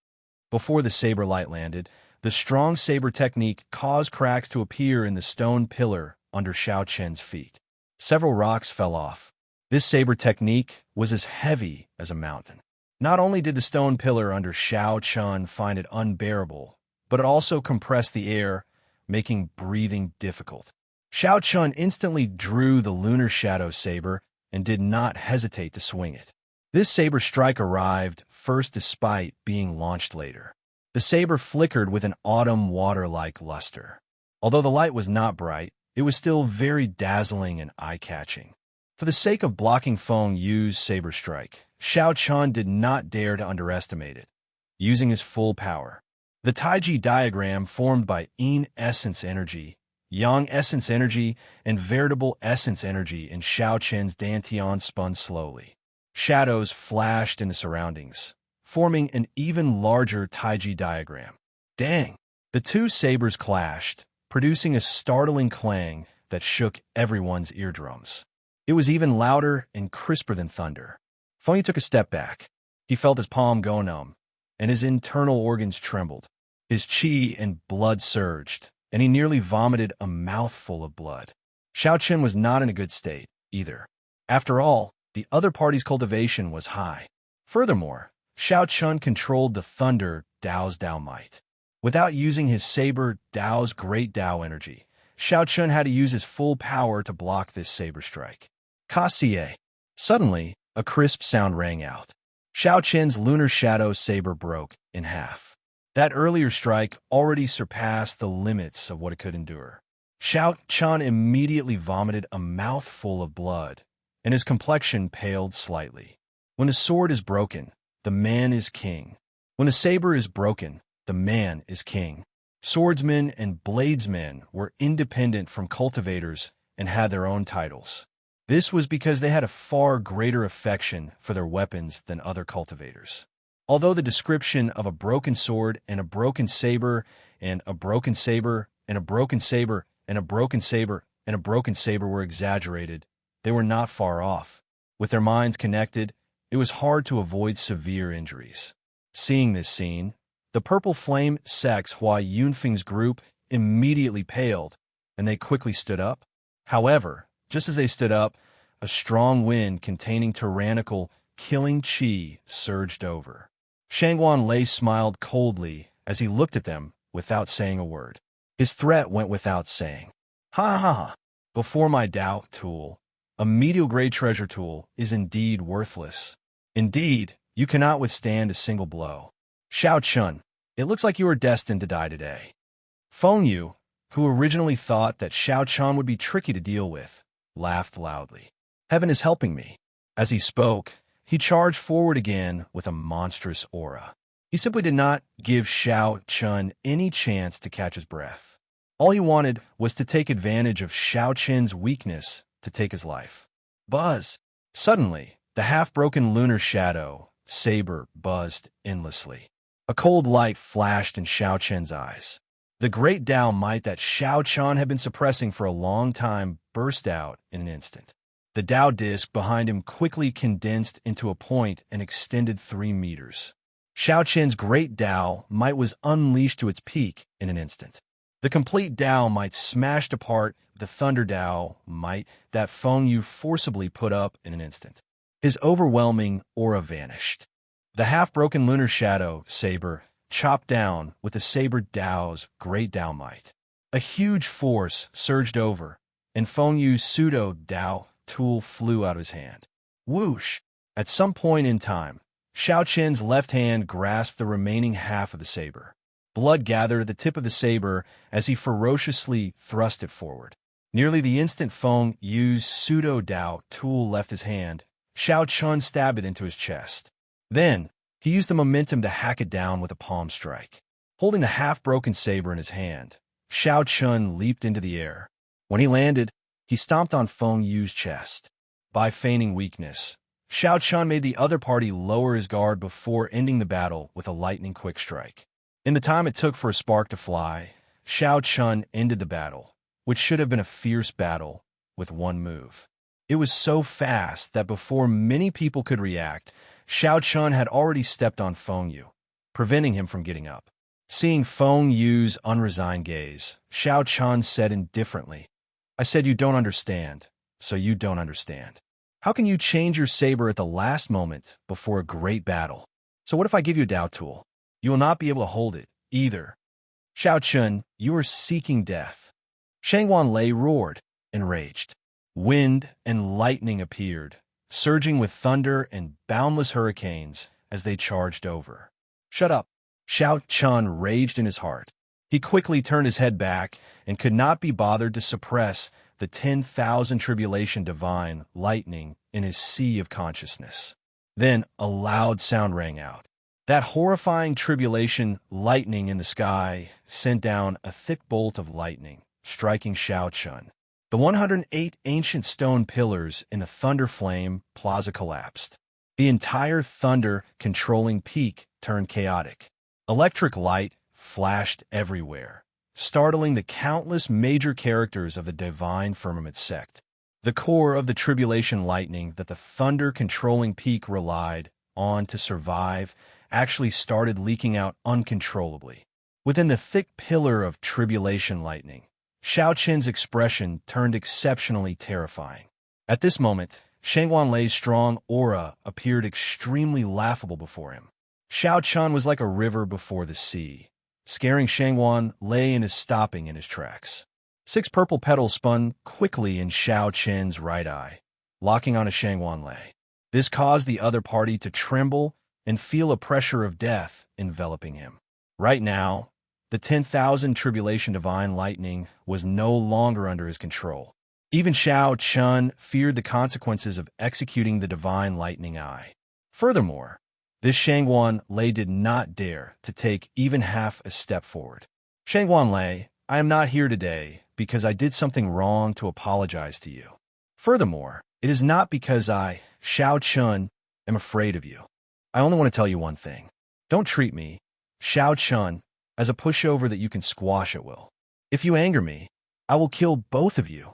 Before the saber light landed, the strong saber technique caused cracks to appear in the stone pillar under Xiao Chen's feet. Several rocks fell off. This saber technique was as heavy as a mountain. Not only did the stone pillar under Xiao Chun find it unbearable, but it also compressed the air, making breathing difficult. Xiao Chun instantly drew the lunar shadow saber and did not hesitate to swing it. This saber strike arrived first despite being launched later. The saber flickered with an autumn water-like luster. Although the light was not bright, it was still very dazzling and eye-catching. For the sake of blocking Feng Yu's saber strike, Xiao Chun did not dare to underestimate it. Using his full power, the Taiji diagram formed by Yin essence energy, Yang essence energy, and veritable essence energy in Xiao Chen's Dantian spun slowly. Shadows flashed in the surroundings, forming an even larger Taiji diagram. Dang! The two sabers clashed, producing a startling clang that shook everyone's eardrums. It was even louder and crisper than thunder. Feng Yu took a step back. He felt his palm go numb, and his internal organs trembled. His qi and blood surged, and he nearly vomited a mouthful of blood. Xiao Chen was not in a good state, either. After all, the other party's cultivation was high. Furthermore, Xiao Chun controlled the Thunder Dao's Dao might. Without using his saber Dao's great Dao energy, Xiao Chun had to use his full power to block this saber strike. Kasie. Suddenly, a crisp sound rang out. Xiao Chen's lunar shadow saber broke in half. That earlier strike already surpassed the limits of what it could endure. Xiao Chun immediately vomited a mouthful of blood, and his complexion paled slightly. When the sword is broken, the man is king. When the saber is broken, the man is king. Swordsmen and bladesmen were independent from cultivators and had their own titles. This was because they had a far greater affection for their weapons than other cultivators. Although the description of a broken sword and a broken saber and a broken saber and a broken saber and a broken saber and a broken saber were exaggerated, they were not far off. With their minds connected, it was hard to avoid severe injuries. Seeing this scene, the purple flame sect's Hua Yunfeng's group immediately paled, and they quickly stood up. However, just as they stood up, a strong wind containing tyrannical, killing qi surged over. Shangguan Lei smiled coldly as he looked at them without saying a word. His threat went without saying. Ha ha ha! Before my Tao tool, a medial-grade treasure tool is indeed worthless. Indeed, you cannot withstand a single blow. Xiao Chun, it looks like you are destined to die today. Feng Yu, who originally thought that Xiao Chun would be tricky to deal with, laughed loudly. Heaven is helping me. As he spoke, he charged forward again with a monstrous aura. He simply did not give Xiao Chun any chance to catch his breath. All he wanted was to take advantage of Xiao Chun's weakness to take his life. Buzz! Suddenly, the half-broken lunar shadow, saber, buzzed endlessly. A cold light flashed in Xiao Chun's eyes. The great Tao might that Xiao Chun had been suppressing for a long time burst out in an instant. The Tao disc behind him quickly condensed into a point and extended 3 meters. Xiao Chun's great Tao might was unleashed to its peak in an instant. The complete Tao might smashed apart the Thunder Tao might that Feng Yu forcibly put up in an instant. His overwhelming aura vanished. The half-broken lunar shadow, saber, chopped down with the saber Tao's great Tao might. A huge force surged over, and Feng Yu's pseudo-Tao tool flew out of his hand. Whoosh! At some point in time, Xiao Chun's left hand grasped the remaining half of the saber. Blood gathered at the tip of the saber as he ferociously thrust it forward. Nearly the instant Feng Yu's pseudo-Tao tool left his hand, Xiao Chun stabbed it into his chest. Then, he used the momentum to hack it down with a palm strike. Holding the half-broken saber in his hand, Xiao Chun leaped into the air. When he landed, he stomped on Feng Yu's chest. By feigning weakness, Xiao Chun made the other party lower his guard before ending the battle with a lightning-quick strike. In the time it took for a spark to fly, Xiao Chun ended the battle, which should have been a fierce battle, with one move. It was so fast that before many people could react, Xiao Chun had already stepped on Feng Yu, preventing him from getting up. Seeing Feng Yu's unresigned gaze, Xiao Chun said indifferently, I said you don't understand, so you don't understand. How can you change your saber at the last moment before a great battle? So what if I give you a Tao tool? You will not be able to hold it, either. Xiao Chun, you are seeking death. Shangwan Lei roared, enraged. Wind and lightning appeared, surging with thunder and boundless hurricanes as they charged over. Shut up! Xiao Chun raged in his heart. He quickly turned his head back and could not be bothered to suppress the 10,000 tribulation divine lightning in his sea of consciousness. Then a loud sound rang out. That horrifying tribulation lightning in the sky sent down a thick bolt of lightning, striking Xiao Chun. The 108 ancient stone pillars in the thunder flame plaza collapsed. The entire thunder-controlling peak turned chaotic. Electric light flashed everywhere, startling the countless major characters of the divine firmament sect. The core of the tribulation lightning that the thunder-controlling peak relied on to survive actually started leaking out uncontrollably. Within the thick pillar of tribulation lightning, Xiao Chun's expression turned exceptionally terrifying. At this moment, Shangwan Lei's strong aura appeared extremely laughable before him. Xiao Chun was like a river before the sea, scaring Shangwan Lei into stopping in his tracks. 6 purple petals spun quickly in Xiao Chun's right eye, locking onto Shangwan Lei. This caused the other party to tremble and feel a pressure of death enveloping him. Right now, the 10,000 tribulation divine lightning was no longer under his control. Even Xiao Chun feared the consequences of executing the divine lightning eye. Furthermore, this Shangwan Lei did not dare to take even half a step forward. Shangwan Lei, I am not here today because I did something wrong to apologize to you. Furthermore, it is not because I, Xiao Chun, am afraid of you. I only want to tell you one thing. Don't treat me, Xiao Chun, as a pushover that you can squash at will. If you anger me, I will kill both of you.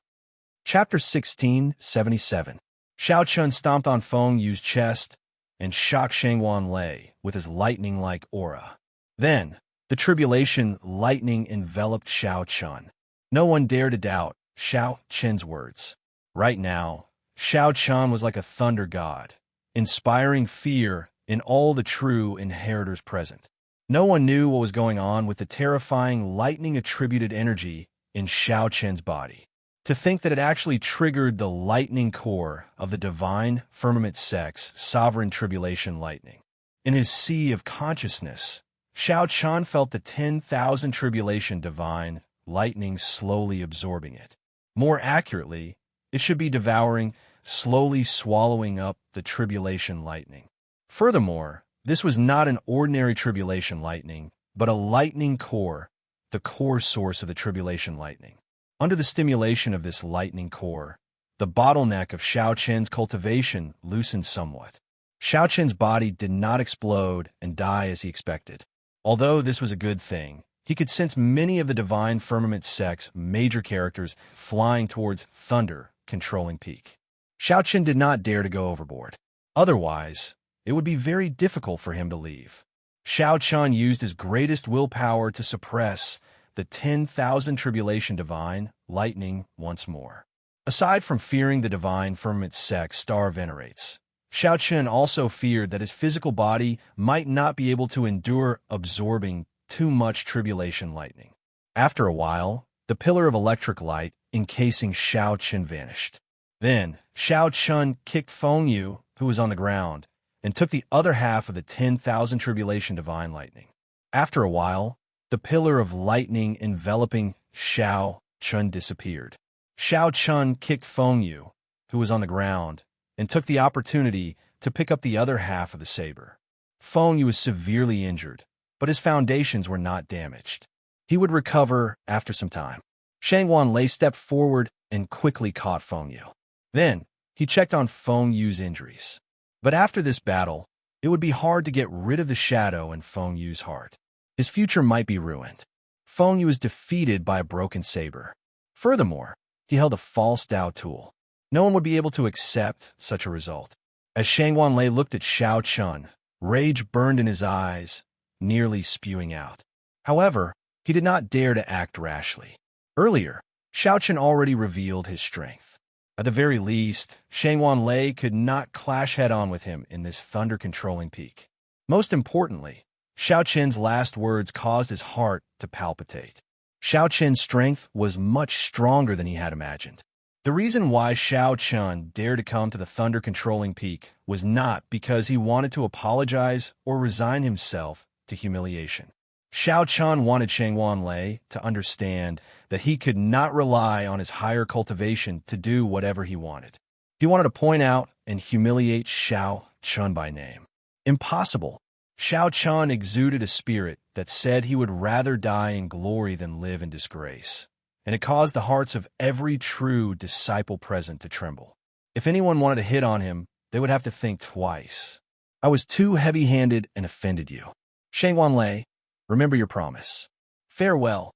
Chapter 1677. Xiao Chun stomped on Feng Yu's chest and shocked Shangwan Lei with his lightning-like aura. Then, the tribulation lightning enveloped Xiao Chun. No one dared to doubt Xiao Chun's words. Right now, Xiao Chun was like a thunder god, inspiring fear in all the true inheritors present. No one knew what was going on with the terrifying lightning-attributed energy in Xianxia's body. To think that it actually triggered the lightning core of the divine firmament sex, sovereign tribulation lightning. In his sea of consciousness, Xianxia felt the 10,000 tribulation divine lightning slowly absorbing it. More accurately, it should be devouring, slowly swallowing up the tribulation lightning. Furthermore, this was not an ordinary tribulation lightning, but a lightning core, the core source of the tribulation lightning. Under the stimulation of this lightning core, the bottleneck of Xianxia's cultivation loosened somewhat. Xianxia's body did not explode and die as he expected. Although this was a good thing, he could sense many of the divine firmament sex major characters flying towards Thunder controlling peak. Xianxia did not dare to go overboard. Otherwise, it would be very difficult for him to leave. Xianxia used his greatest willpower to suppress the 10,000 tribulation divine lightning once more. Aside from fearing the divine firmament sex Star venerates, Xianxia also feared that his physical body might not be able to endure absorbing too much tribulation lightning. After a while, the pillar of electric light encasing Xianxia vanished. Then, Xianxia kicked Fengyu, who was on the ground, and took the other half of the 10,000 tribulation divine lightning. After a while, the pillar of lightning enveloping Xianxia disappeared. Xianxia kicked Fengyu, who was on the ground, and took the opportunity to pick up the other half of the saber. Fengyu was severely injured, but his foundations were not damaged. He would recover after some time. Xianxia stepped forward and quickly caught Fengyu. Then, he checked on Fengyu's injuries. But after this battle, it would be hard to get rid of the shadow in Fengyu's heart. His future might be ruined. Fengyu was defeated by a broken saber. Furthermore, he held a false Dao tool. No one would be able to accept such a result. As Xianxia looked at Xianxia, rage burned in his eyes, nearly spewing out. However, he did not dare to act rashly. Earlier, Xianxia already revealed his strength. At the very least, Xianxia could not clash head-on with him in this thunder-controlling peak. Most importantly, Xianxia's last words caused his heart to palpitate. Xianxia's strength was much stronger than he had imagined. The reason why Xianxia dared to come to the thunder-controlling peak was not because he wanted to apologize or resign himself to humiliation. Xianxia wanted Xianxia to understand that he could not rely on his higher cultivation to do whatever he wanted. He wanted to point out and humiliate Xianxia by name. Impossible. Xianxia exuded a spirit that said he would rather die in glory than live in disgrace, and it caused the hearts of every true disciple present to tremble. If anyone wanted to hit on him, they would have to think twice. I was too heavy-handed and offended you. Xianxia, remember your promise. Farewell.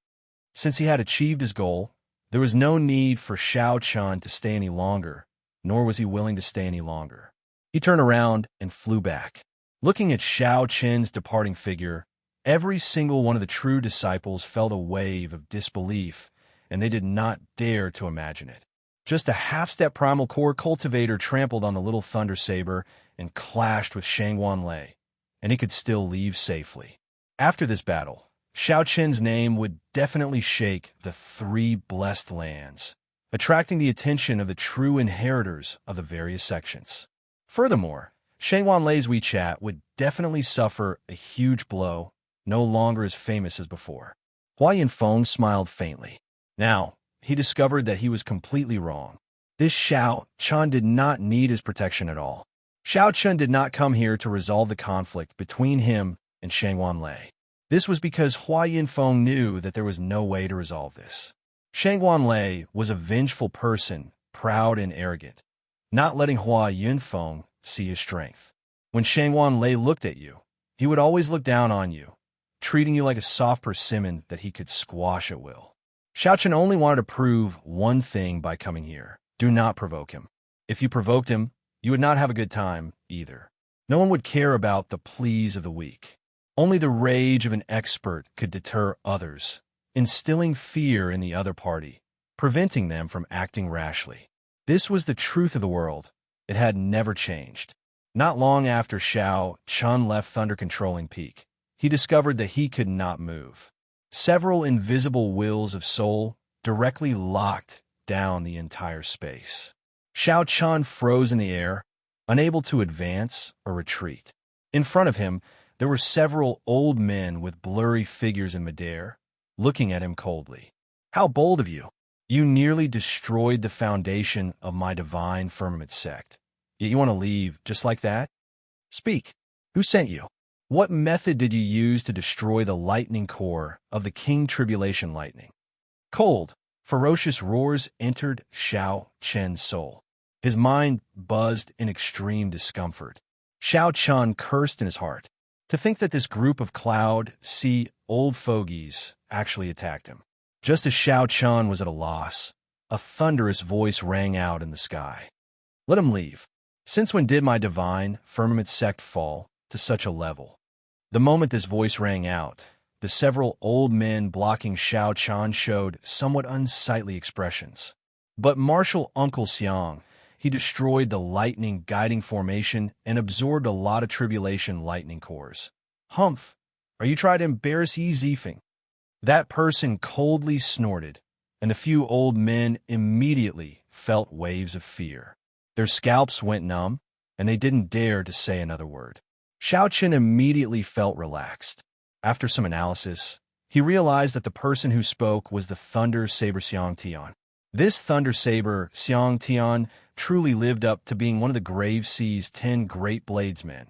Since he had achieved his goal, there was no need for Xianxia to stay any longer, nor was he willing to stay any longer. He turned around and flew back. Looking at Xianxia's departing figure, every single one of the true disciples felt a wave of disbelief, and they did not dare to imagine it. Just a half-step primal core cultivator trampled on the little thunder saber and clashed with Xianxia, and he could still leave safely. After this battle, Xianxia's name would definitely shake the 3 blessed lands, attracting the attention of the true inheritors of the various sections. Furthermore, Xianxia's WeChat would definitely suffer a huge blow, no longer as famous as before. Hua Yinfeng smiled faintly. Now, he discovered that he was completely wrong. This Xianxia did not need his protection at all. Xianxia did not come here to resolve the conflict between him and Xianxia. This was because Hua Yinfeng knew that there was no way to resolve this. Xianxia was a vengeful person, proud and arrogant, not letting Hua Yinfeng see his strength. When Xianxia looked at you, he would always look down on you, treating you like a soft persimmon that he could squash at will. Xianxia only wanted to prove one thing by coming here. Do not provoke him. If you provoked him, you would not have a good time either. No one would care about the pleas of the weak. Only the rage of an expert could deter others, instilling fear in the other party, preventing them from acting rashly. This was the truth of the world. It had never changed. Not long after Xianxia left Thunder Controlling Peak, he discovered that he could not move. Several invisible wills of soul directly locked down the entire space. Xianxia froze in the air, unable to advance or retreat. In front of him, there were several old men with blurry figures in midair, looking at him coldly. "How bold of you! You nearly destroyed the foundation of my divine firmament sect. Yet you want to leave just like that? Speak. Who sent you? What method did you use to destroy the lightning core of the King Tribulation lightning?" Cold, ferocious roars entered Xianxia's soul. His mind buzzed in extreme discomfort. Xianxia cursed in his heart. To think that this group of cloud, sea, old fogies actually attacked him. Just as Xianxia was at a loss, a thunderous voice rang out in the sky. "Let him leave. Since when did my divine firmament sect fall to such a level?" The moment this voice rang out, the several old men blocking Xianxia showed somewhat unsightly expressions. But Martial Uncle Xiang, he destroyed the lightning guiding formation and absorbed a lot of tribulation lightning cores. "Humph! Are you trying to embarrass Yi Zifeng?" That person coldly snorted, and the few old men immediately felt waves of fear. Their scalps went numb, and they didn't dare to say another word. Xiaoqin immediately felt relaxed. After some analysis, he realized that the person who spoke was the Thunder Saber Xiangtian. This Thunder Saber Xiangtian truly lived up to being one of the Grave Sea's 10 great bladesmen,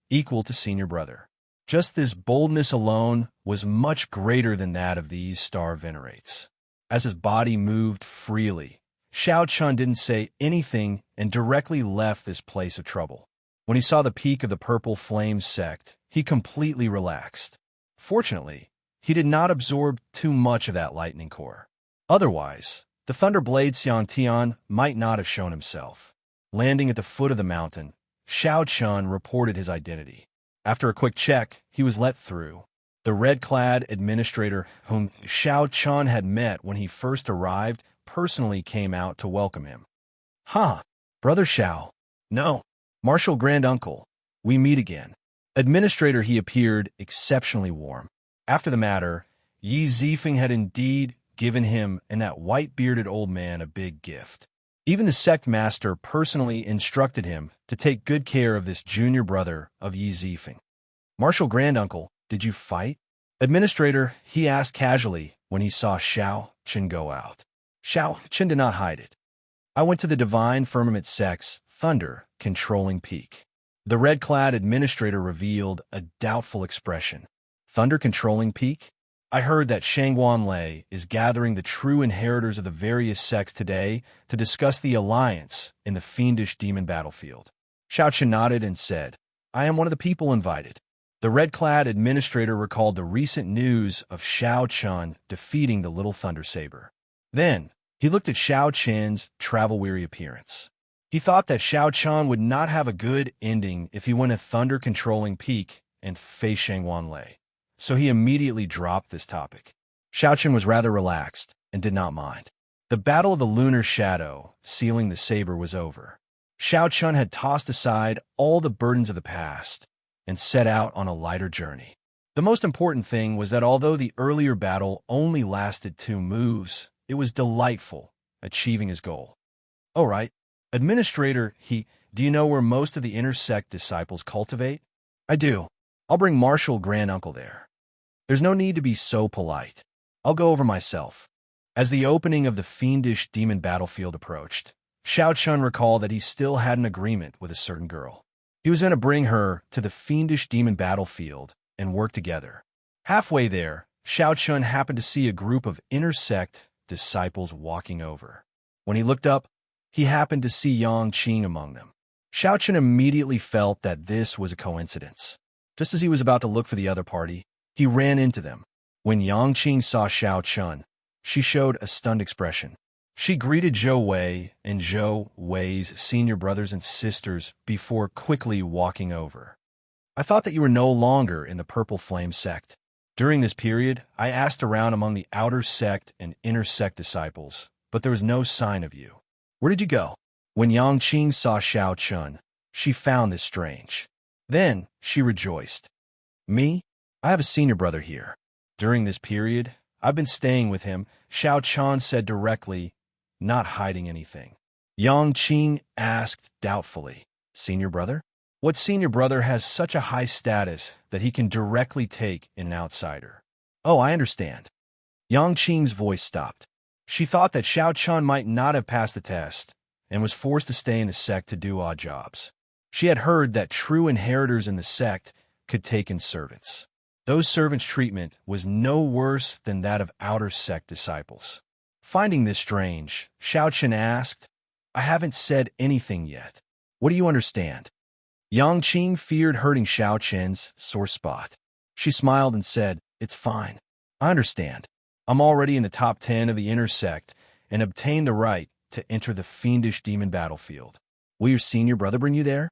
equal to senior brother. Just this boldness alone was much greater than that of these star venerates. As his body moved freely, Xiaoqin didn't say anything and directly left this place of trouble. When he saw the peak of the Purple Flame sect, he completely relaxed. Fortunately, he did not absorb too much of that lightning core. Otherwise, the Thunderblade Xiangtian might not have shown himself. Landing at the foot of the mountain, Xiaoqin reported his identity. After a quick check, he was let through. The red-clad administrator whom Xiaoqin had met when he first arrived personally came out to welcome him. "Huh, Brother Xiao. No, Martial Granduncle. We meet again." Administrator, he appeared exceptionally warm. After the matter, Yi Zifeng had indeed given him and that white-bearded old man a big gift. Even the sect master personally instructed him to take good care of this junior brother of Yi Zifeng. "Martial Granduncle, did you fight?" Administrator, he asked casually when he saw Xiaoqin go out. Xiaoqin did not hide it. "I went to the Divine Firmament Sect's Thunder Controlling Peak." The red-clad administrator revealed a doubtful expression. "Thunder Controlling Peak? I heard that Shangguan Lei is gathering the true inheritors of the various sects today to discuss the alliance in the fiendish demon battlefield." Xiaoqin nodded and said, "I am one of the people invited." The red-clad administrator recalled the recent news of Xiaoqin defeating the Little Thunder Saber. Then, he looked at Xiaoqin's travel-weary appearance. He thought that Xiaoqin would not have a good ending if he went to Thunder Controlling Peak and faced Shangguan Lei, so he immediately dropped this topic. Xiaoqin was rather relaxed and did not mind. The Battle of the Lunar Shadow, sealing the saber, was over. Xiaoqin had tossed aside all the burdens of the past and set out on a lighter journey. The most important thing was that although the earlier battle only lasted 2 moves, it was delightful achieving his goal. "All right, Administrator, do you know where most of the intersect disciples cultivate?" "I do. I'll bring Martial Granduncle there." "There's no need to be so polite. I'll go over myself." As the opening of the fiendish demon battlefield approached, Xiaoqin recalled that he still had an agreement with a certain girl. He was going to bring her to the fiendish demon battlefield and work together. Halfway there, Xiaoqin happened to see a group of intersect disciples walking over. When he looked up, he happened to see Yang Qing among them. Xiaoqin immediately felt that this was a coincidence. Just as he was about to look for the other party, he ran into them. When Yang Qing saw Xiaoqin, she showed a stunned expression. She greeted Zhou Wei and Zhou Wei's senior brothers and sisters before quickly walking over. "I thought that you were no longer in the Purple Flame sect. During this period, I asked around among the outer sect and inner sect disciples, but there was no sign of you. Where did you go?" When Yang Qing saw Xiaoqin, she found this strange. Then she rejoiced. "Me? I have a senior brother here. During this period, I've been staying with him, Xianxia said directly, not hiding anything. Yang Qing asked doubtfully, Senior brother? What senior brother has such a high status that he can directly take in an outsider? Oh, I understand. Yang Qing's voice stopped. She thought that Xianxia might not have passed the test and was forced to stay in the sect to do odd jobs. She had heard that true inheritors in the sect could take in servants. Those servants' treatment was no worse than that of outer sect disciples. Finding this strange, Xiaoqian asked, I haven't said anything yet. What do you understand? Yang Qing feared hurting Xiaoqian's sore spot. She smiled and said, It's fine. I understand. I'm already in the top 10 of the inner sect and obtained the right to enter the fiendish demon battlefield. Will your senior brother bring you there?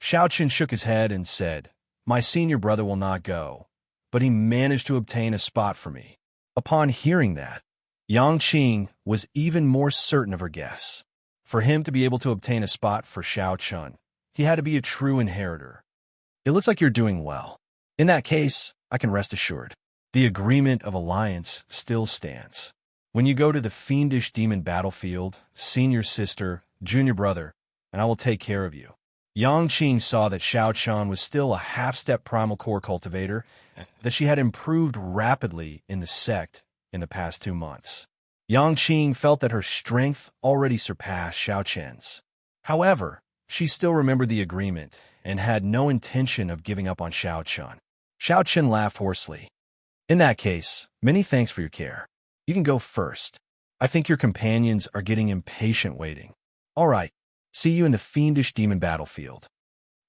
Xiaoqian shook his head and said, My senior brother will not go, but he managed to obtain a spot for me. Upon hearing that, Yang Qing was even more certain of her guess. For him to be able to obtain a spot for Xiaoqian, he had to be a true inheritor. It looks like you're doing well. In that case, I can rest assured. The agreement of alliance still stands. When you go to the fiendish demon battlefield, senior sister, junior brother, and I will take care of you. Yang Qing saw that Xiaoqian was still a half-step primal core cultivator, that she had improved rapidly in the sect in the past 2 months. Yang Qing felt that her strength already surpassed Xiaoqian's. However, she still remembered the agreement and had no intention of giving up on Xiaoqian. Xiaoqian laughed hoarsely. In that case, many thanks for your care. You can go first. I think your companions are getting impatient waiting. All right, see you in the fiendish demon battlefield.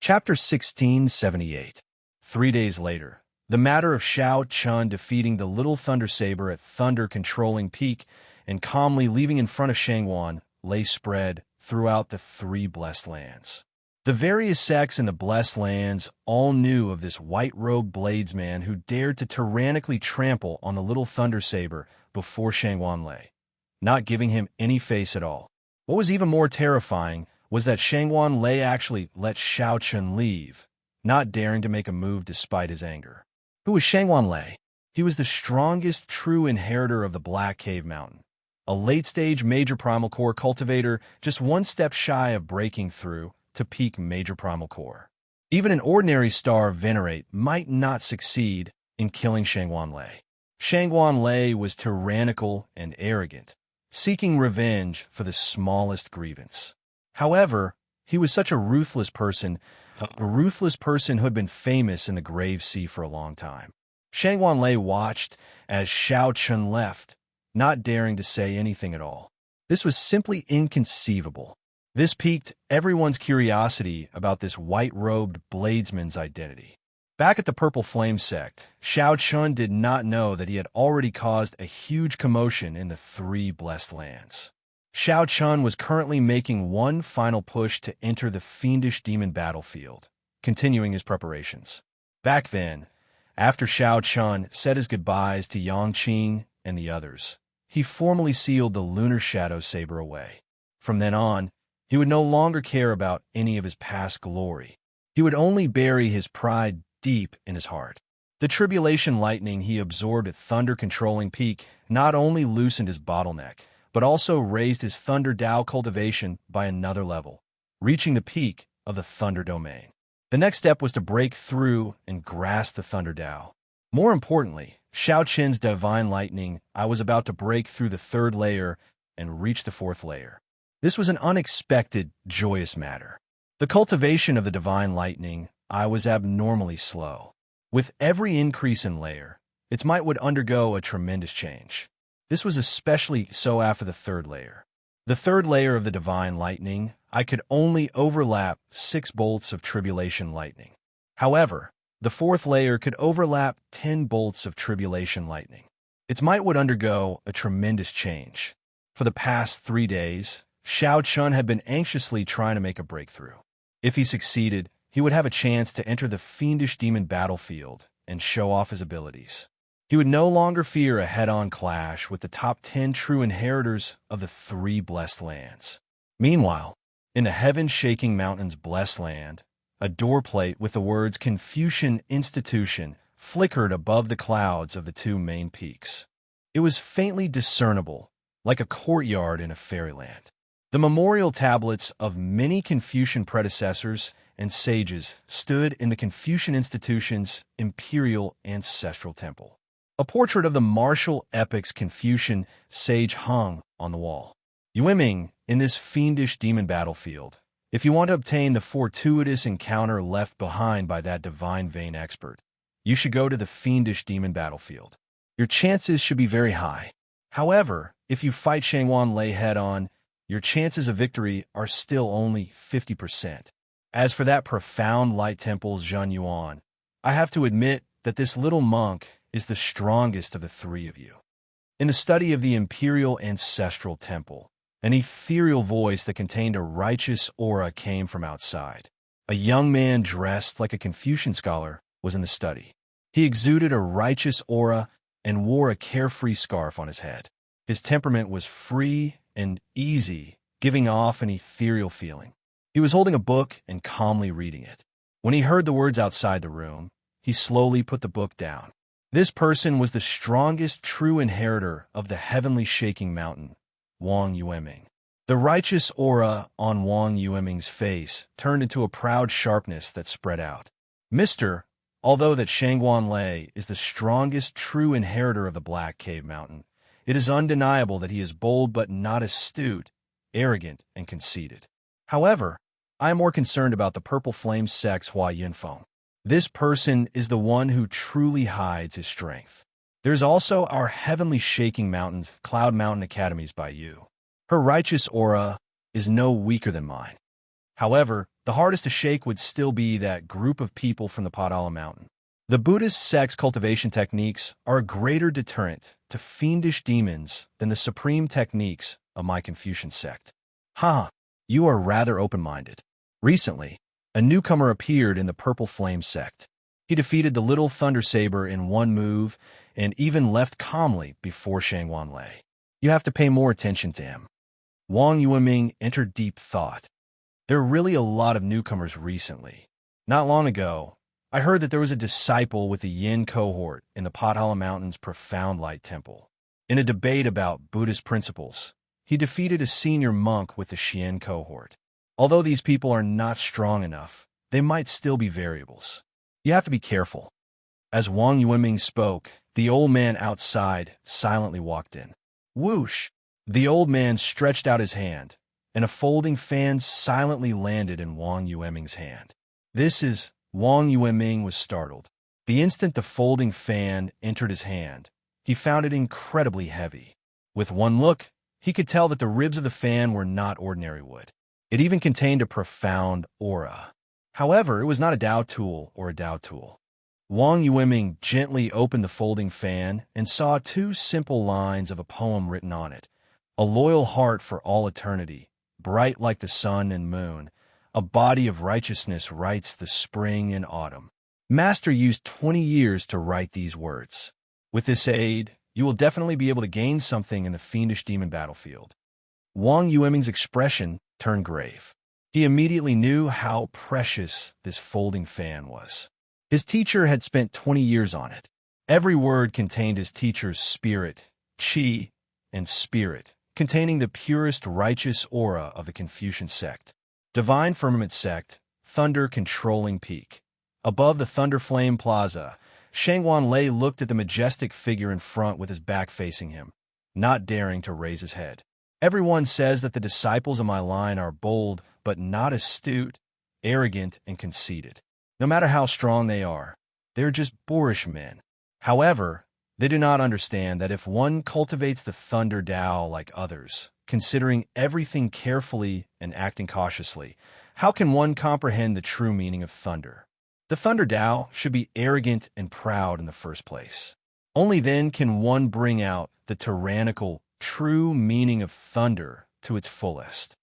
Chapter 1678. 3 days later, the matter of Xiaoqian defeating the little thunder saber at Thunder Controlling Peak and calmly leaving in front of Shangwan lay spread throughout the 3 blessed lands. The various sects in the blessed lands all knew of this white-robed bladesman who dared to tyrannically trample on the little thunder saber before Shangwan lay, not giving him any face at all. What was even more terrifying was that Shangwan Lei actually let Xiaoqian leave, not daring to make a move despite his anger. Who was Shangwan Lei? He was the strongest true inheritor of the Black Cave Mountain, a late-stage major primal core cultivator just 1 step shy of breaking through to peak major primal core. Even an ordinary star venerate might not succeed in killing Shangwan Lei. Shangwan Lei was tyrannical and arrogant, seeking revenge for the smallest grievance. However, he was such a ruthless person who had been famous in the Grave Sea for a long time. Shangwan Lei watched as Xiaoqian left, not daring to say anything at all. This was simply inconceivable. This piqued everyone's curiosity about this white-robed bladesman's identity. Back at the Purple Flame sect, Xiaoqian did not know that he had already caused a huge commotion in the 3 blessed lands. Xiaoqian was currently making one final push to enter the fiendish demon battlefield, continuing his preparations. Back then, after Xiaoqian said his goodbyes to Yang Qing and the others, he formally sealed the Lunar Shadow Saber away. From then on, he would no longer care about any of his past glory. He would only bury his pride deep in his heart. The tribulation lightning he absorbed at Thunder Controlling Peak not only loosened his bottleneck, but also raised his Thunder Dao cultivation by another level, reaching the peak of the Thunder Domain. The next step was to break through and grasp the Thunder Dao. More importantly, Xiaoqian's divine lightning, I was about to break through the 3rd layer and reach the 4th layer. This was an unexpected, joyous matter. The cultivation of the divine lightning, I was abnormally slow. With every increase in layer, its might would undergo a tremendous change. This was especially so after the 3rd layer. The 3rd layer of the divine lightning, I could only overlap 6 bolts of tribulation lightning. However, the 4th layer could overlap 10 bolts of tribulation lightning. Its might would undergo a tremendous change. For the past 3 days, Xiaoqian had been anxiously trying to make a breakthrough. If he succeeded, he would have a chance to enter the fiendish demon battlefield and show off his abilities. He would no longer fear a head-on clash with the top 10 true inheritors of the 3 blessed lands. Meanwhile, in the heaven-shaking mountains blessed land, a doorplate with the words Confucian Institution flickered above the clouds of the two main peaks. It was faintly discernible, like a courtyard in a fairyland. The memorial tablets of many Confucian predecessors and sages stood in the Confucian institution's imperial ancestral temple. A portrait of the martial epic's Confucian sage hung on the wall. Yueming, in this fiendish demon battlefield, if you want to obtain the fortuitous encounter left behind by that divine vein expert, you should go to the fiendish demon battlefield. Your chances should be very high. However, if you fight Xianxia Lei head-on, your chances of victory are still only 50%. As for that profound light temple's Zhen Yuan, I have to admit that this little monk is the strongest of the three of you. In the study of the imperial ancestral temple, an ethereal voice that contained a righteous aura came from outside. A young man dressed like a Confucian scholar was in the study. He exuded a righteous aura and wore a carefree scarf on his head. His temperament was free and easy, giving off an ethereal feeling. He was holding a book and calmly reading it. When he heard the words outside the room, he slowly put the book down. This person was the strongest true inheritor of the heavenly shaking mountain, Wang Yueming. The righteous aura on Wang Yueming's face turned into a proud sharpness that spread out. Mister, although that Xianxia Lei is the strongest true inheritor of the Black Cave Mountain, it is undeniable that he is bold but not astute, arrogant, and conceited. However, I am more concerned about the Purple Flame sect's Hua Yunfeng. This person is the one who truly hides his strength. There's also our Heavenly Shaking Mountains, Cloud Mountain Academies by you. Her righteous aura is no weaker than mine. However, the hardest to shake would still be that group of people from the Padala Mountain. The Buddhist sect's cultivation techniques are a greater deterrent to fiendish demons than the supreme techniques of my Confucian sect. You are rather open-minded. Recently, a newcomer appeared in the Purple Flame sect. He defeated the Little Thunder Saber in one move and even left calmly before Xianxia Lei. You have to pay more attention to him. Wang Yueming entered deep thought. There are really a lot of newcomers recently. Not long ago, I heard that there was a disciple with the Yin cohort in the Padhala Mountain's Profound Light Temple. In a debate about Buddhist principles, he defeated a senior monk with the Xian cohort. Although these people are not strong enough, they might still be variables. You have to be careful. As Wang Yueming spoke, the old man outside silently walked in. Whoosh! The old man stretched out his hand, and a folding fan silently landed in Wang Yueming's hand. Wang Yueming was startled. The instant the folding fan entered his hand, he found it incredibly heavy. With one look, he could tell that the ribs of the fan were not ordinary wood. It even contained a profound aura. However, it was not a Dao tool or a Dao tool. Wang Yueming gently opened the folding fan and saw two simple lines of a poem written on it. A loyal heart for all eternity, bright like the sun and moon. A body of righteousness writes the spring and autumn. Master used 20 years to write these words. With this aid, you will definitely be able to gain something in the fiendish demon battlefield. Wang Yueming's expression turned grave. He immediately knew how precious this folding fan was. His teacher had spent 20 years on it. Every word contained his teacher's spirit, qi, and spirit, containing the purest righteous aura of the Confucian sect. Divine Firmament Sect, Thunder Controlling Peak. Above the Thunder Flame Plaza, Xianxia Lei looked at the majestic figure in front with his back facing him, not daring to raise his head. Everyone says that the disciples of my line are bold, but not astute, arrogant, and conceited. No matter how strong they are, they're just boorish men. However, they do not understand that if one cultivates the Thunder Tao like others, considering everything carefully and acting cautiously, how can one comprehend the true meaning of thunder? The Thunder Tao should be arrogant and proud in the first place. Only then can one bring out the tyrannical, true meaning of thunder to its fullest.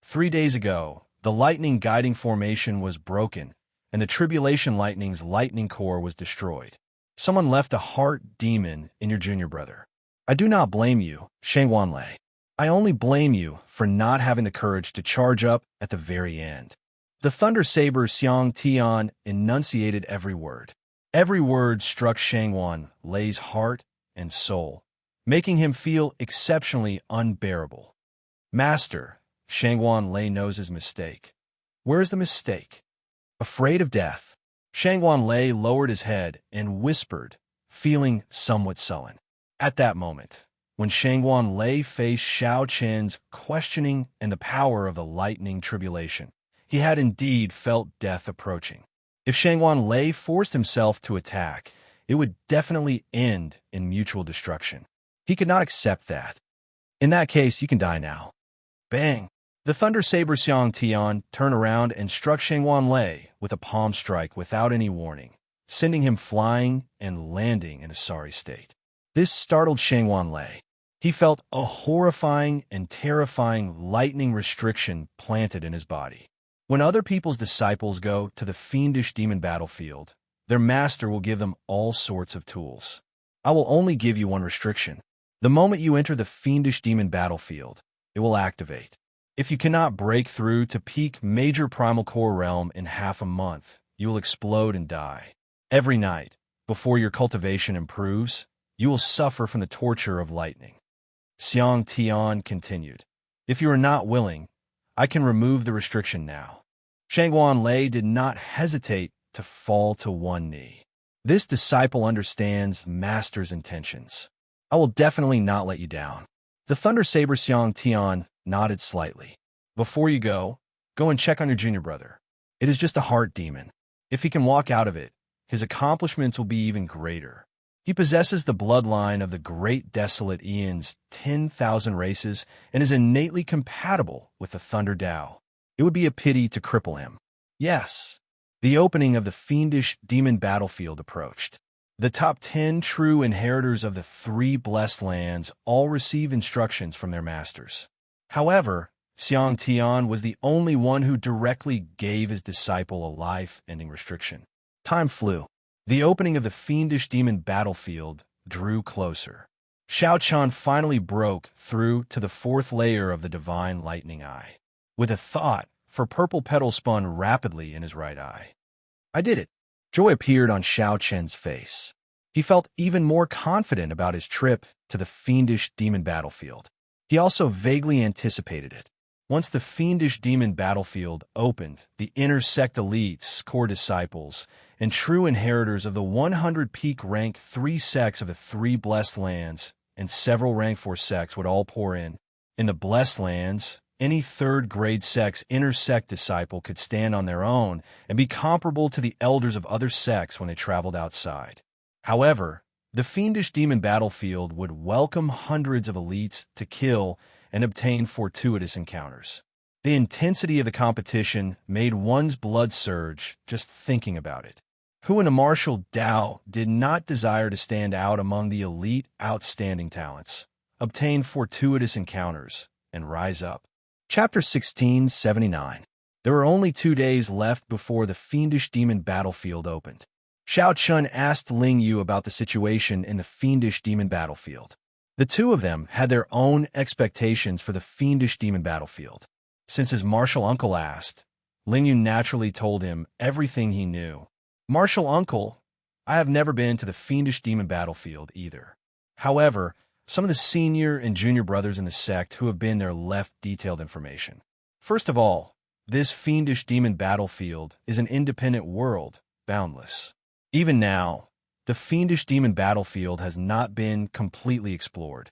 3 days ago, the lightning guiding formation was broken, and the Tribulation Lightning's lightning core was destroyed. Someone left a heart demon in your junior brother. I do not blame you, Xianxia Lei. I only blame you for not having the courage to charge up at the very end. The Thunder Saber Xianxia enunciated every word. Every word struck Xianxia Lei's heart and soul, making him feel exceptionally unbearable. Master, Xianxia Lei knows his mistake. Where is the mistake? Afraid of death, Xianxia Lei lowered his head and whispered, feeling somewhat sullen. At that moment, when Xianxia Lei faced Xiao Qian's questioning and the power of the lightning tribulation, he had indeed felt death approaching. If Xianxia Lei forced himself to attack, it would definitely end in mutual destruction. He could not accept that. In that case, you can die now. Bang! The thunder saber Xianxia turned around and struck Xianxia Lei with a palm strike without any warning, sending him flying and landing in a sorry state. This startled Xianxia Lei. He felt a horrifying and terrifying lightning restriction planted in his body. When other people's disciples go to the fiendish demon battlefield, their master will give them all sorts of tools. I will only give you one restriction. The moment you enter the fiendish demon battlefield, it will activate. If you cannot break through to peak major primal core realm in half a month, you will explode and die. Every night, before your cultivation improves, you will suffer from the torture of lightning. Xianxia continued. If you are not willing, I can remove the restriction now. Xianxia Lei did not hesitate to fall to one knee. This disciple understands Master's intentions. I will definitely not let you down. The Thunder Saber Xianxia nodded slightly. Before you go and check on your junior brother. It is just a heart demon. If he can walk out of it, his accomplishments will be even greater. He possesses the bloodline of the great desolate Eon's 10,000 races and is innately compatible with the Thunder Tao. It would be a pity to cripple him. Yes. The opening of the fiendish demon battlefield approached. The top 10 true inheritors of the 3 blessed lands all receive instructions from their masters. However, Xianxia was the only one who directly gave his disciple a life-ending restriction. Time flew. The opening of the fiendish demon battlefield drew closer. Xiao Qian finally broke through to the 4th layer of the divine lightning eye. With a thought, for purple petal spun rapidly in his right eye. I did it. Joy appeared on Xiao Qian's face. He felt even more confident about his trip to the fiendish demon battlefield. He also vaguely anticipated it. Once the fiendish demon battlefield opened, the inner sect elites, core disciples, and true inheritors of the 100 peak rank 3 sects of the 3 blessed lands and several rank 4 sects would all pour in. In the blessed lands, any 3rd grade sect's inner sect disciple could stand on their own and be comparable to the elders of other sects when they traveled outside. However, the fiendish demon battlefield would welcome hundreds of elites to kill and obtain fortuitous encounters. The intensity of the competition made one's blood surge just thinking about it. Who in a martial Tao did not desire to stand out among the elite outstanding talents, obtain fortuitous encounters, and rise up? Chapter 1679. There were only 2 days left before the fiendish demon battlefield opened. Xiao Qian asked Ling Yu about the situation in the fiendish demon battlefield. The two of them had their own expectations for the fiendish demon battlefield. Since his martial uncle asked, Ling Yu naturally told him everything he knew. Martial uncle, I have never been to the fiendish demon battlefield either. However, some of the senior and junior brothers in the sect who have been there left detailed information. First of all, this fiendish demon battlefield is an independent world, boundless. Even now, the fiendish demon battlefield has not been completely explored.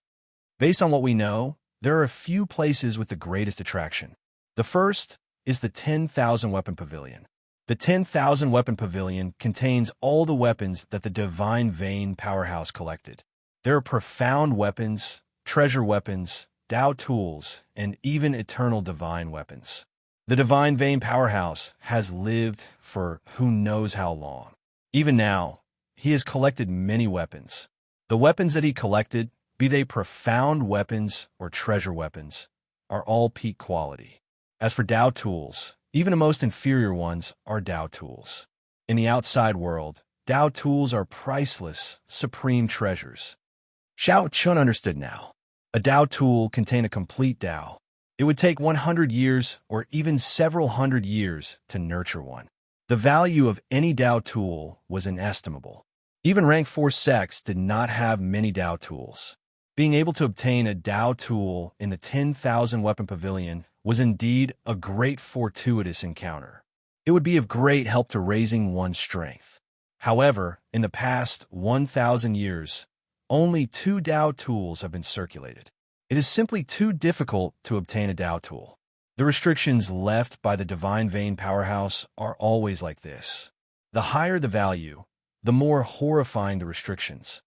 Based on what we know, there are a few places with the greatest attraction. The first is the 10,000 weapon pavilion. The 10,000 weapon pavilion contains all the weapons that the Divine Vein powerhouse collected. There are profound weapons, treasure weapons, Tao tools, and even eternal divine weapons. The Divine Vein powerhouse has lived for who knows how long. Even now, he has collected many weapons. The weapons that he collected, be they profound weapons or treasure weapons, are all peak quality. As for Tao tools, even the most inferior ones are Tao tools. In the outside world, Tao tools are priceless, supreme treasures. Xiao Qian understood now. A Tao tool contained a complete Tao. It would take 100 years or even several hundred years to nurture one. The value of any Dao tool was inestimable. Even rank 4 sects did not have many Dao tools. Being able to obtain a Dao tool in the 10,000 weapon pavilion was indeed a great fortuitous encounter. It would be of great help to raising one's strength. However, in the past 1,000 years, only 2 Dao tools have been circulated. It is simply too difficult to obtain a Dao tool. The restrictions left by the Divine Vein Powerhouse are always like this. The higher the value, the more horrifying the restrictions.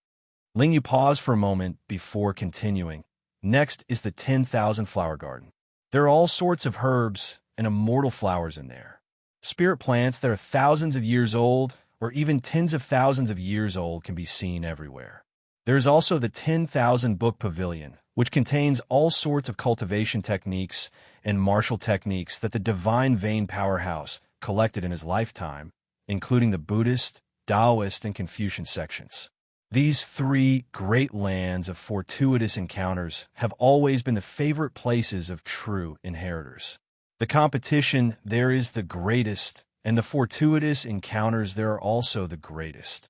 Ling Yu paused for a moment before continuing. Next is the 10,000 Flower Garden. There are all sorts of herbs and immortal flowers in there. Spirit plants that are thousands of years old or even tens of thousands of years old can be seen everywhere. There is also the 10,000 Book Pavilion, which contains all sorts of cultivation techniques and martial techniques that the Divine Vein Powerhouse collected in his lifetime, including the Buddhist, Taoist, and Confucian sections. These 3 great lands of fortuitous encounters have always been the favorite places of true inheritors. The competition there is the greatest, and the fortuitous encounters there are also the greatest.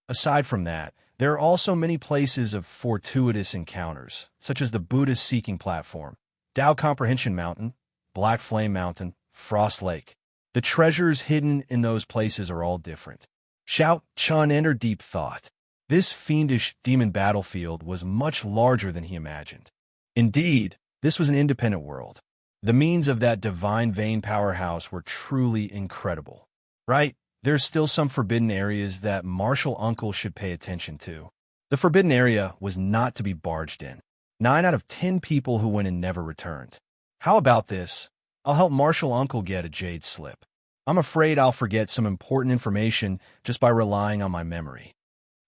Aside from that, there are also many places of fortuitous encounters, such as the Buddhist Seeking Platform, Tao Comprehension Mountain, Black Flame Mountain, Frost Lake. The treasures hidden in those places are all different. Xianxia entered deep thought. This fiendish demon battlefield was much larger than he imagined. Indeed, this was an independent world. The means of that Divine Vein Powerhouse were truly incredible. Right? There's still some forbidden areas that Martial Uncle should pay attention to. The forbidden area was not to be barged in. 9 out of 10 people who went in never returned. How about this? I'll help Martial Uncle get a jade slip. I'm afraid I'll forget some important information just by relying on my memory.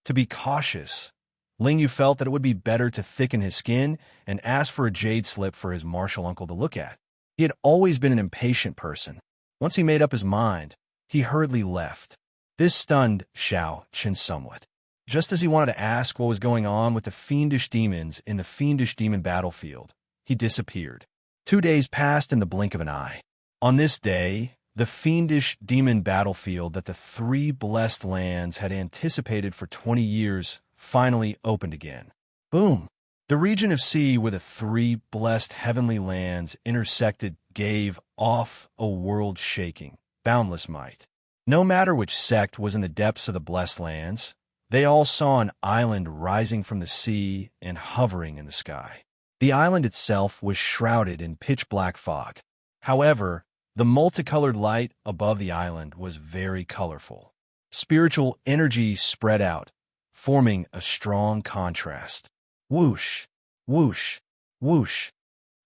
To be cautious, Ling Yu felt that it would be better to thicken his skin and ask for a jade slip for his Martial Uncle to look at. He had always been an impatient person. Once he made up his mind, he hurriedly left. This stunned Xianxia somewhat. Just as he wanted to ask what was going on with the fiendish demons in the fiendish demon battlefield, he disappeared. 2 days passed in the blink of an eye. On this day, the fiendish demon battlefield that the 3 blessed lands had anticipated for 20 years finally opened again. Boom! The region of sea where the 3 blessed heavenly lands intersected gave off a world-shaking, boundless might. No matter which sect was in the depths of the blessed lands, they all saw an island rising from the sea and hovering in the sky. The island itself was shrouded in pitch-black fog. However, the multicolored light above the island was very colorful. Spiritual energy spread out, forming a strong contrast. Whoosh, whoosh, whoosh.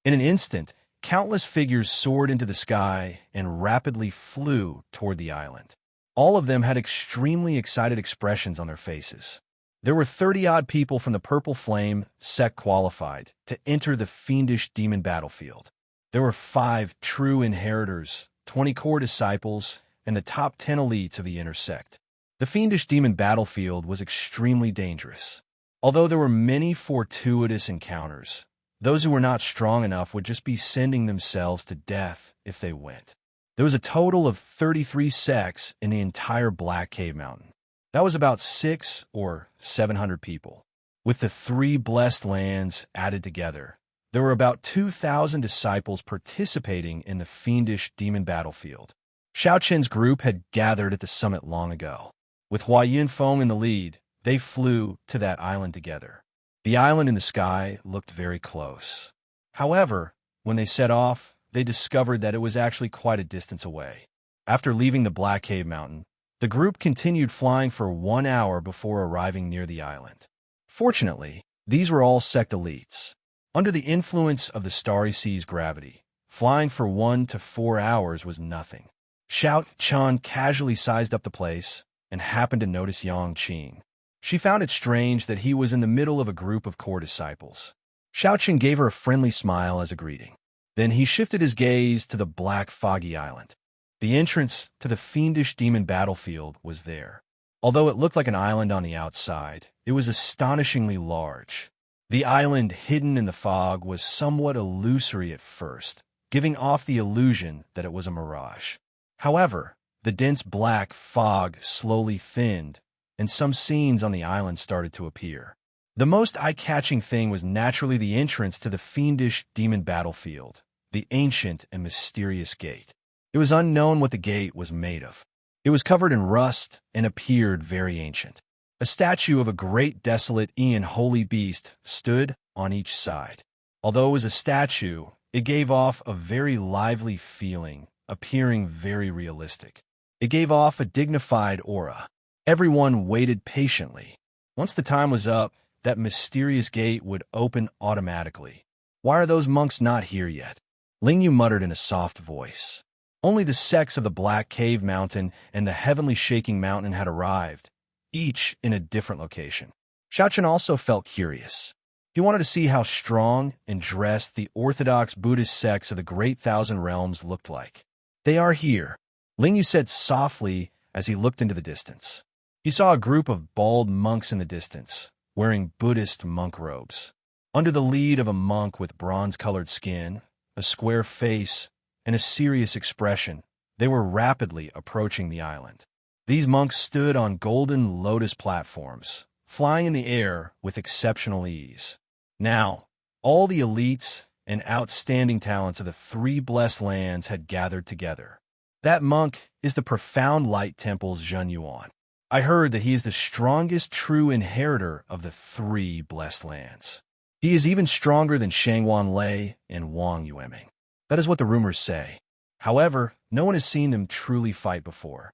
In an instant, countless figures soared into the sky and rapidly flew toward the island. All of them had extremely excited expressions on their faces. There were 30-odd people from the Purple Flame sect qualified to enter the fiendish demon battlefield. There were 5 true inheritors, 20 core disciples, and the top 10 elites of the inner sect. The fiendish demon battlefield was extremely dangerous. Although there were many fortuitous encounters, those who were not strong enough would just be sending themselves to death if they went. There was a total of 33 sects in the entire Black Cave Mountain. That was about 600 or 700 people. With the 3 blessed lands added together, there were about 2,000 disciples participating in the fiendish demon battlefield. Xiaoqian's group had gathered at the summit long ago. With Hua Yunfeng in the lead, they flew to that island together. The island in the sky looked very close. However, when they set off, they discovered that it was actually quite a distance away. After leaving the Black Cave Mountain, the group continued flying for 1 hour before arriving near the island. Fortunately, these were all sect elites. Under the influence of the Starry Sea's gravity, flying for 1 to 4 hours was nothing. Xiaoqian casually sized up the place and happened to notice Yang Qing. She found it strange that he was in the middle of a group of core disciples. Xiaoqian gave her a friendly smile as a greeting. Then he shifted his gaze to the black foggy island. The entrance to the fiendish demon battlefield was there. Although it looked like an island on the outside, it was astonishingly large. The island hidden in the fog was somewhat illusory at first, giving off the illusion that it was a mirage. However, the dense black fog slowly thinned, and some scenes on the island started to appear. The most eye-catching thing was naturally the entrance to the fiendish demon battlefield, the ancient and mysterious gate. It was unknown what the gate was made of. It was covered in rust and appeared very ancient. A statue of a great desolate and holy beast stood on each side. Although it was a statue, it gave off a very lively feeling, appearing very realistic. It gave off a dignified aura. Everyone waited patiently. Once the time was up, that mysterious gate would open automatically. Why are those monks not here yet? Ling Yu muttered in a soft voice. Only the sects of the Black Cave Mountain and the Heavenly Shaking Mountain had arrived, each in a different location. Xiaochen also felt curious. He wanted to see how strong and dressed the orthodox Buddhist sects of the Great Thousand Realms looked like. They are here, Ling Yu said softly as he looked into the distance. He saw a group of bald monks in the distance, wearing Buddhist monk robes. Under the lead of a monk with bronze-colored skin, a square face, and a serious expression, they were rapidly approaching the island. These monks stood on golden lotus platforms, flying in the air with exceptional ease. Now, all the elites and outstanding talents of the three blessed lands had gathered together. That monk is the Profound Light Temple's Zhen Yuan. I heard that he is the strongest true inheritor of the three blessed lands. He is even stronger than Shangwan Lei and Wang Yueming. That is what the rumors say. However, no one has seen them truly fight before.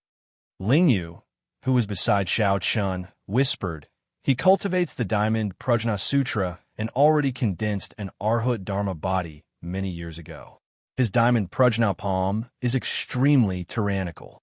Ling Yu, who was beside Xiao Chun, whispered, "He cultivates the Diamond Prajna Sutra and already condensed an Arhat Dharma body many years ago. His Diamond Prajna palm is extremely tyrannical."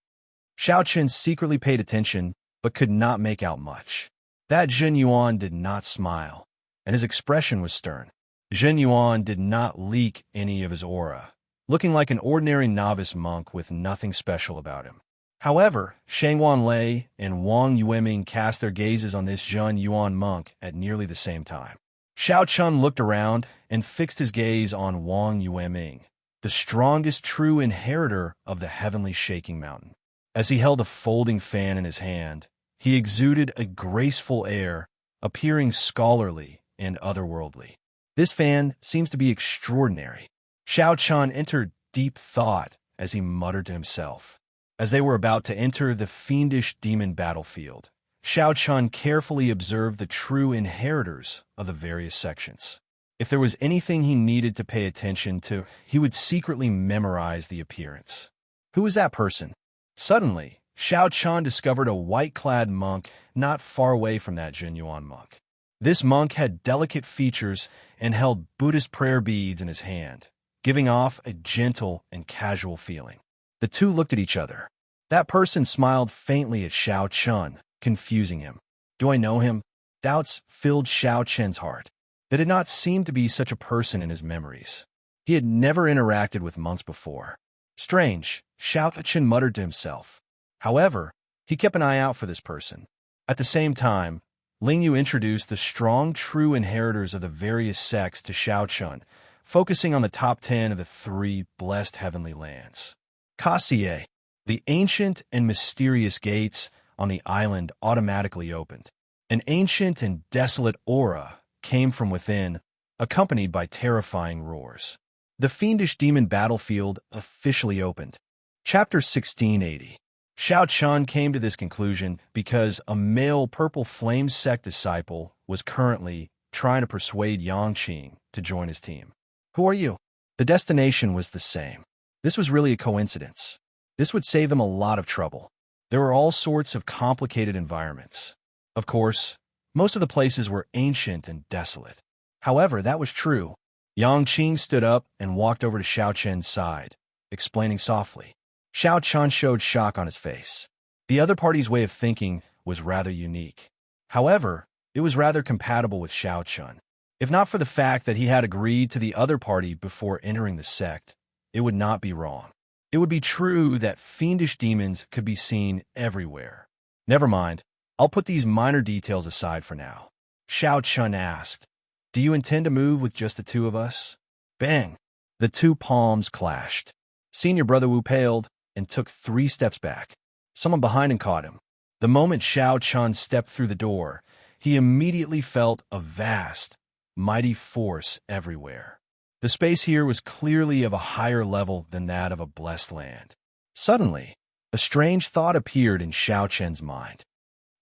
Xiao Chun secretly paid attention, but could not make out much. That Zhen Yuan did not smile, and his expression was stern. Zhen Yuan did not leak any of his aura, looking like an ordinary novice monk with nothing special about him. However, Shangwan Lei and Wang Yueming cast their gazes on this Zhen Yuan monk at nearly the same time. Xiao Chun looked around and fixed his gaze on Wang Yueming, the strongest true inheritor of the Heavenly Shaking Mountain. As he held a folding fan in his hand, he exuded a graceful air, appearing scholarly and otherworldly. This fan seems to be extraordinary. Xiao Chun entered deep thought as he muttered to himself. As they were about to enter the fiendish demon battlefield, Xiao Chun carefully observed the true inheritors of the various sections. If there was anything he needed to pay attention to, he would secretly memorize the appearance. Who was that person? Suddenly, Xiao Chun discovered a white-clad monk not far away from that Zhen Yuan monk. This monk had delicate features and held Buddhist prayer beads in his hand, giving off a gentle and casual feeling. The two looked at each other. That person smiled faintly at Xiao Chun, confusing him. Do I know him? Doubts filled Xiao Chun's heart. There did not seem to be such a person in his memories. He had never interacted with monks before. Strange, Xiao Chun muttered to himself. However, he kept an eye out for this person. At the same time, Ling Yu introduced the strong true inheritors of the various sects to Xiao Chun, focusing on the top 10 of the three blessed heavenly lands. Kaxie, the ancient and mysterious gates on the island automatically opened. An ancient and desolate aura came from within, accompanied by terrifying roars. The fiendish demon battlefield officially opened. Chapter 1680. Xiao Chun came to this conclusion because a male Purple Flame sect disciple was currently trying to persuade Yangqing to join his team. Who are you? The destination was the same. This was really a coincidence. This would save them a lot of trouble. There were all sorts of complicated environments. Of course, most of the places were ancient and desolate. However, that was true. Yangqing stood up and walked over to Xiao Chun's side, explaining softly. Xiao Chun showed shock on his face. The other party's way of thinking was rather unique. However, it was rather compatible with Xiao Chun. If not for the fact that he had agreed to the other party before entering the sect, it would not be wrong. It would be true that fiendish demons could be seen everywhere. Never mind, I'll put these minor details aside for now. Xiao Chun asked, "Do you intend to move with just the two of us?" Bang! The two palms clashed. Senior Brother Wu paled. and took 3 steps back. Someone behind him caught him. The moment Xiao Chun stepped through the door, he immediately felt a vast, mighty force everywhere. The space here was clearly of a higher level than that of a blessed land. Suddenly, a strange thought appeared in Xiao Chen's mind.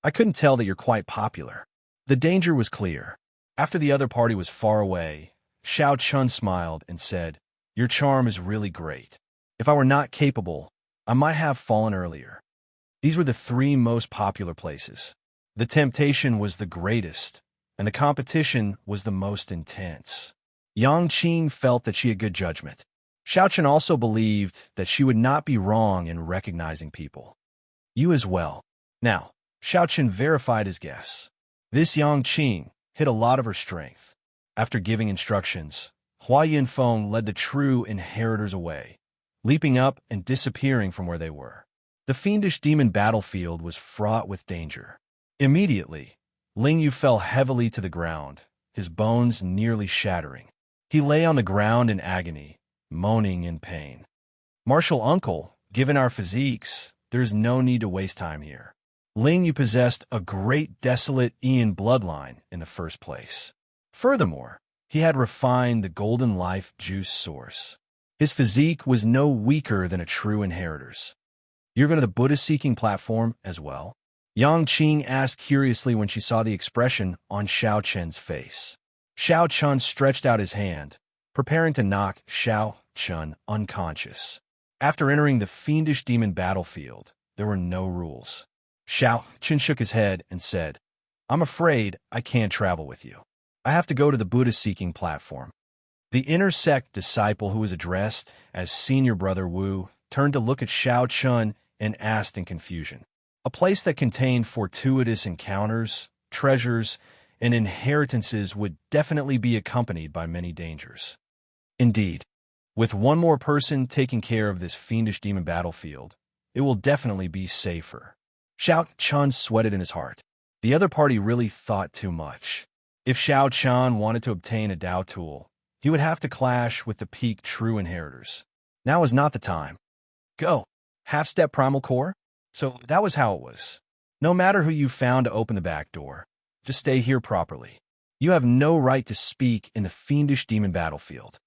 I couldn't tell that you're quite popular. The danger was clear. After the other party was far away, Xiao Chun smiled and said, "Your charm is really great. If I were not capable, I might have fallen earlier." These were the 3 most popular places. The temptation was the greatest, and the competition was the most intense. Yang Qing felt that she had good judgment. Xiao Chen also believed that she would not be wrong in recognizing people. You as well. Now, Xiao Chen verified his guess. This Yang Qing hid a lot of her strength. After giving instructions, Hua Yinfeng led the true inheritors away, leaping up and disappearing from where they were. The fiendish demon battlefield was fraught with danger. Immediately, Ling Yu fell heavily to the ground, his bones nearly shattering. He lay on the ground in agony, moaning in pain. "Martial uncle, given our physiques, there is no need to waste time here." Ling Yu possessed a great desolate Ian bloodline in the first place. Furthermore, he had refined the golden life juice source. His physique was no weaker than a true inheritor's. "You're going to the Buddha-seeking platform as well?" Yang Qing asked curiously when she saw the expression on Xiao Chen's face. Xiao Chun stretched out his hand, preparing to knock Xiao Chun unconscious. After entering the fiendish demon battlefield, there were no rules. Xiao Chun shook his head and said, "I'm afraid I can't travel with you. I have to go to the Buddha-seeking platform." The inner sect disciple who was addressed as Senior Brother Wu turned to look at Xiao Chun and asked in confusion. A place that contained fortuitous encounters, treasures, and inheritances would definitely be accompanied by many dangers. Indeed, with one more person taking care of this fiendish demon battlefield, it will definitely be safer. Xiao Chun sweated in his heart. The other party really thought too much. If Xiao Chun wanted to obtain a Dao tool, he would have to clash with the peak true inheritors. Now is not the time. Go. Half-step primal core? So that was how it was. No matter who you found to open the back door, just stay here properly. You have no right to speak in the fiendish demon battlefield.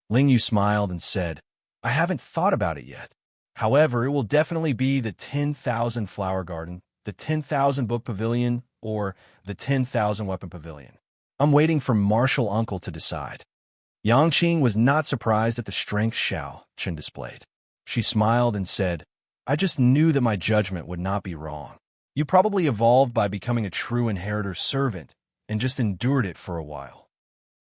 Ling Yu smiled and said, "I haven't thought about it yet. However, it will definitely be the 10,000 flower garden, the 10,000 book pavilion, or the 10,000 weapon pavilion. I'm waiting for martial uncle to decide." Yang Qing was not surprised at the strength Xiao Chen displayed. She smiled and said, "I just knew that my judgment would not be wrong. You probably evolved by becoming a true inheritor's servant and just endured it for a while."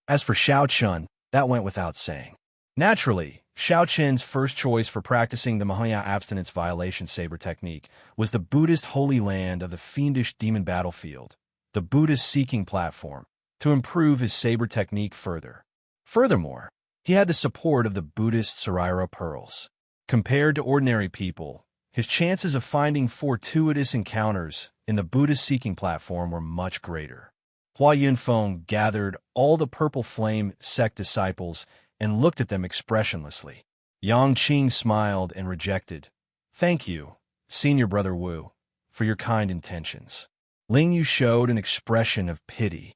As for Xiao Chun, that went without saying. Naturally, Xiao Chen's first choice for practicing the Mahaya abstinence violation saber technique was the Buddhist holy land of the fiendish demon battlefield, the Buddha-seeking platform, to improve his saber technique further. Furthermore, he had the support of the Buddhist Saraira pearls. Compared to ordinary people, his chances of finding fortuitous encounters in the Buddha-seeking platform were much greater. Hua Yunfeng gathered all the Purple Flame sect disciples and looked at them expressionlessly. Yang Qing smiled and rejected, "Thank you, Senior Brother Wu, for your kind intentions." Ling Yu showed an expression of pity.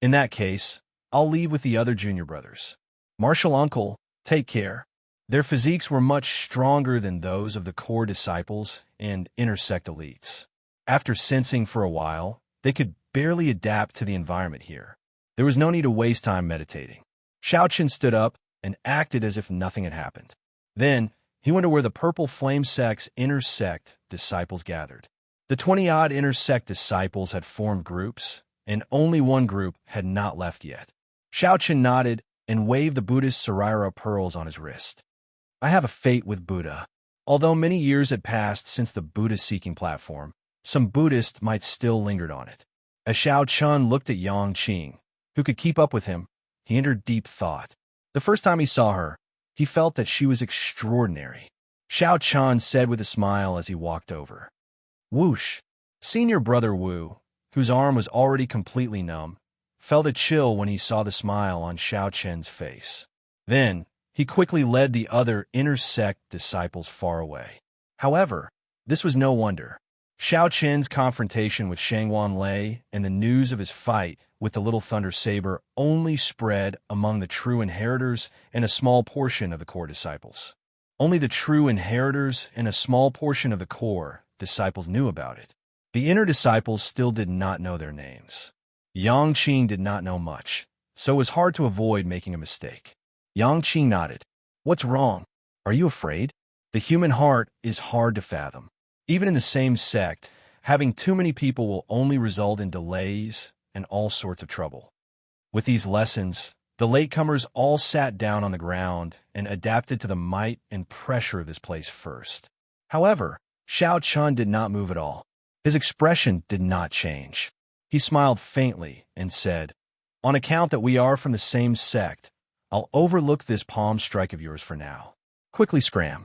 "In that case, I'll leave with the other junior brothers. Martial uncle, take care." Their physiques were much stronger than those of the core disciples and intersect elites. After sensing for a while, they could barely adapt to the environment here. There was no need to waste time meditating. Xiao Chen stood up and acted as if nothing had happened. Then, he went to where the Purple Flame sect's intersect disciples gathered. The 20-odd intersect disciples had formed groups, and only one group had not left yet. Xiao Chen nodded and waved the Buddhist Saraira pearls on his wrist. "I have a fate with Buddha." Although many years had passed since the Buddha-seeking platform, some Buddhists might still lingered on it. As Xiao Chun looked at Yang Qing, who could keep up with him, he entered deep thought. The first time he saw her, he felt that she was extraordinary. Xiao Chun said with a smile as he walked over. Whoosh! Senior Brother Wu, whose arm was already completely numb, felt a chill when he saw the smile on Xiao Chen's face. Then, he quickly led the other intersect disciples far away. However, this was no wonder. Xiao Qin's confrontation with Shangwan Lei and the news of his fight with the Little Thunder Saber only spread among the true inheritors and a small portion of the core disciples. Only the true inheritors and a small portion of the core disciples knew about it. The inner disciples still did not know their names. Yang Qing did not know much, so it was hard to avoid making a mistake. Yang Qing nodded. What's wrong? Are you afraid? The human heart is hard to fathom. Even in the same sect, having too many people will only result in delays and all sorts of trouble. With these lessons, the latecomers all sat down on the ground and adapted to the might and pressure of this place first. However, Xiao Chun did not move at all. His expression did not change. He smiled faintly and said, "On account that we are from the same sect, I'll overlook this palm strike of yours for now. Quickly scram."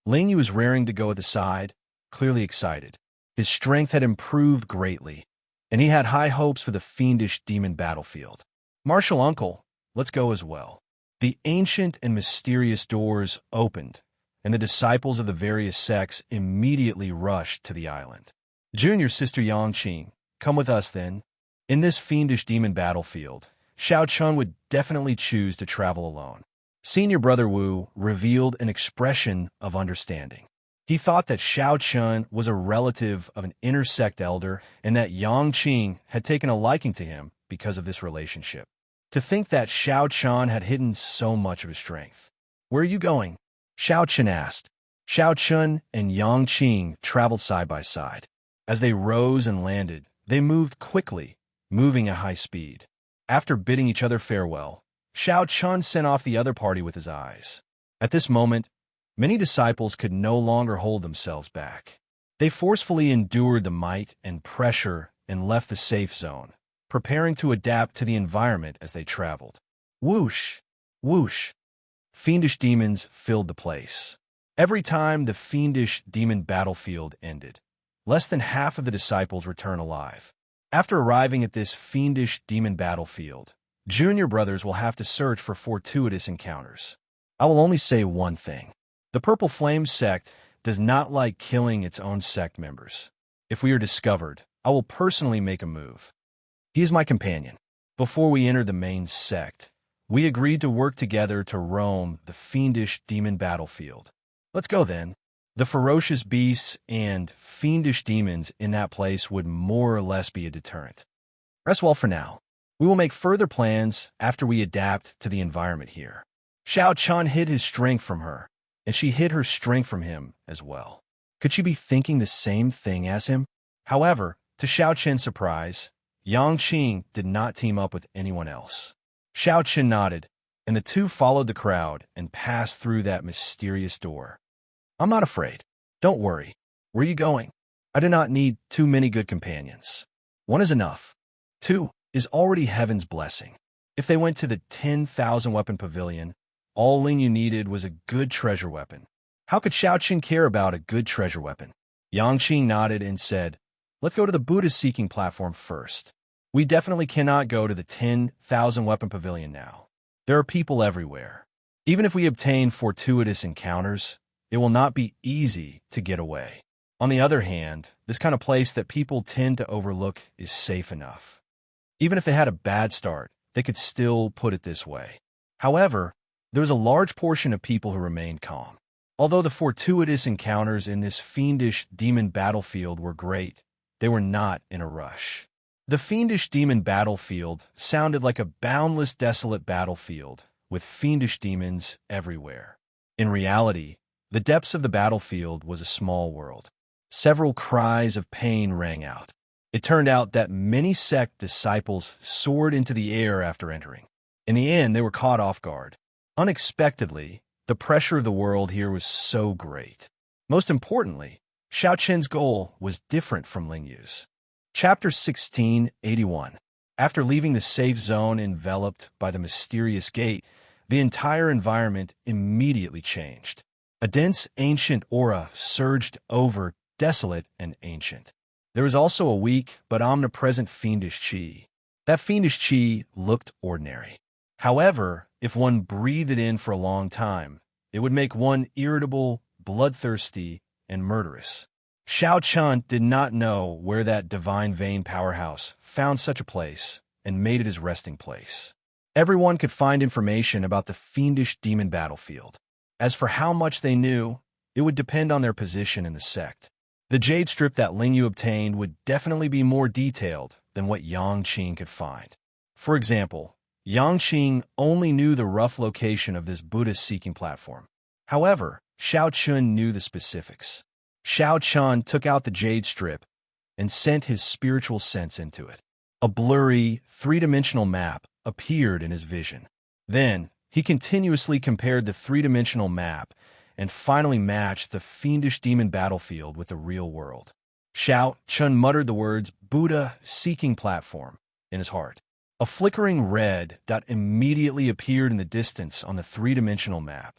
Ling Yu was raring to go at the side, clearly excited. His strength had improved greatly, and he had high hopes for the fiendish demon battlefield. "Martial uncle, let's go as well." The ancient and mysterious doors opened, and the disciples of the various sects immediately rushed to the island. "Junior sister Yang Qing, come with us then." In this fiendish demon battlefield, Xiao Chun would definitely choose to travel alone. Senior brother Wu revealed an expression of understanding. He thought that Xiao Chun was a relative of an inner sect elder and that Yang Qing had taken a liking to him because of this relationship. To think that Xiao Chun had hidden so much of his strength. "Where are you going?" Xiao Chun asked. Xiao Chun and Yang Qing traveled side by side. As they rose and landed, they moved quickly, moving at high speed. After bidding each other farewell, Xiao Chun sent off the other party with his eyes. At this moment, many disciples could no longer hold themselves back. They forcefully endured the might and pressure and left the safe zone, preparing to adapt to the environment as they traveled. Whoosh! Whoosh! Fiendish demons filled the place. Every time the fiendish demon battlefield ended, less than half of the disciples returned alive. After arriving at this fiendish demon battlefield, junior brothers will have to search for fortuitous encounters. I will only say one thing. The Purple Flame sect does not like killing its own sect members. If we are discovered, I will personally make a move. He is my companion. Before we entered the main sect, we agreed to work together to roam the fiendish demon battlefield. Let's go then. The ferocious beasts and fiendish demons in that place would more or less be a deterrent. Rest well for now. We will make further plans after we adapt to the environment here. Xiao Chun hid his strength from her, and she hid her strength from him as well. Could she be thinking the same thing as him? However, to Xiao Chen's surprise, Yang Qing did not team up with anyone else. Xiao Chen nodded, and the two followed the crowd and passed through that mysterious door. "I'm not afraid. Don't worry. Where are you going? I do not need too many good companions. One is enough. Two is already heaven's blessing." If they went to the 10,000 weapon pavilion, all Ling Yu needed was a good treasure weapon. How could Xiao Qin care about a good treasure weapon? Yang Qing nodded and said, "Let's go to the Buddha-seeking platform first. We definitely cannot go to the 10,000 weapon pavilion now. There are people everywhere. Even if we obtain fortuitous encounters, it will not be easy to get away. On the other hand, this kind of place that people tend to overlook is safe enough. Even if they had a bad start, they could still put it this way." However, there was a large portion of people who remained calm. Although the fortuitous encounters in this fiendish demon battlefield were great, they were not in a rush. The fiendish demon battlefield sounded like a boundless, desolate battlefield with fiendish demons everywhere. In reality, the depths of the battlefield was a small world. Several cries of pain rang out. It turned out that many sect disciples soared into the air after entering. In the end, they were caught off guard. Unexpectedly, the pressure of the world here was so great. Most importantly, Xiao Chen's goal was different from Ling Yu's. Chapter 1681. After leaving the safe zone enveloped by the mysterious gate, the entire environment immediately changed. A dense, ancient aura surged over, desolate and ancient. There was also a weak but omnipresent fiendish qi. That fiendish qi looked ordinary. However, if one breathed it in for a long time, it would make one irritable, bloodthirsty, and murderous. Xiao Chun did not know where that divine vein powerhouse found such a place and made it his resting place. Everyone could find information about the fiendish demon battlefield. As for how much they knew, it would depend on their position in the sect. The jade strip that Ling Yu obtained would definitely be more detailed than what Yang Qing could find. For example, Yang Qing only knew the rough location of this Buddhist-seeking platform. However, Xiao Chun knew the specifics. Xiao Chun took out the jade strip and sent his spiritual sense into it. A blurry, three-dimensional map appeared in his vision. Then, he continuously compared the three-dimensional map and finally matched the fiendish demon battlefield with the real world. Xiao Chun muttered the words Buddha seeking platform in his heart. A flickering red dot immediately appeared in the distance on the three-dimensional map,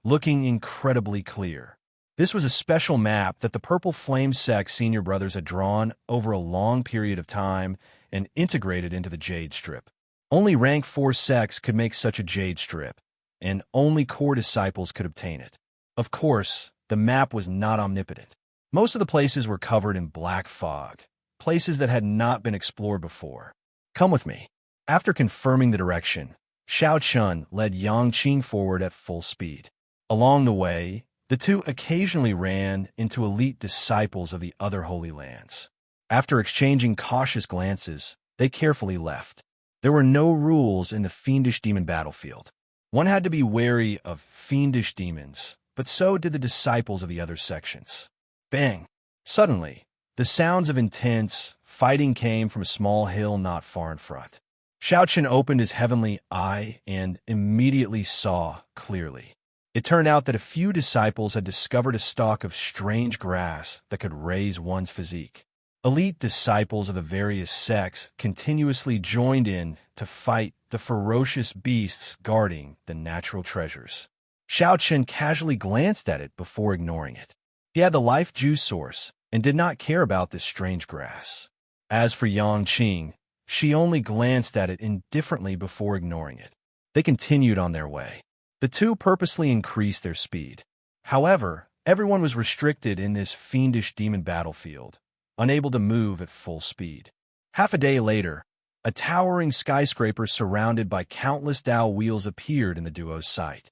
looking incredibly clear. This was a special map that the Purple Flame Sect senior brothers had drawn over a long period of time and integrated into the jade strip. Only rank 4 sects could make such a jade strip, and only core disciples could obtain it. Of course, the map was not omnipotent. Most of the places were covered in black fog, places that had not been explored before. Come with me. After confirming the direction, Xiao Chun led Yang Qing forward at full speed. Along the way, the two occasionally ran into elite disciples of the other Holy Lands. After exchanging cautious glances, they carefully left. There were no rules in the fiendish demon battlefield. One had to be wary of fiendish demons, but so did the disciples of the other sections. Bang! Suddenly, the sounds of intense fighting came from a small hill not far in front. Xiao Chun opened his heavenly eye and immediately saw clearly. It turned out that a few disciples had discovered a stalk of strange grass that could raise one's physique. Elite disciples of the various sects continuously joined in to fight the ferocious beasts guarding the natural treasures. Xiao Chun casually glanced at it before ignoring it. He had the life juice source and did not care about this strange grass. As for Yang Qing, she only glanced at it indifferently before ignoring it. They continued on their way. The two purposely increased their speed. However, everyone was restricted in this fiendish demon battlefield, unable to move at full speed. Half a day later, a towering skyscraper surrounded by countless Dao wheels appeared in the duo's sight.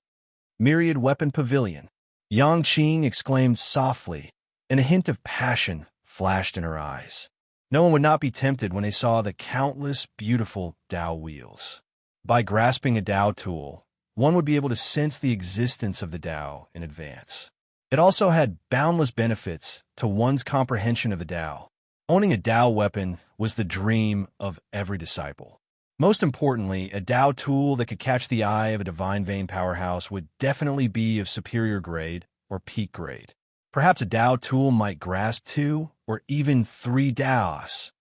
Myriad Weapon Pavilion. Yang Qing exclaimed softly, and a hint of passion flashed in her eyes. No one would not be tempted when they saw the countless beautiful Dao wheels. By grasping a Dao tool, one would be able to sense the existence of the Tao in advance. It also had boundless benefits to one's comprehension of the Tao. Owning a Tao weapon was the dream of every disciple. Most importantly, a Tao tool that could catch the eye of a divine vein powerhouse would definitely be of superior grade or peak grade. Perhaps a Tao tool might grasp 2 or even 3 Taos,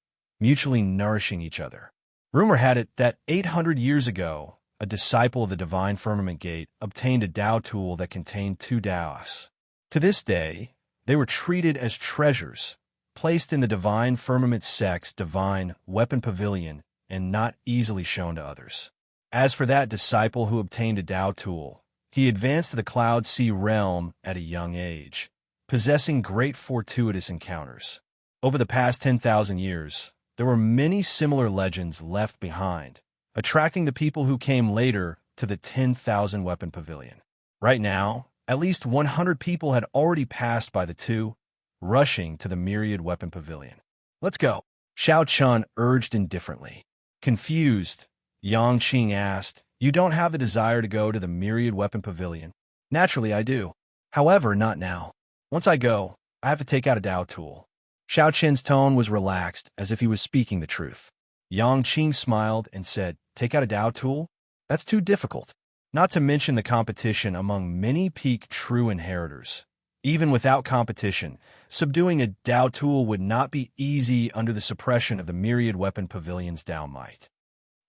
mutually nourishing each other. Rumor had it that 800 years ago, a disciple of the Divine Firmament Gate obtained a Tao tool that contained 2 Taos. To this day, they were treated as treasures, placed in the Divine Firmament Sect's Divine Weapon Pavilion and not easily shown to others. As for that disciple who obtained a Tao tool, he advanced to the Cloud Sea realm at a young age, possessing great fortuitous encounters. Over the past 10,000 years, there were many similar legends left behind, attracting the people who came later to the 10,000 Weapon Pavilion. Right now, at least 100 people had already passed by the two, rushing to the Myriad Weapon Pavilion. Let's go, Xiao Chun urged indifferently. Confused, Yang Qing asked, You don't have the desire to go to the Myriad Weapon Pavilion? Naturally, I do. However, not now. Once I go, I have to take out a Tao tool. Xiao Chen's tone was relaxed, as if he was speaking the truth. Yang Qing smiled and said, Take out a Tao tool? That's too difficult. Not to mention the competition among many peak true inheritors. Even without competition, subduing a Tao tool would not be easy under the suppression of the Myriad Weapon Pavilion's Tao might.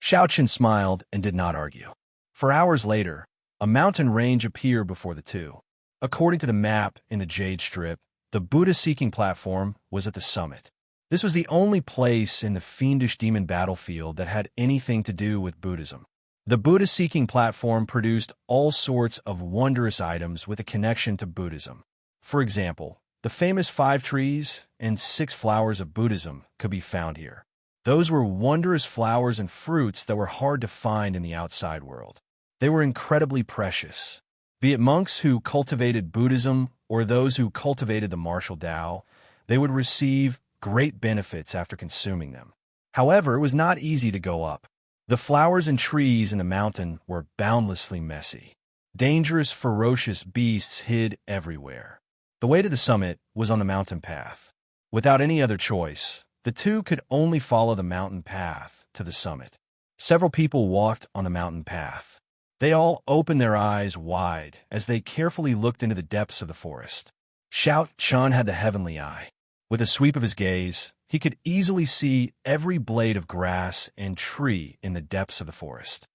Xiao Chen smiled and did not argue. For hours later, a mountain range appeared before the two. According to the map in the Jade Strip, the Buddha-seeking platform was at the summit. This was the only place in the fiendish demon battlefield that had anything to do with Buddhism. The Buddha-seeking platform produced all sorts of wondrous items with a connection to Buddhism. For example, The famous 5 trees and 6 flowers of Buddhism could be found here. Those were wondrous flowers and fruits that were hard to find in the outside world. They were incredibly precious. Be it monks who cultivated Buddhism or those who cultivated the martial Tao, they would receive great benefits after consuming them. However, it was not easy to go up. The flowers and trees in the mountain were boundlessly messy. Dangerous, ferocious beasts hid everywhere. The way to the summit was on the mountain path. Without any other choice, the two could only follow the mountain path to the summit. Several people walked on the mountain path. They all opened their eyes wide as they carefully looked into the depths of the forest. Xianxia had the heavenly eye. With a sweep of his gaze, he could easily see every blade of grass and tree in the depths of the forest.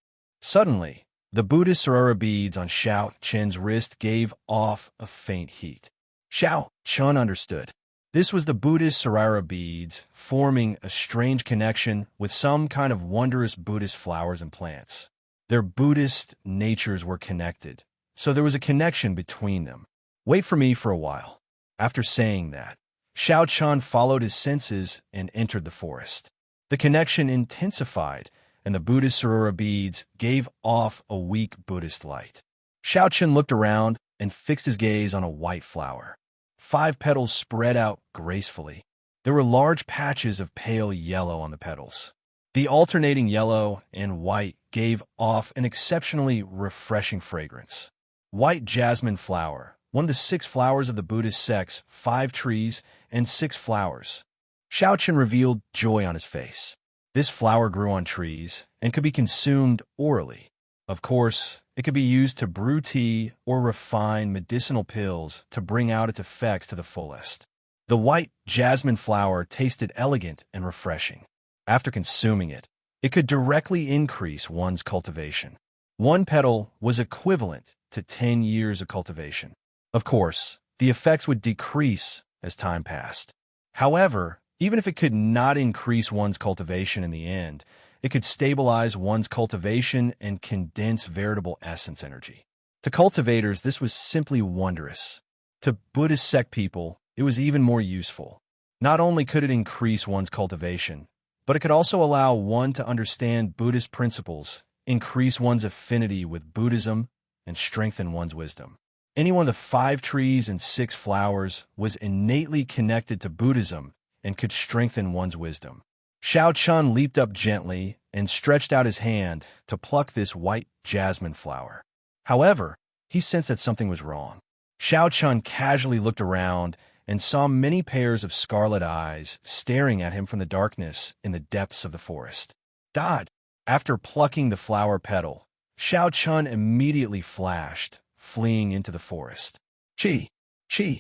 Suddenly, the Buddhist Sarara beads on Xianxia's wrist gave off a faint heat. Xianxia understood. This was the Buddhist Sarara beads forming a strange connection with some kind of wondrous Buddhist flowers and plants. Their Buddhist natures were connected, so there was a connection between them. Wait for me for a while. After saying that, Xianxia followed his senses and entered the forest. The connection intensified, and the Buddhist Sarara beads gave off a weak Buddhist light. Xianxia looked around and fixed his gaze on a white flower. 5 petals spread out gracefully. There were large patches of pale yellow on the petals. The alternating yellow and white gave off an exceptionally refreshing fragrance. White jasmine flower, one of the 6 flowers of the Buddhist sects, 5 trees and 6 flowers. Xianxia revealed joy on his face. This flower grew on trees and could be consumed orally. Of course, it could be used to brew tea or refine medicinal pills to bring out its effects to the fullest. The white jasmine flower tasted elegant and refreshing. After consuming it, it could directly increase one's cultivation. 1 petal was equivalent to 10 years of cultivation. Of course, the effects would decrease as time passed. However, even if it could not increase one's cultivation in the end, it could stabilize one's cultivation and condense veritable essence energy. To cultivators, this was simply wondrous. To Buddhist sect people, it was even more useful. Not only could it increase one's cultivation, but it could also allow one to understand Buddhist principles, increase one's affinity with Buddhism, and strengthen one's wisdom. Any one of the 5 trees and 6 flowers was innately connected to Buddhism and could strengthen one's wisdom. Xianxia leaped up gently and stretched out his hand to pluck this white jasmine flower. However, he sensed that something was wrong. Xianxia casually looked around and saw many pairs of scarlet eyes staring at him from the darkness in the depths of the forest. After plucking the flower petal, Xianxia immediately flashed, fleeing into the forest. Chi! Chi!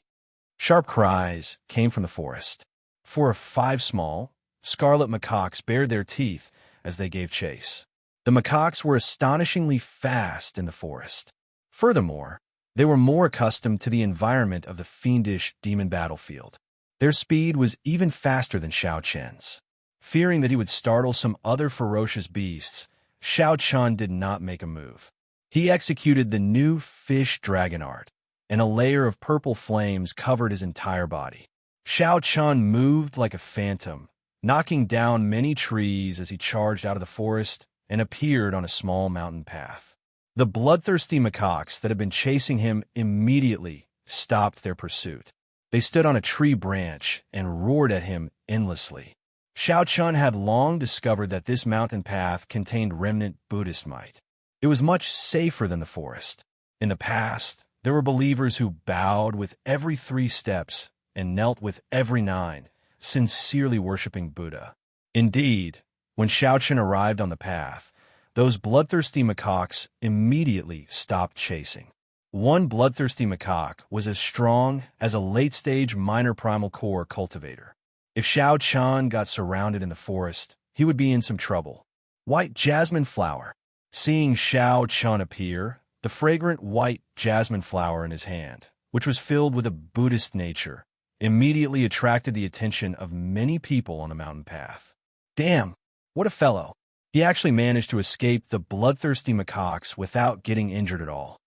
Sharp cries came from the forest. 4 or 5 small, scarlet macaques bared their teeth as they gave chase. The macaques were astonishingly fast in the forest. Furthermore, they were more accustomed to the environment of the fiendish demon battlefield. Their speed was even faster than Xianxia's. Fearing that he would startle some other ferocious beasts, Xianxia did not make a move. He executed the new fish dragon art, and a layer of purple flames covered his entire body. Xianxia moved like a phantom, knocking down many trees as he charged out of the forest and appeared on a small mountain path. The bloodthirsty macaques that had been chasing him immediately stopped their pursuit. They stood on a tree branch and roared at him endlessly. Xianxia had long discovered that this mountain path contained remnant Buddhist might. It was much safer than the forest. In the past, there were believers who bowed with every 3 steps and knelt with every 9, sincerely worshipping Buddha. Indeed, when Xianxia arrived on the path, those bloodthirsty macaques immediately stopped chasing. One bloodthirsty macaque was as strong as a late-stage minor primal core cultivator. If Xianxia got surrounded in the forest, he would be in some trouble. White jasmine flower. Seeing Xianxia appear, the fragrant white jasmine flower in his hand, which was filled with a Buddhist nature, immediately attracted the attention of many people on the mountain path. Damn, what a fellow. He actually managed to escape the bloodthirsty macaques without getting injured at all.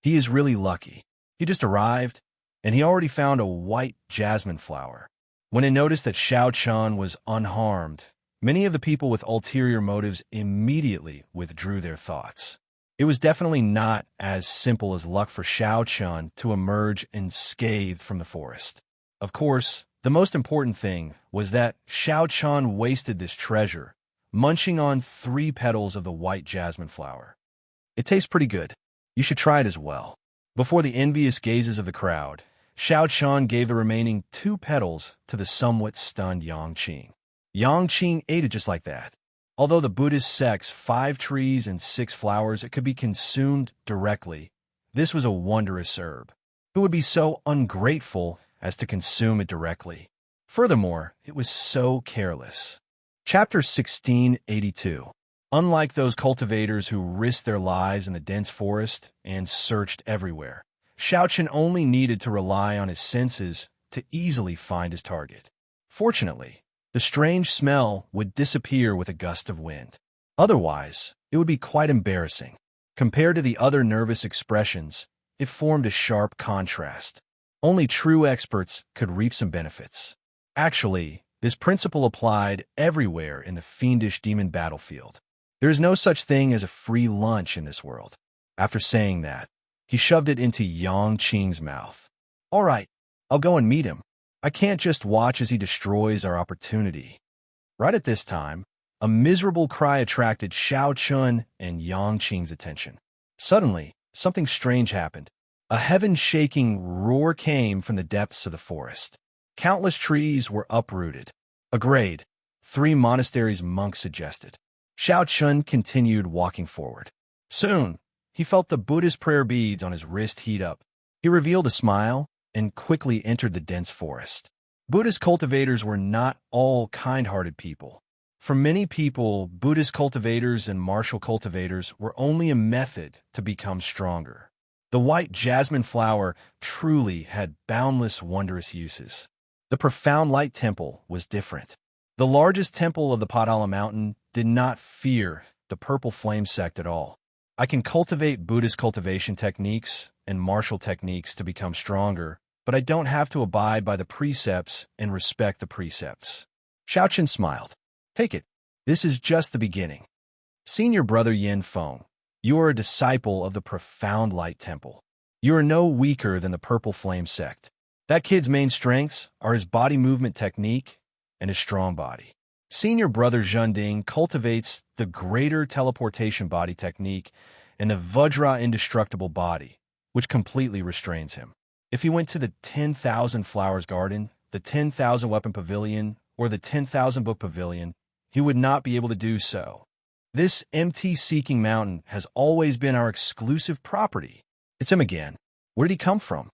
He is really lucky. He just arrived, and he already found a white jasmine flower. When it noticed that Xianxia was unharmed, many of the people with ulterior motives immediately withdrew their thoughts. It was definitely not as simple as luck for Xianxia to emerge unscathed from the forest. Of course, the most important thing was that Xianxia wasted this treasure, munching on 3 petals of the white jasmine flower. It tastes pretty good. You should try it as well. Before the envious gazes of the crowd, Xianxia gave the remaining 2 petals to the somewhat stunned Yangqing. Yangqing ate it just like that. Although the Buddhist sect's 5 trees and 6 flowers, it could be consumed directly. This was a wondrous herb. Who would be so ungrateful as to consume it directly? Furthermore, it was so careless. Chapter 1682. Unlike those cultivators who risked their lives in the dense forest and searched everywhere, Xianxia only needed to rely on his senses to easily find his target. Fortunately, the strange smell would disappear with a gust of wind. Otherwise, it would be quite embarrassing. Compared to the other nervous expressions, it formed a sharp contrast. Only true experts could reap some benefits. Actually, this principle applied everywhere in the fiendish demon battlefield. There is no such thing as a free lunch in this world. After saying that, he shoved it into Yangqing's mouth. All right, I'll go and meet him. I can't just watch as he destroys our opportunity. Right at this time, a miserable cry attracted Xianxia and Yangqing's attention. Suddenly, something strange happened. A heaven-shaking roar came from the depths of the forest. Countless trees were uprooted. A grade, 3 monasteries monks suggested. Xianxia continued walking forward. Soon, he felt the Buddhist prayer beads on his wrist heat up. He revealed a smile and quickly entered the dense forest. Buddhist cultivators were not all kind-hearted people. For many people, Buddhist cultivators and martial cultivators were only a method to become stronger. The white jasmine flower truly had boundless, wondrous uses. The profound light temple was different. The largest temple of the Padala mountain did not fear the purple flame sect at all. I can cultivate Buddhist cultivation techniques and martial techniques to become stronger, but I don't have to abide by the precepts and respect the precepts. Xianxia smiled. Take it. This is just the beginning. Senior brother Yin Feng, you are a disciple of the profound light temple. You are no weaker than the purple flame sect. That kid's main strengths are his body movement technique and his strong body. Senior brother Zhending cultivates the greater teleportation body technique and the Vajra indestructible body, which completely restrains him. If he went to the 10,000 Flowers Garden, the 10,000 Weapon Pavilion, or the 10,000 Book Pavilion, he would not be able to do so. This MT-seeking mountain has always been our exclusive property. It's him again. Where did he come from?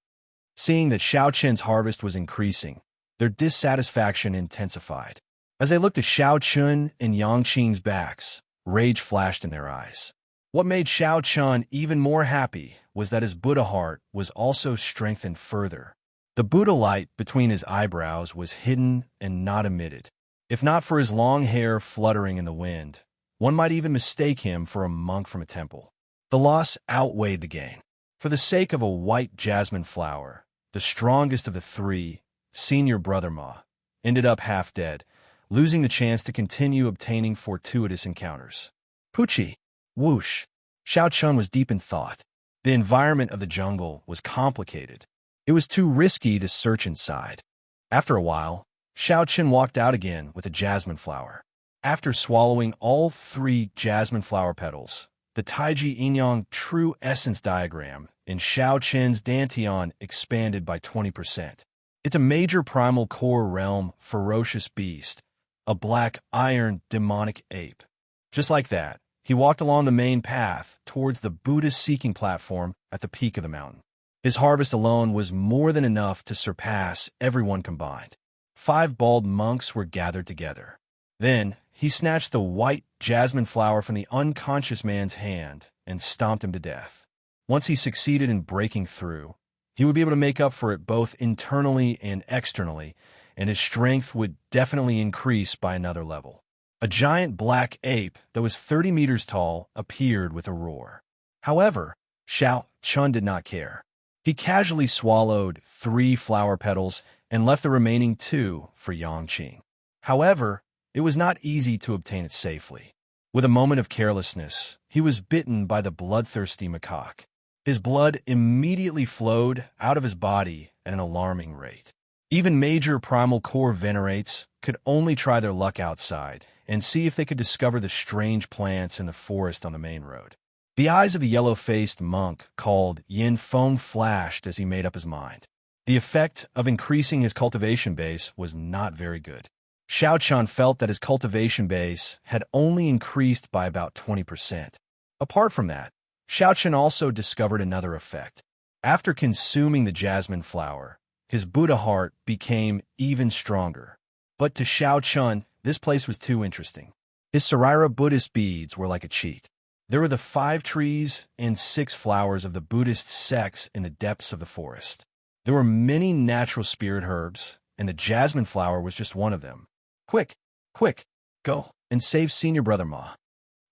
Seeing that Xiaoqian's harvest was increasing, their dissatisfaction intensified. As they looked at Xiaoqian and Yangqing's backs, rage flashed in their eyes. What made Xiaoqian even more happy was that his Buddha heart was also strengthened further. The Buddha light between his eyebrows was hidden and not emitted. If not for his long hair fluttering in the wind, one might even mistake him for a monk from a temple. The loss outweighed the gain. For the sake of a white jasmine flower, the strongest of the 3, senior brother Ma, ended up half dead, losing the chance to continue obtaining fortuitous encounters. Pucci, whoosh. Xiaoqian was deep in thought. The environment of the jungle was complicated. It was too risky to search inside. After a while, Xiaoqian walked out again with a jasmine flower. After swallowing all 3 jasmine flower petals, the Taiji Yinyang true essence diagram in Xiaoqian's dantian expanded by 20%. It's a major primal core realm ferocious beast, a black iron demonic ape. Just like that, he walked along the main path towards the Buddhist seeking platform at the peak of the mountain. His harvest alone was more than enough to surpass everyone combined. 5 bald monks were gathered together. Then, he snatched the white jasmine flower from the unconscious man's hand and stomped him to death. Once he succeeded in breaking through, he would be able to make up for it both internally and externally, and his strength would definitely increase by another level. A giant black ape that was 30 meters tall appeared with a roar. However, Xiaoqian did not care. He casually swallowed 3 flower petals and left the remaining 2 for Yangqing. However, it was not easy to obtain it safely. With a moment of carelessness, he was bitten by the bloodthirsty macaque. His blood immediately flowed out of his body at an alarming rate. Even major primal core venerates could only try their luck outside and see if they could discover the strange plants in the forest on the main road. The eyes of the yellow-faced monk called Yin Feng flashed as he made up his mind. The effect of increasing his cultivation base was not very good. Xiaoqian felt that his cultivation base had only increased by about 20%. Apart from that, Xiaoqian also discovered another effect. After consuming the jasmine flower, his Buddha heart became even stronger. But to Xiaoqian, this place was too interesting. His Saraira Buddhist beads were like a cheat. There were the 5 trees and 6 flowers of the Buddhist sects in the depths of the forest. There were many natural spirit herbs, and the jasmine flower was just one of them. Quick, quick, go and save senior brother Ma.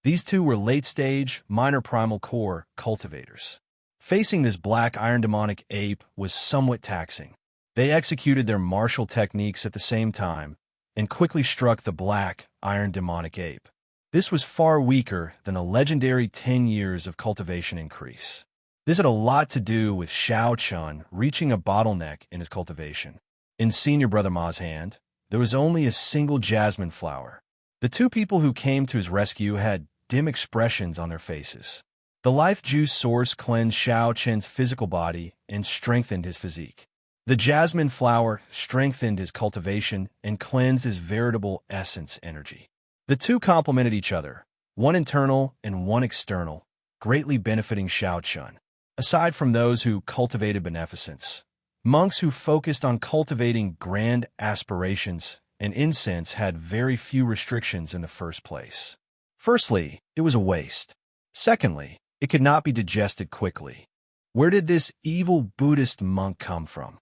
These 2 were late-stage, minor primal core cultivators. Facing this black iron demonic ape was somewhat taxing. They executed their martial techniques at the same time and quickly struck the black iron demonic ape. This was far weaker than the legendary 10 years of cultivation increase. This had a lot to do with Xiaoqian reaching a bottleneck in his cultivation. In senior brother Ma's hand, there was only a single jasmine flower. The 2 people who came to his rescue had dim expressions on their faces. The life juice source cleansed Xiaoqian's physical body and strengthened his physique. The jasmine flower strengthened his cultivation and cleansed his veritable essence energy. The 2 complemented each other, one internal and one external, greatly benefiting Xiaoqian. Aside from those who cultivated beneficence, monks who focused on cultivating grand aspirations and incense had very few restrictions in the first place. Firstly, it was a waste. Secondly, it could not be digested quickly. Where did this evil Buddhist monk come from?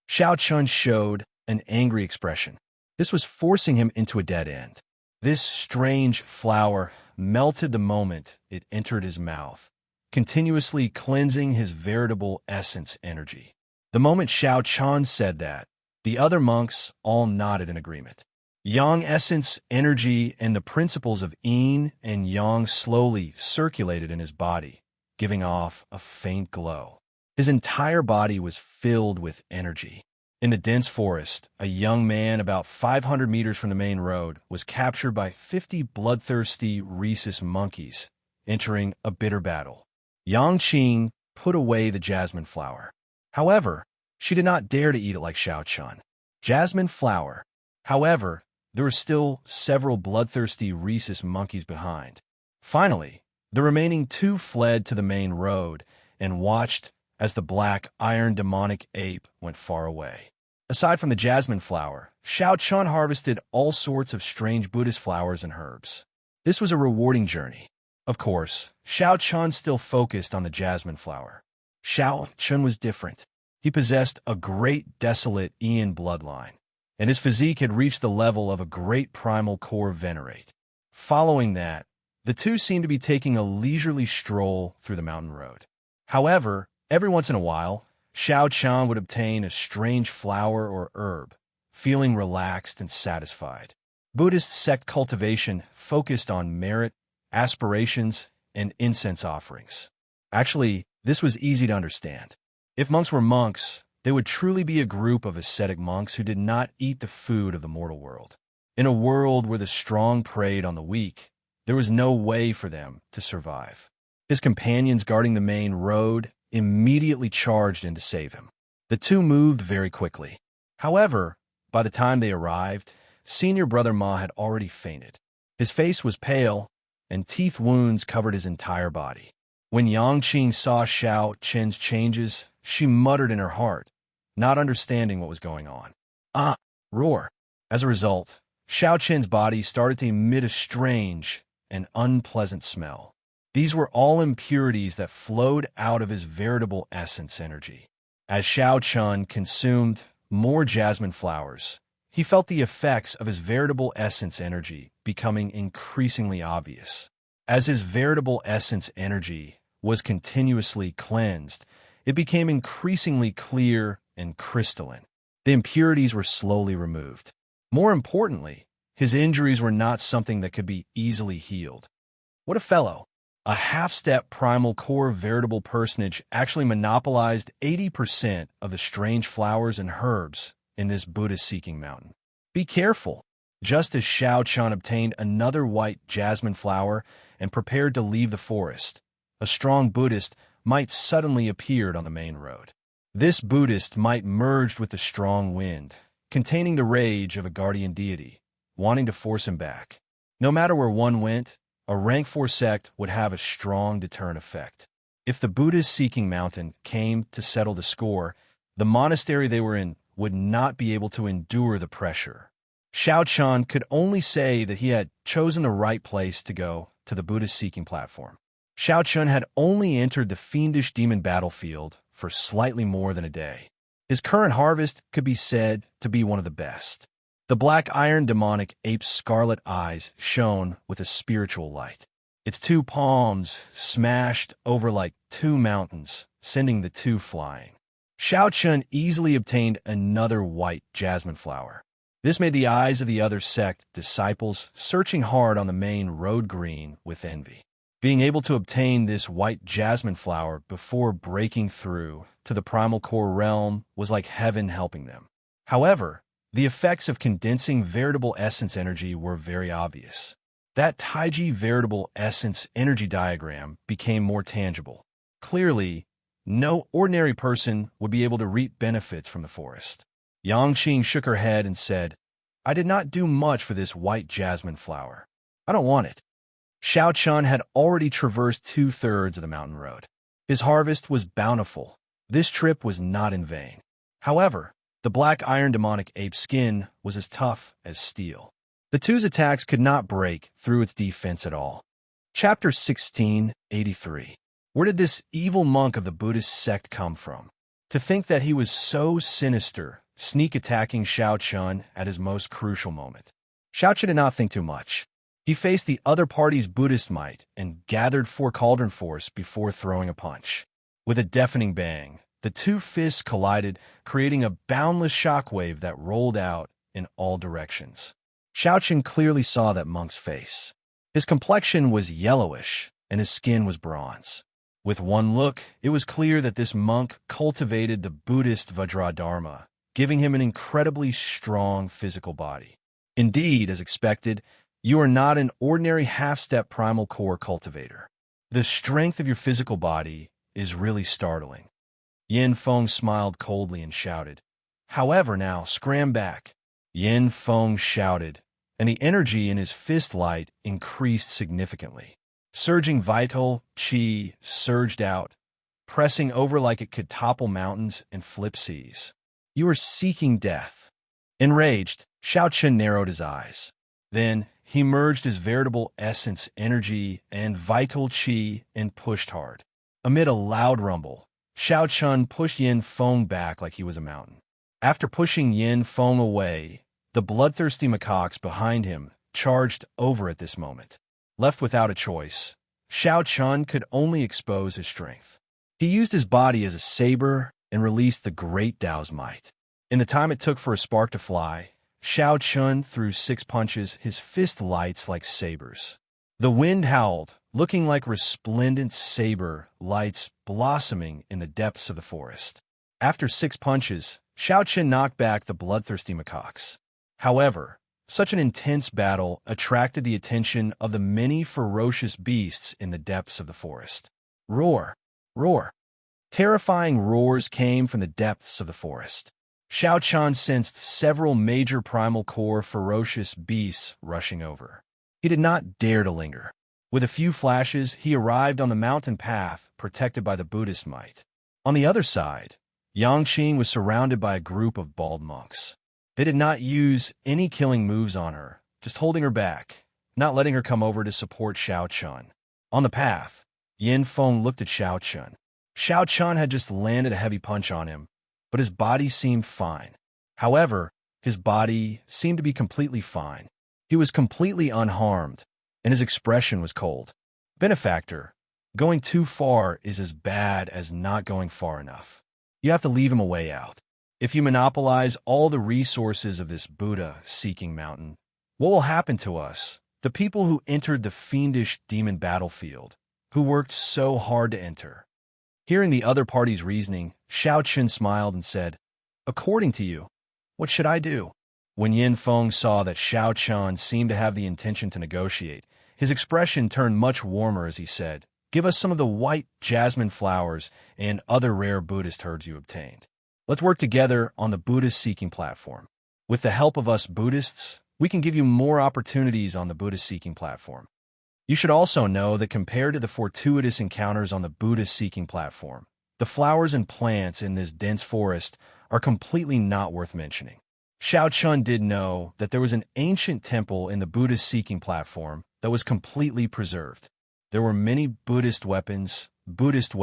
Xiaoqian showed an angry expression. This was forcing him into a dead end. This strange flower melted the moment it entered his mouth, continuously cleansing his veritable essence energy. The moment Xiaoqian said that, the other monks all nodded in agreement. Yang essence energy and the principles of yin and yang slowly circulated in his body, giving off a faint glow. His entire body was filled with energy. In the dense forest, a young man about 500 meters from the main road was captured by 50 bloodthirsty rhesus monkeys, entering a bitter battle. Yangqing put away the jasmine flower. However, she did not dare to eat it like Xiaoqian. Jasmine flower. However, there were still several bloodthirsty rhesus monkeys behind. Finally, the remaining 2 fled to the main road and watched as the black iron demonic ape went far away. Aside from the jasmine flower, Xiaoqian harvested all sorts of strange Buddhist flowers and herbs. This was a rewarding journey. Of course, Xiaoqian still focused on the jasmine flower. Xiaoqian was different. He possessed a great desolate Ian bloodline, and his physique had reached the level of a great primal core venerate. Following that, the 2 seemed to be taking a leisurely stroll through the mountain road. However, every once in a while, Xiaoqian would obtain a strange flower or herb, feeling relaxed and satisfied. Buddhist sect cultivation focused on merit, aspirations, and incense offerings. Actually, this was easy to understand. If monks were monks, they would truly be a group of ascetic monks who did not eat the food of the mortal world. In a world where the strong preyed on the weak, there was no way for them to survive. His companions guarding the main road immediately charged in to save him. The 2 moved very quickly. However, by the time they arrived, senior brother Ma had already fainted. His face was pale, and teeth wounds covered his entire body. When Yangqing saw Xiaoqian's changes, she muttered in her heart, not understanding what was going on. Ah! Roar! As a result, Xiaoqian's body started to emit a strange and unpleasant smell. These were all impurities that flowed out of his veritable essence energy. As Xiaoqian consumed more jasmine flowers, he felt the effects of his veritable essence energy becoming increasingly obvious. As his veritable essence energy was continuously cleansed, it became increasingly clear and crystalline. The impurities were slowly removed. More importantly, his injuries were not something that could be easily healed. What a fellow! A half-step primal core veritable personage actually monopolized 80% of the strange flowers and herbs in this Buddhist-seeking mountain. Be careful! Just as Xianxia obtained another white jasmine flower and prepared to leave the forest, a strong Buddhist might suddenly appear on the main road. This Buddhist might merge with the strong wind, containing the rage of a guardian deity, wanting to force him back. No matter where one went, a rank 4 sect would have a strong deterrent effect. If the Buddhist-seeking mountain came to settle the score, the monastery they were in would not be able to endure the pressure. Xianxia could only say that he had chosen the right place to go to the Buddhist-seeking platform. Xianxia had only entered the fiendish demon battlefield for slightly more than a day. His current harvest could be said to be one of the best. The black iron demonic ape's scarlet eyes shone with a spiritual light. Its 2 palms smashed over like 2 mountains, sending the 2 flying. Xianxia easily obtained another white jasmine flower. This made the eyes of the other sect disciples searching hard on the main road green with envy. Being able to obtain this white jasmine flower before breaking through to the primal core realm was like heaven helping them. However, the effects of condensing veritable essence energy were very obvious. That Taiji veritable essence energy diagram became more tangible. Clearly, no ordinary person would be able to reap benefits from the forest. Xianxia shook her head and said, "I did not do much for this white jasmine flower. I don't want it." Xianxia had already traversed 2/3 of the mountain road. His harvest was bountiful. This trip was not in vain. However, the black iron demonic ape's skin was as tough as steel. The 2's attacks could not break through its defense at all. Chapter 1683. Where did this evil monk of the Buddhist sect come from? To think that he was so sinister, sneak attacking Xianxia at his most crucial moment. Xianxia did not think too much. He faced the other party's Buddhist might and gathered 4 cauldron force before throwing a punch. With a deafening bang, the 2 fists collided, creating a boundless shockwave that rolled out in all directions. Xianxia clearly saw that monk's face. His complexion was yellowish, and his skin was bronze. With one look, it was clear that this monk cultivated the Buddhist Vajradharma, giving him an incredibly strong physical body. Indeed, as expected, you are not an ordinary half-step primal core cultivator. The strength of your physical body is really startling. Yin Feng smiled coldly and shouted, "However now, scram back." Yin Feng shouted, and the energy in his fist light increased significantly. Surging vital qi surged out, pressing over like it could topple mountains and flip seas. "You are seeking death." Enraged, Xianxia narrowed his eyes. Then he merged his veritable essence energy and vital qi and pushed hard. Amid a loud rumble, Xianxia pushed Yin Feng back like he was a mountain. After pushing Yin Feng away, the bloodthirsty macaques behind him charged over at this moment. Left without a choice, Xianxia could only expose his strength. He used his body as a saber and released the great Tao's might. In the time it took for a spark to fly, Xianxia threw 6 punches, his fist lights like sabers. The wind howled, looking like resplendent saber lights blossoming in the depths of the forest. After 6 punches, Xianxia knocked back the bloodthirsty macaques. However, such an intense battle attracted the attention of the many ferocious beasts in the depths of the forest. Roar! Roar! Terrifying roars came from the depths of the forest. Xianxia sensed several major primal core ferocious beasts rushing over. He did not dare to linger. With a few flashes, he arrived on the mountain path protected by the Buddhist might. On the other side, Xianxia was surrounded by a group of bald monks. They did not use any killing moves on her, just holding her back, not letting her come over to support Xianxia. On the path, Yin Feng looked at Xianxia. Xianxia had just landed a heavy punch on him, but his body seemed fine. However, his body seemed to be completely fine. He was completely unharmed, and his expression was cold. "Benefactor, Going too far is as bad as not going far enough. You have to leave him a way out. If you monopolize all the resources of this Buddha-seeking mountain, what will happen to us, the people who entered the fiendish demon battlefield, who worked so hard to enter? Hearing the other party's reasoning, Xianxia smiled and said, "According to you, what should I do?" When Yin Feng saw that Xianxia seemed to have the intention to negotiate, his expression turned much warmer as he said, "Give us some of the white jasmine flowers and other rare Buddhist herbs you obtained. Let's work together on the Buddhist-seeking platform. With the help of us Buddhists, we can give you more opportunities on the Buddhist-seeking platform." You should also know that compared to the fortuitous encounters on the Buddhist-seeking platform, the flowers and plants in this dense forest are completely not worth mentioning. Xianxia did know that there was an ancient temple in the Buddhist-seeking platform that was completely preserved. There were many Buddhist weapons, Buddhist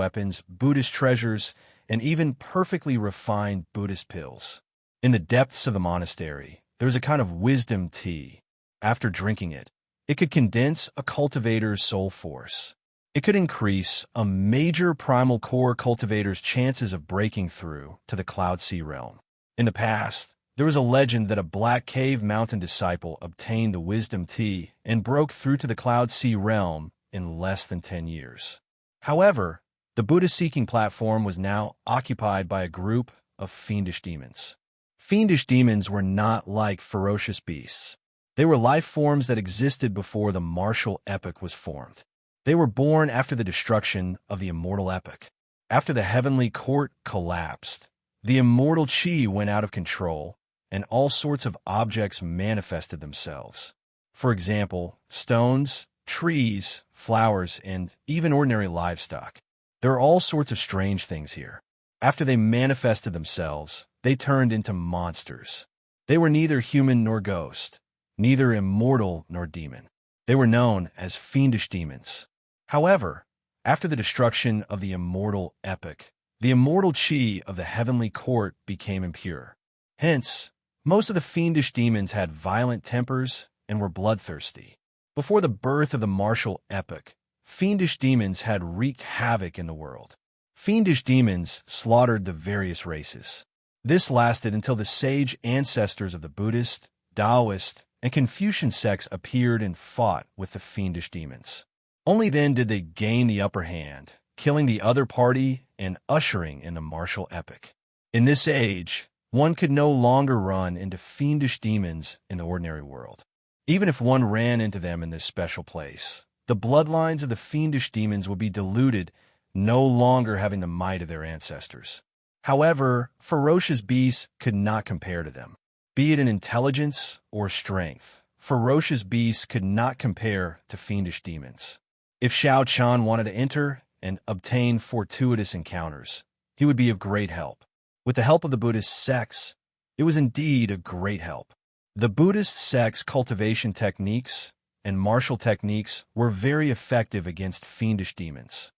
treasures, and even perfectly refined Buddhist pills. In the depths of the monastery, there was a kind of wisdom tea. After drinking it, it could condense a cultivator's soul force. It could increase a major primal core cultivator's chances of breaking through to the Cloud Sea realm. In the past, there was a legend that a Black Cave Mountain disciple obtained the wisdom tea and broke through to the Cloud Sea realm in less than 10 years. However, the Buddha-seeking platform was now occupied by a group of fiendish demons. Fiendish demons were not like ferocious beasts. They were life forms that existed before the martial epoch was formed. They were born after the destruction of the immortal epoch. After the heavenly court collapsed, the immortal chi went out of control, and all sorts of objects manifested themselves. For example, stones, trees, flowers, and even ordinary livestock. There are all sorts of strange things here. After they manifested themselves, they turned into monsters. They were neither human nor ghost, neither immortal nor demon. They were known as fiendish demons. However, after the destruction of the immortal epoch, the immortal chi of the heavenly court became impure. Hence, most of the fiendish demons had violent tempers and were bloodthirsty. Before the birth of the martial epoch, fiendish demons had wreaked havoc in the world. Fiendish demons slaughtered the various races. This lasted until the sage ancestors of the Buddhist, Taoist, and Confucian sects appeared and fought with the fiendish demons. Only then did they gain the upper hand, killing the other party and ushering in the martial epoch. In this age, one could no longer run into fiendish demons in the ordinary world. Even if one ran into them in this special place, the bloodlines of the fiendish demons would be diluted, no longer having the might of their ancestors. However, ferocious beasts could not compare to them. Be it in intelligence or strength, ferocious beasts could not compare to fiendish demons. If Xianxia wanted to enter and obtain fortuitous encounters, he would be of great help. With the help of the Buddhist sects, it was indeed a great help. The Buddhist sects' cultivation techniques and martial techniques were very effective against fiendish demons.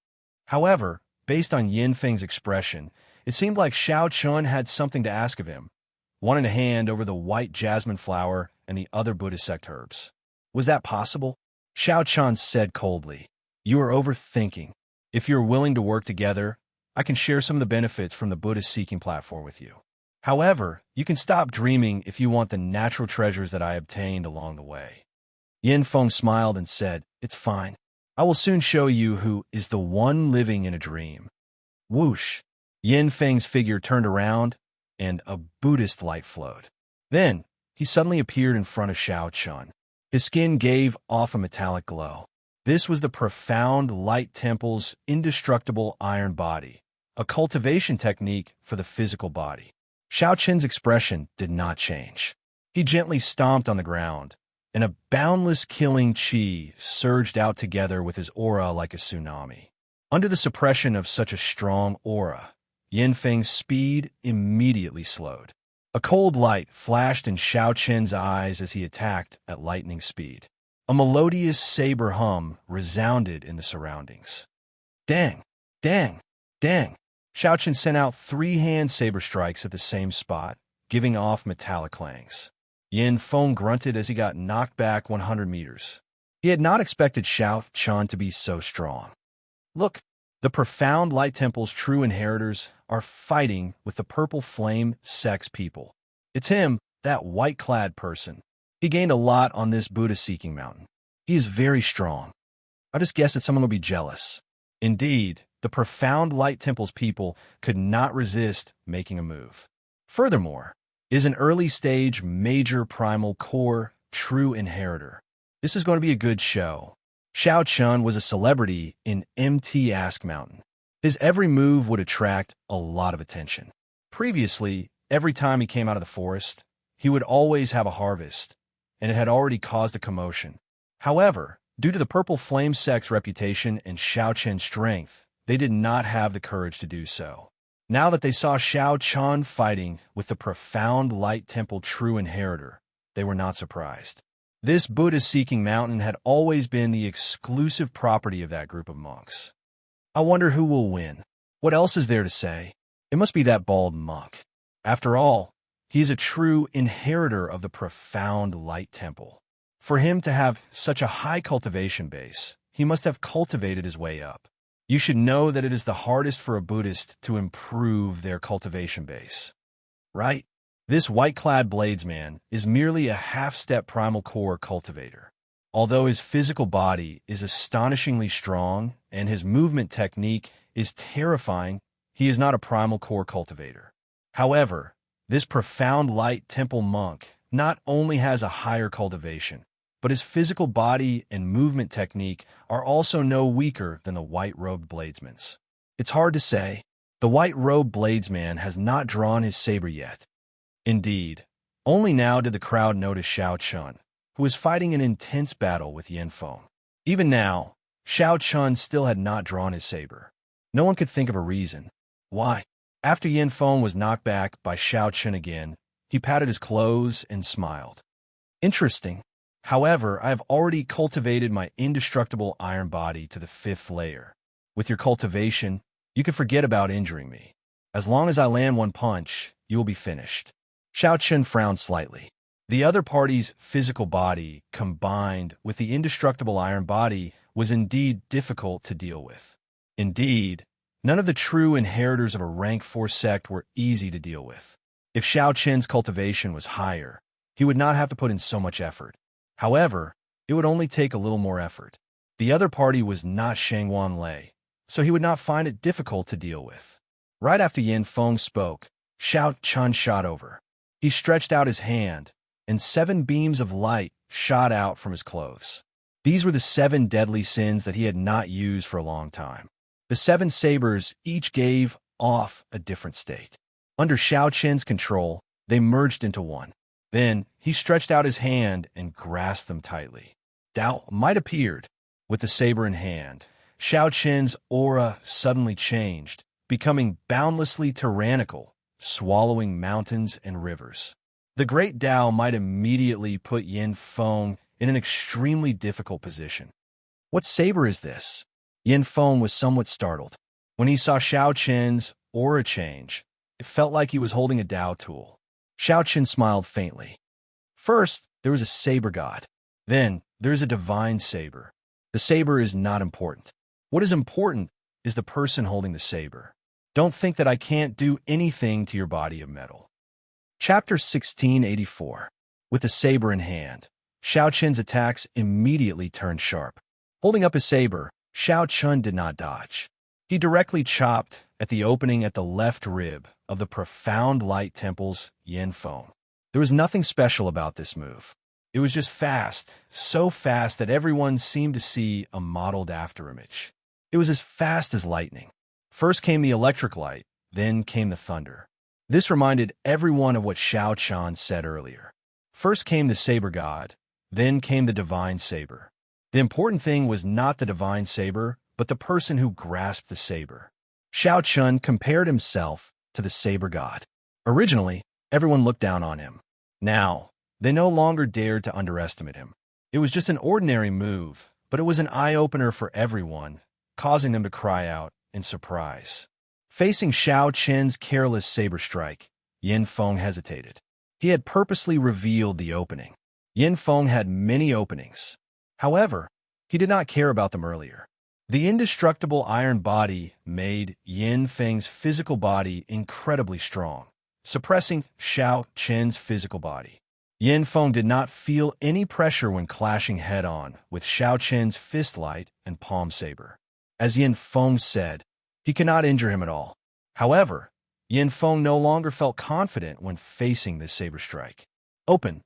However, based on Yin Feng's expression, it seemed like Xianxia had something to ask of him, wanting to hand over the white jasmine flower and the other Buddhist sect herbs. Was that possible? Xianxia said coldly, "You are overthinking. If you're willing to work together, I can share some of the benefits from the Buddhist-seeking platform with you. However, you can stop dreaming if you want the natural treasures that I obtained along the way." Yin Feng smiled and said, "It's fine. I will soon show you who is the one living in a dream." Whoosh! Yin Feng's figure turned around, and a Buddhist light flowed. Then, he suddenly appeared in front of Xianxia. His skin gave off a metallic glow. This was the profound light temple's indestructible iron body, a cultivation technique for the physical body. Xiaoqian's expression did not change. He gently stomped on the ground, and a boundless killing chi surged out together with his aura like a tsunami. Under the suppression of such a strong aura, Yin Feng's speed immediately slowed. A cold light flashed in Xiaoqian's eyes as he attacked at lightning speed. A melodious saber hum resounded in the surroundings. Dang! Dang! Dang! Xiaoqian sent out 3 hand saber strikes at the same spot, giving off metallic clangs. Yin Feng grunted as he got knocked back 100 meters. He had not expected Xiaoqian to be so strong. Look, the profound light temple's true inheritors are fighting with the purple flame sex people. It's him, that white-clad person. He gained a lot on this Buddha-seeking mountain. He is very strong. I just guessed that someone will be jealous. Indeed, the profound light temple's people could not resist making a move. Furthermore, is an early-stage major primal core true inheritor. This is going to be a good show. Xiao Chun was a celebrity in MT Ask Mountain. His every move would attract a lot of attention. Previously, every time he came out of the forest, he would always have a harvest, and it had already caused a commotion. However, due to the purple flame sex reputation and Xiao Chen's strength, they did not have the courage to do so. Now that they saw Xiao Chun fighting with the profound light temple true inheritor, they were not surprised. This Buddha-seeking mountain had always been the exclusive property of that group of monks. I wonder who will win. What else is there to say? It must be that bald monk. After all, he is a true inheritor of the profound light temple. For him to have such a high cultivation base, he must have cultivated his way up. You should know that it is the hardest for a Buddhist to improve their cultivation base. Right? This white-clad bladesman is merely a half-step primal core cultivator. Although his physical body is astonishingly strong and his movement technique is terrifying, he is not a primal core cultivator. However, this profound light temple monk not only has a higher cultivation, but his physical body and movement technique are also no weaker than the white-robed bladesman's. It's hard to say. The white-robed bladesman has not drawn his saber yet. Indeed, only now did the crowd notice Xiao Chun, who was fighting an intense battle with Yanfeng. Even now, Xiao Chun still had not drawn his saber. No one could think of a reason. Why? After Yanfeng was knocked back by Xiao Chun again, he patted his clothes and smiled. Interesting. However, I have already cultivated my indestructible iron body to the 5th layer. With your cultivation, you can forget about injuring me. As long as I land one punch, you will be finished. Xiao Chun frowned slightly. The other party's physical body, combined with the indestructible iron body, was indeed difficult to deal with. Indeed, none of the true inheritors of a rank 4 sect were easy to deal with. If Xiao Chun's cultivation was higher, he would not have to put in so much effort. However, it would only take a little more effort. The other party was not Shangwan Lei, so he would not find it difficult to deal with. Right after Yanfeng spoke, Xiao Chun shot over. He stretched out his hand, and 7 beams of light shot out from his clothes. These were the 7 deadly sins that he had not used for a long time. The 7 sabers each gave off a different state. Under Xiao Chun's control, they merged into one. Then, he stretched out his hand and grasped them tightly. Doubt might appeared. With the saber in hand, Xiao Chun's aura suddenly changed, becoming boundlessly tyrannical, swallowing mountains and rivers. The great Tao might immediately put Yanfeng in an extremely difficult position. What saber is this? Yanfeng was somewhat startled. When he saw Xiao Chun's aura change, it felt like he was holding a Tao tool. Xiao Chun smiled faintly. First, there was a saber god. Then, there is a divine saber. The saber is not important. What is important is the person holding the saber. Don't think that I can't do anything to your body of metal. Chapter 1684. With the saber in hand, Xiao Chun's attacks immediately turned sharp. Holding up his saber, Xiao Chun did not dodge. He directly chopped at the opening at the left rib of the profound light temple's Yanfeng. There was nothing special about this move. It was just fast, so fast that everyone seemed to see a modeled afterimage. It was as fast as lightning. First came the electric light, then came the thunder. This reminded everyone of what Xiao Chun said earlier. First came the saber god, then came the divine saber. The important thing was not the divine saber, but the person who grasped the saber. Xiao Chun compared himself to the saber god. Originally, everyone looked down on him. Now, they no longer dared to underestimate him. It was just an ordinary move, but it was an eye-opener for everyone, causing them to cry out in surprise. Facing Xiao Chun's careless saber strike, Yanfeng hesitated. He had purposely revealed the opening. Yanfeng had many openings. However, he did not care about them earlier. The indestructible iron body made Yin Feng's physical body incredibly strong, suppressing Xiao Qin's physical body. Yin Feng did not feel any pressure when clashing head-on with Xiao Qin's fist light and palm saber. As Yin Feng said, he could not injure him at all. However, Yin Feng no longer felt confident when facing this saber strike. "Open!"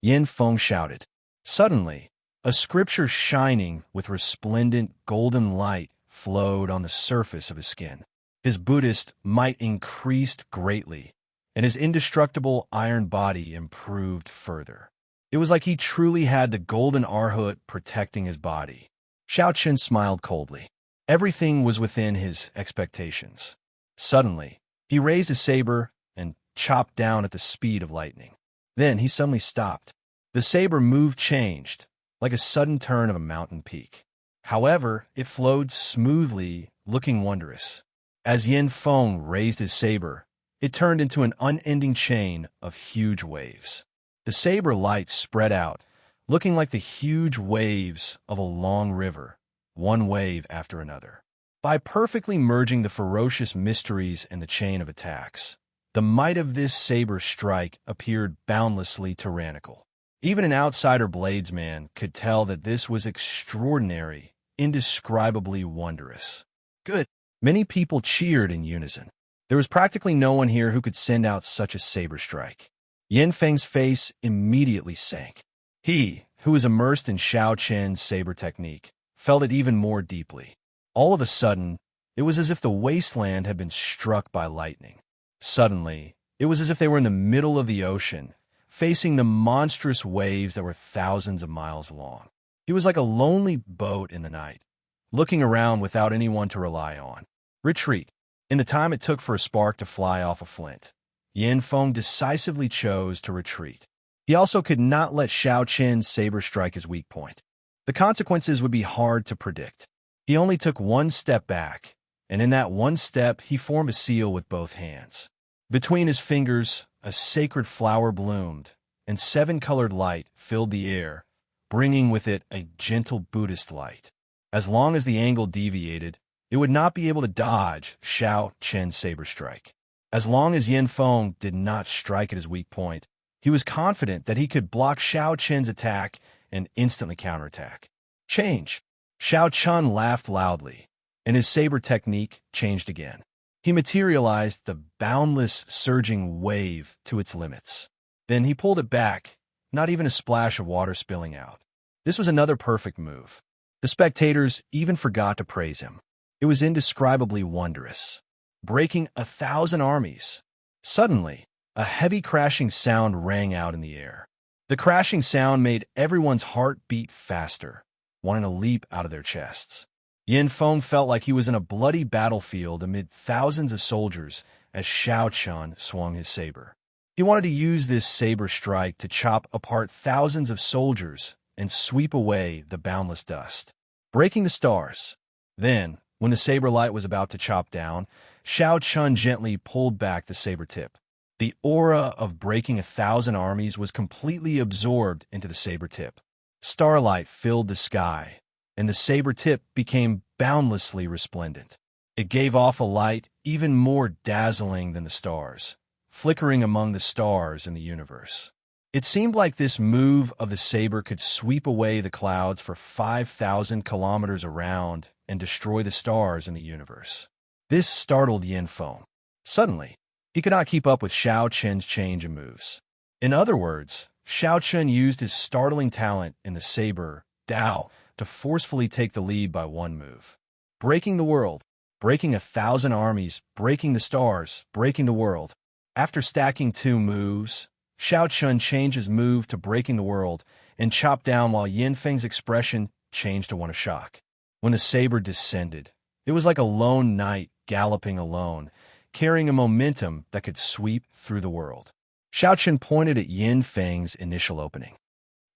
Yin Feng shouted. Suddenly, a scripture shining with resplendent golden light flowed on the surface of his skin. His Buddhist might increased greatly, and his indestructible iron body improved further. It was like he truly had the golden Arhut protecting his body. Xiao Qin smiled coldly. Everything was within his expectations. Suddenly, he raised his saber and chopped down at the speed of lightning. Then he suddenly stopped. The saber move changed, like a sudden turn of a mountain peak. However, it flowed smoothly, looking wondrous. As Yin Feng raised his saber, it turned into an unending chain of huge waves. The saber light spread out, looking like the huge waves of a long river, one wave after another. By perfectly merging the ferocious mysteries in the chain of attacks, the might of this saber strike appeared boundlessly tyrannical. Even an outsider bladesman could tell that this was extraordinary, indescribably wondrous. Good. Many people cheered in unison. There was practically no one here who could send out such a saber strike. Yin Feng's face immediately sank. He, who was immersed in Xiao Qin's saber technique, felt it even more deeply. All of a sudden, it was as if the wasteland had been struck by lightning. Suddenly, it was as if they were in the middle of the ocean, facing the monstrous waves that were thousands of miles long. He was like a lonely boat in the night, looking around without anyone to rely on. Retreat. In the time it took for a spark to fly off a flint, Yin Feng decisively chose to retreat. He also could not let Xiao Qin's saber strike his weak point. The consequences would be hard to predict. He only took one step back, and in that one step he formed a seal with both hands. Between his fingers, a sacred flower bloomed, and seven-colored light filled the air, bringing with it a gentle Buddhist light. As long as the angle deviated, it would not be able to dodge Xiao Qin's saber strike. As long as Yin Feng did not strike at his weak point, he was confident that he could block Xiao Qin's attack and instantly counterattack. Change. Xiao Qin laughed loudly, and his saber technique changed again. He materialized the boundless, surging wave to its limits. Then he pulled it back, not even a splash of water spilling out. This was another perfect move. The spectators even forgot to praise him. It was indescribably wondrous, breaking 1,000 armies. Suddenly, a heavy crashing sound rang out in the air. The crashing sound made everyone's heart beat faster, wanting to leap out of their chests. Yin Feng felt like he was in a bloody battlefield amid thousands of soldiers as Xiao Qin swung his saber. He wanted to use this saber strike to chop apart thousands of soldiers and sweep away the boundless dust, breaking the stars. Then, when the saber light was about to chop down, Xiao Qin gently pulled back the saber tip. The aura of breaking 1,000 armies was completely absorbed into the saber tip. Starlight filled the sky, and the saber tip became boundlessly resplendent. It gave off a light even more dazzling than the stars, flickering among the stars in the universe. It seemed like this move of the saber could sweep away the clouds for 5,000 kilometers around and destroy the stars in the universe. This startled Yin Feng. Suddenly, he could not keep up with Xiao Qin's change in moves. In other words, Xiao Qin used his startling talent in the saber, Dao, to forcefully take the lead by one move. Breaking the world, breaking 1,000 armies, breaking the stars, breaking the world. After stacking 2 moves, Xiao Qin changed his move to breaking the world and chopped down while Yin Feng's expression changed to one of shock. When the saber descended, it was like a lone knight galloping alone, carrying a momentum that could sweep through the world. Xiao Qin pointed at Yin Feng's initial opening.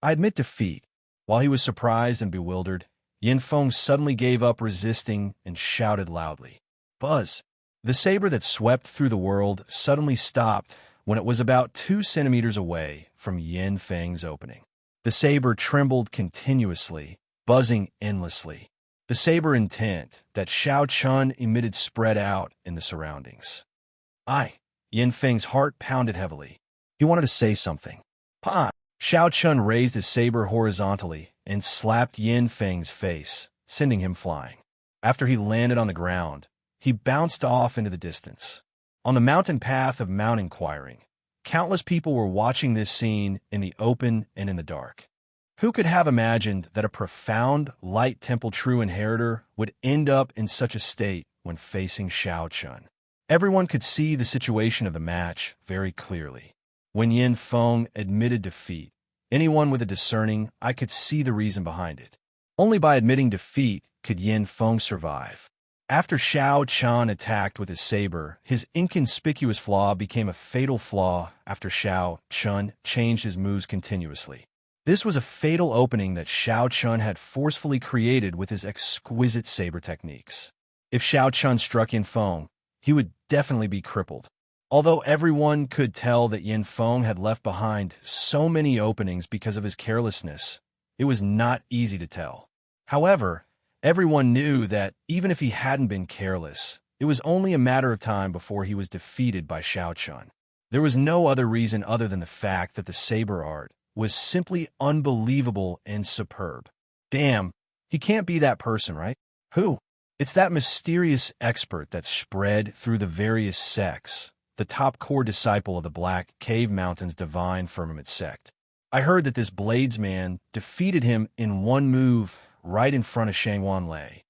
I admit defeat. While he was surprised and bewildered, Yin Feng suddenly gave up resisting and shouted loudly. Buzz! The saber that swept through the world suddenly stopped when it was about 2 centimeters away from Yin Feng's opening. The saber trembled continuously, buzzing endlessly. The saber intent that Xiao Chun emitted spread out in the surroundings. Yin Feng's heart pounded heavily. He wanted to say something. Pa! Xiao Chun raised his saber horizontally and slapped Yin Feng's face, sending him flying. After he landed on the ground, he bounced off into the distance. On the mountain path of Mount Inquiring, countless people were watching this scene in the open and in the dark. Who could have imagined that a profound Light Temple true inheritor would end up in such a state when facing Xiao Chun? Everyone could see the situation of the match very clearly. When Yin Feng admitted defeat, anyone with a discerning eye could see the reason behind it. Only by admitting defeat could Yin Feng survive. After Xiao Chun attacked with his saber, his inconspicuous flaw became a fatal flaw after Xiao Chun changed his moves continuously. This was a fatal opening that Xiao Chun had forcefully created with his exquisite saber techniques. If Xiao Chun struck Yin Feng, he would definitely be crippled. Although everyone could tell that Yin Feng had left behind so many openings because of his carelessness, it was not easy to tell. However, everyone knew that even if he hadn't been careless, it was only a matter of time before he was defeated by Xiao Chun. There was no other reason other than the fact that the saber art was simply unbelievable and superb. Damn, he can't be that person, right? Who? It's that mysterious expert that spread through the various sects, the top core disciple of the Black Cave Mountain's Divine Firmament sect. I heard that this Bladesman defeated him in one move right in front of Shangwan Lei.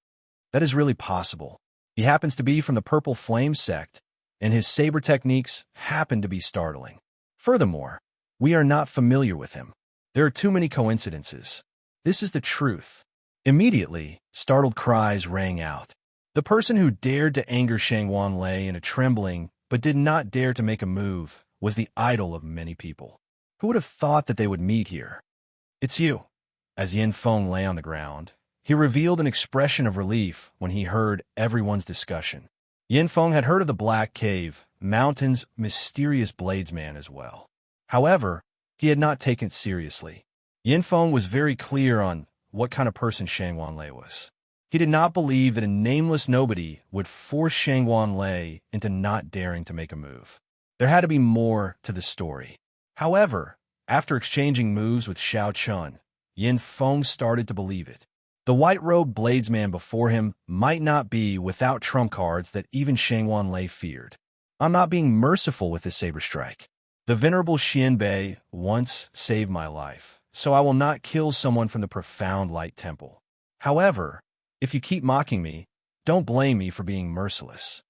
That is really possible. He happens to be from the Purple Flame sect, and his saber techniques happen to be startling. Furthermore, we are not familiar with him. There are too many coincidences. This is the truth. Immediately, startled cries rang out. The person who dared to anger Shangwan Lei in a trembling but did not dare to make a move was the idol of many people. Who would have thought that they would meet here? It's you. As Yin Feng lay on the ground, he revealed an expression of relief when he heard everyone's discussion. Yin Feng had heard of the Black Cave Mountain's mysterious Bladesman as well. However, he had not taken it seriously. Yin Feng was very clear on what kind of person Shangwan Lei was. He did not believe that a nameless nobody would force Shangwan Lei into not daring to make a move. There had to be more to the story. However, after exchanging moves with Xiao Chun, Yin Feng started to believe it. The white-robed Bladesman before him might not be without trump cards that even Shangwan Lei feared. I'm not being merciful with this saber strike. The venerable Xianbei once saved my life, so I will not kill someone from the profound Light Temple. However, if you keep mocking me, don't blame me for being merciless.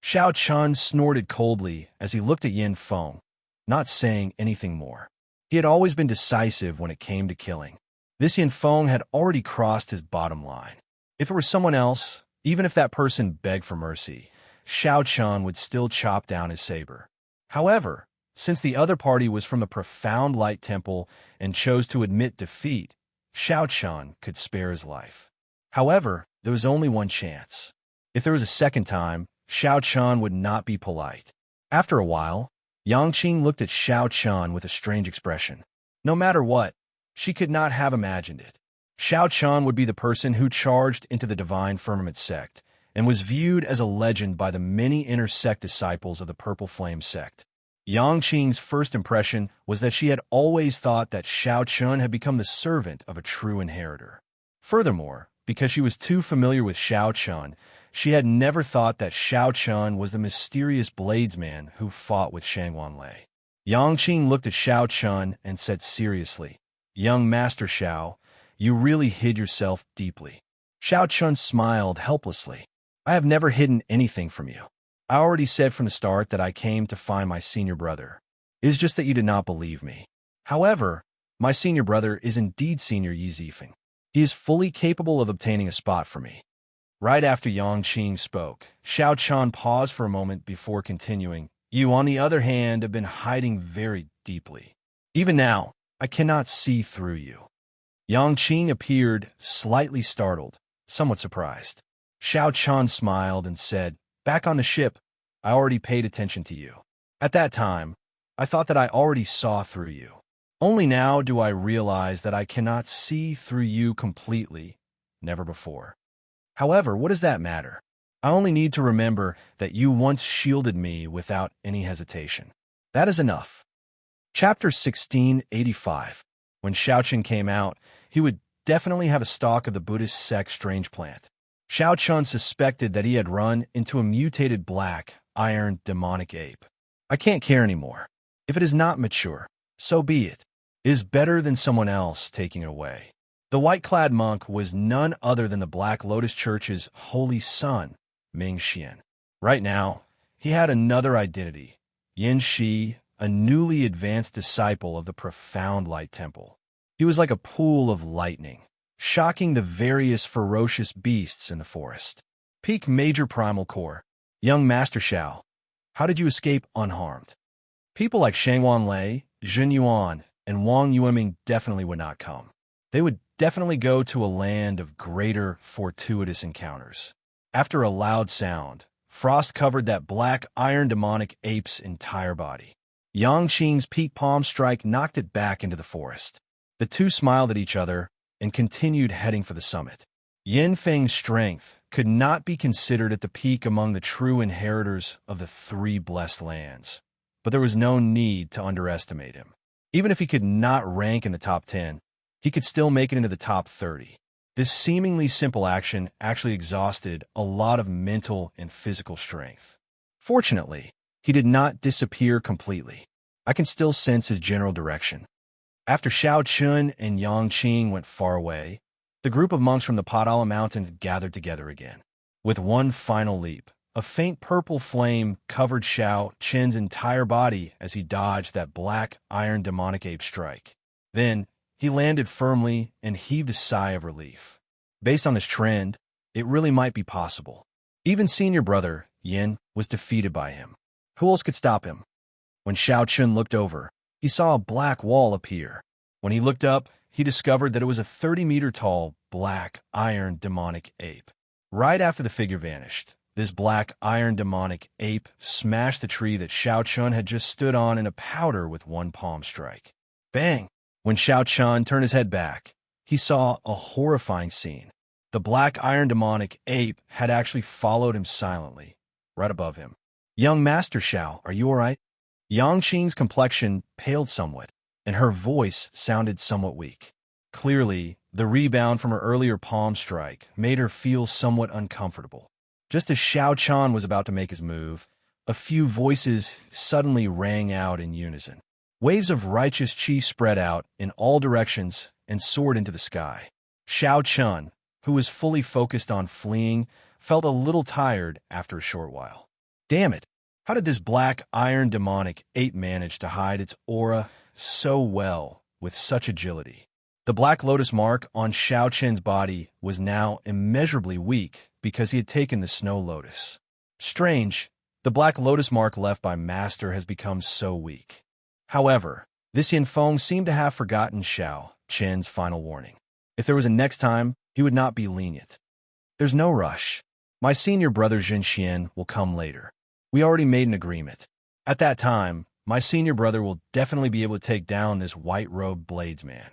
Xiao Chun snorted coldly as he looked at Yin Feng, not saying anything more. He had always been decisive when it came to killing. This Yin Feng had already crossed his bottom line. If it were someone else, even if that person begged for mercy, Xiao Chun would still chop down his saber. However, since the other party was from the profound Light Temple and chose to admit defeat, Xiao Chun could spare his life. However, there was only one chance. If there was a second time, Xiao Chun would not be polite. After a while, Yangqing looked at Xiao Chun with a strange expression. No matter what, she could not have imagined it. Xiao Chun would be the person who charged into the Divine Firmament sect and was viewed as a legend by the many inner sect disciples of the Purple Flame sect. Yangqing's first impression was that she had always thought that Xiao Chun had become the servant of a true inheritor. Furthermore, because she was too familiar with Xiao Chun, she had never thought that Xiao Chun was the mysterious Bladesman who fought with Shangwan Lei. Yangqing looked at Xiao Chun and said seriously, "Young Master Xiao, you really hid yourself deeply." Xiao Chun smiled helplessly. "I have never hidden anything from you. I already said from the start that I came to find my senior brother. It is just that you did not believe me. However, my senior brother is indeed Senior Yi Zifeng. He is fully capable of obtaining a spot for me." Right after Yangqing spoke, Xiao Chun paused for a moment before continuing, "You, on the other hand, have been hiding very deeply. Even now, I cannot see through you." Yangqing appeared slightly startled, somewhat surprised. Xiao Chun smiled and said, "Back on the ship, I already paid attention to you. At that time, I thought that I already saw through you. Only now do I realize that I cannot see through you completely, never before." However, what does that matter? I only need to remember that you once shielded me without any hesitation. That is enough. Chapter 1685. When Xiaoqun came out, he would definitely have a stalk of the Buddhist sect strange plant. Xiaoqun suspected that he had run into a mutated black, iron, demonic ape. I can't care anymore. If it is not mature, so be it. It is better than someone else taking it away. The white-clad monk was none other than the Black Lotus Church's holy son, Ming Xian. Right now, he had another identity, Yin Shi, a newly advanced disciple of the profound light temple. He was like a pool of lightning, shocking the various ferocious beasts in the forest. Peak Major Primal Core. Young Master Xiao, how did you escape unharmed? People like Shangwan Lei, Jun Yuan, and Wang Yueming definitely would not come. They would definitely go to a land of greater fortuitous encounters. After a loud sound, frost covered that black iron demonic ape's entire body. Yang Qing's peak palm strike knocked it back into the forest. The two smiled at each other and continued heading for the summit. Yin Feng's strength could not be considered at the peak among the true inheritors of the three blessed lands, but there was no need to underestimate him. Even if he could not rank in the top 10, he could still make it into the top 30. This seemingly simple action actually exhausted a lot of mental and physical strength. Fortunately, he did not disappear completely. I can still sense his general direction. After Xiaoqun and Yang Qing went far away, the group of monks from the Padala Mountain gathered together again. With one final leap, a faint purple flame covered Xiaoqun's entire body as he dodged that black iron demonic ape strike. Then, he landed firmly and heaved a sigh of relief. Based on this trend, it really might be possible. Even senior brother, Yin, was defeated by him. Who else could stop him? When Xiaoqun looked over, he saw a black wall appear. When he looked up, he discovered that it was a 30-meter-tall, black, iron demonic ape. Right after the figure vanished, this black iron demonic ape smashed the tree that Xiaoqun had just stood on in a powder with one palm strike. Bang! When Xiaoqun turned his head back, he saw a horrifying scene. The black iron demonic ape had actually followed him silently, right above him. Young Master Xiao, are you all right? Yang Qing's complexion paled somewhat, and her voice sounded somewhat weak. Clearly, the rebound from her earlier palm strike made her feel somewhat uncomfortable. Just as Xiaoqun was about to make his move, a few voices suddenly rang out in unison. Waves of righteous qi spread out in all directions and soared into the sky. Xiaoqun, who was fully focused on fleeing, felt a little tired after a short while. Damn it! How did this black iron demonic ape manage to hide its aura so well with such agility? The black lotus mark on Xiaoqun's body was now immeasurably weak because he had taken the snow lotus. Strange, the black lotus mark left by Master has become so weak. However, this Yanfeng seemed to have forgotten Xiaoqun's final warning. If there was a next time, he would not be lenient. There's no rush. My senior brother Xianxia will come later. We already made an agreement. At that time, my senior brother will definitely be able to take down this white-robed bladesman.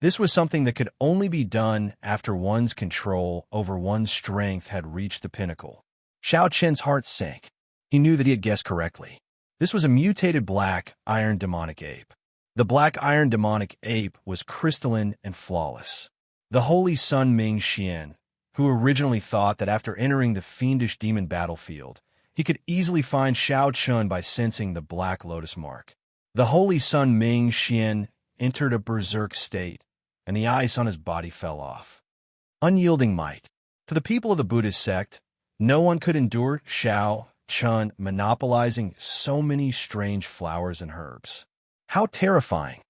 This was something that could only be done after one's control over one's strength had reached the pinnacle. Xiaoqun's heart sank. He knew that he had guessed correctly. This was a mutated black iron demonic ape. The black iron demonic ape was crystalline and flawless. The holy son Ming Xian, who originally thought that after entering the fiendish demon battlefield, he could easily find Xiaoqun by sensing the black lotus mark. The holy son Ming Xian entered a berserk state, and the ice on his body fell off. Unyielding might. To the people of the Buddhist sect, no one could endure Xiaoqun monopolizing so many strange flowers and herbs. How terrifying!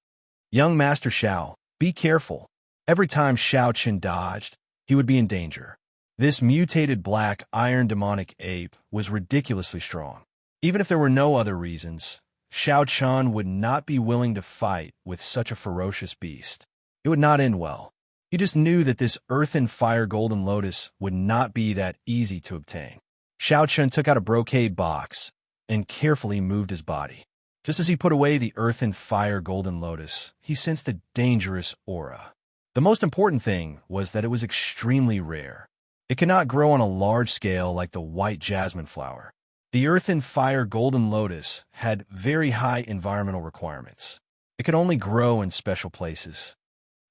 Young Master Xiao, be careful. Every time Xiaoqun dodged, he would be in danger. This mutated black iron demonic ape was ridiculously strong. Even if there were no other reasons, Xiaoqun would not be willing to fight with such a ferocious beast. It would not end well. He just knew that this earth and fire golden lotus would not be that easy to obtain. Xiaoqun took out a brocade box and carefully moved his body. Just as he put away the earth and fire golden lotus, he sensed a dangerous aura. The most important thing was that it was extremely rare. It could not grow on a large scale like the white jasmine flower. The earth and fire golden lotus had very high environmental requirements. It could only grow in special places.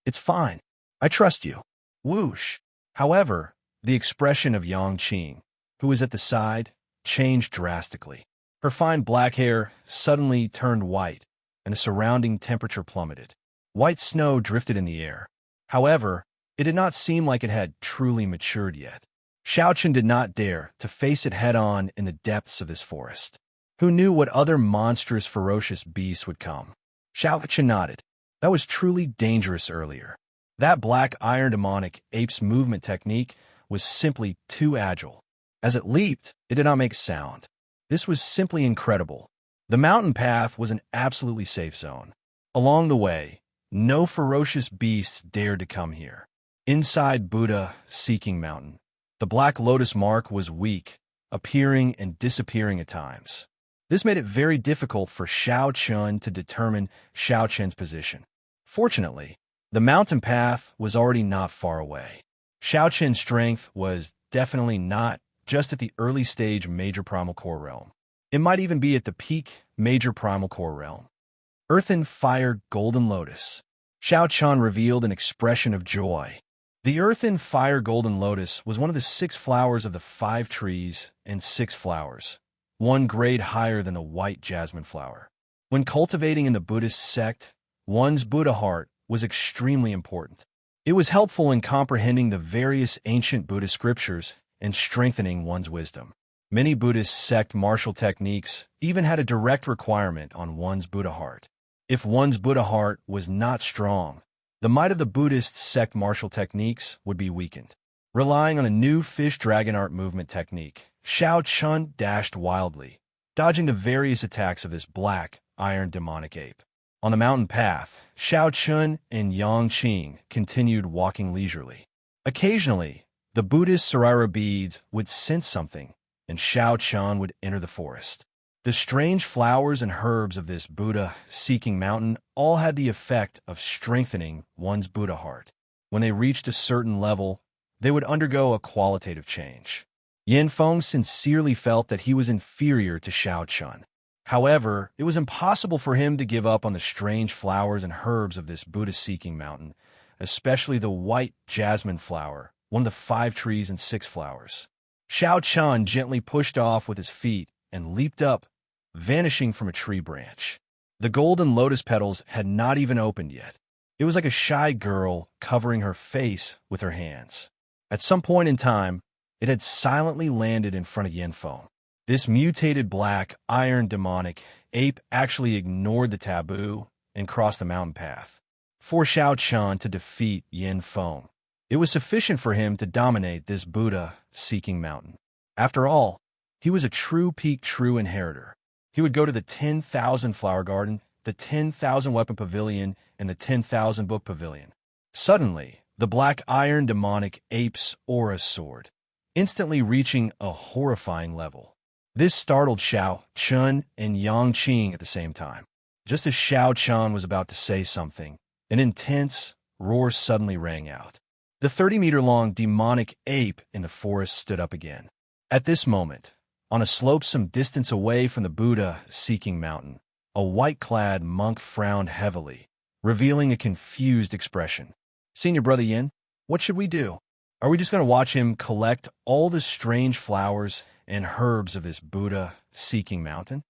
It's fine. I trust you. Whoosh. However, the expression of Xianxia, who was at the side, changed drastically. Her fine black hair suddenly turned white, and the surrounding temperature plummeted. White snow drifted in the air. However, it did not seem like it had truly matured yet. Xiaochen did not dare to face it head-on in the depths of this forest. Who knew what other monstrous, ferocious beasts would come? Xiaochen nodded. That was truly dangerous earlier. That black iron demonic ape's movement technique was simply too agile. As it leaped, it did not make sound. This was simply incredible. The mountain path was an absolutely safe zone. Along the way, no ferocious beasts dared to come here. Inside Buddha Seeking Mountain, the Black Lotus mark was weak, appearing and disappearing at times. This made it very difficult for Xiaochen to determine Xiaochen's position. Fortunately, the mountain path was already not far away. Xiaochen's strength was definitely not just at the early stage Major Primal Core Realm. It might even be at the peak Major Primal Core Realm. Earth and Fire Golden Lotus. Xiaochen revealed an expression of joy. The Earth and Fire Golden Lotus was one of the 6 flowers of the 5 trees and 6 flowers, one grade higher than the white jasmine flower. When cultivating in the Buddhist sect, one's Buddha heart was extremely important. It was helpful in comprehending the various ancient Buddhist scriptures and strengthening one's wisdom. Many Buddhist sect martial techniques even had a direct requirement on one's Buddha heart. If one's Buddha heart was not strong, the might of the Buddhist sect martial techniques would be weakened. Relying on a new fish dragon art movement technique, Xiaochen dashed wildly, dodging the various attacks of this black, iron demonic ape. On the mountain path, Xiaochen and Xianxia continued walking leisurely. Occasionally, the Buddhist Sarira beads would sense something, and Xiaochen would enter the forest. The strange flowers and herbs of this Buddha-seeking mountain all had the effect of strengthening one's Buddha heart. When they reached a certain level, they would undergo a qualitative change. Yanfeng sincerely felt that he was inferior to Xiaochen. However, it was impossible for him to give up on the strange flowers and herbs of this Buddha-seeking mountain, especially the white jasmine flower, one of the 5 trees and 6 flowers. Xiaochen gently pushed off with his feet and leaped up, vanishing from a tree branch. The golden lotus petals had not even opened yet. It was like a shy girl covering her face with her hands. At some point in time, it had silently landed in front of Yanfeng. This mutated black, iron demonic ape actually ignored the taboo and crossed the mountain path. For Xiaochen to defeat Yanfeng, it was sufficient for him to dominate this Buddha-seeking mountain. After all, he was a true peak true inheritor. He would go to the 10,000 flower garden, the 10,000 weapon pavilion, and the 10,000 book pavilion. Suddenly, the black iron demonic ape's aura soared, instantly reaching a horrifying level. This startled Xiaochen and Xianxia at the same time. Just as Xiaochen was about to say something, an intense roar suddenly rang out. The 30-meter-long demonic ape in the forest stood up again. At this moment, on a slope some distance away from the Buddha-seeking mountain, a white-clad monk frowned heavily, revealing a confused expression. "Senior Brother Yin, what should we do? Are we just going to watch him collect all the strange flowers and herbs of this Buddha-seeking mountain?"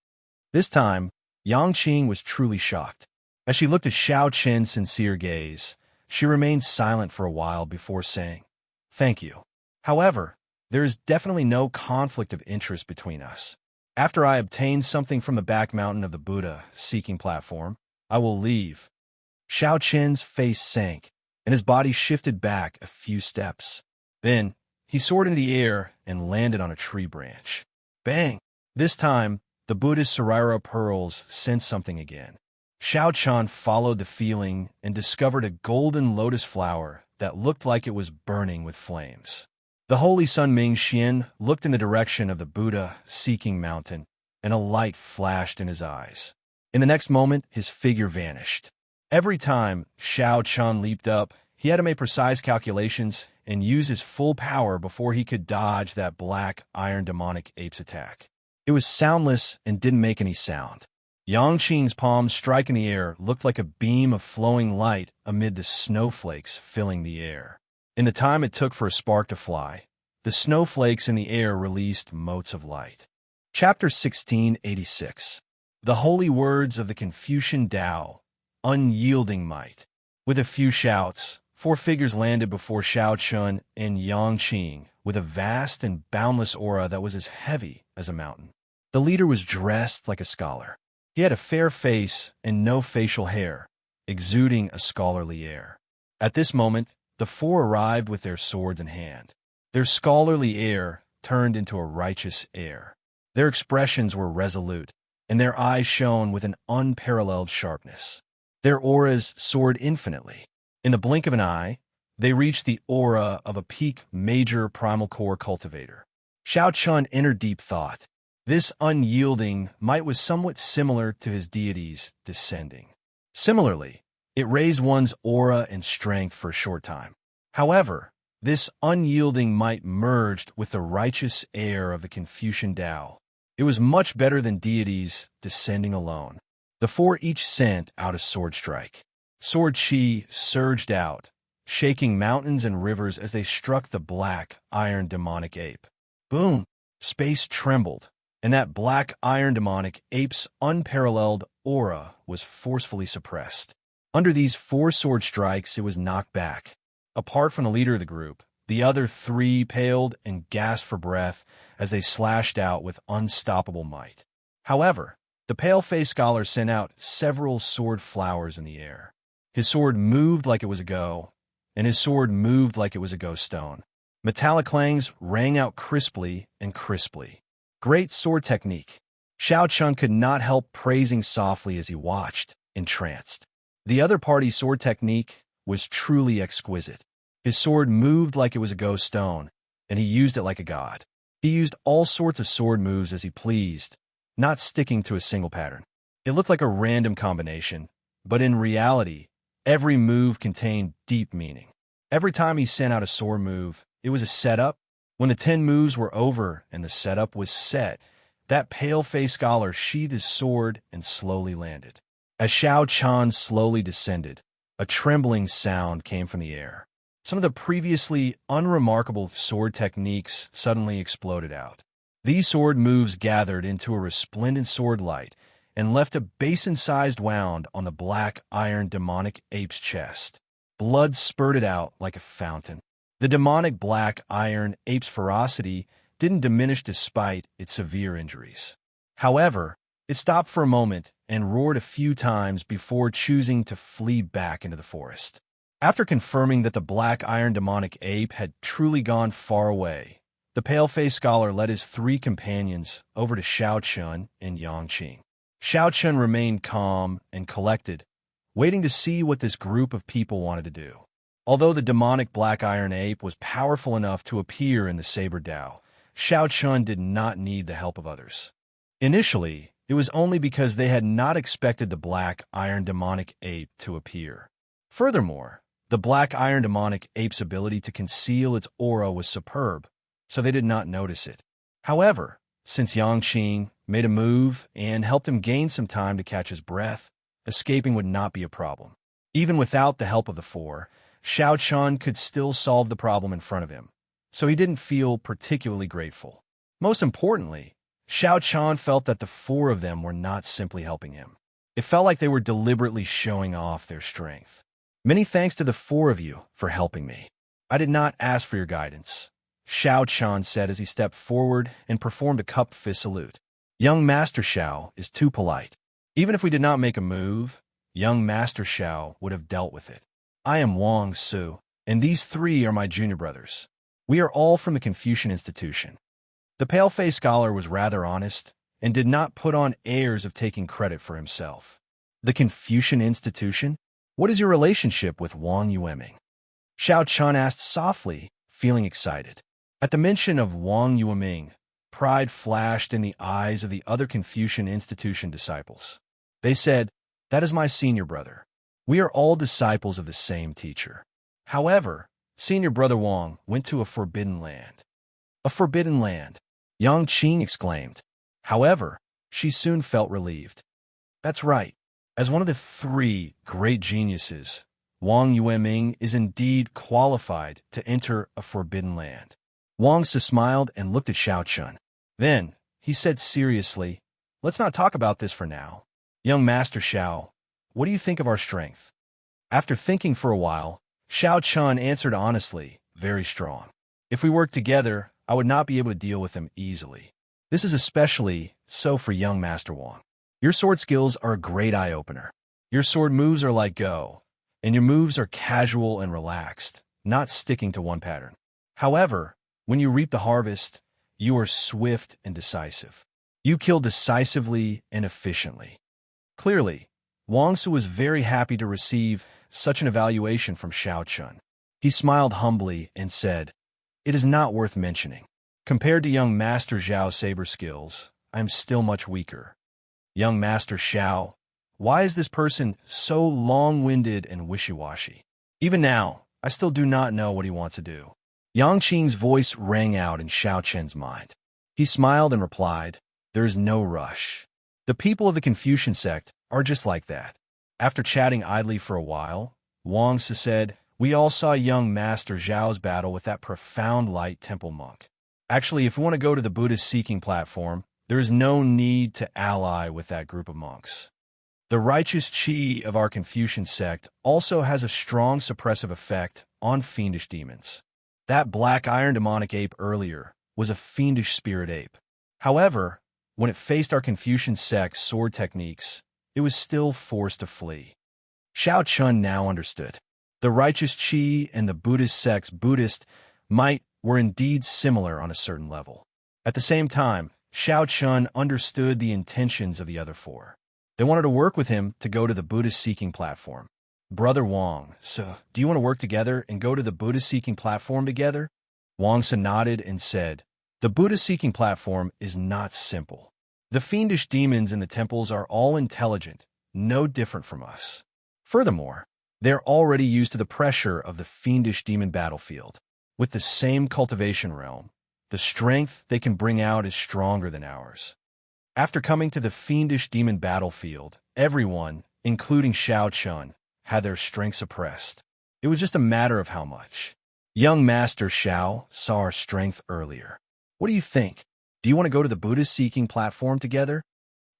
This time, Xianxia was truly shocked. As she looked at Xiaochen's sincere gaze, she remained silent for a while before saying, "Thank you. However, there is definitely no conflict of interest between us. After I obtain something from the back mountain of the Buddha-seeking platform, I will leave." Xiaochen's face sank, and his body shifted back a few steps. Then, he soared into the air and landed on a tree branch. Bang! This time, the Buddhist Sarira pearls sensed something again. Xiaochen followed the feeling and discovered a golden lotus flower that looked like it was burning with flames. The holy Sun Ming Xian looked in the direction of the Buddha-seeking mountain, and a light flashed in his eyes. In the next moment, his figure vanished. Every time Xiaochen leaped up, He had to make precise calculations and use his full power before he could dodge that black iron demonic ape's attack. It was soundless and didn't make any sound. Xianxia's palms striking the air looked like a beam of flowing light amid the snowflakes filling the air. In the time it took for a spark to fly, the snowflakes in the air released motes of light. Chapter 1686. The Holy Words of the Confucian Tao, Unyielding Might. With a few shouts, 4 figures landed before Xiaochun and Xianxia with a vast and boundless aura that was as heavy as a mountain. The leader was dressed like a scholar. He had a fair face and no facial hair, exuding a scholarly air. At this moment, the 4 arrived with their swords in hand. Their scholarly air turned into a righteous air. Their expressions were resolute, and their eyes shone with an unparalleled sharpness. Their auras soared infinitely. In the blink of an eye, they reached the aura of a peak major primal core cultivator. Xiaochun entered deep thought. This unyielding might was somewhat similar to his deities descending. Similarly, it raised one's aura and strength for a short time. However, this unyielding might merged with the righteous air of the Confucian Tao. It was much better than deities descending alone. The 4 each sent out a sword strike. Sword chi surged out, shaking mountains and rivers as they struck the black iron demonic ape. Boom! Space trembled, and that black iron demonic ape's unparalleled aura was forcefully suppressed. Under these 4 sword strikes, it was knocked back. Apart from the leader of the group, the other 3 paled and gasped for breath as they slashed out with unstoppable might. However, the pale-faced scholar sent out several sword flowers in the air. His sword moved like it was a go, and his sword moved like it was a ghost stone. Metallic clangs rang out crisply and crisply. Great sword technique. Xiaochun could not help praising softly as he watched, entranced. The other party's sword technique was truly exquisite. His sword moved like it was a ghost stone, and he used it like a god. He used all sorts of sword moves as he pleased, not sticking to a single pattern. It looked like a random combination, but in reality, every move contained deep meaning. Every time he sent out a sword move, it was a setup. When the 10 moves were over and the setup was set, that pale-faced scholar sheathed his sword and slowly landed. As Xiaochun slowly descended, a trembling sound came from the air. Some of the previously unremarkable sword techniques suddenly exploded out. These sword moves gathered into a resplendent sword light and left a basin-sized wound on the black iron demonic ape's chest. Blood spurted out like a fountain. The demonic black iron ape's ferocity didn't diminish despite its severe injuries. However, it stopped for a moment and roared a few times before choosing to flee back into the forest. After confirming that the black iron demonic ape had truly gone far away, the pale-faced scholar led his 3 companions over to Xiaochun and Xianxia. Xiaochun remained calm and collected, waiting to see what this group of people wanted to do. Although the demonic black iron ape was powerful enough to appear in the Saber Tao, Xiaochun did not need the help of others. Initially, it was only because they had not expected the black iron demonic ape to appear. Furthermore, the black iron demonic ape's ability to conceal its aura was superb, so they did not notice it. However, since Xianxia made a move and helped him gain some time to catch his breath, escaping would not be a problem. Even without the help of the 4, Xiaochun could still solve the problem in front of him, so he didn't feel particularly grateful. Most importantly, Xiaochun felt that the 4 of them were not simply helping him. It felt like they were deliberately showing off their strength. Many thanks to the 4 of you for helping me. I did not ask for your guidance, Xiaochun said as he stepped forward and performed a cupped fist salute. Young Master Xiao is too polite. Even if we did not make a move, young Master Xiao would have dealt with it. I am Wang Su, and these 3 are my junior brothers. We are all from the Confucian institution. The pale-faced scholar was rather honest and did not put on airs of taking credit for himself. The Confucian institution? What is your relationship with Wang Yueming? Xiaochun asked softly, feeling excited. At the mention of Wang Yueming, pride flashed in the eyes of the other Confucian institution disciples. They said, "That is my senior brother. We are all disciples of the same teacher." However, senior brother Wang went to a forbidden land. A forbidden land, Yang Qing exclaimed. However, she soon felt relieved. That's right. As one of the three great geniuses, Wang Yueming is indeed qualified to enter a forbidden land. Wang Su smiled and looked at Xiaochun. Then, he said seriously, let's not talk about this for now. Young Master Xiao, what do you think of our strength? After thinking for a while, Xiaochun answered honestly, very strong. If we work together, I would not be able to deal with them easily. This is especially so for young Master Wang. Your sword skills are a great eye-opener. Your sword moves are like Go, and your moves are casual and relaxed, not sticking to one pattern. However, when you reap the harvest, you are swift and decisive. You kill decisively and efficiently. Clearly, Wang Su was very happy to receive such an evaluation from Xiaochun. He smiled humbly and said, "It is not worth mentioning. Compared to young Master Zhao's saber skills, I am still much weaker." Young Master Xiao, why is this person so long-winded and wishy-washy? Even now, I still do not know what he wants to do. Yang Qing's voice rang out in Xiaochun's mind. He smiled and replied, "There is no rush. The people of the Confucian sect are just like that." After chatting idly for a while, Wang Su said, "We all saw young Master Zhao's battle with that profound light temple monk. Actually, if we want to go to the Buddhist seeking platform, there is no need to ally with that group of monks. The righteous qi of our Confucian sect also has a strong suppressive effect on fiendish demons. That black iron demonic ape earlier was a fiendish spirit ape. However, when it faced our Confucian sect's sword techniques, it was still forced to flee." Xiaochun now understood. The righteous qi and the Buddhist sect's Buddhist might were indeed similar on a certain level. At the same time, Xiaochun understood the intentions of the other four. They wanted to work with him to go to the Buddhist seeking platform. "Brother Wang, so do you want to work together and go to the Buddhist seeking platform together?" Wang Su nodded and said, "The Buddhist seeking platform is not simple. The fiendish demons in the temples are all intelligent, no different from us. Furthermore, they are already used to the pressure of the fiendish demon battlefield. With the same cultivation realm, the strength they can bring out is stronger than ours." After coming to the fiendish demon battlefield, everyone, including Xiaochun, had their strength suppressed. It was just a matter of how much. Young Master Xiao saw our strength earlier. "What do you think? Do you want to go to the Buddhist seeking platform together?"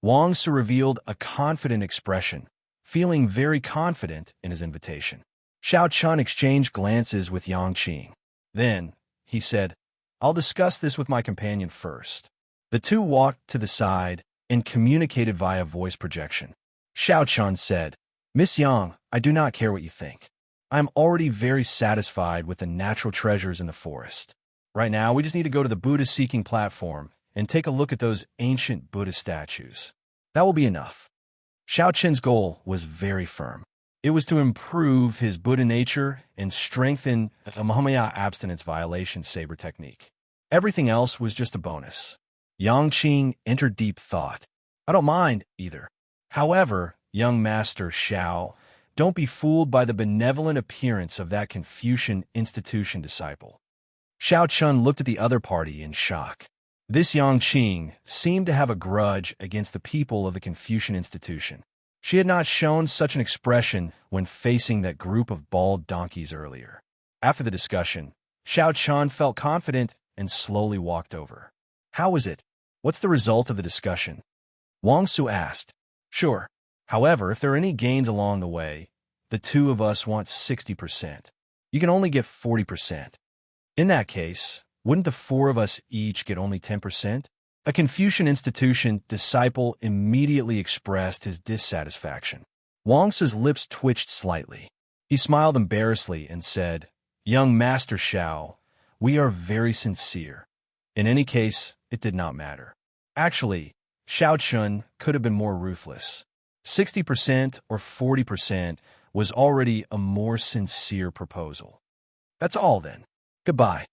Wang Su revealed a confident expression, feeling very confident in his invitation. Xiaochun exchanged glances with Yang Qing. Then, he said, "I'll discuss this with my companion first." The two walked to the side and communicated via voice projection. Xiaochun said, "Miss Yang, I do not care what you think. I am already very satisfied with the natural treasures in the forest. Right now, we just need to go to the Buddhist seeking platform and take a look at those ancient Buddhist statues. That will be enough." Xiaochun's goal was very firm. It was to improve his Buddha nature and strengthen the Mahamaya abstinence violation saber technique. Everything else was just a bonus. Yang Qing entered deep thought. "I don't mind, either. However, young Master Xiao, don't be fooled by the benevolent appearance of that Confucian institution disciple." Xiaochun looked at the other party in shock. This Yang Qing seemed to have a grudge against the people of the Confucian institution. She had not shown such an expression when facing that group of bald donkeys earlier. After the discussion, Xiaochun felt confident and slowly walked over. "How was it? What's the result of the discussion?" Wang Su asked. "Sure. However, if there are any gains along the way, the two of us want 60%. You can only get 40%. In that case, wouldn't the four of us each get only 10%? A Confucian institution disciple immediately expressed his dissatisfaction. Wang Su's lips twitched slightly. He smiled embarrassedly and said, "Young Master Xiao, we are very sincere." In any case, it did not matter. Actually, Xiaochun could have been more ruthless. 60% or 40% was already a more sincere proposal. "That's all then. Goodbye."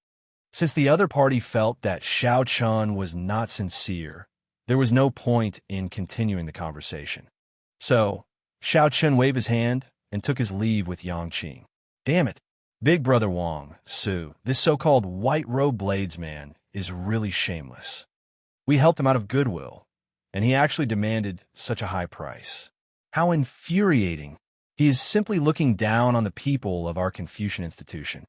Since the other party felt that Xiaochun was not sincere, there was no point in continuing the conversation. So, Xiaochun waved his hand and took his leave with Yang Qing. "Damn it, Big Brother Wang, Su, this so-called white-robe bladesman, is really shameless. We helped him out of goodwill, and he actually demanded such a high price. How infuriating. He is simply looking down on the people of our Confucian institution.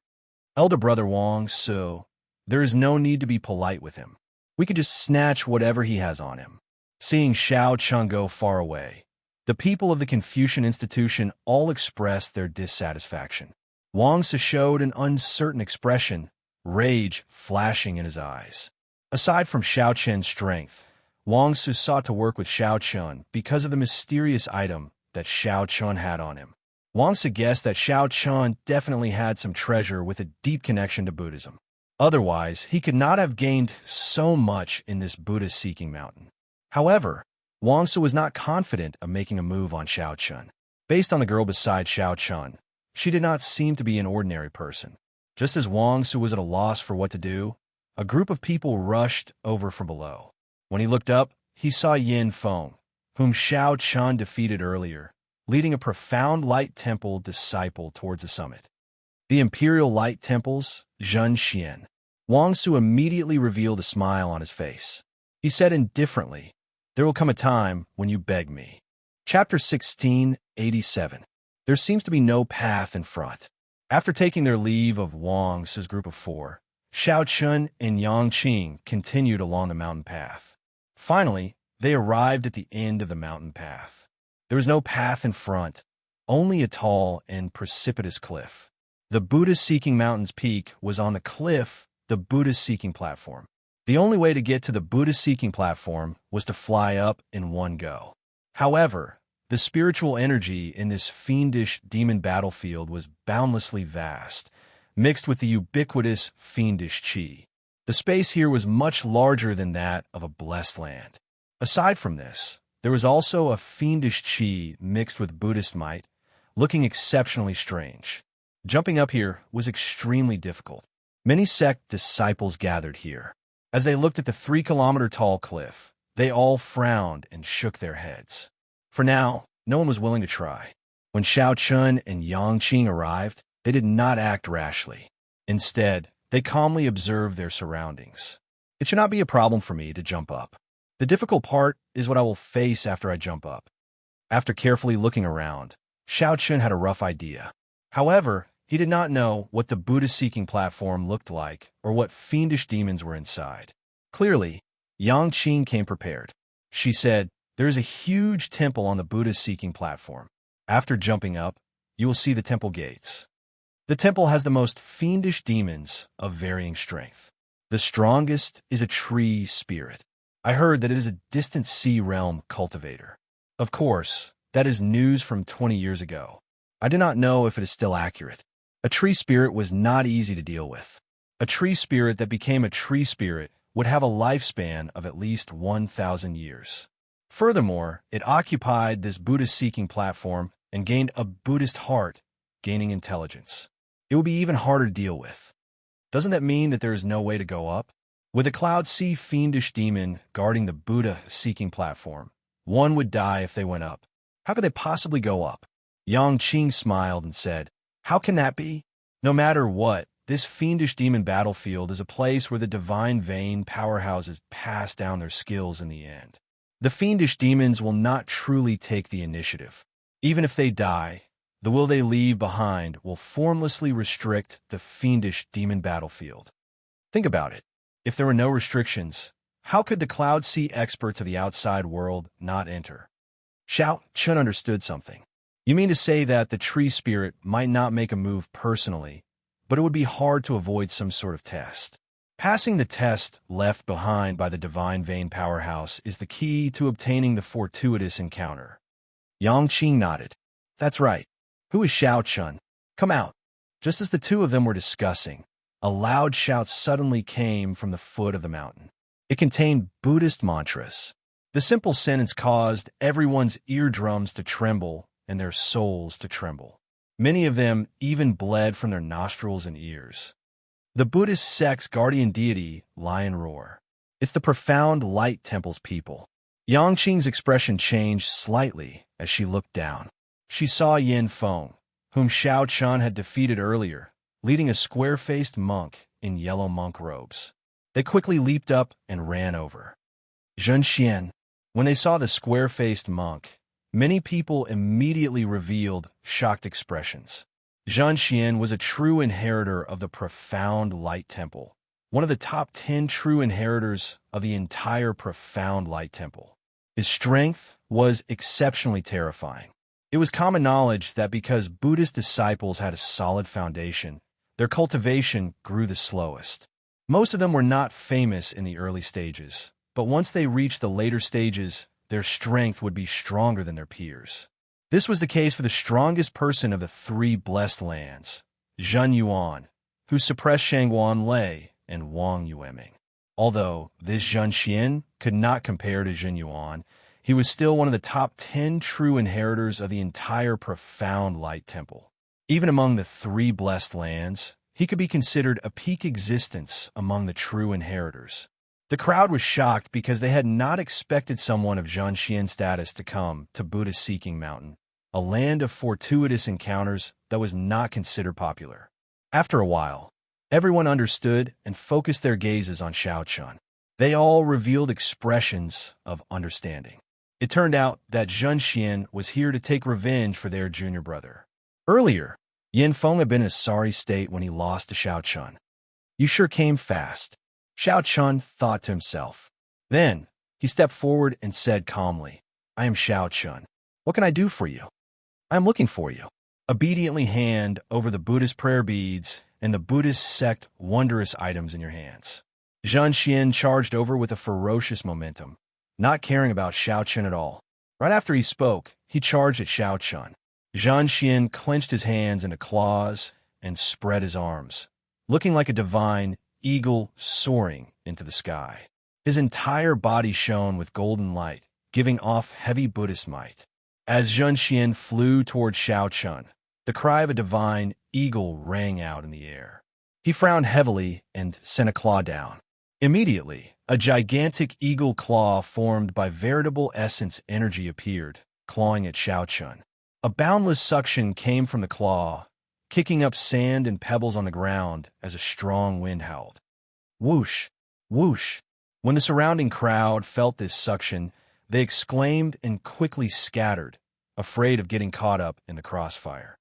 Elder Brother Wang, Su, there is no need to be polite with him. We could just snatch whatever he has on him. Seeing Xiao Chun go far away, the people of the Confucian institution all expressed their dissatisfaction. Wang Su showed an uncertain expression, rage flashing in his eyes. Aside from Xiao Chen's strength, Wang Su sought to work with Xiao Chun because of the mysterious item that Xiao Chun had on him. Wang Su guessed that Xiao Chun definitely had some treasure with a deep connection to Buddhism. Otherwise, he could not have gained so much in this Buddha-seeking mountain. However, Wang Su was not confident of making a move on Xiao Chun. Based on the girl beside Xiao Chun, she did not seem to be an ordinary person. Just as Wang Su was at a loss for what to do, a group of people rushed over from below. When he looked up, he saw Yin Feng, whom Xiao Chun defeated earlier, leading a profound light temple disciple towards the summit. The Imperial Light Temple's Xianxia. Wang Su immediately revealed a smile on his face. He said indifferently, "There will come a time when you beg me." Chapter 1687. There seems to be no path in front. After taking their leave of Wang Su's group of four, Xiao Chun and Yang Qing continued along the mountain path. Finally, they arrived at the end of the mountain path. There was no path in front, only a tall and precipitous cliff. The Buddha-seeking mountain's peak was on the cliff, the Buddha-seeking platform. The only way to get to the Buddha-seeking platform was to fly up in one go. However, the spiritual energy in this fiendish demon battlefield was boundlessly vast, mixed with the ubiquitous fiendish qi. The space here was much larger than that of a blessed land. Aside from this, there was also a fiendish qi mixed with Buddhist might, looking exceptionally strange. Jumping up here was extremely difficult. Many sect disciples gathered here. As they looked at the 3-kilometer-tall cliff, they all frowned and shook their heads. For now, no one was willing to try. When Xiao Chun and Yang Qing arrived, they did not act rashly. Instead, they calmly observed their surroundings. It should not be a problem for me to jump up. The difficult part is what I will face after I jump up. After carefully looking around, Xiao Chun had a rough idea. However, he did not know what the Buddha-seeking platform looked like or what fiendish demons were inside. Clearly, Yang Qing came prepared. She said, "There is a huge temple on the Buddha-seeking platform. After jumping up, you will see the temple gates. The temple has the most fiendish demons of varying strength. The strongest is a tree spirit. I heard that it is a distant sea realm cultivator. Of course, that is news from 20 years ago. I do not know if it is still accurate. A tree spirit was not easy to deal with. A tree spirit that became a tree spirit would have a lifespan of at least 1,000 years. Furthermore, it occupied this Buddha-seeking platform and gained a Buddhist heart, gaining intelligence. It would be even harder to deal with. Doesn't that mean that there is no way to go up? With a Cloud Sea fiendish demon guarding the Buddha-seeking platform, one would die if they went up. How could they possibly go up?" Yang Qing smiled and said, "How can that be? No matter what, this fiendish demon battlefield is a place where the divine vein powerhouses pass down their skills in the end. The fiendish demons will not truly take the initiative. Even if they die, the will they leave behind will formlessly restrict the fiendish demon battlefield. Think about it. If there were no restrictions, how could the Cloud Sea experts of the outside world not enter?" Xiao Chun understood something. "You mean to say that the tree spirit might not make a move personally, but it would be hard to avoid some sort of test. Passing the test left behind by the divine vein powerhouse is the key to obtaining the fortuitous encounter." Yang Qing nodded. "That's right. Who is Xiao Chun? Come out." Just as the two of them were discussing, a loud shout suddenly came from the foot of the mountain. It contained Buddhist mantras. The simple sentence caused everyone's eardrums to tremble and their souls to tremble. Many of them even bled from their nostrils and ears. The Buddhist sect's guardian deity, Lion Roar. It's the profound light temple's people. Yang Qing's expression changed slightly as she looked down. She saw Yin Feng, whom Xiao Chun had defeated earlier, leading a square-faced monk in yellow monk robes. They quickly leaped up and ran over. Xianxia. When they saw the square-faced monk, many people immediately revealed shocked expressions. Xianxia was a true inheritor of the Profound Light Temple, one of the top 10 true inheritors of the entire Profound Light Temple. His strength was exceptionally terrifying. It was common knowledge that because Buddhist disciples had a solid foundation, their cultivation grew the slowest. Most of them were not famous in the early stages, but once they reached the later stages, their strength would be stronger than their peers. This was the case for the strongest person of the three blessed lands, Zhen Yuan, who suppressed Shangguan Lei and Wang Yueming. Although this Xianxia could not compare to Zhen Yuan, he was still one of the top 10 true inheritors of the entire Profound Light Temple. Even among the three blessed lands, he could be considered a peak existence among the true inheritors. The crowd was shocked because they had not expected someone of Xianxia's status to come to Buddha-seeking mountain, a land of fortuitous encounters that was not considered popular. After a while, everyone understood and focused their gazes on Xiaochun. They all revealed expressions of understanding. It turned out that Xianxia was here to take revenge for their junior brother. Earlier, Yin Feng had been in a sorry state when he lost to Xiaochun. "You sure came fast," Xiaochun thought to himself. Then, he stepped forward and said calmly, "I am Xiaochun. What can I do for you?" "I am looking for you." Obediently hand over the Buddhist prayer beads and the Buddhist sect wondrous items in your hands. Xianxia charged over with a ferocious momentum, not caring about Xiaochun at all. Right after he spoke, he charged at Xiaochun. Xianxia clenched his hands into claws and spread his arms, looking like a divine eagle soaring into the sky. His entire body shone with golden light, giving off heavy Buddhist might. As Xianxia flew toward Xiaochun, the cry of a divine eagle rang out in the air. He frowned heavily and sent a claw down. Immediately, a gigantic eagle claw formed by veritable essence energy appeared, clawing at Xiaochun. A boundless suction came from the claw, kicking up sand and pebbles on the ground as a strong wind howled. Whoosh! Whoosh! When the surrounding crowd felt this suction, they exclaimed and quickly scattered, afraid of getting caught up in the crossfire.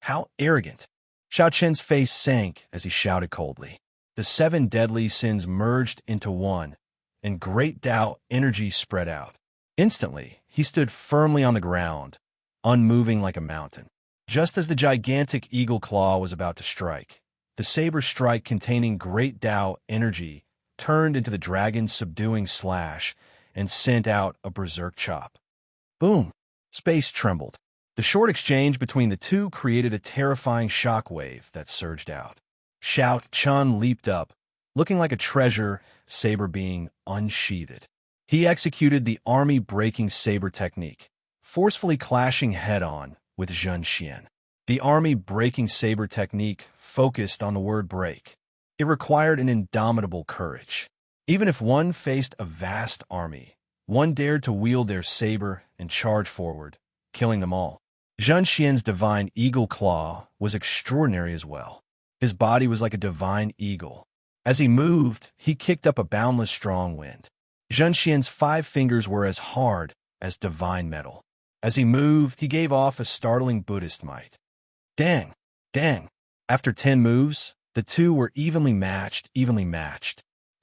How arrogant! Xiaochun's face sank as he shouted coldly. The 7 deadly sins merged into one, and great Tao energy spread out. Instantly, he stood firmly on the ground, unmoving like a mountain. Just as the gigantic eagle claw was about to strike, the saber strike containing great Tao energy turned into the dragon's subduing slash and sent out a berserk chop. Boom! Space trembled. The short exchange between the two created a terrifying shockwave that surged out. Xiaochun leaped up, looking like a treasure saber being unsheathed. He executed the army-breaking saber technique, forcefully clashing head-on with Xianxia. The army-breaking saber technique focused on the word break. It required an indomitable courage. Even if one faced a vast army, one dared to wield their saber and charge forward, killing them all. Xianxia's divine eagle claw was extraordinary as well. His body was like a divine eagle. As he moved, he kicked up a boundless strong wind. Xianxia's 5 fingers were as hard as divine metal. As he moved, he gave off a startling Buddhist might. Dang! Dang! After 10 moves, the two were evenly matched.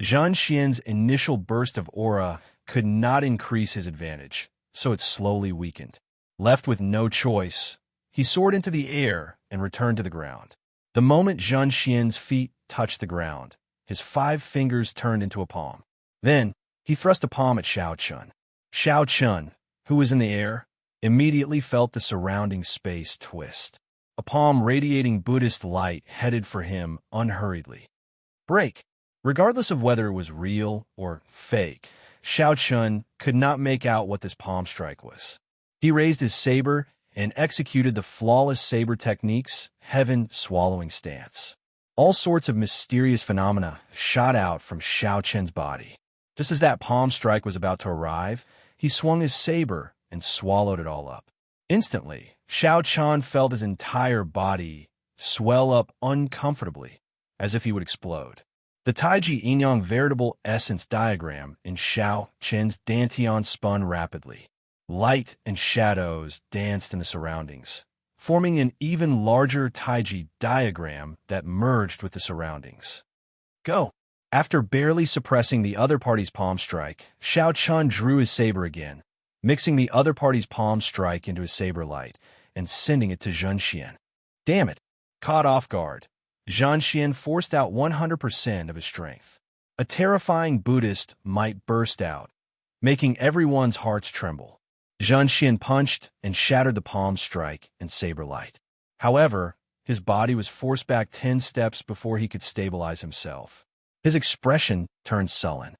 Xianxia's initial burst of aura could not increase his advantage, so it slowly weakened. Left with no choice, he soared into the air and returned to the ground. The moment Xianxia's feet touched the ground, his 5 fingers turned into a palm. Then, he thrust a palm at Xiaochun. Xiaochun, who was in the air, immediately felt the surrounding space twist. A palm radiating Buddhist light headed for him unhurriedly. Break! Regardless of whether it was real or fake, Xiaochun could not make out what this palm strike was. He raised his saber and executed the flawless saber technique's heaven-swallowing stance. All sorts of mysterious phenomena shot out from Xiaochun's body. Just as that palm strike was about to arrive, he swung his saber and swallowed it all up. Instantly, Xiaochun felt his entire body swell up uncomfortably, as if he would explode. The Taiji Inyang veritable essence diagram in Xiao Qin's dantian spun rapidly. Light and shadows danced in the surroundings, forming an even larger Taiji diagram that merged with the surroundings. Go! After barely suppressing the other party's palm strike, Xiao Chun drew his saber again, mixing the other party's palm strike into his saber light and sending it to Xianxia. Damn it! Caught off guard, Xianxia forced out 100% of his strength. A terrifying Buddhist might burst out, making everyone's hearts tremble. Xianxia punched and shattered the palm strike and saber light. However, his body was forced back 10 steps before he could stabilize himself. His expression turned sullen.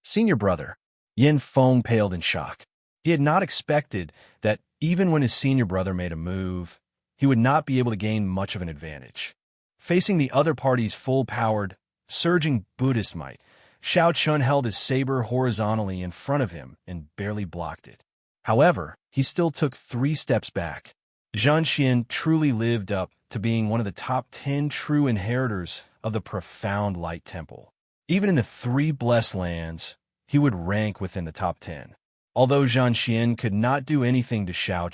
Senior brother, Yin Feng paled in shock. He had not expected that even when his senior brother made a move, he would not be able to gain much of an advantage. Facing the other party's full-powered, surging Buddhist might, Xiao Chun held his saber horizontally in front of him and barely blocked it. However, he still took 3 steps back. Xianxia truly lived up to being one of the top 10 true inheritors of the profound Light Temple. Even in the 3 blessed lands, he would rank within the top 10. Although Xianxia could not do anything to Xiao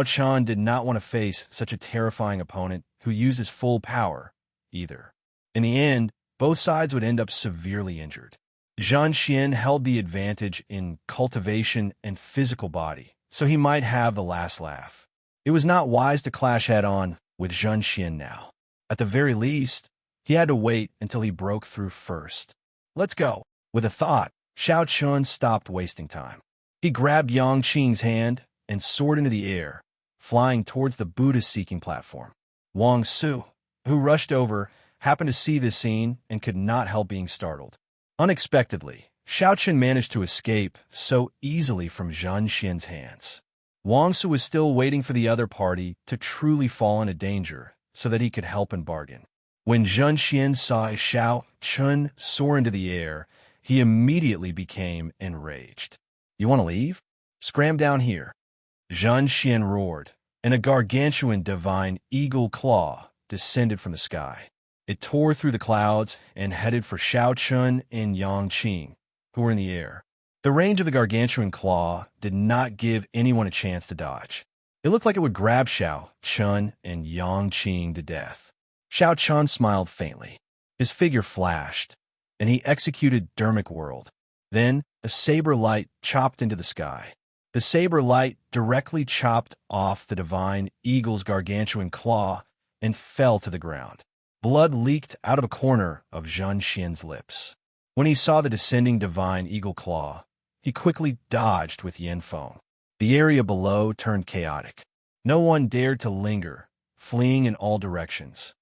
Chun did not want to face such a terrifying opponent who used his full power, either. In the end, both sides would end up severely injured. Xianxia held the advantage in cultivation and physical body, so he might have the last laugh. It was not wise to clash head-on with Xianxia now. At the very least, he had to wait until he broke through first. Let's go. With a thought, Xiao Chun stopped wasting time. He grabbed Yang Qing's hand and soared into the air, flying towards the Buddhist-seeking platform. Wang Su, who rushed over, happened to see this scene and could not help being startled. Unexpectedly, Xiao Chun managed to escape so easily from Xianxia's hands. Wang Su was still waiting for the other party to truly fall into danger so that he could help and bargain. When Xianxia saw Xiao Chun soar into the air, he immediately became enraged. You want to leave? Scram down here. Xianxia roared, and a gargantuan divine eagle claw descended from the sky. It tore through the clouds and headed for Xiao Chun and Yang Qing, who were in the air. The range of the gargantuan claw did not give anyone a chance to dodge. It looked like it would grab Xiao Chun and Yang Qing to death. Xiao Chun smiled faintly. His figure flashed, and he executed Dermic World. Then, a saber light chopped into the sky. The saber light directly chopped off the divine eagle's gargantuan claw and fell to the ground. Blood leaked out of a corner of Xianxia's lips. When he saw the descending divine eagle claw, he quickly dodged with Yin Feng. The area below turned chaotic. No one dared to linger, fleeing in all directions.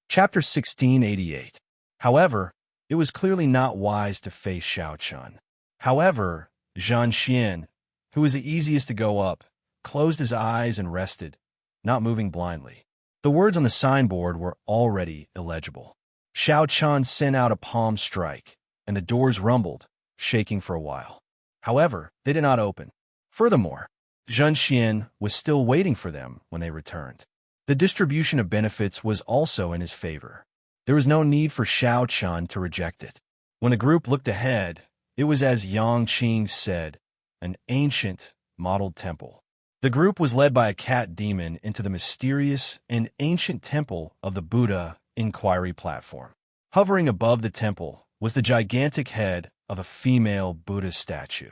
Chapter 1688. However, it was clearly not wise to face Xiao Chun. However, Xianxia, who was the easiest to go up, closed his eyes and rested, not moving blindly. The words on the signboard were already illegible. Xiao Chun sent out a palm strike, and the doors rumbled, shaking for a while. However, they did not open. Furthermore, Xianxia was still waiting for them when they returned. The distribution of benefits was also in his favor. There was no need for Xiao Chun to reject it. When the group looked ahead, it was as Yang Qing said, an ancient, modeled temple. The group was led by a cat demon into the mysterious and ancient temple of the Buddha Inquiry Platform. Hovering above the temple was the gigantic head of a female Buddha statue.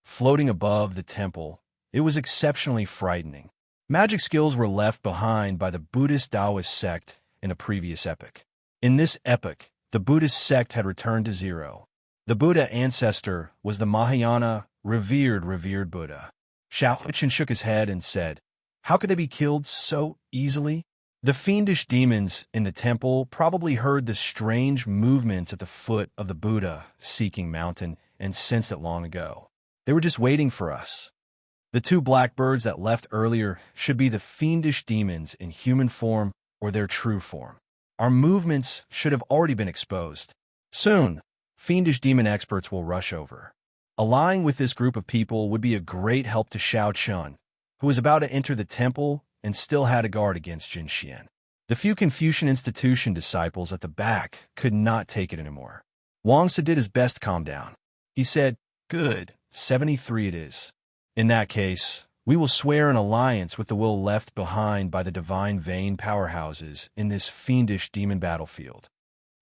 Floating above the temple, it was exceptionally frightening. Magic skills were left behind by the Buddhist Taoist sect in a previous epoch. In this epoch, the Buddhist sect had returned to zero. The Buddha ancestor was the Mahayana, revered Buddha. Xiao Chun shook his head and said, "How could they be killed so easily?" The fiendish demons in the temple probably heard the strange movements at the foot of the Buddha-seeking mountain and sensed it long ago. They were just waiting for us. The 2 blackbirds that left earlier should be the fiendish demons in human form or their true form. Our movements should have already been exposed. Soon, fiendish demon experts will rush over. Allying with this group of people would be a great help to Xiao Chun, who was about to enter the temple and still had a guard against Xianxia. The few Confucian institution disciples at the back could not take it anymore. Wuxia did his best to calm down. He said, "Good, 73 it is. In that case, we will swear an alliance with the will left behind by the divine vein powerhouses in this fiendish demon battlefield."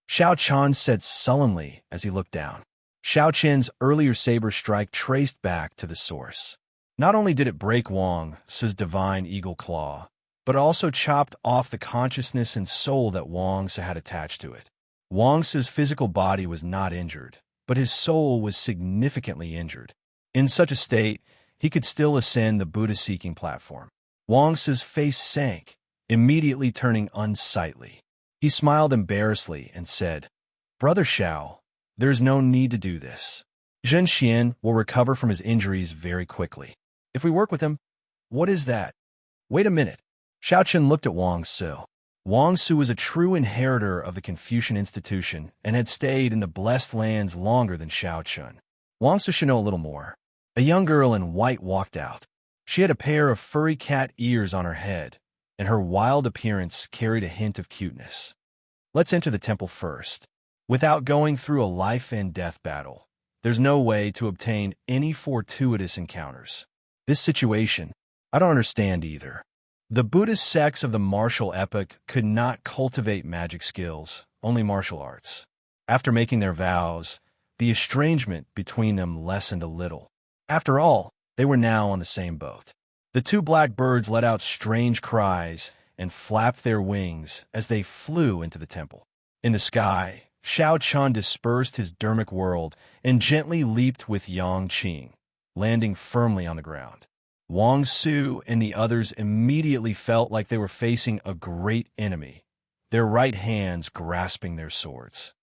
Xiao Qian said sullenly as he looked down. Xiao Qian's earlier saber strike traced back to the source. Not only did it break Wuxia's divine eagle claw, but also chopped off the consciousness and soul that Wuxia had attached to it. Wuxia's physical body was not injured, but his soul was significantly injured. In such a state, he could still ascend the Buddha-seeking platform. Wuxia's face sank, immediately turning unsightly. He smiled embarrassedly and said, "Brother Xiao, there is no need to do this. Xianxia will recover from his injuries very quickly. If we work with him, what is that? Wait a minute." Xiao Qian looked at Wuxia. Wuxia was a true inheritor of the Confucian institution and had stayed in the blessed lands longer than Xiao Qian. Wuxia should know a little more. A young girl in white walked out. She had a pair of furry cat ears on her head, and her wild appearance carried a hint of cuteness. "Let's enter the temple first. Without going through a life-and-death battle, there's no way to obtain any fortuitous encounters. This situation, I don't understand either." The Buddhist sects of the martial epoch could not cultivate magic skills, only martial arts. After making their vows, the estrangement between them lessened a little. After all, they were now on the same boat. The two black birds let out strange cries and flapped their wings as they flew into the temple. In the sky, Xiao Qian dispersed his dermic world and gently leaped with Yang Qing, landing firmly on the ground. Wuxia and the others immediately felt like they were facing a great enemy, their right hands grasping their swords.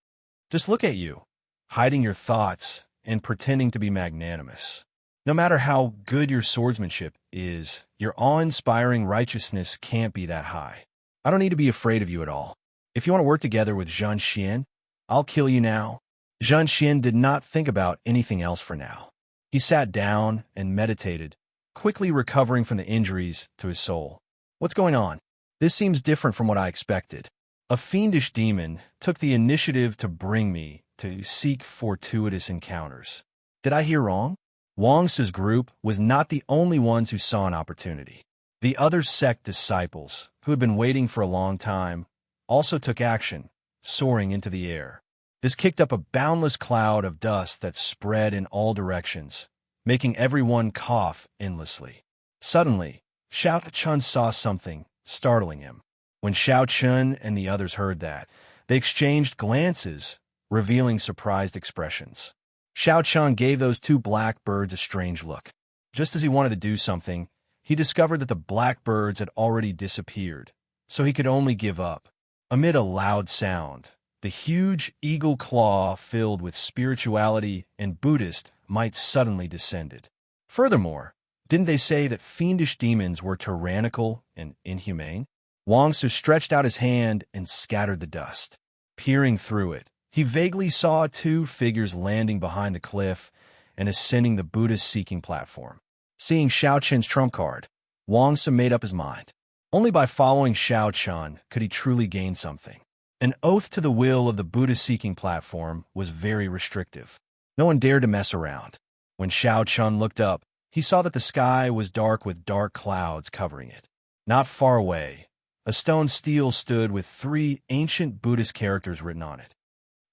Just look at you, hiding your thoughts and pretending to be magnanimous. No matter how good your swordsmanship is, your awe-inspiring righteousness can't be that high. I don't need to be afraid of you at all. If you want to work together with Xianxia, I'll kill you now." Xianxia did not think about anything else for now. He sat down and meditated, quickly recovering from the injuries to his soul. "What's going on? This seems different from what I expected. A fiendish demon took the initiative to bring me to seek fortuitous encounters. Did I hear wrong?" Wuxia's group was not the only ones who saw an opportunity. The other sect disciples, who had been waiting for a long time, also took action, soaring into the air. This kicked up a boundless cloud of dust that spread in all directions, making everyone cough endlessly. Suddenly, Xiao Qian saw something, startling him. When Xiao Qian and the others heard that, they exchanged glances, revealing surprised expressions. Xiao Qian gave those two black birds a strange look. Just as he wanted to do something, he discovered that the black birds had already disappeared, so he could only give up. Amid a loud sound, the huge eagle claw filled with spirituality and Buddhist might suddenly descended. Furthermore, didn't they say that fiendish demons were tyrannical and inhumane? Wuxia stretched out his hand and scattered the dust. Peering through it, he vaguely saw two figures landing behind the cliff and ascending the Buddhist-seeking platform. Seeing Xiao Qian's trump card, Wuxia made up his mind. Only by following Xiao Qian could he truly gain something. An oath to the will of the Buddha-seeking platform was very restrictive. No one dared to mess around. When Xiao Qian looked up, he saw that the sky was dark with dark clouds covering it. Not far away, a stone stele stood with 3 ancient Buddhist characters written on it.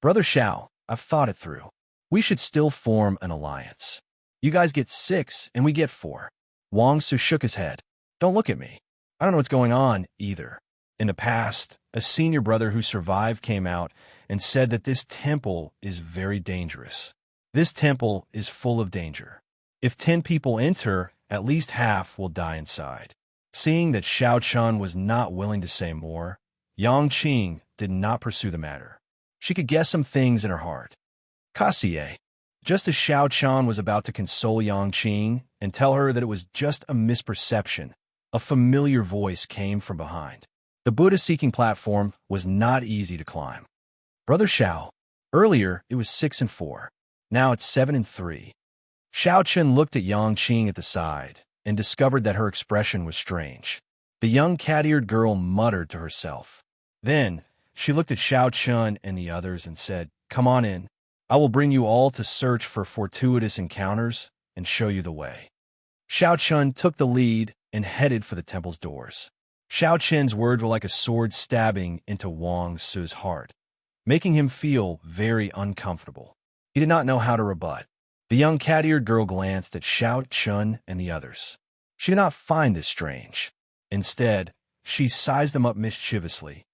"Brother Xiao, I've thought it through. We should still form an alliance. You guys get 6 and we get 4. Wuxia shook his head. "Don't look at me. I don't know what's going on either." In the past, a senior brother who survived came out and said that this temple is very dangerous. This temple is full of danger. If 10 people enter, at least half will die inside. Seeing that Xiao Qian was not willing to say more, Yang Qing did not pursue the matter. She could guess some things in her heart. "Kassier." Just as Xiao Qian was about to console Yang Qing and tell her that it was just a misperception, a familiar voice came from behind. The Buddha-seeking platform was not easy to climb. "Brother Xiao, earlier it was 6 and 4. Now it's 7 and 3. Xiao Qian looked at Yang Qing at the side and discovered that her expression was strange. The young cat-eared girl muttered to herself. Then, she looked at Xianxia and the others and said, "Come on in. I will bring you all to search for fortuitous encounters and show you the way." Xianxia took the lead and headed for the temple's doors. Xiaoqian's words were like a sword stabbing into Wang Su's heart, making him feel very uncomfortable. He did not know how to rebut. The young cat-eared girl glanced at Xiaoqian and the others. She did not find this strange. Instead, she sized them up mischievously.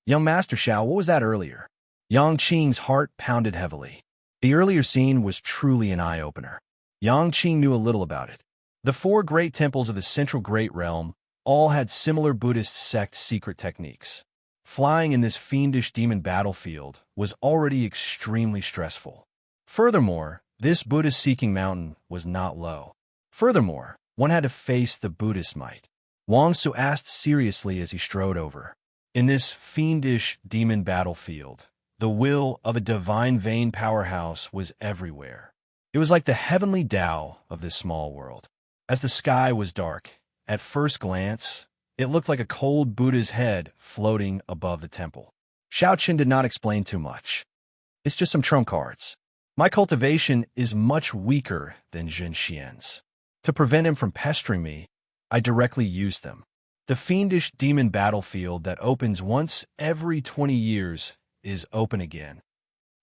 "Young Master Xiao, what was that earlier?" Yang Qing's heart pounded heavily. The earlier scene was truly an eye-opener. Yang Qing knew a little about it. The 4 great temples of the Central Great Realm all had similar Buddhist sect secret techniques. Flying in this fiendish demon battlefield was already extremely stressful. Furthermore, this Buddhist-seeking mountain was not low. Furthermore, one had to face the Buddhist might. Wang Su asked seriously as he strode over. In this fiendish demon battlefield, the will of a divine vein powerhouse was everywhere. It was like the heavenly Tao of this small world. As the sky was dark, at first glance, it looked like a cold Buddha's head floating above the temple. Xiaoqian did not explain too much. "It's just some trump cards. My cultivation is much weaker than Xianxian's. To prevent him from pestering me, I directly used them. The fiendish demon battlefield that opens once every 20 years is open again."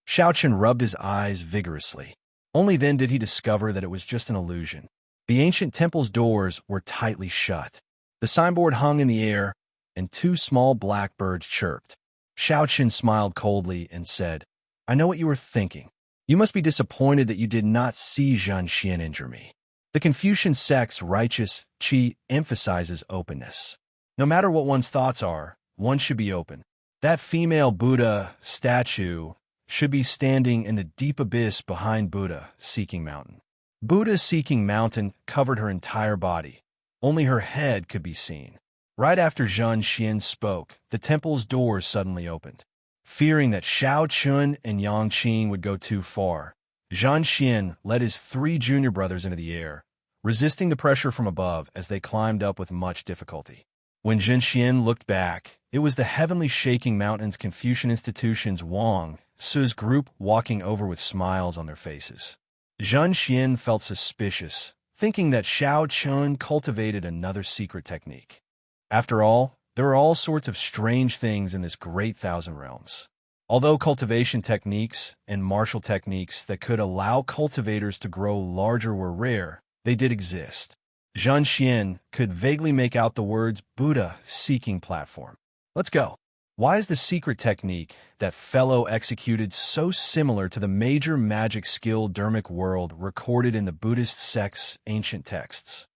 Xiaoqian rubbed his eyes vigorously. Only then did he discover that it was just an illusion. The ancient temple's doors were tightly shut. The signboard hung in the air, and 2 small blackbirds chirped. Xiaoqian smiled coldly and said, "I know what you were thinking. You must be disappointed that you did not see Xianxian injure me." The Confucian sect's righteous qi emphasizes openness. No matter what one's thoughts are, one should be open. That female Buddha statue should be standing in the deep abyss behind Buddha Seeking Mountain. Buddha Seeking Mountain covered her entire body. Only her head could be seen. Right after Xianxian spoke, the temple's doors suddenly opened. Fearing that Xiaoqian and Yang Qing would go too far, Xianxian led his 3 junior brothers into the air, resisting the pressure from above as they climbed up with much difficulty. When Xianxian looked back, it was the heavenly shaking mountain's Confucian institution's Wang Su's group walking over with smiles on their faces. Xianxian felt suspicious, thinking that Xiaoqian cultivated another secret technique. After all, there are all sorts of strange things in this great thousand realms. Although cultivation techniques and martial techniques that could allow cultivators to grow larger were rare, they did exist. Xianxian could vaguely make out the words Buddha Seeking Platform. "Let's go." Why is the secret technique that fellow executed so similar to the major magic skill Dermic world recorded in the Buddhist sect's ancient texts?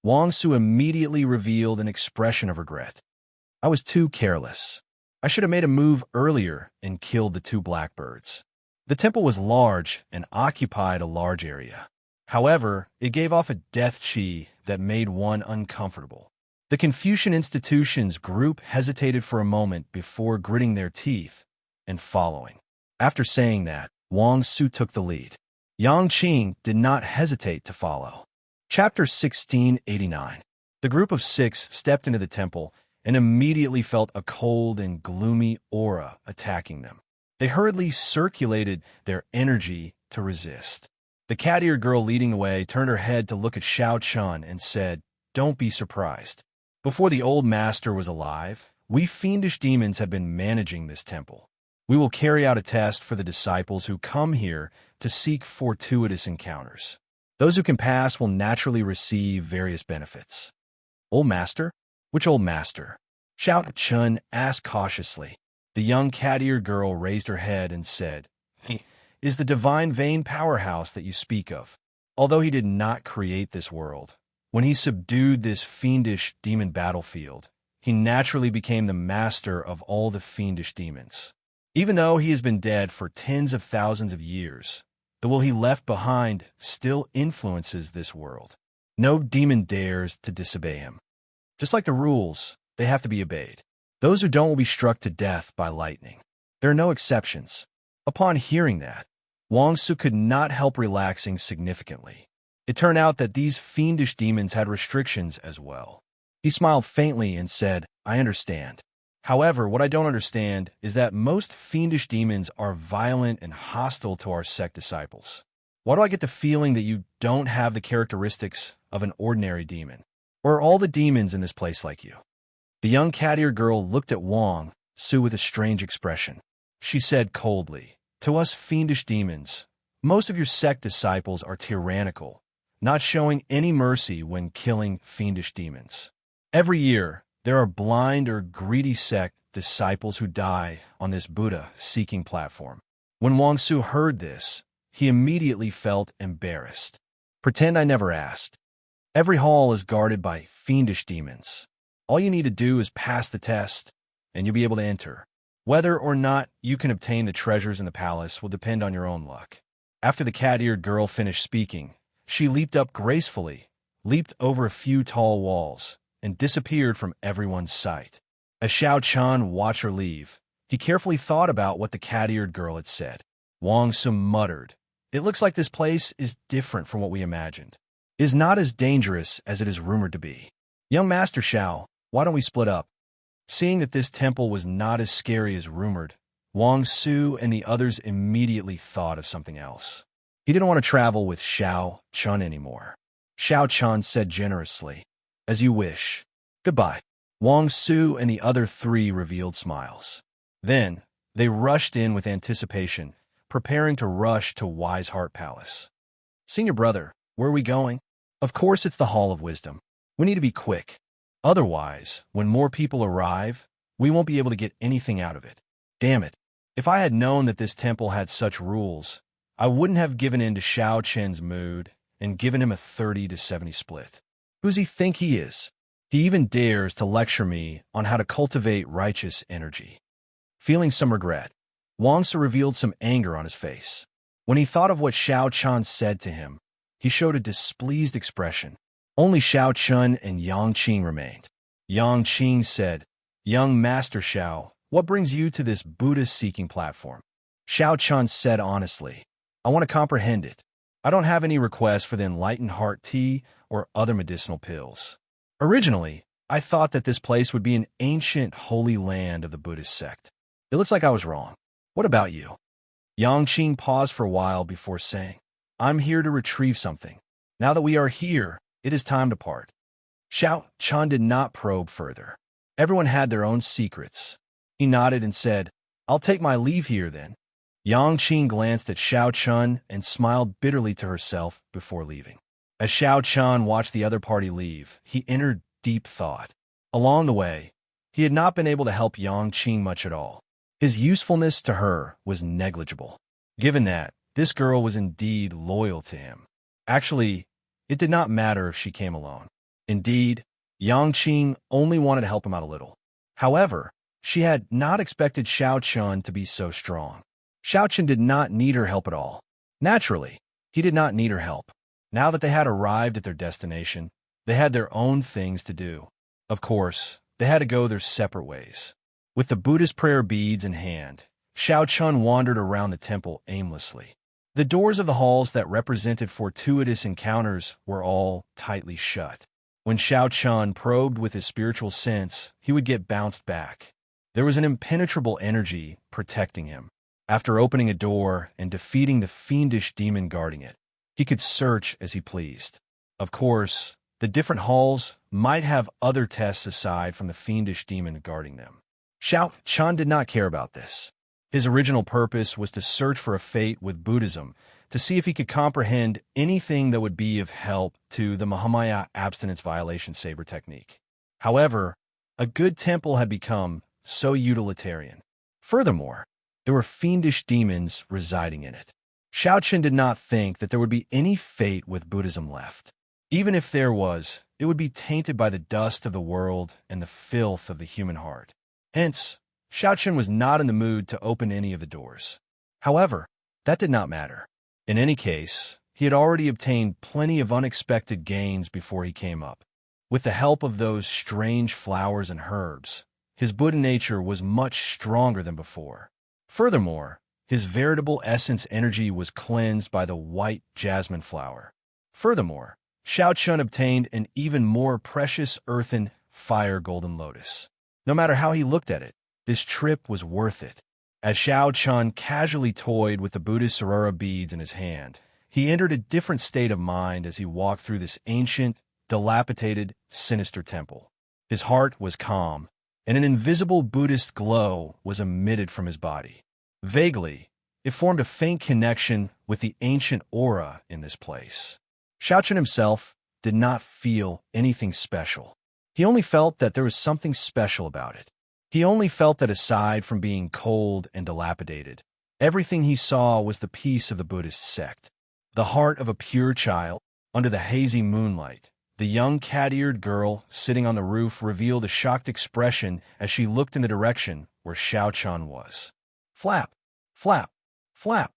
Wang Su immediately revealed an expression of regret. "I was too careless. I should have made a move earlier and killed the 2 blackbirds." The temple was large and occupied a large area. However, it gave off a death qi that made one uncomfortable. The Confucian institution's group hesitated for a moment before gritting their teeth and following. After saying that, Wang Su took the lead. Yang Qing did not hesitate to follow. Chapter 1689. The group of 6 stepped into the temple and immediately felt a cold and gloomy aura attacking them. They hurriedly circulated their energy to resist. The cat-eared girl leading the way turned her head to look at Xiaoqian and said, "Don't be surprised. Before the old master was alive, we fiendish demons have been managing this temple. We will carry out a test for the disciples who come here to seek fortuitous encounters. Those who can pass will naturally receive various benefits." "Old master? Which old master?" Xiaoqian asked cautiously. The young cat-eared girl raised her head and said, "He is the divine vein powerhouse that you speak of. Although he did not create this world, when he subdued this fiendish demon battlefield, he naturally became the master of all the fiendish demons. Even though he has been dead for tens of thousands of years, the will he left behind still influences this world. No demon dares to disobey him. Just like the rules, they have to be obeyed. Those who don't will be struck to death by lightning. There are no exceptions." Upon hearing that, Wang Su could not help relaxing significantly. It turned out that these fiendish demons had restrictions as well. He smiled faintly and said, I understand. However, what I don't understand is that most fiendish demons are violent and hostile to our sect disciples. Why do I get the feeling that you don't have the characteristics of an ordinary demon? Or are all the demons in this place like you? The young cat-eared girl looked at Wang Su with a strange expression. She said coldly, to us fiendish demons, most of your sect disciples are tyrannical, not showing any mercy when killing fiendish demons. Every year, there are blind or greedy sect disciples who die on this Buddha-seeking platform. When Wang Su heard this, he immediately felt embarrassed. Pretend I never asked. Every hall is guarded by fiendish demons. All you need to do is pass the test, and you'll be able to enter. Whether or not you can obtain the treasures in the palace will depend on your own luck. After the cat-eared girl finished speaking, she leaped up gracefully, leaped over a few tall walls, and disappeared from everyone's sight. As Xiao-chan watched her leave, he carefully thought about what the cat-eared girl had said. Wang Su muttered, it looks like this place is different from what we imagined. It is not as dangerous as it is rumored to be. Young Master Xiao, why don't we split up? Seeing that this temple was not as scary as rumored, Wang Su and the others immediately thought of something else. He didn't want to travel with Xiao-chan anymore. Xiao-chan said generously, as you wish. Goodbye. Wang Su and the other three revealed smiles. Then, they rushed in with anticipation, preparing to rush to Wise Heart Palace. Senior brother, where are we going? Of course it's the Hall of Wisdom. We need to be quick. Otherwise, when more people arrive, we won't be able to get anything out of it. Damn it. If I had known that this temple had such rules, I wouldn't have given in to Xiao Chen's mood and given him a 30-70 split. Who does he think he is? He even dares to lecture me on how to cultivate righteous energy. Feeling some regret, Wang Su revealed some anger on his face. When he thought of what Xiao-chan said to him, he showed a displeased expression. Only Xiao-chan and Yang Qing remained. Yang Qing said, Young Master Xiao, what brings you to this Buddha-seeking platform? Xiao-chan said honestly, I want to comprehend it. I don't have any requests for the enlightened heart tea or other medicinal pills. Originally, I thought that this place would be an ancient holy land of the Buddhist sect. It looks like I was wrong. What about you? Yang Qing paused for a while before saying, I'm here to retrieve something. Now that we are here, it is time to part. Xiao-chan did not probe further. Everyone had their own secrets. He nodded and said, I'll take my leave here then. Yang Qing glanced at Xiao-chan and smiled bitterly to herself before leaving. As Xiao-chan watched the other party leave, he entered deep thought. Along the way, he had not been able to help Yang Qing much at all. His usefulness to her was negligible, given that this girl was indeed loyal to him. Actually, it did not matter if she came alone. Indeed, Yang Qing only wanted to help him out a little. However, she had not expected Xiao-chan to be so strong. Xiao-chan did not need her help at all. Naturally, he did not need her help. Now that they had arrived at their destination, they had their own things to do. Of course, they had to go their separate ways. With the Buddhist prayer beads in hand, Xiao-chan wandered around the temple aimlessly. The doors of the halls that represented fortuitous encounters were all tightly shut. When Xiao-chan probed with his spiritual sense, he would get bounced back. There was an impenetrable energy protecting him. After opening a door and defeating the fiendish demon guarding it, he could search as he pleased. Of course, the different halls might have other tests aside from the fiendish demon guarding them. Xiao-chan did not care about this. His original purpose was to search for a fate with Buddhism, to see if he could comprehend anything that would be of help to the Mahamaya abstinence violation saber technique. However, a good temple had become so utilitarian. Furthermore, there were fiendish demons residing in it. Xiao-chan did not think that there would be any fate with Buddhism left. Even if there was, it would be tainted by the dust of the world and the filth of the human heart. Hence, Xiao-chan was not in the mood to open any of the doors. However, that did not matter. In any case, he had already obtained plenty of unexpected gains before he came up. With the help of those strange flowers and herbs, his Buddha nature was much stronger than before. Furthermore, his veritable essence energy was cleansed by the white jasmine flower. Furthermore, Xiao-chan obtained an even more precious earthen fire golden lotus. No matter how he looked at it, this trip was worth it. As Xiao Chun casually toyed with the Buddhist aurora beads in his hand, he entered a different state of mind as he walked through this ancient, dilapidated, sinister temple. His heart was calm, and an invisible Buddhist glow was emitted from his body. Vaguely, it formed a faint connection with the ancient aura in this place. Xiao Chun himself did not feel anything special. He only felt that there was something special about it. He only felt that aside from being cold and dilapidated, everything he saw was the peace of the Buddhist sect. The heart of a pure child, under the hazy moonlight. The young cat-eared girl sitting on the roof revealed a shocked expression as she looked in the direction where Xiao Chun was. Flap, flap, flap.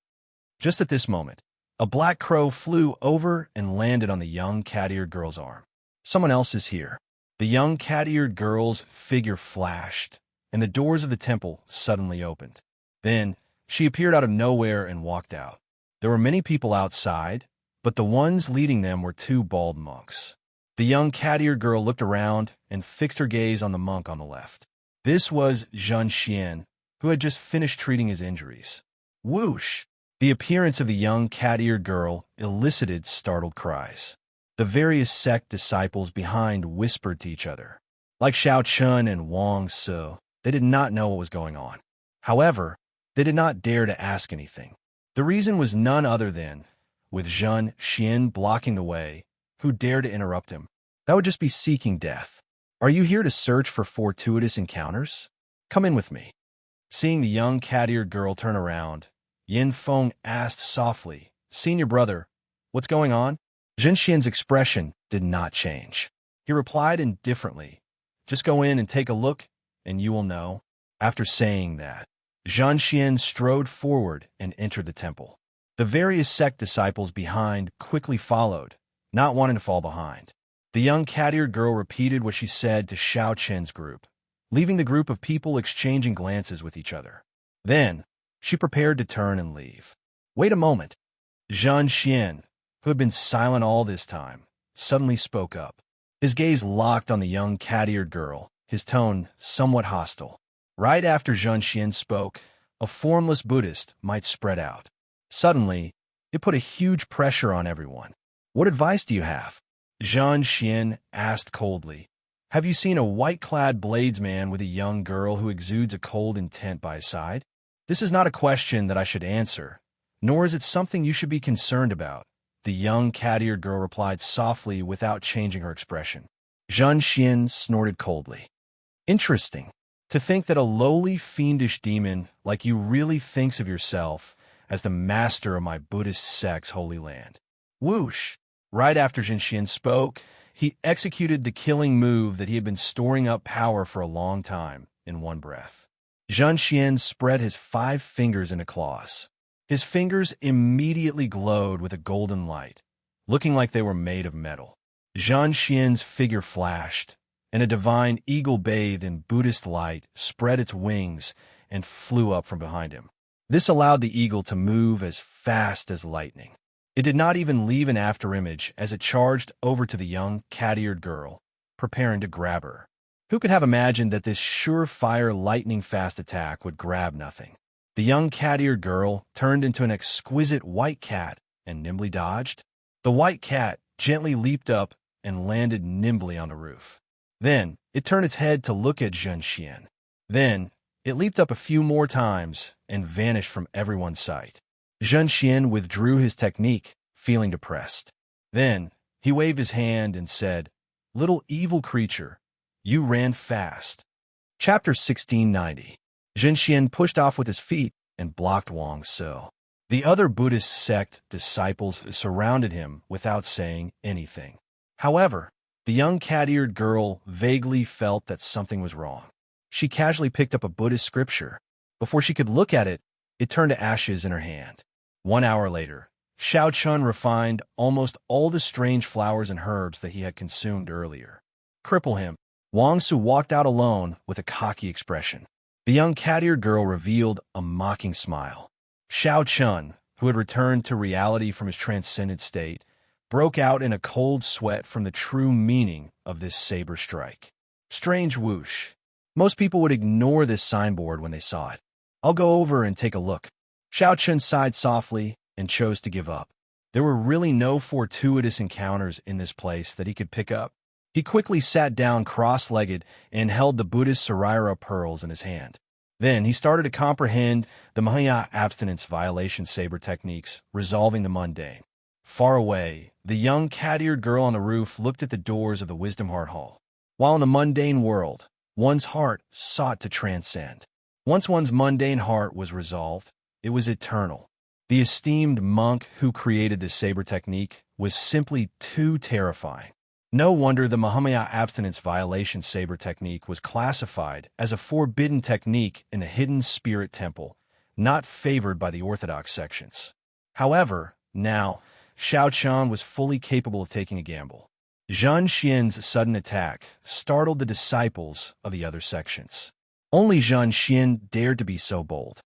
Just at this moment, a black crow flew over and landed on the young cat-eared girl's arm. Someone else is here. The young cat-eared girl's figure flashed, and the doors of the temple suddenly opened. Then, she appeared out of nowhere and walked out. There were many people outside, but the ones leading them were two bald monks. The young cat-eared girl looked around and fixed her gaze on the monk on the left. This was Xianxia, who had just finished treating his injuries. Whoosh! The appearance of the young cat-eared girl elicited startled cries. The various sect disciples behind whispered to each other. Like Xiao Chun and Wang Su, they did not know what was going on. However, they did not dare to ask anything. The reason was none other than, with Xianxia blocking the way, who dared to interrupt him? That would just be seeking death. Are you here to search for fortuitous encounters? Come in with me. Seeing the young cat-eared girl turn around, Yin Feng asked softly, Senior brother, what's going on? Xianxia's expression did not change. He replied indifferently, just go in and take a look, and you will know. After saying that, Xianxia strode forward and entered the temple. The various sect disciples behind quickly followed, not wanting to fall behind. The young cat-eared girl repeated what she said to Xiao Chen's group, leaving the group of people exchanging glances with each other. Then, she prepared to turn and leave. Wait a moment. Xianxia, who had been silent all this time, suddenly spoke up. His gaze locked on the young cat-eared girl, his tone somewhat hostile. Right after Xianxia spoke, a formless Buddhist might spread out. Suddenly, it put a huge pressure on everyone. What advice do you have? Xianxia asked coldly. Have you seen a white-clad bladesman with a young girl who exudes a cold intent by his side? This is not a question that I should answer, nor is it something you should be concerned about. The young cat-eared girl replied softly without changing her expression. Xianxia snorted coldly. Interesting. To think that a lowly, fiendish demon like you really thinks of yourself as the master of my Buddhist sect's holy land. Whoosh! Right after Xianxia spoke, he executed the killing move that he had been storing up power for a long time in one breath. Xianxia spread his 5 fingers into claws. His fingers immediately glowed with a golden light, looking like they were made of metal. Xianxia's figure flashed, and a divine eagle bathed in Buddhist light spread its wings and flew up from behind him. This allowed the eagle to move as fast as lightning. It did not even leave an afterimage as it charged over to the young cat-eared girl, preparing to grab her. Who could have imagined that this surefire lightning-fast attack would grab nothing? The young cat-eared girl turned into an exquisite white cat and nimbly dodged. The white cat gently leaped up and landed nimbly on the roof. Then, it turned its head to look at Xianxia. Then, it leaped up a few more times and vanished from everyone's sight. Xianxia withdrew his technique, feeling depressed. Then, he waved his hand and said, Little evil creature, you ran fast. Chapter 1690. Xianxia pushed off with his feet and blocked Wang Su. The other Buddhist sect disciples surrounded him without saying anything. However, the young cat-eared girl vaguely felt that something was wrong. She casually picked up a Buddhist scripture. Before she could look at it, it turned to ashes in her hand. 1 hour later, Xiao Chun refined almost all the strange flowers and herbs that he had consumed earlier. Cripple him. Wang Su walked out alone with a cocky expression. The young cat-eared girl revealed a mocking smile. Xiao Chun, who had returned to reality from his transcendent state, broke out in a cold sweat from the true meaning of this saber strike. Strange whoosh. Most people would ignore this signboard when they saw it. I'll go over and take a look. Xiaochen sighed softly and chose to give up. There were really no fortuitous encounters in this place that he could pick up. He quickly sat down cross-legged and held the Buddhist Saraira pearls in his hand. Then he started to comprehend the Mahaya abstinence violation saber techniques, resolving the mundane. Far away, the young cat-eared girl on the roof looked at the doors of the Wisdom Heart Hall. While in the mundane world, one's heart sought to transcend. Once one's mundane heart was resolved, it was eternal. The esteemed monk who created this saber technique was simply too terrifying. No wonder the Mahamaya abstinence violation saber technique was classified as a forbidden technique in the hidden spirit temple, not favored by the orthodox sections. However, now, Xiaochen was fully capable of taking a gamble. Xianxia's sudden attack startled the disciples of the other sections. Only Xianxia dared to be so bold.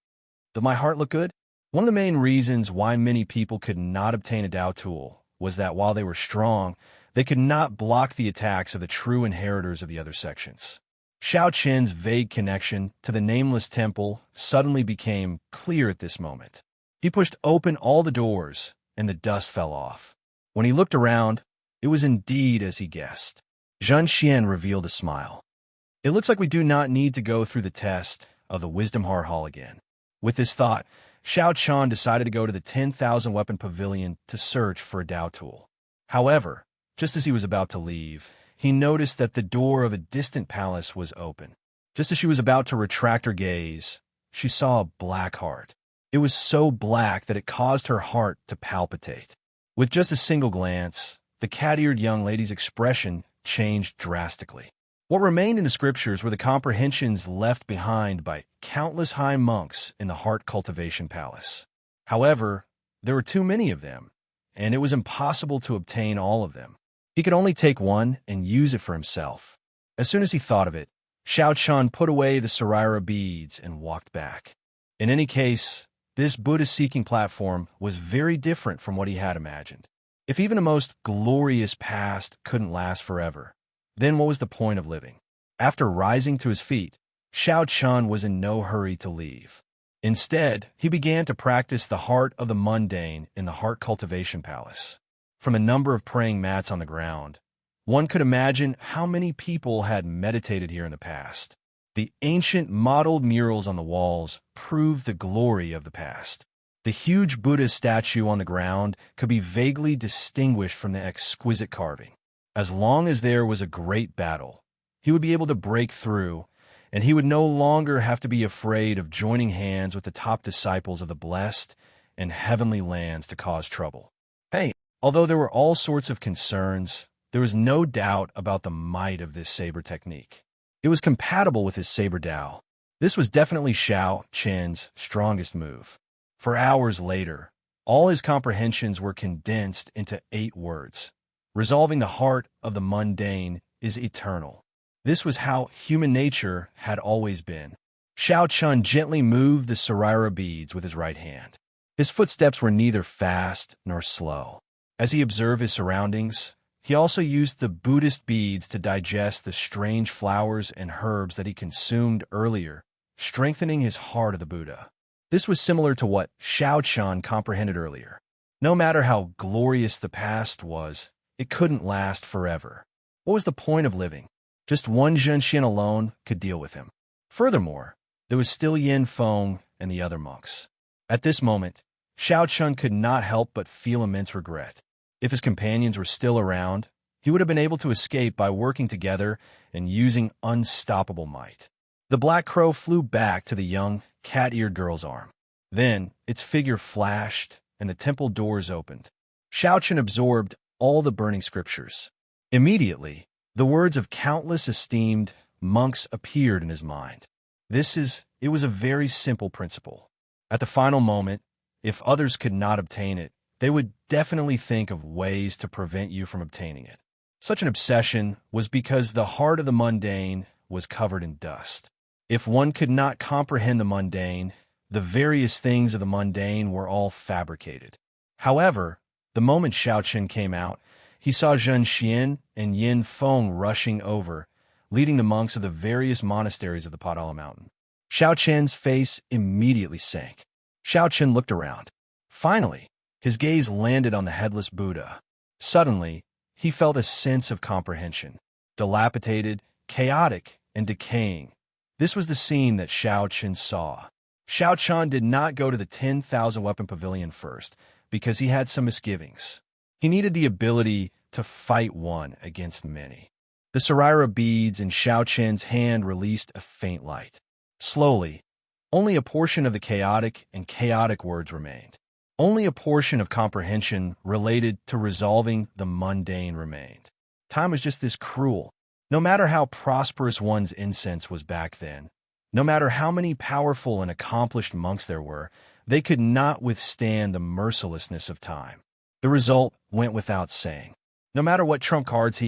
Did my heart look good? One of the main reasons why many people could not obtain a Dao tool was that while they were strong, they could not block the attacks of the true inheritors of the other sections. Xiaoqin's vague connection to the nameless temple suddenly became clear at this moment. He pushed open all the doors, and the dust fell off. When he looked around, it was indeed as he guessed. Xianxian revealed a smile. It looks like we do not need to go through the test of the Wisdom Heart Hall again. With this thought, Xiaochen decided to go to the 10,000 weapon pavilion to search for a Dao tool. However, just as he was about to leave, he noticed that the door of a distant palace was open. Just as she was about to retract her gaze, she saw a black heart. It was so black that it caused her heart to palpitate. With just a single glance, the cat-eared young lady's expression changed drastically. What remained in the scriptures were the comprehensions left behind by countless high monks in the Heart Cultivation Palace. However, there were too many of them, and it was impossible to obtain all of them. He could only take one and use it for himself. As soon as he thought of it, Xiaochen put away the Saraira beads and walked back. In any case, this Buddha-seeking platform was very different from what he had imagined. If even the most glorious past couldn't last forever, then what was the point of living? After rising to his feet, Xiaochen was in no hurry to leave. Instead, he began to practice the heart of the mundane in the Heart Cultivation Palace. From a number of praying mats on the ground, one could imagine how many people had meditated here in the past. The ancient modeled murals on the walls proved the glory of the past. The huge Buddha statue on the ground could be vaguely distinguished from the exquisite carving. As long as there was a great battle, he would be able to break through, and he would no longer have to be afraid of joining hands with the top disciples of the blessed and heavenly lands to cause trouble. Although there were all sorts of concerns, there was no doubt about the might of this saber technique. It was compatible with his saber Dao. This was definitely Xiao Qin's strongest move. For hours later, all his comprehensions were condensed into 8 words. Resolving the heart of the mundane is eternal. This was how human nature had always been. Xiaochen gently moved the Saraira beads with his right hand. His footsteps were neither fast nor slow. As he observed his surroundings, he also used the Buddhist beads to digest the strange flowers and herbs that he consumed earlier, strengthening his heart of the Buddha. This was similar to what Xiaochen comprehended earlier. No matter how glorious the past was, it couldn't last forever. What was the point of living? Just one Zhenxian alone could deal with him. Furthermore, there was still Yin Feng and the other monks. At this moment, Xiaochen could not help but feel immense regret. If his companions were still around, he would have been able to escape by working together and using unstoppable might. The black crow flew back to the young, cat-eared girl's arm. Then, its figure flashed, and the temple doors opened. Xiaochen absorbed all the burning scriptures. Immediately, the words of countless esteemed monks appeared in his mind. It was a very simple principle. At the final moment, if others could not obtain it, they would definitely think of ways to prevent you from obtaining it. Such an obsession was because the heart of the mundane was covered in dust. If one could not comprehend the mundane, the various things of the mundane were all fabricated. However, the moment Xiaochen came out, he saw Zhenxian and Yin Feng rushing over, leading the monks of the various monasteries of the Padala Mountain. Xiaoqian's face immediately sank. Xiaoqian looked around. Finally, his gaze landed on the headless Buddha. Suddenly, he felt a sense of comprehension. Dilapidated, chaotic, and decaying. This was the scene that Xiaoqian saw. Xiaoqian did not go to the 10,000 weapon pavilion first because he had some misgivings. He needed the ability to fight one against many. The Saraira beads in Xiaoqian's hand released a faint light. Slowly, only a portion of the chaotic words remained. Only a portion of comprehension related to resolving the mundane remained. Time was just this cruel. No matter how prosperous one's incense was back then, no matter how many powerful and accomplished monks there were, they could not withstand the mercilessness of time. The result went without saying. No matter what trump cards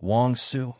Wang Su,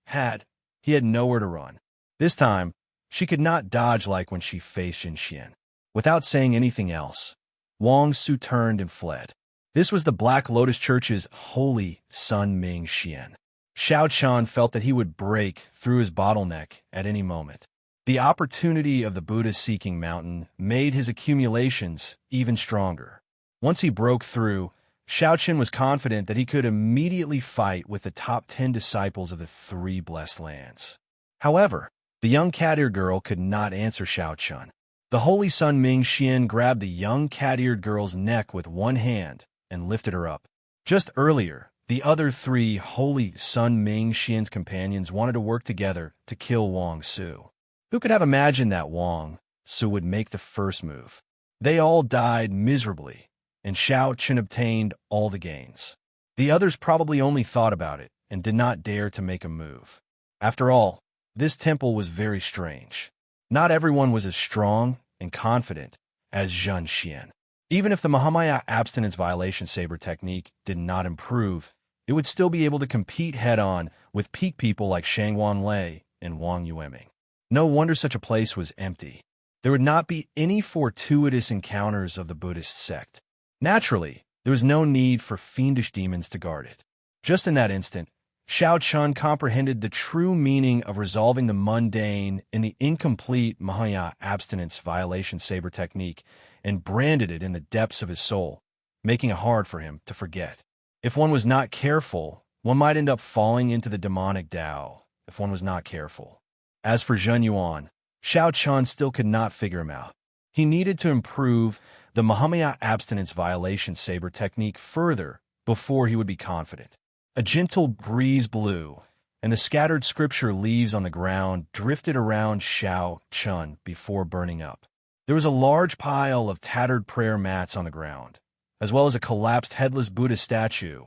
had, he had nowhere to run. This time, she could not dodge like when she faced Xianxia. Without saying anything else, Wang Su turned and fled. This was the Black Lotus Church's holy Sun Ming Xian. Xiaoqian felt that he would break through his bottleneck at any moment. The opportunity of the Buddha-seeking mountain made his accumulations even stronger. Once he broke through, Xiaoqian was confident that he could immediately fight with the top 10 disciples of the three blessed lands. However, the young cat-eared girl could not answer Xiaoqian. The holy Sun Ming Xian grabbed the young cat-eared girl's neck with one hand and lifted her up. Just earlier, the other three holy Sun Ming Xian's companions wanted to work together to kill Wang Su. Who could have imagined that Wang Su would make the first move? They all died miserably, and Xiaoqian obtained all the gains. The others probably only thought about it and did not dare to make a move. After all, this temple was very strange. Not everyone was as strong and confident as Xianxia. Even if the Mahamaya abstinence violation saber technique did not improve, it would still be able to compete head-on with peak people like Shangwan Lei and Wang Yueming. No wonder such a place was empty. There would not be any fortuitous encounters of the Buddhist sect. Naturally, there was no need for fiendish demons to guard it. Just in that instant, Xiaoqian comprehended the true meaning of resolving the mundane in the incomplete Mahaya abstinence violation saber technique and branded it in the depths of his soul, making it hard for him to forget. If one was not careful, one might end up falling into the demonic Tao if one was not careful. As for Zhen Yuan, Xiaoqian still could not figure him out. He needed to improve the Mahamaya abstinence violation saber technique further before he would be confident. A gentle breeze blew, and the scattered scripture leaves on the ground drifted around Xiaoqian before burning up. There was a large pile of tattered prayer mats on the ground, as well as a collapsed headless Buddha statue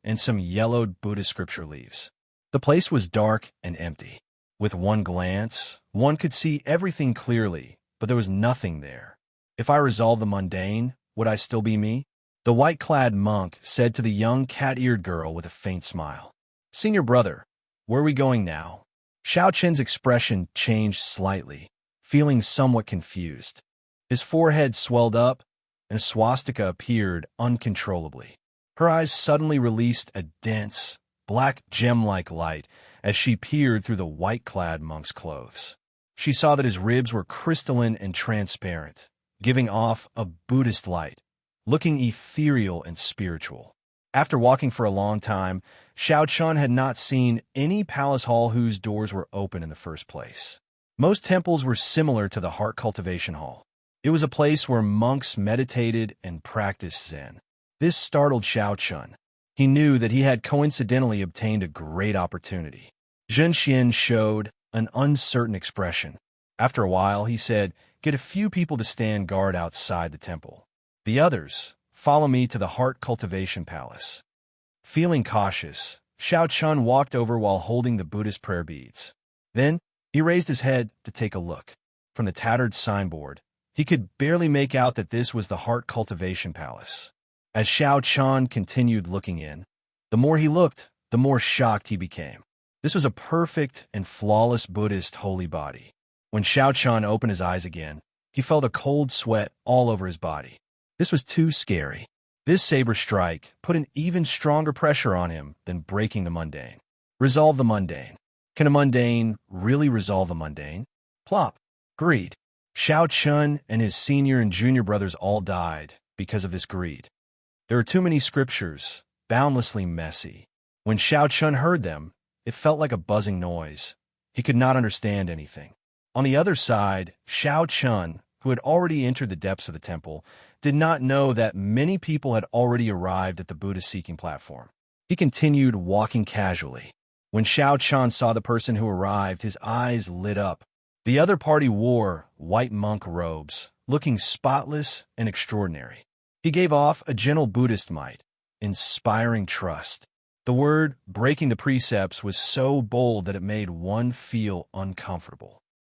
and some yellowed Buddha scripture leaves. The place was dark and empty. With one glance, one could see everything clearly, but there was nothing there. If I resolved the mundane, would I still be me? The white-clad monk said to the young cat-eared girl with a faint smile. Senior brother, where are we going now? Xiaoqian's expression changed slightly, feeling somewhat confused. His forehead swelled up, and a swastika appeared uncontrollably. Her eyes suddenly released a dense, black gem-like light as she peered through the white-clad monk's clothes. She saw that his ribs were crystalline and transparent, giving off a Buddhist light, looking ethereal and spiritual. After walking for a long time, Xiaoqian had not seen any palace hall whose doors were open in the first place. Most temples were similar to the Heart Cultivation Hall. It was a place where monks meditated and practiced Zen. This startled Xiaoqian. He knew that he had coincidentally obtained a great opportunity. Zhenxian showed an uncertain expression. After a while, he said, "Get a few people to stand guard outside the temple. The others, follow me to the Heart Cultivation Palace." Feeling cautious, Xiaoqian walked over while holding the Buddhist prayer beads. Then, he raised his head to take a look. From the tattered signboard, he could barely make out that this was the Heart Cultivation Palace. As Xiaoqian continued looking in, the more he looked, the more shocked he became. This was a perfect and flawless Buddhist holy body. When Xiaoqian opened his eyes again, he felt a cold sweat all over his body. This was too scary. This saber strike put an even stronger pressure on him than breaking the mundane. Resolve the mundane. Can a mundane really resolve the mundane? Plop. Greed. Xiao Chun and his senior and junior brothers all died because of this greed. There are too many scriptures, boundlessly messy. When Xiao Chun heard them, it felt like a buzzing noise. He could not understand anything. On the other side, Xiao Chun, who had already entered the depths of the temple, did not know that many people had already arrived at the Buddha-seeking platform. He continued walking casually. When Xiao Chun saw the person who arrived, his eyes lit up. The other party wore white monk robes, looking spotless and extraordinary. He gave off a gentle Buddhist might, inspiring trust. The word breaking the precepts was so bold that it made one feel uncomfortable.